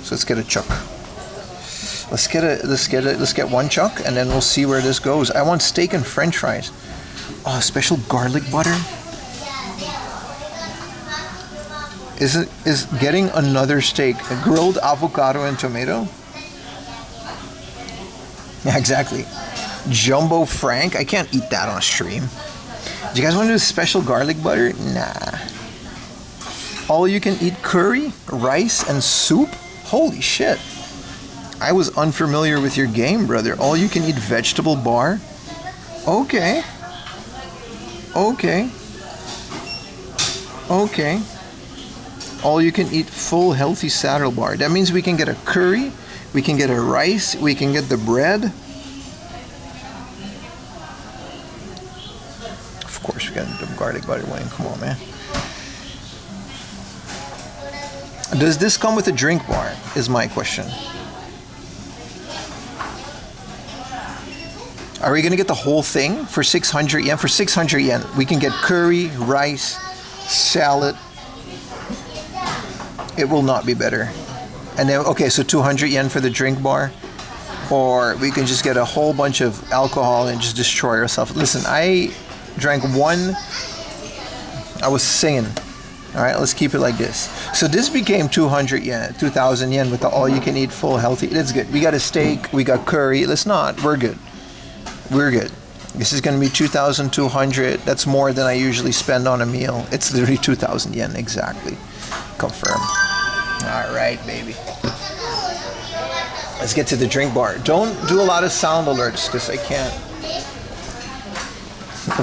So let's get a chuck. Let's get 1 chuck, and then we'll see where this goes. I want steak and french fries. Oh, special garlic butter. Is getting another steak a grilled avocado and tomato? Yeah, exactly. Jumbo Frank. I can't eat that on stream. Do you guys want to do special garlic butter? Nah. All you can eat curry, rice, and soup? Holy shit. I was unfamiliar with your game, brother. All you can eat vegetable bar? Okay. Okay. Okay. All you can eat full healthy saddle bar. That means we can get a curry, we can get a rice, we can get the bread. Of course, we got the garlic butter wine. Come on, man. Does this come with a drink bar? Is my question. Are we gonna get the whole thing for 600 yen? For 600 yen, we can get curry, rice, salad. It will not be better. And then, okay, so 200 yen for the drink bar. Or we can just get a whole bunch of alcohol and just destroy ourselves. Listen, I drank 1, I was singing. All right, let's keep it like this. So this became 200 yen, 2,000 yen with the all-you-can-eat full healthy. That's good. We got a steak, we got curry. Let's not. We're good. We're good. This is going to be 2,200. That's more than I usually spend on a meal. It's literally 2,000 yen exactly. Confirm. All right, baby. Let's get to the drink bar. Don't do a lot of sound alerts because I can't.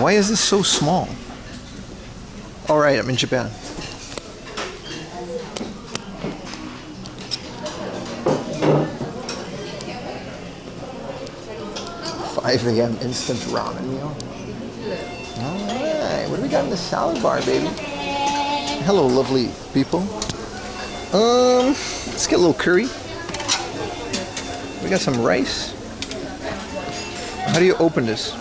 Why is this so small? All right, I'm in Japan. 5 a.m. instant ramen meal. Alright, what do we got in the salad bar, baby? Hello, lovely people. Let's get a little curry. We got some rice. How do you open this?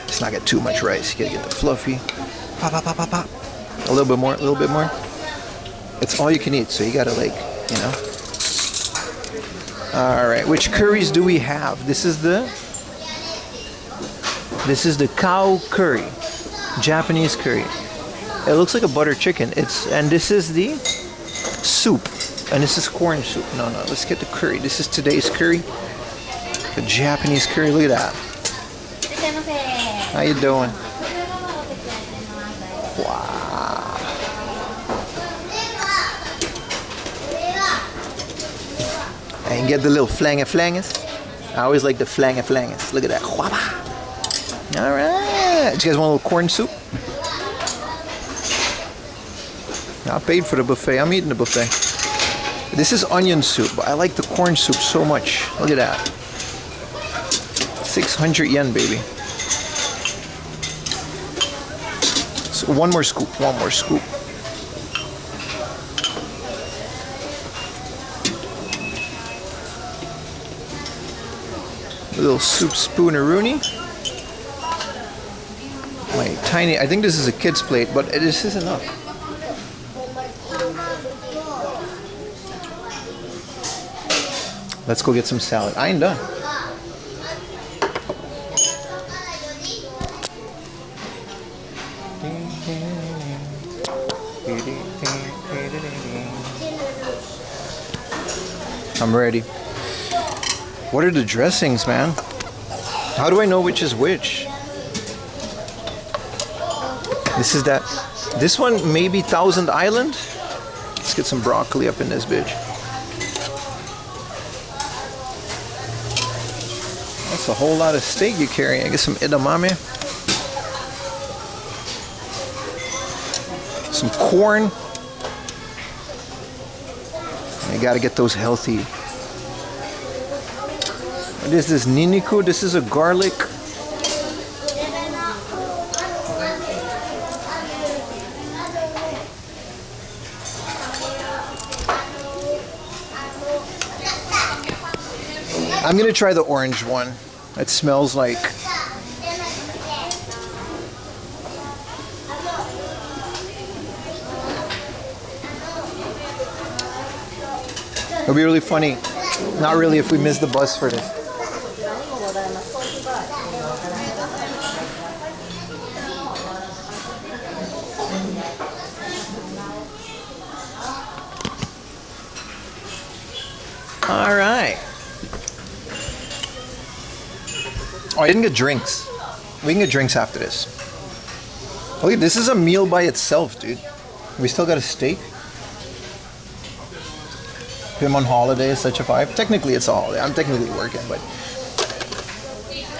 Let's not get too much rice. You gotta get the fluffy. Pop, pop, pop, pop, pop. A little bit more, a little bit more. It's all you can eat, so you gotta All right, which curries do we have? This is the cow curry, Japanese curry. It looks like a butter chicken. And this is the soup, and this is corn soup. No, let's get the curry. This is today's curry, the Japanese curry. Look at that. How you doing? Wow. And get the little flanges. I always like the flanges. Look at that. All right. Do you guys want a little corn soup? I paid for the buffet. I'm eating the buffet. This is onion soup, but I like the corn soup so much. Look at that. 600 yen, baby. So one more scoop. A little soup spooneroonie. My tiny, I think this is a kid's plate, but this is enough. Let's go get some salad. I ain't done. I'm ready. What are the dressings, man? How do I know which is which? This is that. This one maybe Thousand Island. Let's get some broccoli up in this bitch. That's a whole lot of steak you're carrying. I get some edamame. Some corn. You gotta get those healthy. What is this? Niniku? This is a garlic. I'm gonna try the orange one. It smells like. It'll be really funny. Not really if we miss the bus for this. All right. Oh, I didn't get drinks. We can get drinks after this. Okay, this is a meal by itself, dude. We still got a steak. Him on holiday is such a vibe. Technically, it's a holiday. I'm technically working, but...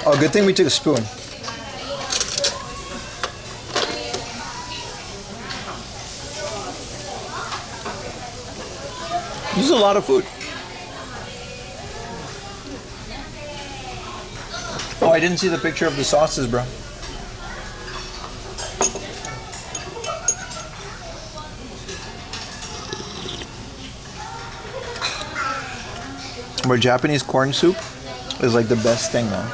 Oh, good thing we took a spoon. This is a lot of food. Oh, I didn't see the picture of the sauces, bro. But Japanese corn soup is like the best thing, man.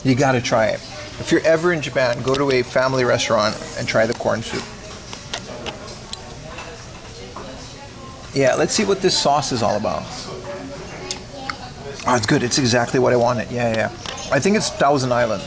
You gotta try it. If you're ever in Japan, go to a family restaurant and try the corn soup. Yeah, let's see what this sauce is all about. Oh, it's good. It's exactly what I wanted. Yeah. I think it's Thousand Island.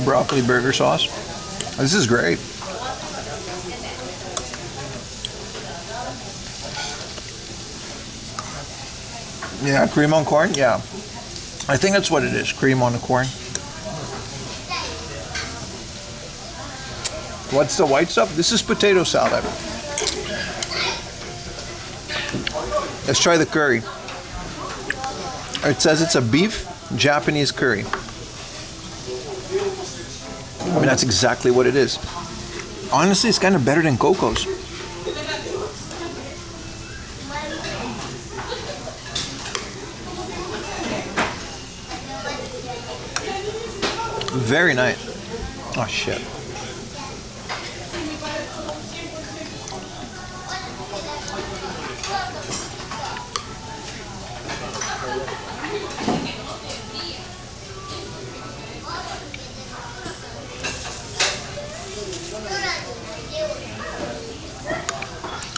Broccoli burger sauce. This is great. Yeah, cream on corn. Yeah, I think that's what it is. Cream on the corn. What's the white stuff? This is potato salad. Let's try the curry. It says it's a beef Japanese curry. I mean, that's exactly what it is. Honestly, it's kind of better than Coco's. Very nice. Oh, shit.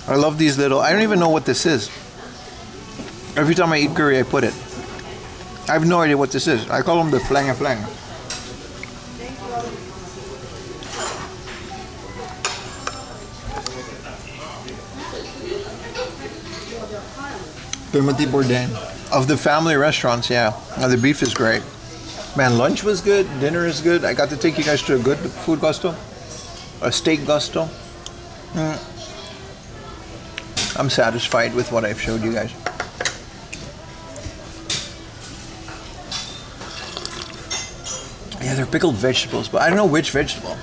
I love these little, I don't even know what this is. Every time I eat curry, I put it. I have no idea what this is. I call them the flange flange. Timothy Bourdain. Of the family restaurants, yeah. Now, the beef is great. Man, lunch was good. Dinner is good. I got to take you guys to a good food gusto. A steak gusto. I'm satisfied with what I've showed you guys. Yeah, they're pickled vegetables, but I don't know which vegetable.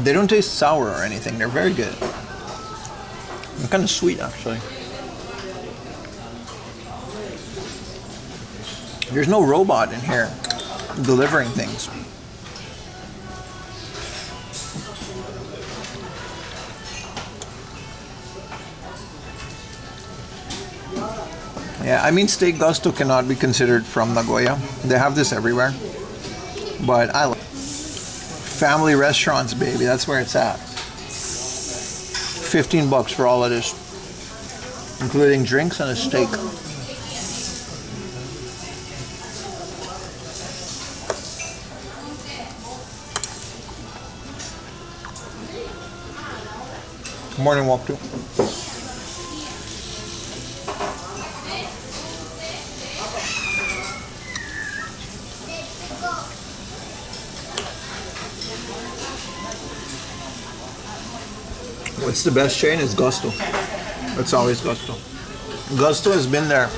They don't taste sour or anything. They're very good. They're kind of sweet, actually. There's no robot in here delivering things. Yeah, I mean, Steak Gusto cannot be considered from Nagoya. They have this everywhere. But I like family restaurants, baby. That's where it's at. $15 for all of this, including drinks and a steak. Morning walk too. What's the best chain? It's Gusto. It's always Gusto. Gusto has been there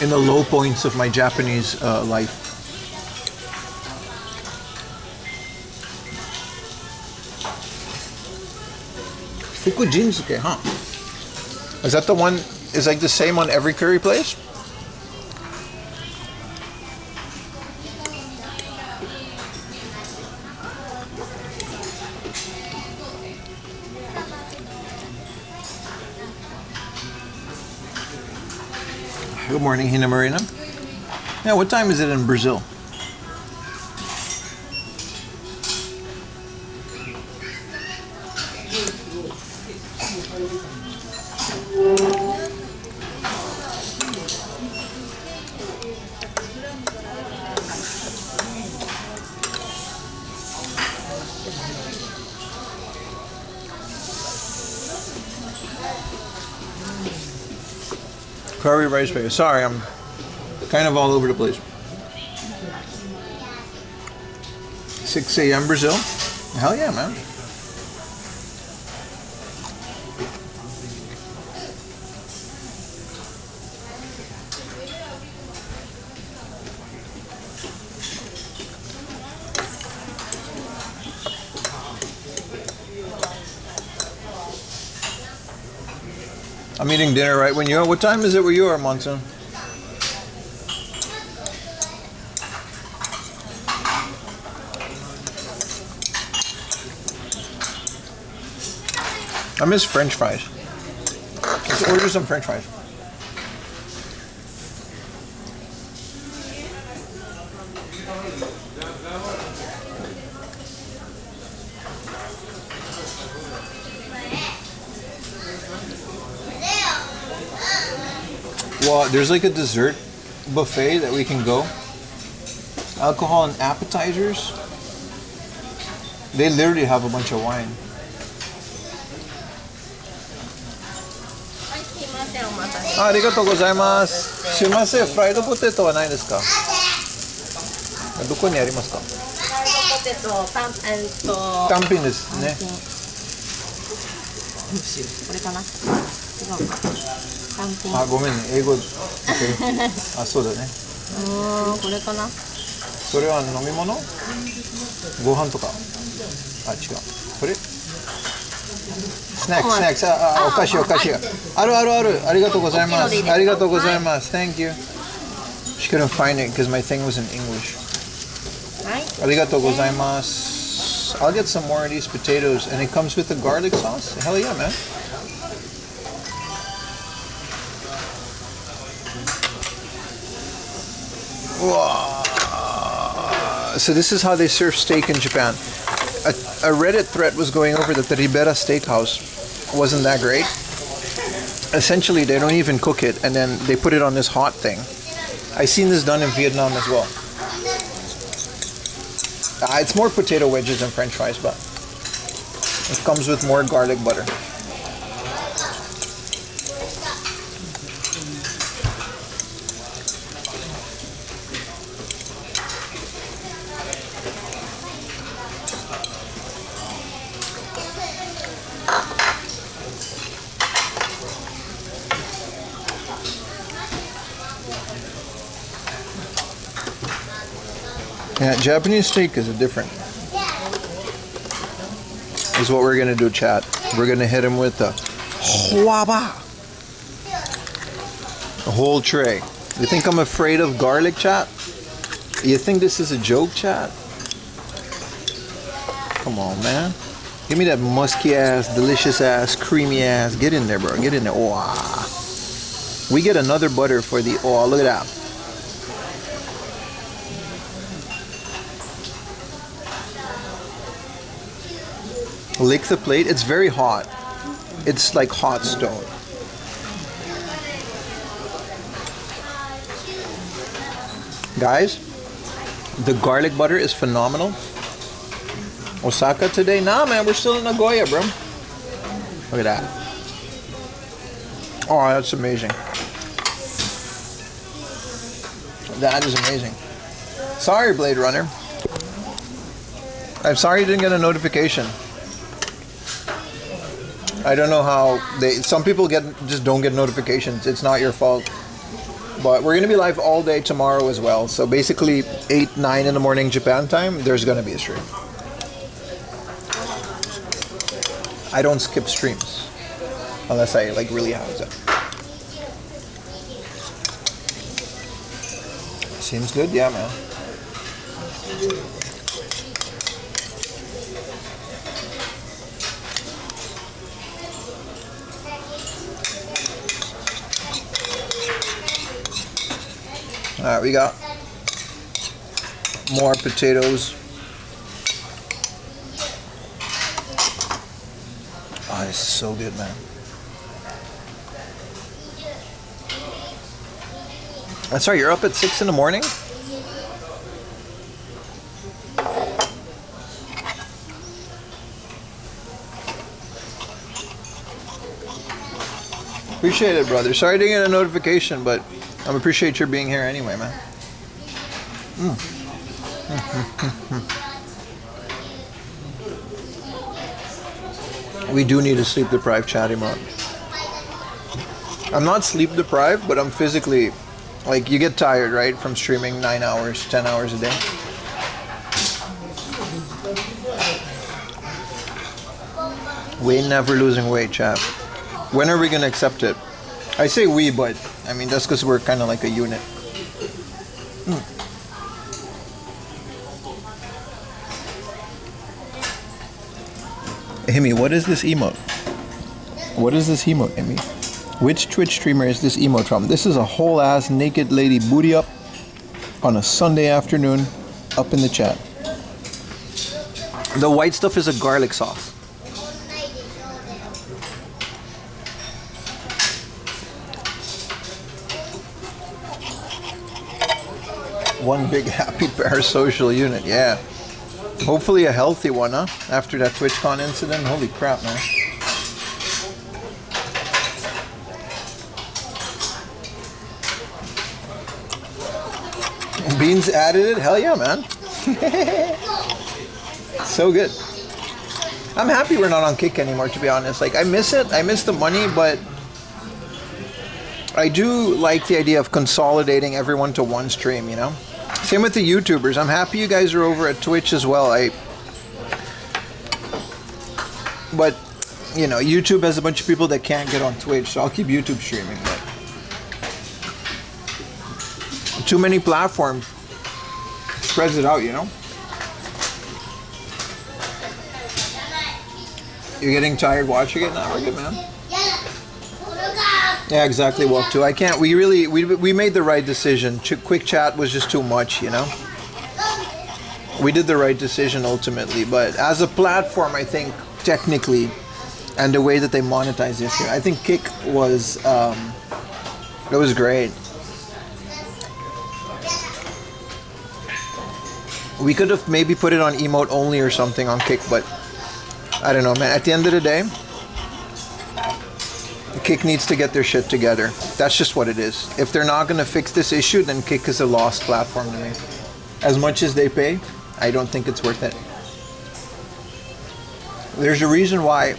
in the low points of my Japanese life. Fukujinsuke, huh? Is that the one, is like the same on every curry place? Good morning, Hina Marina. Yeah, what time is it in Brazil? Curry rice paper. Sorry, I'm kind of all over the place. 6 a.m. Brazil. Hell yeah, man. I'm eating dinner right when you are. What time is it where you are, Monsoon? I miss French fries. Let's order some French fries. Well, there's like a dessert buffet that we can go. Alcohol and appetizers. They literally have a bunch of wine. はい、すいません、お待たせ。ありがとうございます。すいません、フライドポテトはないですか？どこにありますか？フライドポテト、単品ですね。これかな？違うか。単品。あ、ごめんね、英語。あ、そうだね。これかな？それは飲み物？ご飯とか？あ、違う。これ？スナック、スナック、お菓子、お菓子。あるあるある。ありがとうございます。ありがとうございます。Thank you. She couldn't find it because my thing was in English. はい。ありがとうございます。I'll get some more of these potatoes, and it comes with a garlic sauce. Hell yeah, man. Wow. So this is how they serve steak in Japan. A Reddit thread was going over that the Ribera Steakhouse wasn't that great. Essentially, they don't even cook it, and then they put it on this hot thing. I've seen this done in Vietnam as well. It's more potato wedges than French fries, but it comes with more garlic butter. Yeah, Japanese steak is different. Is what we're gonna do, chat. We're gonna hit him with the huaba. A whole tray. You think I'm afraid of garlic, chat? You think this is a joke, chat? Come on, man. Give me that musky ass, delicious ass, creamy ass. Get in there, bro. Get in there. Oh, we get another butter for the. Oh, look at that. Lick the plate. It's very hot. It's like hot stone. Guys, the garlic butter is phenomenal. Osaka today? Nah, man, we're still in Nagoya, bro. Look at that. Oh, that's amazing. That is amazing. Sorry, Blade Runner. I'm sorry you didn't get a notification. I don't know how some people just don't get notifications. It's not your fault. But we're going to be live all day tomorrow as well. So basically 8, 9 in the morning Japan time, there's going to be a stream. I don't skip streams unless I like really have to. Seems good, yeah, man. All right, we got more potatoes. Oh, this is so good, man. That's right, you're up at 6 in the morning? Appreciate it, brother. Sorry I didn't get a notification, but I appreciate your being here anyway, man. We do need a sleep deprived chatty mode. I'm not sleep deprived, but I'm physically, like, you get tired, right? From streaming 9 hours, 10 hours a day. We ain't never losing weight, chat. When are we gonna accept it? I say we, but I mean that's because we're kind of like a unit. Himi, what is this emote? What is this emote, Himi? Which Twitch streamer is this emote from? This is a whole ass naked lady booty up on a Sunday afternoon up in the chat. The white stuff is a garlic sauce. One big happy parasocial unit, yeah. Hopefully a healthy one, huh? After that TwitchCon incident, holy crap, man. Beans added it? Hell yeah, man. So good. I'm happy we're not on Kick anymore, to be honest. Like, I miss it. I miss the money, but I do like the idea of consolidating everyone to one stream, you know? Same with the YouTubers. I'm happy you guys are over at Twitch as well. But, you know, YouTube has a bunch of people that can't get on Twitch, so I'll keep YouTube streaming. But too many platforms spreads it out, you know? You're getting tired watching it? Nah, we're good, man. Yeah, exactly. Walk too. I can't. We made the right decision. Quick chat was just too much, you know. We did the right decision ultimately, but as a platform, I think technically, and the way that they monetize this year, I think Kick was it was great. We could have maybe put it on emote only or something on Kick, but I don't know, man. At the end of the day, Kick needs to get their shit together. That's just what it is. If they're not going to fix this issue, then Kick is a lost platform to me. As much as they pay, I don't think it's worth it. There's a reason why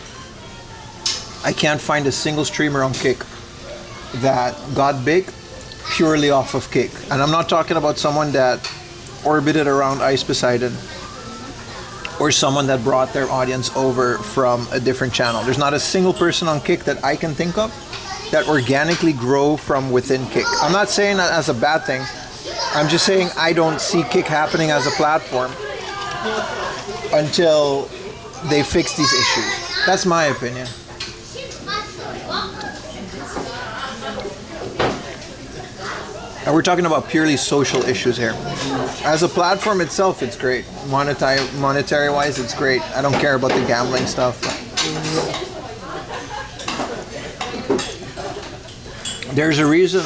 I can't find a single streamer on Kick that got big purely off of Kick. And I'm not talking about someone that orbited around Ice Poseidon or someone that brought their audience over from a different channel. There's not a single person on Kick that I can think of that organically grow from within Kick. I'm not saying that as a bad thing. I'm just saying I don't see Kick happening as a platform until they fix these issues. That's my opinion. And we're talking about purely social issues here. As a platform itself, it's great. Monetary wise, it's great. I don't care about the gambling stuff. There's a reason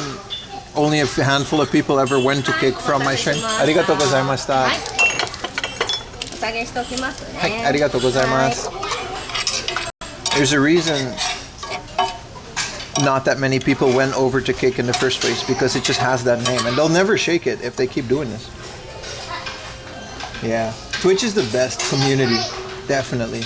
only a handful of people ever went to Kick from my stream. Arigatou gozaimashita. Hai, arigatou gozaimasu. There's a reason not that many people went over to Kick in the first place, because it just has that name, and they'll never shake it if they keep doing this. Yeah, Twitch is the best community, definitely.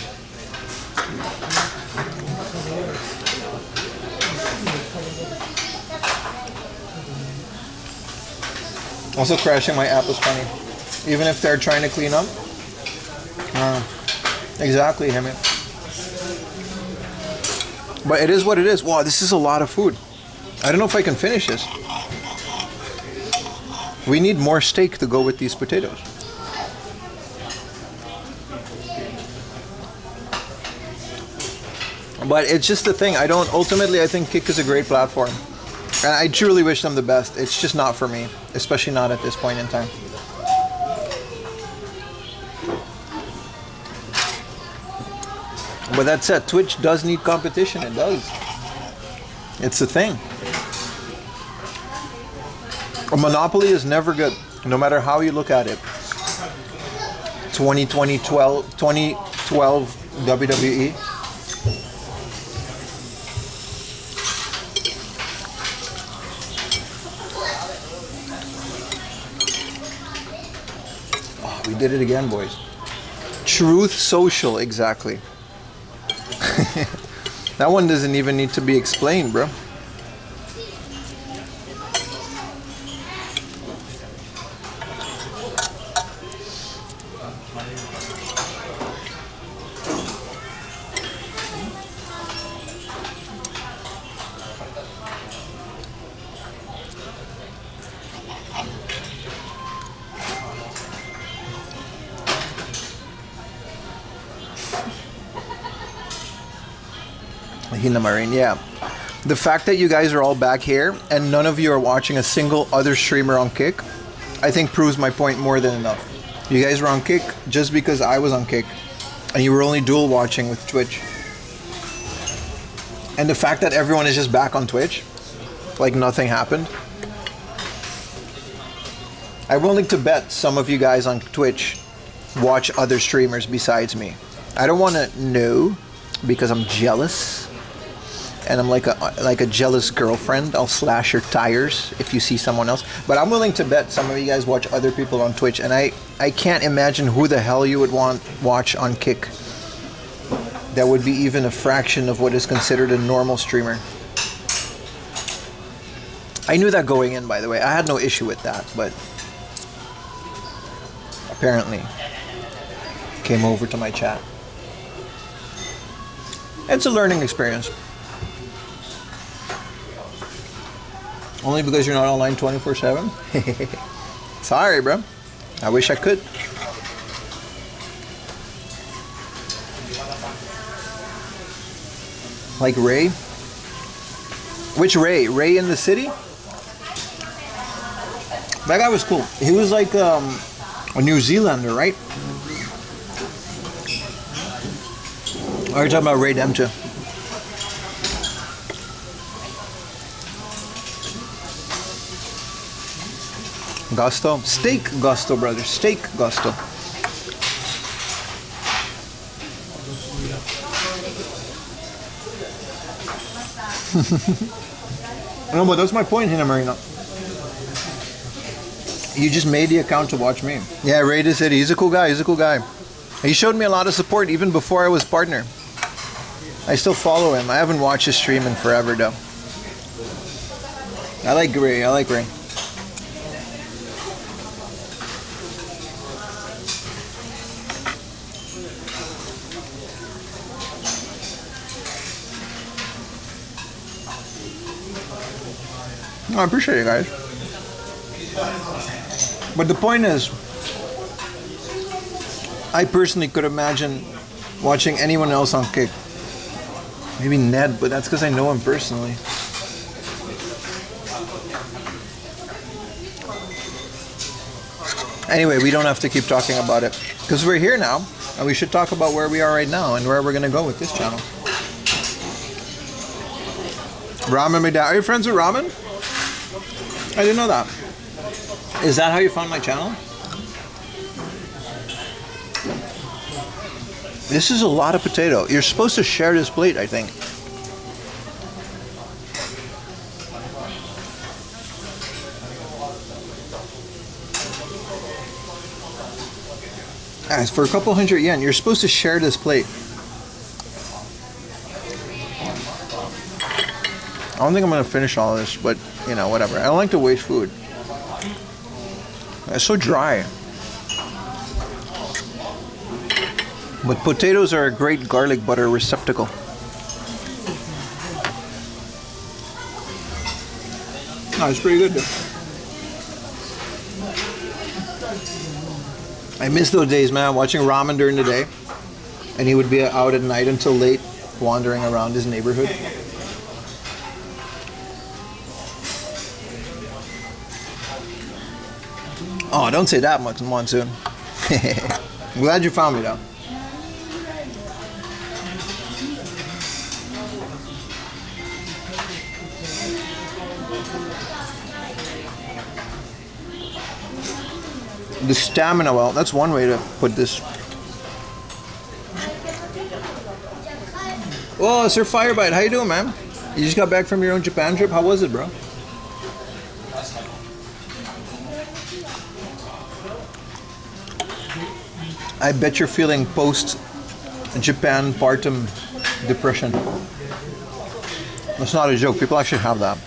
Also, crashing my app was funny, even if they're trying to clean up. Exactly, Hemi. But it is what it is. Wow, this is a lot of food. I don't know if I can finish this. We need more steak to go with these potatoes. But it's just the thing. Ultimately, I think Kick is a great platform. And I truly wish them the best. It's just not for me, especially not at this point in time. But that said, Twitch does need competition. It does. It's a thing. A monopoly is never good, no matter how you look at it. 2012 WWE. Oh, we did it again, boys. Truth Social, exactly. That one doesn't even need to be explained, bro. Hinamarin, yeah. The fact that you guys are all back here and none of you are watching a single other streamer on Kick, I think proves my point more than enough. You guys were on Kick just because I was on Kick, and you were only dual watching with Twitch. And the fact that everyone is just back on Twitch, like nothing happened. I'm willing to bet some of you guys on Twitch watch other streamers besides me. I don't want to know because I'm jealous. And I'm like a jealous girlfriend. I'll slash your tires if you see someone else. But I'm willing to bet some of you guys watch other people on Twitch, and I can't imagine who the hell you would watch on Kick. That would be even a fraction of what is considered a normal streamer. I knew that going in, by the way. I had no issue with that, but apparently came over to my chat. It's a learning experience. Only because you're not online 24/7? Sorry, bro. I wish I could. Like Ray? Which Ray? Ray in the city? That guy was cool. He was like a New Zealander, right? Are you talking about Ray Demcha? Gusto? Steak Gusto, brother. Steak Gusto. No, but that's my point, Hina Marina. You just made the account to watch me. Yeah, Ray said he's a cool guy. He's a cool guy. He showed me a lot of support even before I was partner. I still follow him. I haven't watched his stream in forever, though. I like Ray. I like Ray. I appreciate it, guys. But the point is, I personally could imagine watching anyone else on Kick. Maybe Ned, but that's because I know him personally. Anyway, we don't have to keep talking about it because we're here now, and we should talk about where we are right now and where we're going to go with this channel. Ramen Medal. Are you friends with Ramen? I didn't know that. Is that how you found my channel? This is a lot of potato. You're supposed to share this plate, I think. As for a couple hundred yen, you're supposed to share this plate. I don't think I'm going to finish all of this, but, you know, whatever. I don't like to waste food. It's so dry. But potatoes are a great garlic butter receptacle. No, it's pretty good, though. I miss those days, man, watching Ramen during the day. And he would be out at night until late, wandering around his neighborhood. Oh, don't say that much, Monsoon. I'm glad you found me, though. The stamina well, that's one way to put this. Oh, Sir Firebite, how you doing, man? You just got back from your own Japan trip? How was it, bro? I bet you're feeling post-Japan partum depression. That's not a joke. People actually have that.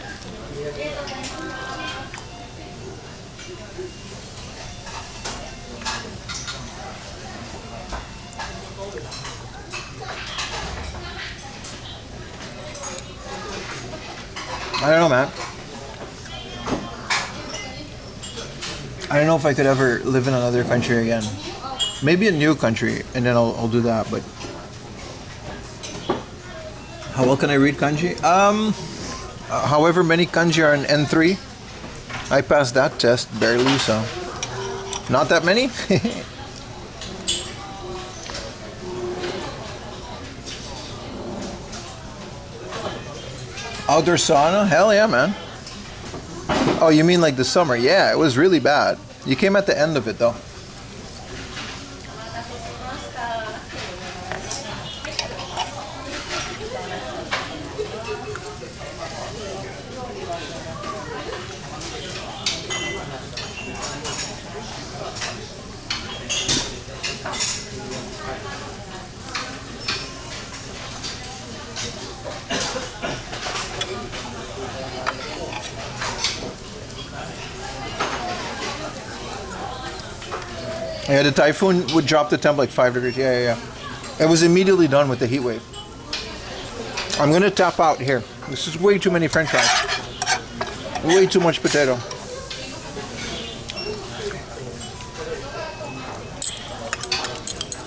I don't know, man. I don't know if I could ever live in another country again. Maybe a new country, and then I'll do that, but How well can I read kanji? However many kanji are in N3. I passed that test barely, so not that many. Outdoor sauna? Hell yeah, man. Oh, you mean like the summer? Yeah, it was really bad. You came at the end of it, though. Yeah, the typhoon would drop the temp like 5 degrees. Yeah. It was immediately done with the heat wave. I'm gonna tap out here. This is way too many French fries. Way too much potato.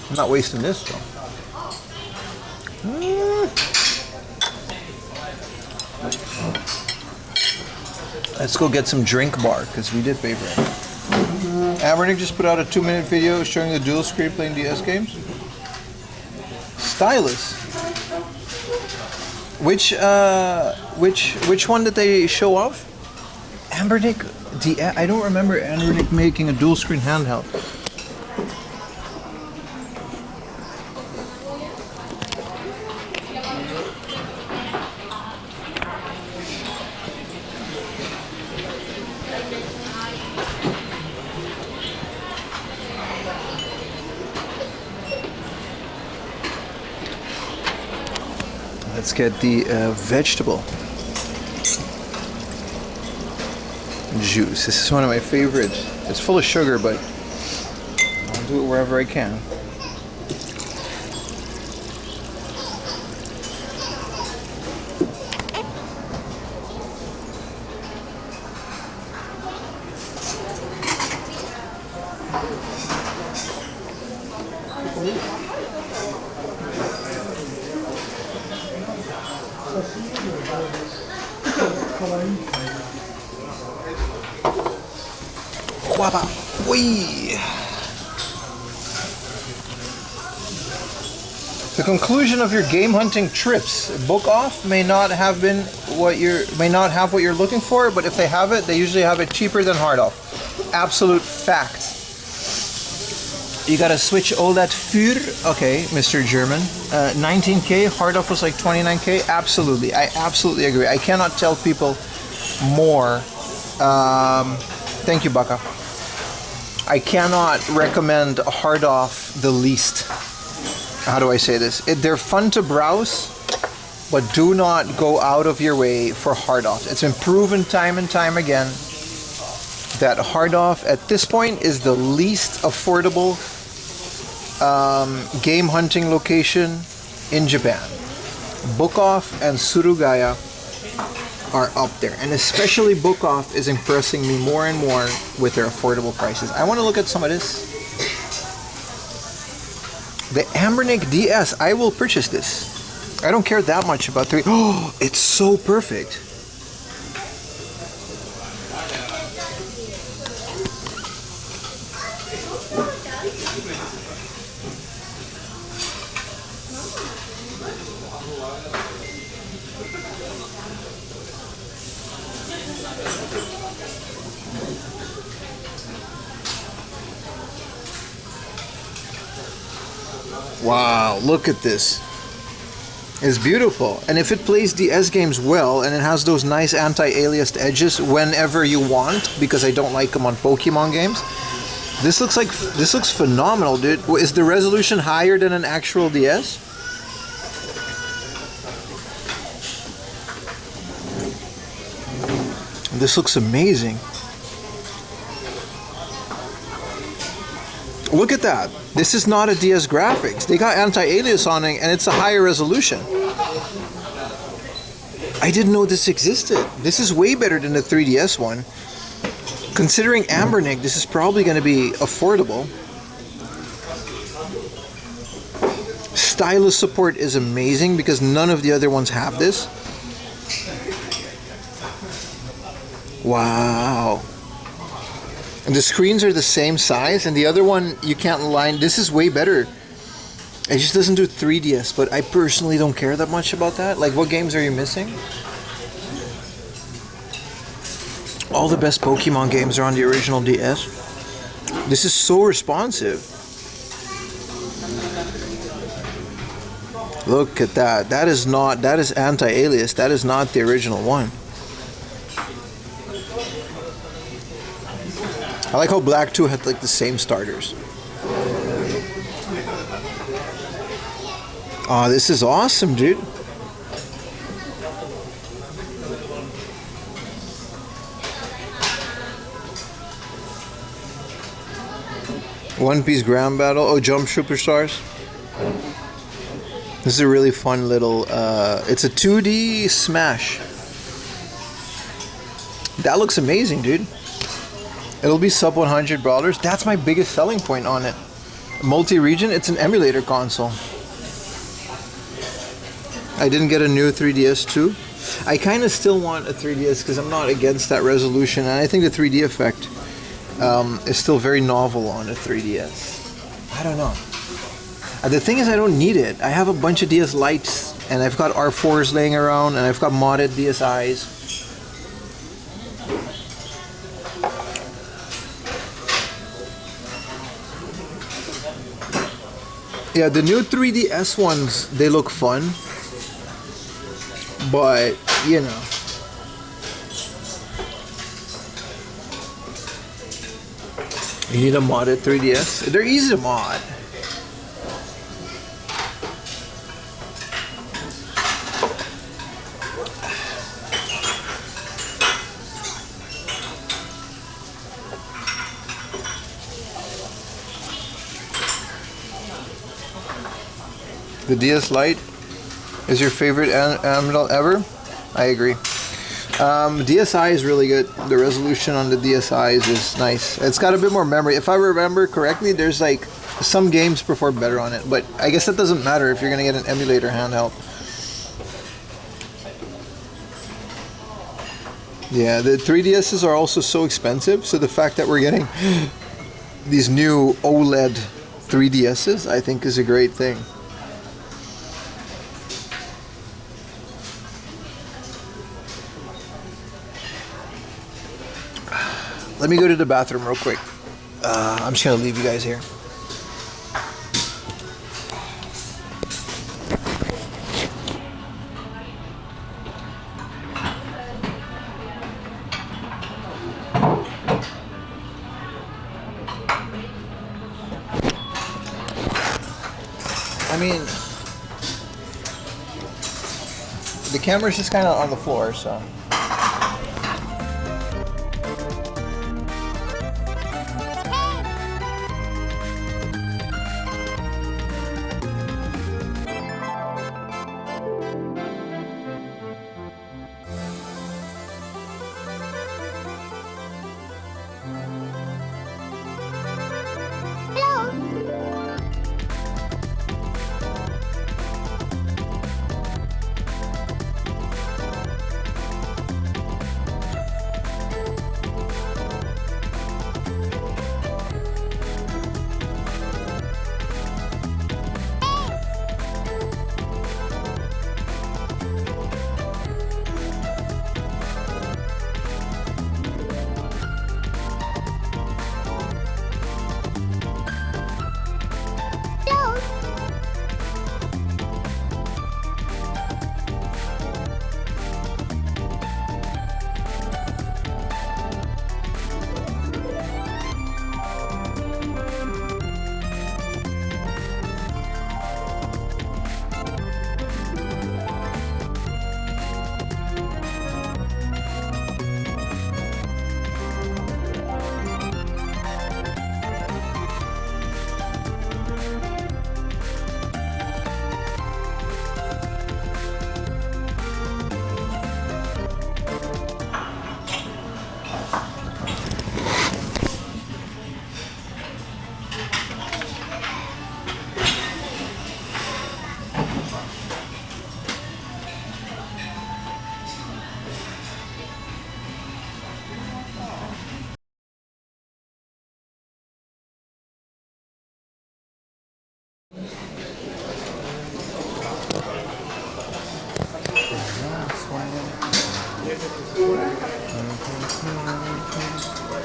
I'm not wasting this though. Let's go get some drink bar because we did pay for it. Avernick just put out a 2-minute video showing the dual screen playing DS games. Stylus. Which one did they show off? Avernick. I don't remember Avernick making a dual screen handheld. Let's get the vegetable juice. This is one of my favorites. It's full of sugar, but I'll do it wherever I can. Guapa. Whee. The conclusion of your game hunting trips. Book off may not have what you're looking for, but if they have it, they usually have it cheaper than hard off. Absolute fact. You gotta switch all that für. Okay, Mr. German. 19K, hard off was like 29K. Absolutely, I absolutely agree. I cannot tell people more. Thank you, Baka. I cannot recommend hard off the least. How do I say this? They're fun to browse, but do not go out of your way for hard off. It's been proven time and time again that hard off at this point is the least affordable game hunting location in Japan. Book Off and Surugaya are up there, and especially Book Off is impressing me more and more with their affordable prices. I want to look at some of this. The Avernick DS, I will purchase this. I don't care that much about 3. Oh, it's so perfect. Wow, look at this. It's beautiful. And if it plays DS games well and it has those nice anti-aliased edges whenever you want, because I don't like them on Pokemon games, this looks phenomenal, dude. Is the resolution higher than an actual DS? This looks amazing. Look at that. This is not a DS graphics. They got anti-alias on it and it's a higher resolution. I didn't know this existed. This is way better than the 3DS one. Considering Avernick, this is probably going to be affordable. stylus support is amazing because none of the other ones have this. Wow. And the screens are the same size, and the other one you can't align. This is way better. It just doesn't do 3DS, but I personally don't care that much about that. Like, what games are you missing? All the best Pokemon games are on the original DS. This is so responsive. Look at that. That is anti-alias. That is not the original one. I like how Black 2 had like the same starters. Oh, this is awesome, dude. One Piece Ground Battle. Oh, Jump Superstars. This is a really fun little, it's a 2D Smash. That looks amazing, dude. It'll be sub $100. That's my biggest selling point on it. Multi-region, it's an emulator console. I didn't get a new 3DS too. I kind of still want a 3DS because I'm not against that resolution, and I think the 3D effect is still very novel on a 3DS. I don't know. The thing is, I don't need it. I have a bunch of DS Lites, and I've got R4s laying around, and I've got modded DSIs. Yeah, the new 3DS ones, they look fun. But, you know. You need a modded 3DS? They're easy to mod. The DS Lite is your favorite Amidal ever? I agree. DSi is really good. The resolution on the DSi is nice. It's got a bit more memory. If I remember correctly, there's like some games perform better on it, but I guess that doesn't matter if you're gonna get an emulator handheld. Yeah, the 3DSs are also so expensive, so the fact that we're getting these new OLED 3DSs, I think, is a great thing. Let me go to the bathroom real quick. I'm just gonna leave you guys here. I mean, the camera's just kind of on the floor, so.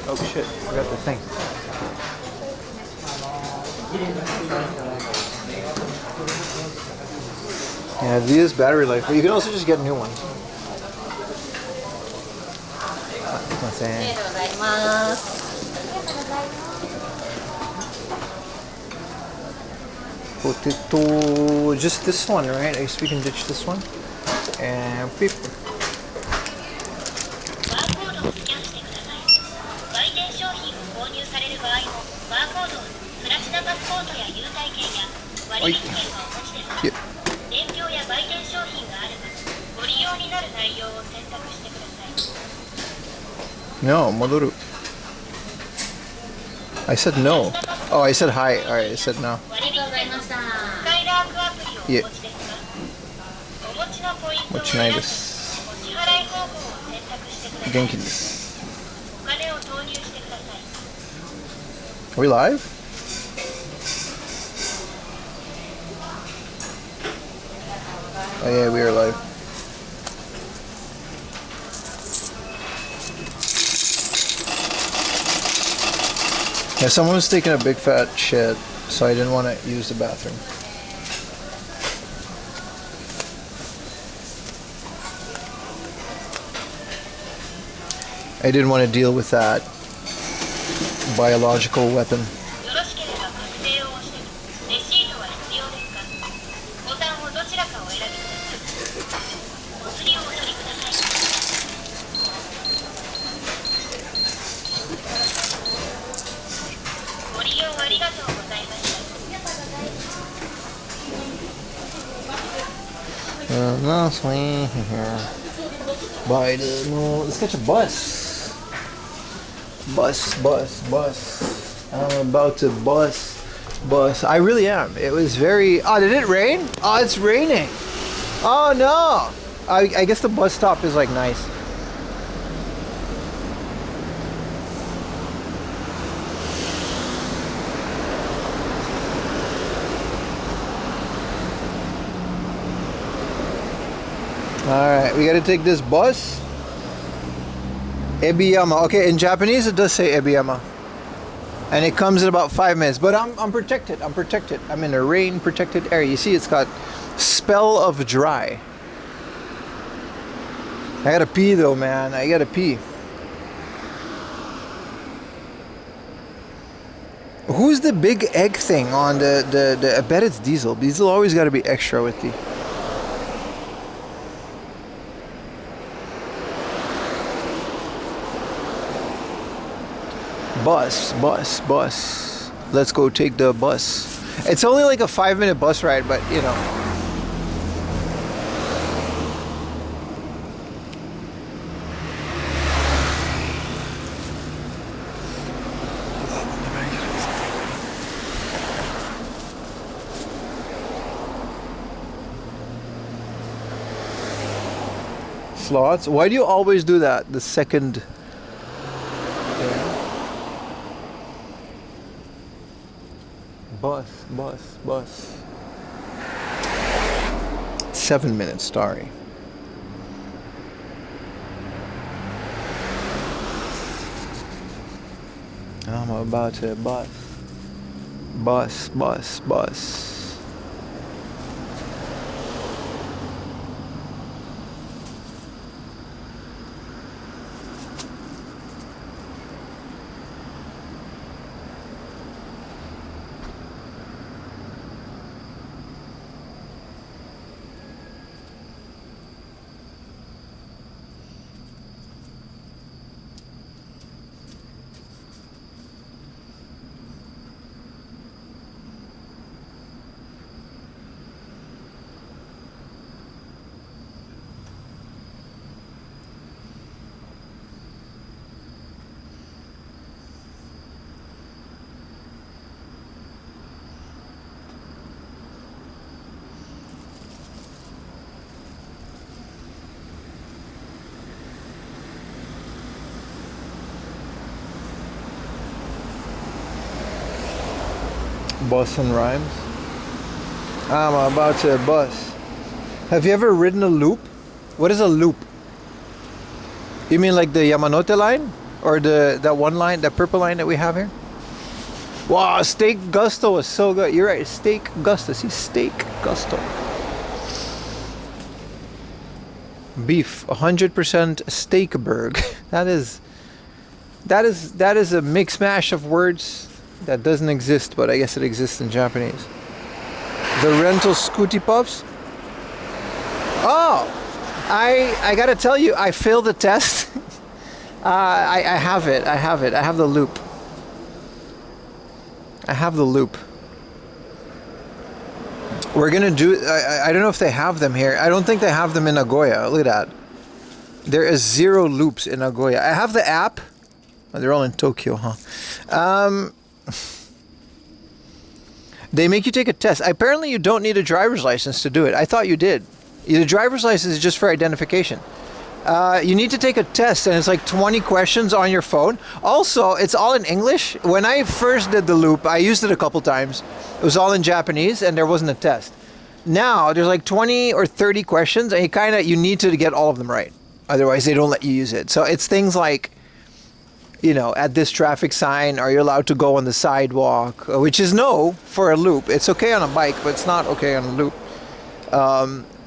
Oh shit, forgot the thing. Yeah, this battery life, but you can also just get new ones. Potato, just this one, right? I guess we can ditch this one. And beep. バーコードをスキャンしてください。売店商品を購入される場合もバーコードをプラチナパスポートや優待券や割引券はお持ちですか。伝票や売店商品があればご利用になる内容を選択してください。 No, Madoru. I said no. Oh, I said hi. Alright, I said no. 割引券のスカイラークアプリをお持ちですか。お持ちのポイントを選びお支払い方法を選択してください。元気です。お金を投入してください。 Are we live? Oh yeah, we are live. Yeah, someone was taking a big fat shit, so I didn't want to use the bathroom. I didn't want to deal with that biological weapon. よろしければ確定を押してレシートは必要ですか。ボタンをどちらかを選びください。お釣りをお取りください。ご利用ありがとうございました。 No swing here. By the moon. Let's catch a bus. Bus. I'm about to bus. I really am. It was very. Oh, did it rain? Oh, it's raining. Oh no. I guess the bus stop is like nice. Alright, we gotta take this bus. Ebiyama. Okay, in Japanese it does say Ebiyama. And it comes in about 5 minutes. But I'm protected. I'm in a rain protected area. You see it's got spell of dry. I gotta pee though, man. I gotta pee. Who's the big egg thing on the I bet it's Diesel. Diesel always gotta be extra with you. Bus. Let's go take the bus. It's only like a 5-minute bus ride, but you know. Slots? Why do you always do that? The second. Bus. 7 minutes, sorry. I'm about to bus. Bus and rhymes. I'm about to bus. Have you ever ridden a loop? What is a loop? You mean like the Yamanote line? or that one line, that purple line that we have here. Wow, steak gusto was so good. You're right, steak gusto. See, steak gusto. Beef, 100% steakburg. That is a mix mash of words that doesn't exist, but I guess it exists in Japanese. The rental Scooty Puffs. Oh, I gotta tell you, I failed the test. I have it. I have the loop. We're gonna do. I don't know if they have them here. I don't think they have them in Nagoya. Look at that. There is 0 loops in Nagoya. I have the app. Oh, they're all in Tokyo, huh? They make you take a test. Apparently, you don't need a driver's license to do it. I thought you did. The driver's license is just for identification. You need to take a test, and it's like 20 questions on your phone. Also, it's all in English. When I first did the loop, I used it a couple times. It was all in Japanese, and there wasn't a test. Now, there's like 20 or 30 questions, and you need to get all of them right. Otherwise, they don't let you use it. So it's things like, at this traffic sign, are you allowed to go on the sidewalk? Which is no for a loop. It's okay on a bike, but it's not okay on a loop.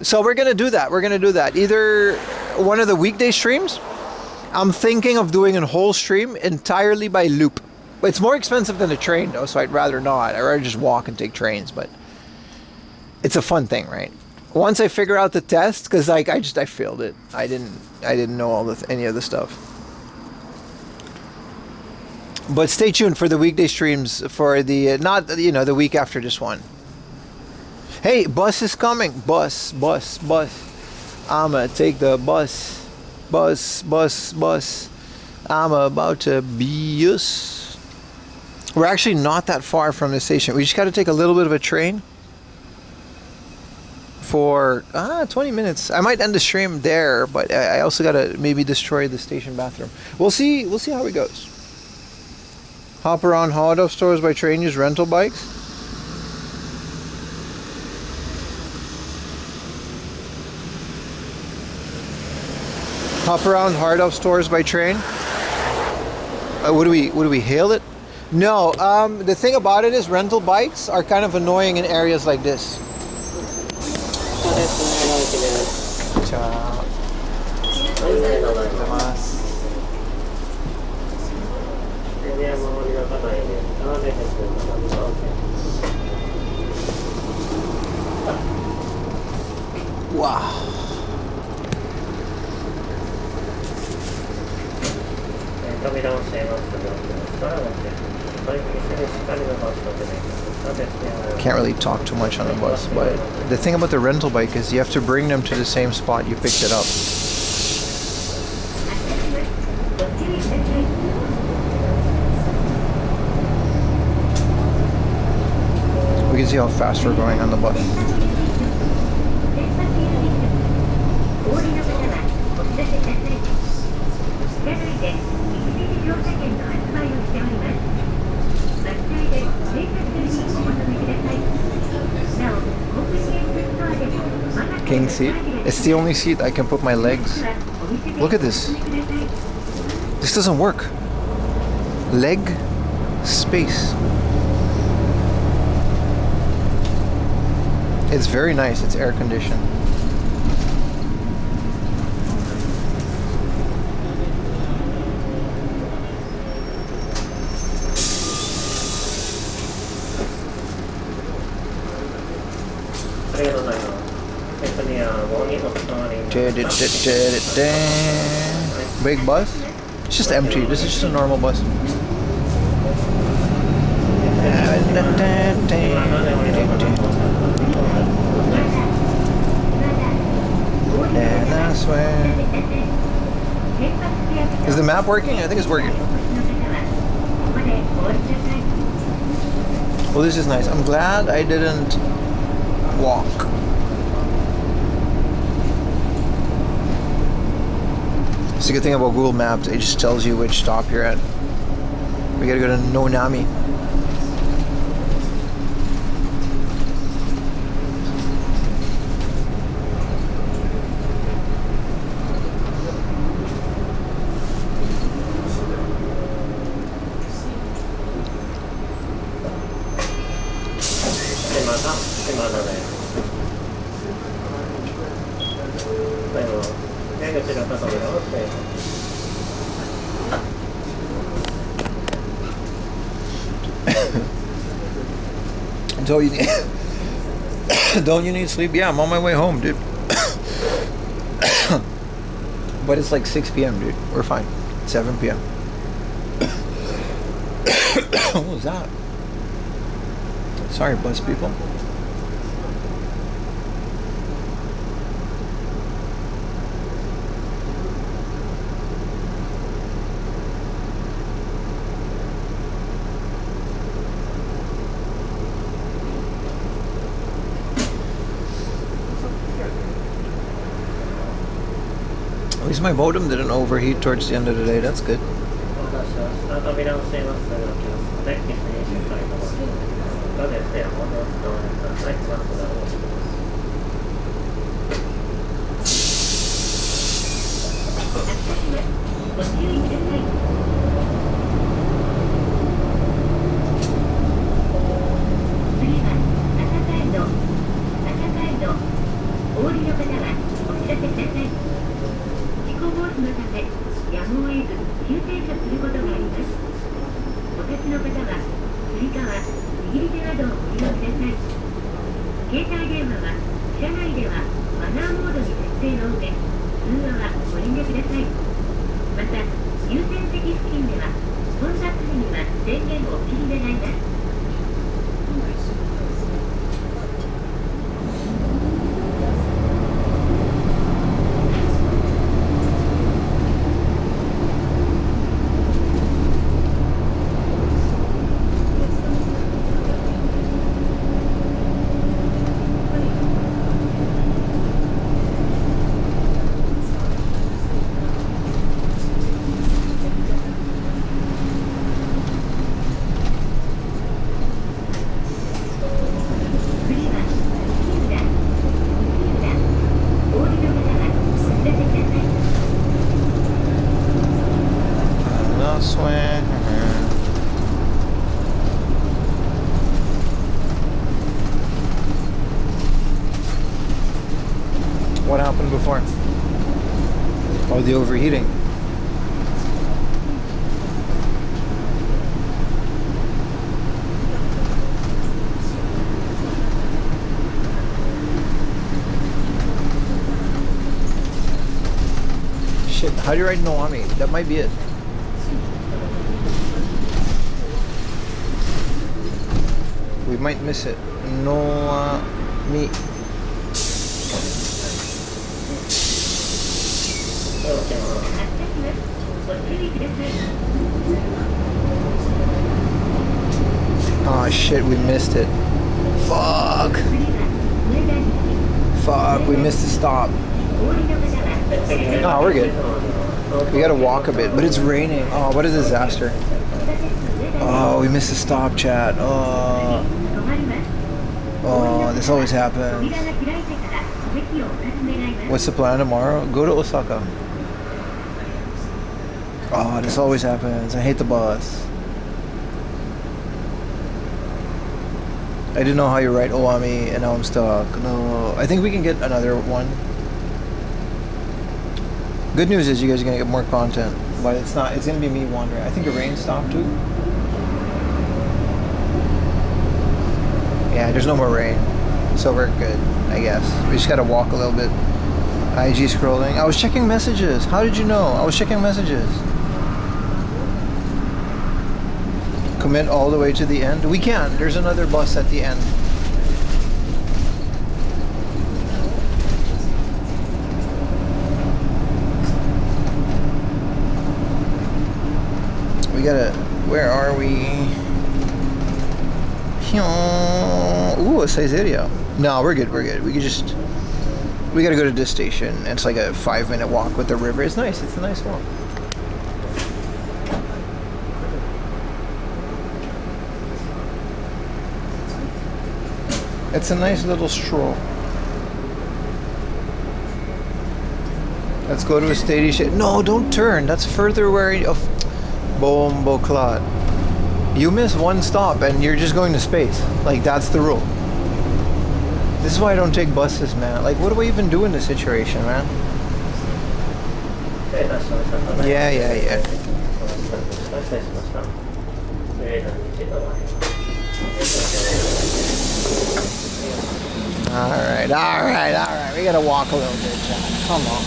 So we're going to do that. Either one of the weekday streams. I'm thinking of doing a whole stream entirely by loop. It's more expensive than a train, though, so I'd rather not. I'd rather just walk and take trains, but it's a fun thing, right? Once I figure out the test, because I failed it. I didn't know any of the stuff. But stay tuned for the weekday streams for the the week after this one. Hey, bus is coming. Bus. I'ma take the bus. I'm about to be us. We're actually not that far from the station. We just got to take a little bit of a train for 20 minutes. I might end the stream there, but I also got to maybe destroy the station bathroom. We'll see how it goes. Hop around hot up stores by train, use rental bikes. Hop around hard up stores by train. Would we hail it? No. The thing about it is rental bikes are kind of annoying in areas like this. Wow. Can't really talk too much on the bus, but the thing about the rental bike is you have to bring them to the same spot you picked it up. We can see how fast we're going on the bus. King seat. It's the only seat I can put my legs. Look at this. This doesn't work. Leg space. It's very nice. It's air conditioned. Big bus? It's just empty. This is just a normal bus. And I swear. Is the map working? I think it's working. Well, this is nice. I'm glad I didn't walk. It's a good thing about Google Maps. It just tells you which stop you're at. We gotta go to Nonami. まだね。でも、出口の方も直ってよ。Don't you need don't you need sleep? Yeah, I'm on my way home, dude. But it's like 6 p.m., dude. We're fine. 7 p.m. What was that? Sorry, bus people. At least my modem didn't overheat towards the end of the day. That's good. 私は再び直していますが、気をつけて、決して心配のます。がですね、ほんの使われたサイトマントだろうと思います。ご注意ください。次は中サイド。お降りの方はお知らせください。事故防止のため、やむを得ず急停車することがあります。お立ちの方はつり革、握り手などをご利用ください。携帯電話は車内ではマナーモードに設定の上、通話はご遠慮ください。また、優先席付近では混雑時には電源をお切り願います。What happened before? Oh, the overheating. Shit, how do you write Noami? That might be it. We might miss it. Noami. Oh shit, we missed it. Fuck. Fuck, we missed the stop. No, we're good. We gotta walk a bit, but it's raining. Oh, what a disaster. Oh, we missed the stop, chat. Oh, this always happens. What's the plan tomorrow? Go to Osaka. Oh, this always happens. I hate the bus. I didn't know how you write Oami, and now I'm stuck. No, I think we can get another one. Good news is you guys are gonna get more content, but it's not. It's gonna be me wandering. I think the rain stopped too. Yeah, there's no more rain, so we're good, I guess. We just gotta walk a little bit. IG scrolling. I was checking messages. How did you know? I was checking messages. Commit all the way to the end? We can. There's another bus at the end. We gotta... Where are we? Ooh, a Caesarea. No, we're good, we're good. We could just... We gotta go to this station. It's like a 5-minute walk with the river. It's nice. It's a nice walk. It's a nice little stroll. Let's go to a station. No, don't turn. That's further where... Bombo clot. You miss one stop and you're just going to space. Like, that's the rule. This is why I don't take buses, man. Like, what do I even do in this situation, man? Yeah. Alright. We gotta walk a little bit, John. Come on.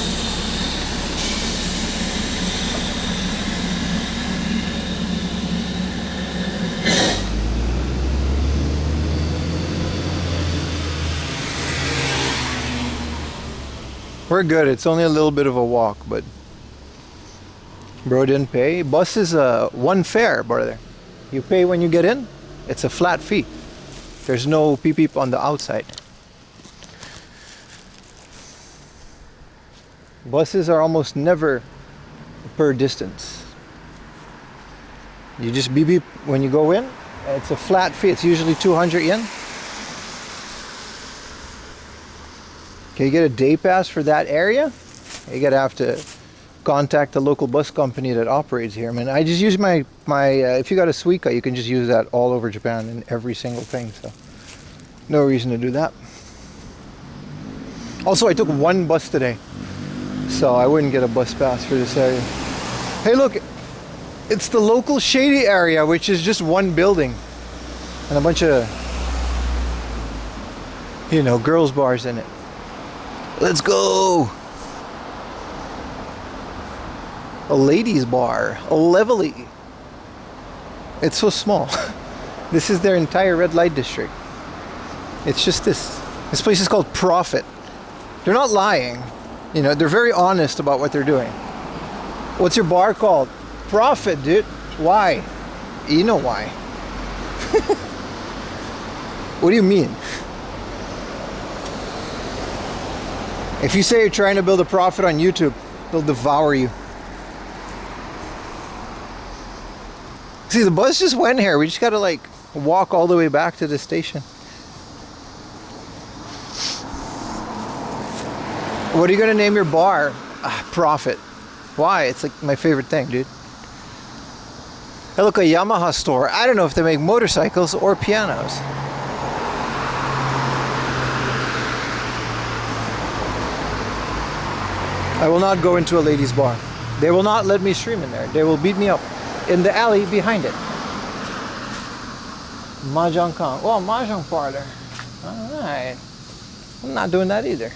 We're good. It's only a little bit of a walk, but bro didn't pay. Bus is one fare, brother. You pay when you get in. It's a flat fee. There's no peep on the outside. Buses are almost never per distance. You just beep when you go in. It's a flat fee. It's usually 200 yen. Can you get a day pass for that area? You gotta have to contact the local bus company that operates here. I mean, I just use my if you got a Suica, you can just use that all over Japan in every single thing. So no reason to do that. Also, I took one bus today, so I wouldn't get a bus pass for this area. Hey, look, it's the local shady area, which is just one building and a bunch of, you know, girls' bars in it. Let's go. A ladies' bar, a Levely. It's so small. This is their entire red light district. It's just this. This place is called Profit. They're not lying. You know, they're very honest about what they're doing. What's your bar called? Profit, dude. Why? You know why. What do you mean? If you say you're trying to build a profit on YouTube, they'll devour you. See, the bus just went here. We just gotta like walk all the way back to the station. What are you gonna name your bar? Profit. Why? It's like my favorite thing, dude. Hey, look, a Yamaha store. I don't know if they make motorcycles or pianos. I will not go into a ladies' bar. They will not let me stream in there. They will beat me up in the alley behind it. Mahjong Kong. Oh, Mahjong parlor. Alright. I'm not doing that either.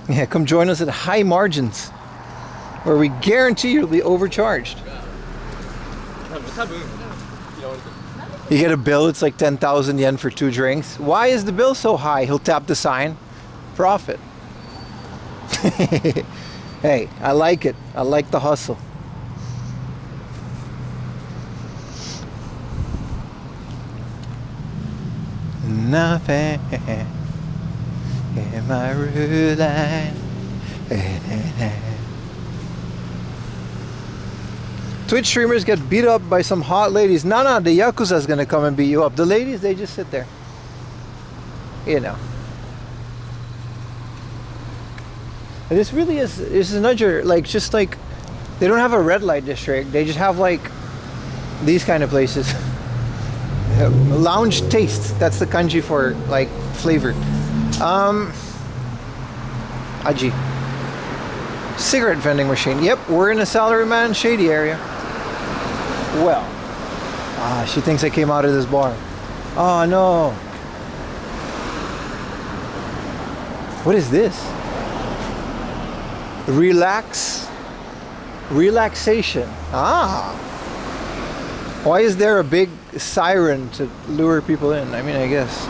Yeah, come join us at High Margins, where we guarantee you'll be overcharged. You get a bill, it's like 10,000 yen for 2 drinks. Why is the bill so high? He'll tap the sign. Profit. Hey, I like it. I like the hustle. Nothing in my root line. Twitch streamers get beat up by some hot ladies. No, the Yakuza's gonna come and beat you up. The ladies, they just sit there. You know. And this really is another, like, just like, they don't have a red light district. They just have, like, these kind of places. Lounge taste. That's the kanji for, like, flavor. Aji. Cigarette vending machine. Yep, we're in a salaryman shady area. Well, she thinks I came out of this bar. Oh no. What is this? Relaxation. Why is there a big siren to lure people in? I mean, I guess.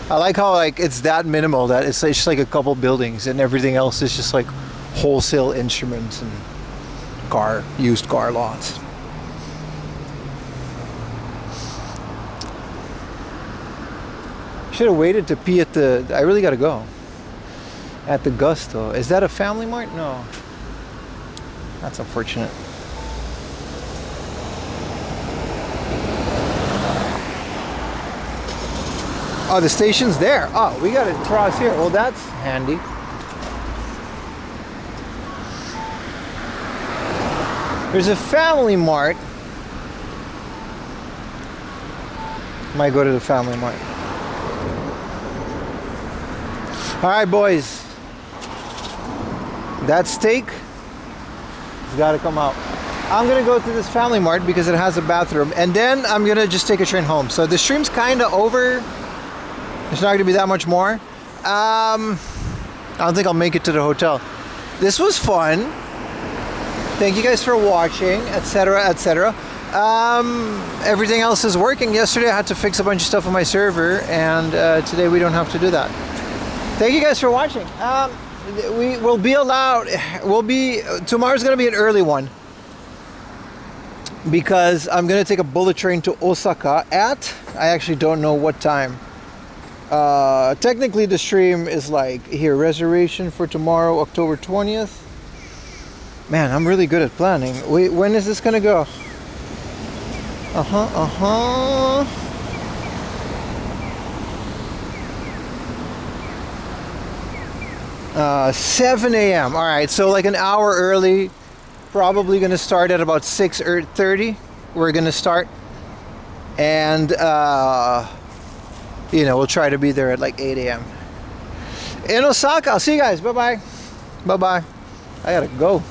I like how, like, it's that minimal that it's just like a couple buildings and everything else is just like wholesale instruments and used car lots. Should have waited to pee at the, I really gotta go. At the Gusto. Is that a family mart? No. That's unfortunate. Oh, the station's there. Oh, we got to cross here. Well, that's handy. There's a Family Mart. Might go to the Family Mart. All right, boys. That steak has got to come out. I'm gonna go to this Family Mart because it has a bathroom, and then I'm gonna just take a train home. So the stream's kind of over. There's not gonna be that much more. I don't think I'll make it to the hotel. This was fun. Thank you guys for watching, etc., etc. Everything else is working. Yesterday I had to fix a bunch of stuff on my server, and today we don't have to do that. Thank you guys for watching. We will be allowed. Tomorrow's gonna be an early one because I'm gonna take a bullet train to Osaka at, I actually don't know what time. Technically the stream is like here, reservation for tomorrow, October 20th. Man, I'm really good at planning. Wait, when is this gonna go? 7 a.m. All right, so like an hour early. Probably gonna start at about 6:30. We're gonna start, and you know, we'll try to be there at like 8 a.m. in Osaka. I'll see you guys. Bye bye. Bye bye. I gotta go.